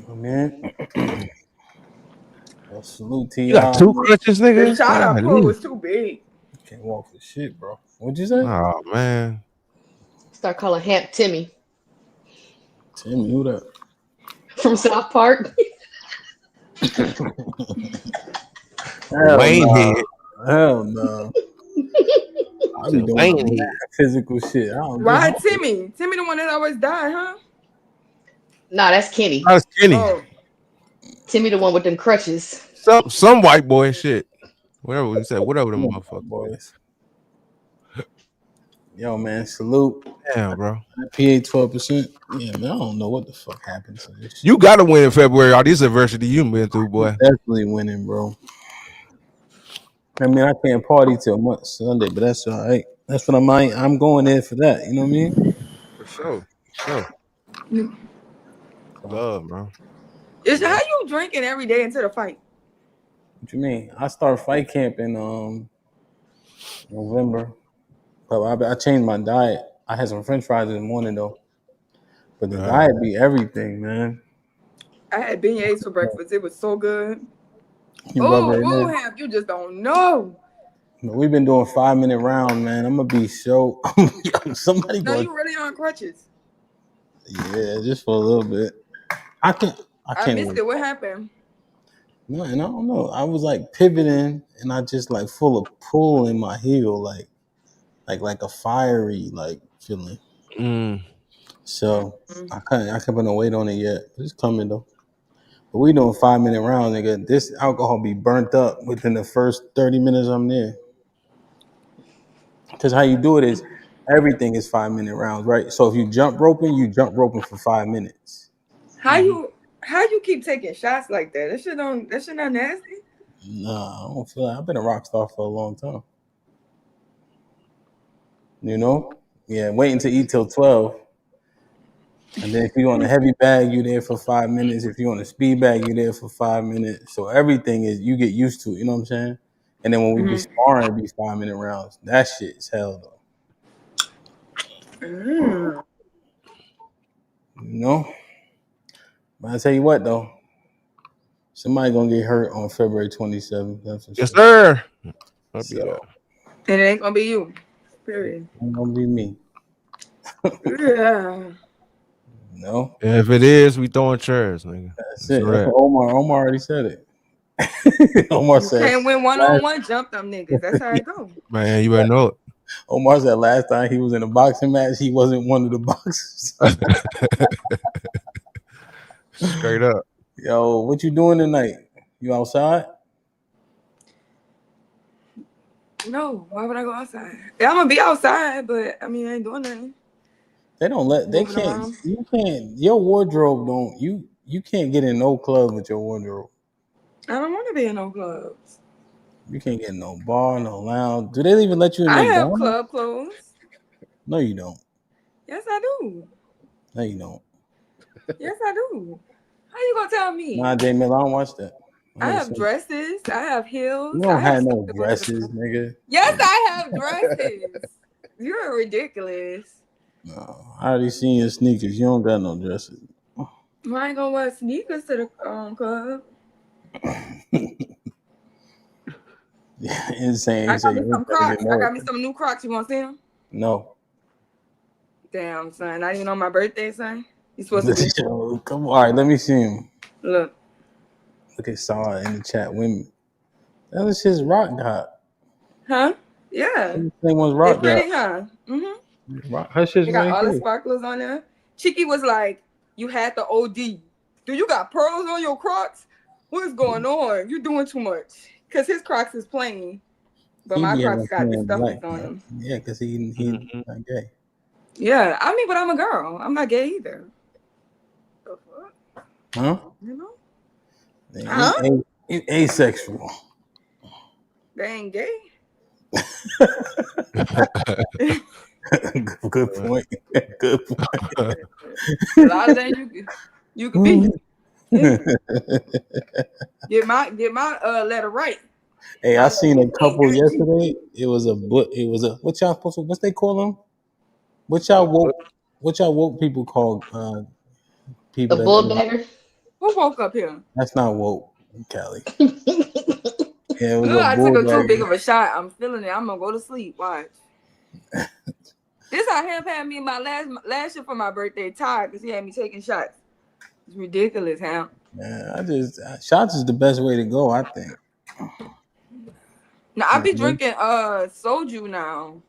Oh, man. Well, salute to you got two crutches, nigga. The shot I pulled was too big. Can't walk for shit, bro. What'd you say? Oh man. Start calling Hamp Timmy Timmy, who that? from South Park. Hell Wayne no. head. Hell no. I be Said doing Wayne some head. mad physical shit. I don't get Why home. Timmy? Timmy the one that always died, huh? Nah, that's Kenny. That's Kenny. Oh. Timmy the one with them crutches. Some white boy shit. Whatever we said, whatever them motherfuckers. Boys. Yo, man, salute. Damn, bro. PA 12%. Yeah, man, I don't know what the fuck happened to this shit. You gotta win in February. All this adversity you've been through, boy. Definitely winning, bro. I mean, I can't party till Sunday, but that's all right. That's what I'm going there for that. You know what I mean? For sure. Love, bro. Is how you drinking every day into the fight? What you mean? I start fight camp in November. But I changed my diet. I had some French fries this morning though. But the diet be everything, man. I had beignets for breakfast. It was so good. You rub it in. Hamp, you just don't know. But we've been doing 5-minute round, man. I'm gonna be so somebody. No, you really on crutches? Yeah, just for a little bit. I can't. I missed it. What happened? No, and I don't know. I was like pivoting, and I just like full of pull in my heel, like a fiery like feeling. So I can't put no weight on it yet. It's coming though. But we doing 5-minute round, nigga. This alcohol be burnt up within the first 30 minutes I'm there. Because how you do it is everything is 5-minute rounds, right? So if you jump roping for 5 minutes. How you keep taking shots like that? That shit not nasty. Nah, I don't feel like I've been a rock star for a long time. You know? Yeah, waiting to eat till 12. And then if you're on a heavy bag, you're there for 5 minutes. If you're on a speed bag, you're there for 5 minutes. So everything is you get used to it, you know what I'm saying? And then when we be sparring, it be 5-minute rounds. That shit is hell though. You know? But I tell you what though, somebody gonna get hurt on February 27th. That's for yes, sure. sir. I'll be there. And it ain't gonna be you. Period. It ain't gonna be me. Yeah. No. If it is, we throwing chairs, nigga. That's it. That's what Omar already said it. Omar said, can't win one-on-one, jump them niggas. That's how it go. Man, you better know it. Omar said last time he was in a boxing match, he wasn't one of the boxers. Straight up. Yo, what you doing tonight? You outside? No, why would I go outside? Yeah, I'm gonna be outside, but I mean, I ain't doing nothing. They can't, you can't, your wardrobe you can't get in no club with your wardrobe. I don't want to be in no clubs. You can't get in no bar, no lounge. Do they even let you in I McDonald's? have club clothes. No, you don't. Yes, I do. No, you don't. Yes, I do. How you gonna tell me? Nah, J Mill, I don't watch that. I have dresses. I have heels. You don't have no dresses, nigga. Yes, I have dresses. You're ridiculous. No, I already seen your sneakers. You don't got no dresses. I ain't gonna wear sneakers to the club. Yeah, insane. I got me some Crocs. I got me some new Crocs. You want to see them? No. Damn, son. Not even on my birthday, son. You supposed to be. Come on. All right, let me see him. Look at Saw in the chat. Women. That was his rock god. Huh? Yeah. Same one's rock it's pretty, god. huh? Mm-hmm. Her shit's You got right all here. the sparklers on there. Chicky was like, you had the OD. Do you got pearls on your Crocs? What's going on? You doing too much. Because his Crocs is plain. But my Crocs got the stuffies on them. Yeah, because he's not gay. Yeah, I mean, but I'm a girl. I'm not gay either. The fuck? Huh? You know? He's asexual. They ain't gay. Good point. Good point. A lot of things you could be. Get my letter right. Hey, I seen a couple yesterday. It was a what y'all supposed to, what's they call them? What y'all woke people call people a bull dagger? Who woke up here? That's not woke, Callie. Yeah, it was Look, a I took a too bulldog. big of a shot. I'm feeling it. I'm gonna go to sleep. Watch. This how Hamp had me my last year for my birthday, tired because he had me taking shots. It's ridiculous, Hamp. Man, shots is the best way to go, I think. Now I be drinking soju now.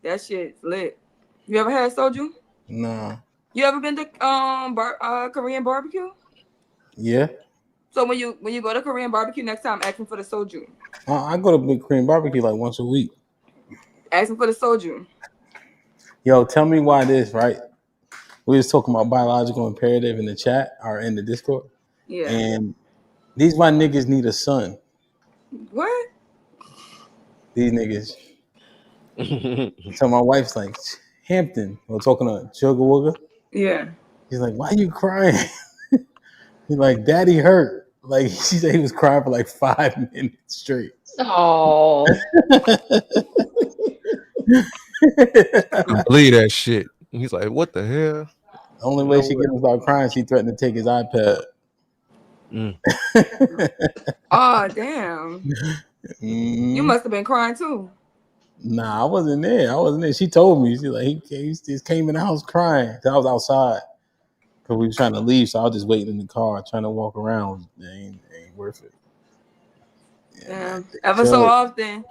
That shit's lit. You ever had soju? Nah. You ever been to Korean barbecue? Yeah. So when you go to Korean barbecue next time, ask them for the soju. I go to Big Korean barbecue like once a week. Ask them for the soju. Yo, tell me why this, right? We was talking about biological imperative in the chat or in the Discord. Yeah. And these white niggas need a son. What? These niggas. So my wife's like, Hampton, we're talking to Sugar Wooga. Yeah. He's like, why you crying? He's like, Daddy hurt. Like, she said he was crying for like 5 minutes straight. Oh. I believe that shit. He's like, what the hell? The only way she get him to start crying, she threatened to take his iPad. Oh, damn. You must have been crying too. Nah, I wasn't there. She told me. She like he just came in the house crying. I was outside because we were trying to leave, so I was just waiting in the car, trying to walk around. It ain't worth it. Yeah. Ever so often,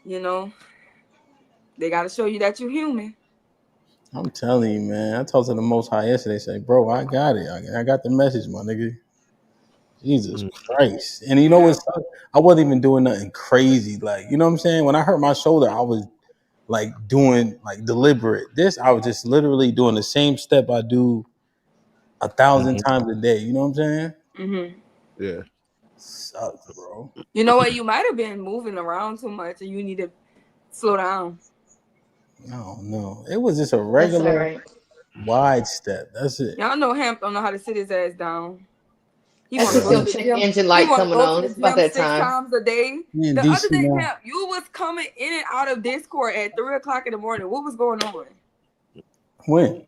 you know, they got to show you that you're human. I'm telling you, man. I talked to the Most High yesterday. Say, bro, I got it. I got the message, my nigga. Jesus Christ. And you know what? I wasn't even doing nothing crazy. Like, you know what I'm saying? When I hurt my shoulder, I was like doing like deliberate. This, I was just literally doing the same step I do 1,000 times a day. You know what I'm saying? Mm-hmm. Yeah. Sucks, bro. You know what? You might have been moving around too much and you need to slow down. No. It was just a regular wide step. That's it. Y'all know Hamp don't know how to sit his ass down. He That's want to just go to them the check gym. engine light coming on. It's about that 6 time. times a day. Me and The DC other day, now. Hamp, you was coming in and out of Discord at 3:00 in the morning. What was going on? When?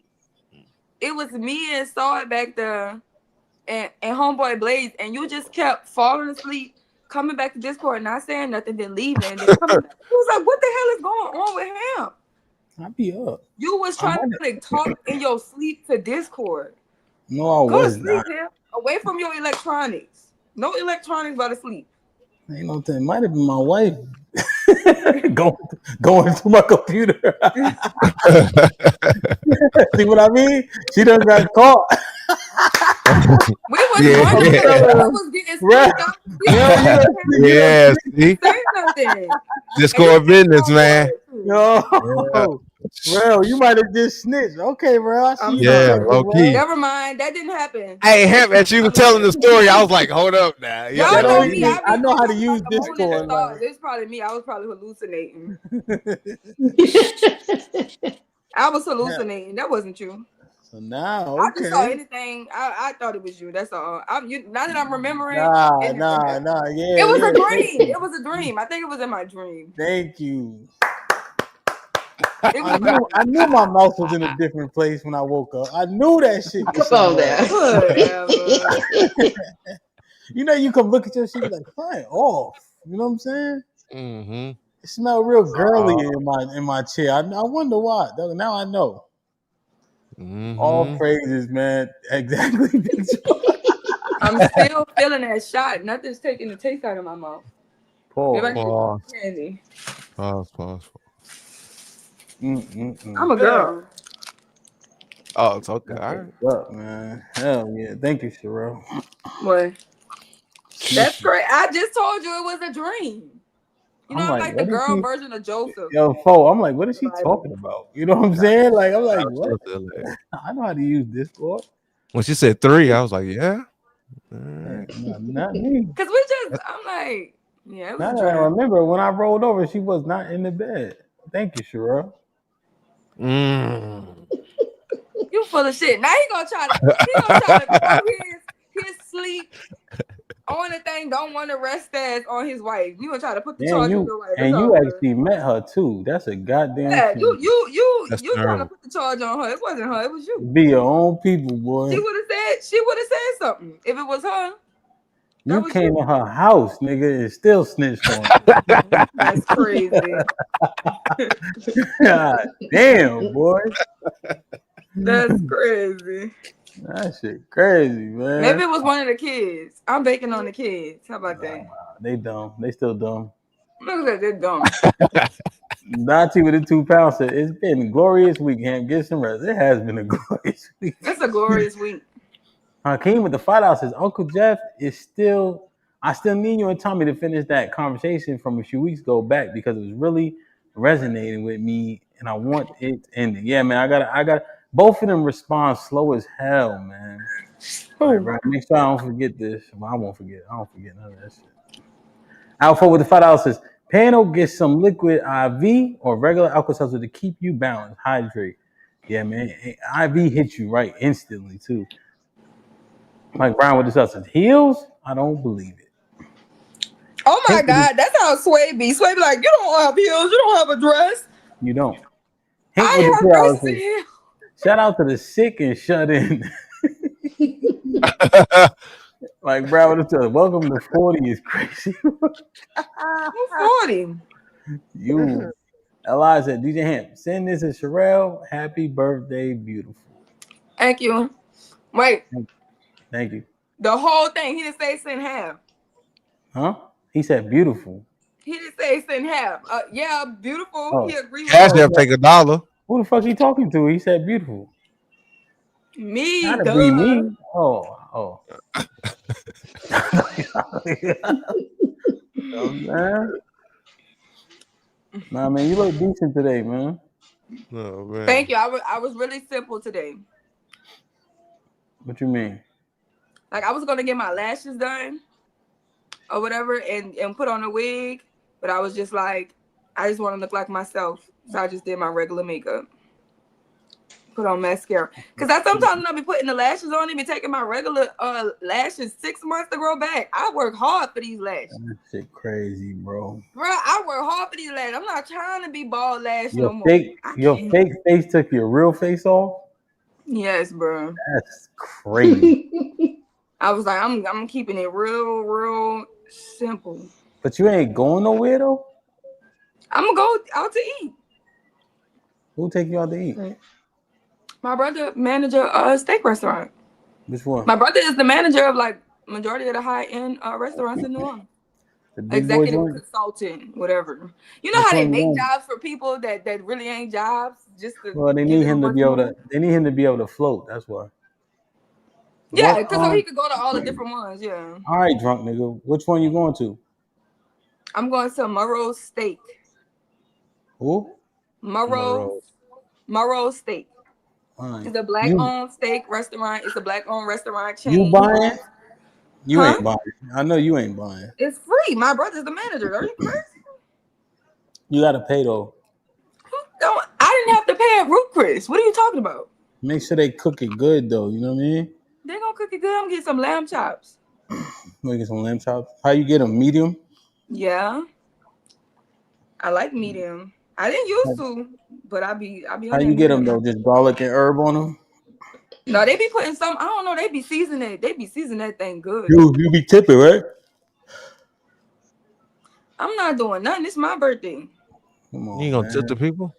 It was me and Saw it back there and Homeboy Blaze, and you just kept falling asleep, coming back to Discord, not saying nothing, then leaving, then coming back. He was like, what the hell is going on with him? I be up. You was trying to like talk in your sleep to Discord. No, I Go to was sleep, not. Hamp. Away from your electronics. No electronics by the sleep. Ain't no thing. Might have been my wife going to my computer. See what I mean? She done got caught. We was wondering if I was getting sleep. Yeah, see? Say nothing. Discord business, man. Yo, bro, you might have just snitched. Okay, bro. I see you. Yeah, okay. Never mind. That didn't happen. Hey, Hamp, as you were telling the story, I was like, hold up now. Y'all know me. I know how to use Discord. It's probably me. I was probably hallucinating. I was hallucinating. That wasn't you. So now, I just saw anything. I thought it was you. That's all. Now that I'm remembering. Nah. Yeah. It was a dream. It was a dream. I think it was in my dream. Thank you. I knew my mouth was in a different place when I woke up. I knew that shit. You know, you come look at your shit, you're like, fine off. You know what I'm saying? Mm-hmm. It smelled real girly in my chair. I wonder why. Now I know. Mm-hmm. All praises, man. Exactly. I'm still feeling that shot. Nothing's taking the taste out of my mouth. Pause. Candy. Pause. I'm a girl. Oh, it's okay. All right. What's up, man? Hell yeah. Thank you, Sherelle. What? That's great. I just told you it was a dream. You know, I'm like the girl version of Joseph. Yo, I'm like, what is she talking about? You know what I'm saying? Like, I'm like, what? I know how to use Discord. When she said 3, I was like, yeah. Not me. Because I'm like, yeah, it was now that I remember, when I rolled over, she was not in the bed. Thank you, Sherelle. You full of shit. Now he gonna try to throw his sleep on the thing. Don't want to rest ass on his wife. You gonna try to put the charge on your wife. And you actually met her too. That's a goddamn. Yeah, thing. you trying to put the charge on her. It wasn't her. It was you. Be your own people, boy. She would have said something if it was her. You came to her house, nigga, and still snitched on her. That's crazy. God damn, boy. That's crazy. That shit crazy, man. Maybe it was one of the kids. I'm baking on the kids. How about that? They dumb. They still dumb. Look at that. They're dumb. Dante with the 2 pounds said, it's been a glorious week, Hamp. Get some rest. It has been a glorious week. It's a glorious week. Hakeem with the $5 says, Uncle Jeff is still, I still need you and Tommy to finish that conversation from a few weeks ago back because it was really resonating with me and I want it ending. Yeah, man, I got both of them respond slow as hell, man. All right, make sure I don't forget this. Well, I won't forget. I don't forget none of that shit. Alpha with the $5 says, Pano, get some liquid IV or regular Alka-Seltzer to keep you balanced, hydrate. Yeah, man, IV hits you right instantly too. Mike Brown with the says, heels? I don't believe it. Oh my God, that's how Sway be. Sway be like, you don't have heels, you don't have a dress. You don't. I have dresses in here. Shout out to the sick and shut in. Like Brown with the welcome to 40 is crazy. I'm 40. You. Eli said, DJ Hamp, send this to Sherelle. Happy birthday, beautiful. Thank you. Wait. Thank you. The whole thing, he didn't say send half. Huh? He said beautiful. He didn't say send half. Yeah, beautiful. Oh. He agreed with Cash me. App take $1. Who the fuck he talking to? He said beautiful. Me, Gotta duh. be me. Oh. Man. Nah, man, you look decent today, man. Oh, man. Thank you. I was really simple today. What you mean? Like I was gonna get my lashes done or whatever and put on a wig, but I was just like, I just want to look like myself. So I just did my regular makeup. Put on mascara. Cause I sometimes I be putting the lashes on, they be taking my regular lashes 6 months to grow back. I work hard for these lashes. That shit crazy, bro. Bro, I work hard for these lashes. I'm not trying to be bald lash Your no more. fake face took your real face off? Yes, bro. That's crazy. I was like, I'm keeping it real simple. But you ain't going nowhere though? I'm gonna go out to eat. Who take you out to eat? My brother manager a steak restaurant. Which one? My brother is the manager of like majority of the high-end restaurants in New Orleans. Executive consultant, whatever. You know how they make jobs for people that really ain't jobs? Just to well, they need him to be able to. They need him to be able to float. That's why. Yeah, because so he could go to all the different ones. Yeah. All right, drunk nigga. Which one you going to? I'm going to Murrow's Steak. Who? Murrow's Steak. Right. It's a black-owned steak restaurant. It's a black-owned restaurant chain. You buying? You ain't buying. I know you ain't buying. It's free. My brother's the manager. Are you crazy? You gotta pay though. I didn't have to pay at Root Chris. What are you talking about? Make sure they cook it good though. You know what I mean? They gonna cook it good. I'm gonna get some lamb chops. You get some lamb chops. How you get them? Medium? Yeah. I like medium. I didn't used to, but I be on How you get them though? Just garlic and herb on them? No, they be putting some. I don't know. They be seasoning it. They be seasoning that thing good. You be tipping, right? I'm not doing nothing. It's my birthday. Come on, you ain't gonna tip the people?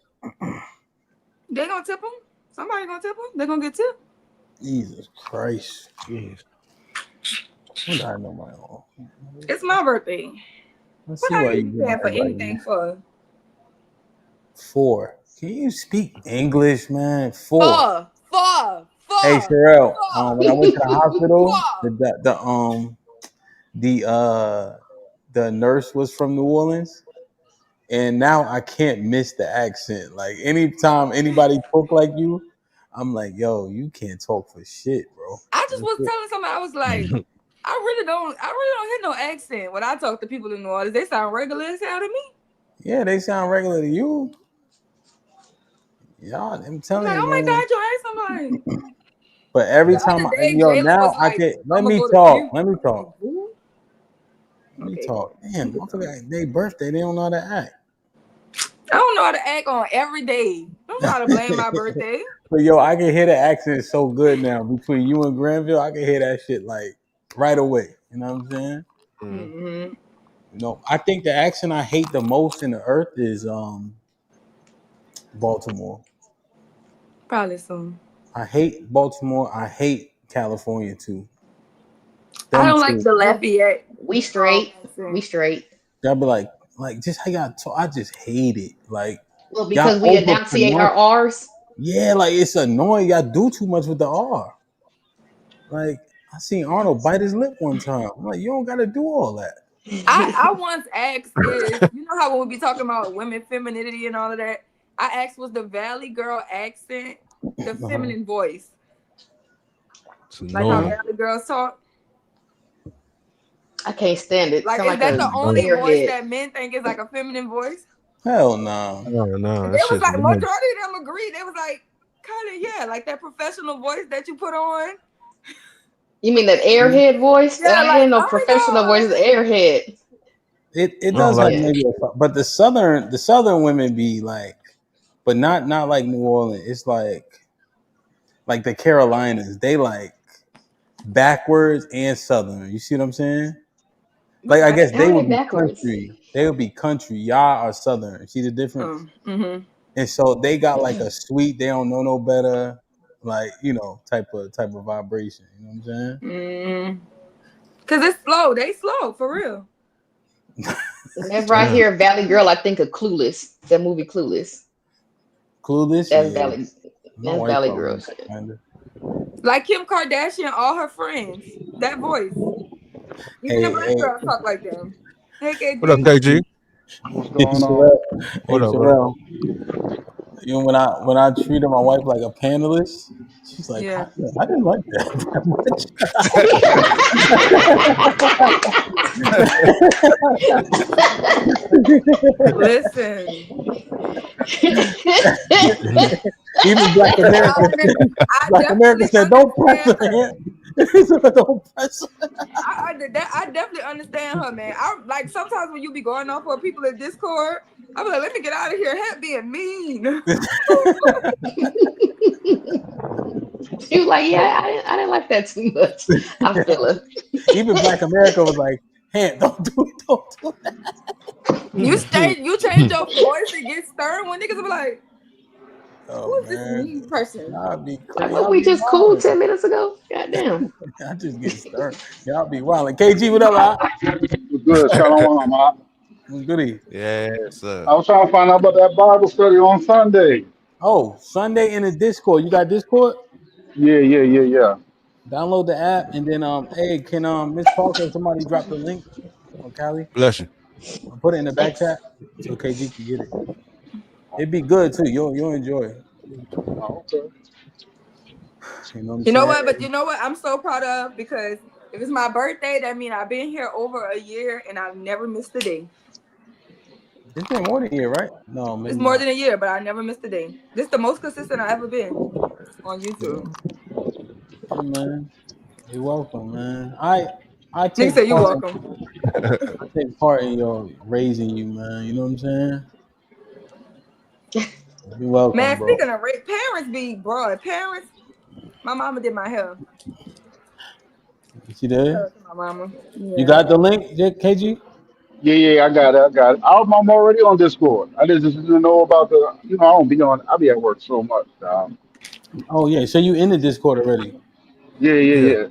They gonna tip them? Somebody gonna tip them? They gonna get tipped? Jesus Christ. Jeez. What do I know my own? It's my birthday. Let's what see are why you you paying for anything for? 4. Can you speak English, man? 4. Four. Hey, Sherelle. When I went to the hospital, the nurse was from New Orleans, and now I can't miss the accent. Like anytime anybody talk like you, I'm like, yo, you can't talk for shit, bro. I just was telling somebody, I was like, I really don't hear no accent when I talk to people in New Orleans. They sound regular as hell to me. Yeah, they sound regular to you. Yeah, I'm telling you. Oh my God, your accent, I'm like. But every time, now I can. Let me talk. Damn, I forgot their birthday. They don't know how to act. I don't know how to act on every day. Don't try to blame my birthday. But yo, I can hear the accent so good now between you and Granville. I can hear that shit like right away. You know what I'm saying? Mm-hmm. You know, I think the accent I hate the most in the earth is Baltimore. Probably so. I hate Baltimore. I hate California too. I Them don't like two. the Lafayette. We straight. We Accent. straight. Y'all be like just how y'all talk. I just hate it. Like Well, y'all because we over enunciate pronounce. our R's. Yeah, like it's annoying. Y'all do too much with the R. Like I seen Arnold bite his lip one time. I'm like, you don't got to do all that. I once asked is you know how when we be talking about women femininity and all of that, I asked was the Valley girl accent the feminine voice, like how Valley girls talk. I can't stand it. Like Sound is like that the a only voice airhead. that men think is like a feminine voice? Hell no. No, And that they was shit's like annoying. majority of them agreed. They was like kind of yeah, like that professional voice that you put on. You mean that airhead voice? That Yeah, ain't like no oh professional my voice. It's airhead. It I don't does have like Yeah. maybe, but the southern women be like, but not like New Orleans. It's like the Carolinas. They like backwards and southern. You see what I'm saying? Like I guess How they are they would be backwards? country. They would be country. Y'all are southern. See the difference? Mm-hmm. And so they got like a sweet. They don't know no better. Like type of vibration. You know what I'm saying? Mm. Cause it's slow. They slow for real. Whenever I hear Valley Girl, I think of Clueless. That movie Clueless. Clueless, That's yeah. Valley. My That's wife Valley probably Girl like shit. kind of. Like Kim Kardashian, all her friends. That voice. Even the black Hey, girls talk like them. Hey What up, KG. KG? What's hey, going on? Sherelle. What Hey, up, bro? Sherelle. When I treated my wife like a panelist, she's like, Yeah. I didn't like that much. Listen. Even Black America, I Black America definitely said, "Don't press understand her. her." He said, "Don't press her." I definitely understand her, man. I like sometimes when you be going off for people in Discord, I'm like, let me get out of here. Hamp being mean. She was like, yeah, I didn't like that too much. I feel it. Even Black America was like, "Hey, don't do it, don't do it." You change your voice and get stern when niggas be like, Oh who is this man, mean person? What y'all we be just cool wilding. 10 minutes ago? Goddamn. I just get stern. Y'all be wilding. KG, what up, Op? What's good? Shalom, man. What's goody? Yes, sir. I was trying to find out about that Bible study on Sunday. Oh, Sunday in the Discord. You got Discord? Yeah. Download the app and then hey, can Miss Parker somebody drop the link or Callie? Bless you. I'll put it in the back Thanks. chat so KG can get it. It'd be good too. You'll enjoy it. Oh, okay. You know what I'm You know saying? what? But you know what? I'm so proud of because if it's my birthday, that means I've been here over a year and I've never missed a day. It's been more than a year, right? No, It's maybe more not. than a year, but I never missed a day. This is the most consistent I've ever been on YouTube. Yeah, man. You're welcome, man. I Nigga take say you part welcome. I take part in your raising you, man. You know what I'm saying? You're welcome, Man, bro. speaking of rape, parents be broad. Parents, my mama did my hair. You there? Shout out to my mama. You Yeah. got the link, KG? Yeah, I got it. I'm already on Discord. I just didn't know about the, I don't be on, I be at work so much. Oh yeah, so you in the Discord already? Yeah. Yeah.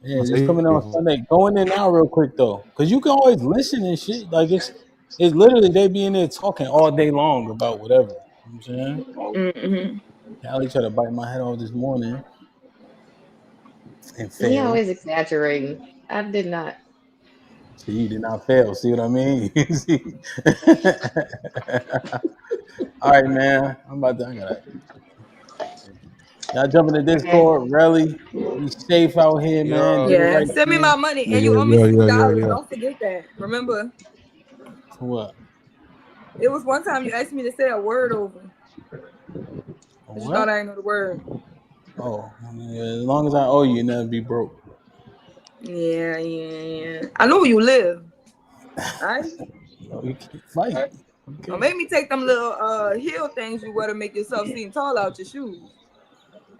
Yeah, just coming on Sunday. Go in there now, real quick though, because you can always listen and shit. Like it's literally they be in there talking all day long about whatever. You know what I'm saying? Mm-hmm. Callie tried to bite my head off this morning and He failed. always exaggerating. I did not. See, you did not fail. See what I mean? See? All right, man. I gotta. Y'all jump in the Okay. Discord. Really, be safe out here, man. Do the Yeah. right Send me my thing. money and you owe me Yeah. $6. Don't forget that. Remember, For what? it was one time you asked me to say a word over. But you thought What? I ain't know the word. Oh, yeah, as long as I owe you, never be broke. Yeah. I know where you live. All right. No, you can't fight. Don't Okay. make me take them little heel things you wear to make yourself seem tall out your shoes.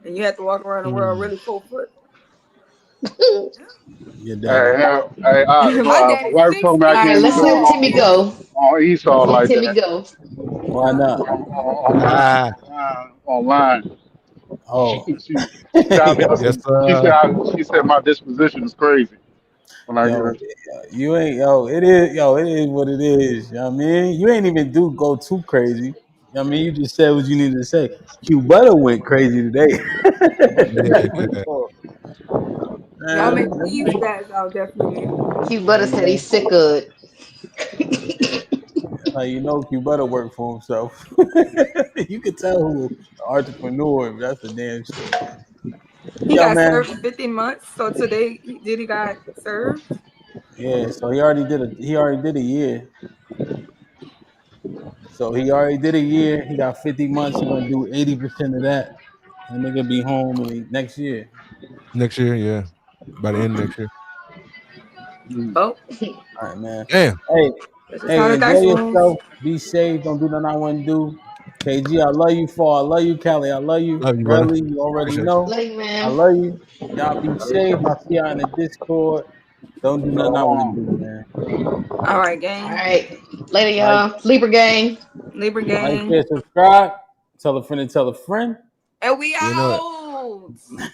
And you have to walk around the world really 4 foot. Your daddy. My daddy's wife told me 60. I All right, can't be let's going let Timmy go. on Esau Let's let like Timmy that. go. Why not? Online. She, Oh. she, she said, Yes, she said my disposition is crazy when I get Yo, her. you ain't it is what it is. You know what I mean? You ain't even go too crazy. You know what I mean? You just said what you needed to say. Q Butter went crazy today. yeah. Y'all make Man, me spaz out definitely. Q Butter said he's sick of it. that's how you know Q Butter worked for himself. You could tell who an entrepreneur. That's for damn sure. He Yo, got man. served 50 months. So today he got served. Yeah, so he already did a year. So he already did a year. He got 50 months. He gonna do 80% of that. And nigga be home next year. Next year, yeah. By the end of next year. Oh, All right, man. Damn. that's just how Hey, the enjoy dice rolls. yourself. Be safe. Don't do nothing I wouldn't do. KG, I love you for. I love you, Kelly. I love you. Love you, brother. Relly, you already Appreciate know. Love you, I man. love you. Y'all be safe. I see y'all in the Discord. Don't do nothing I wouldn't do, man. All right, All gang. right. Later, Like, y'all. Libra gang. Libra like, gang. share, subscribe. Tell a friend and tell a friend. And we you. You know it. out.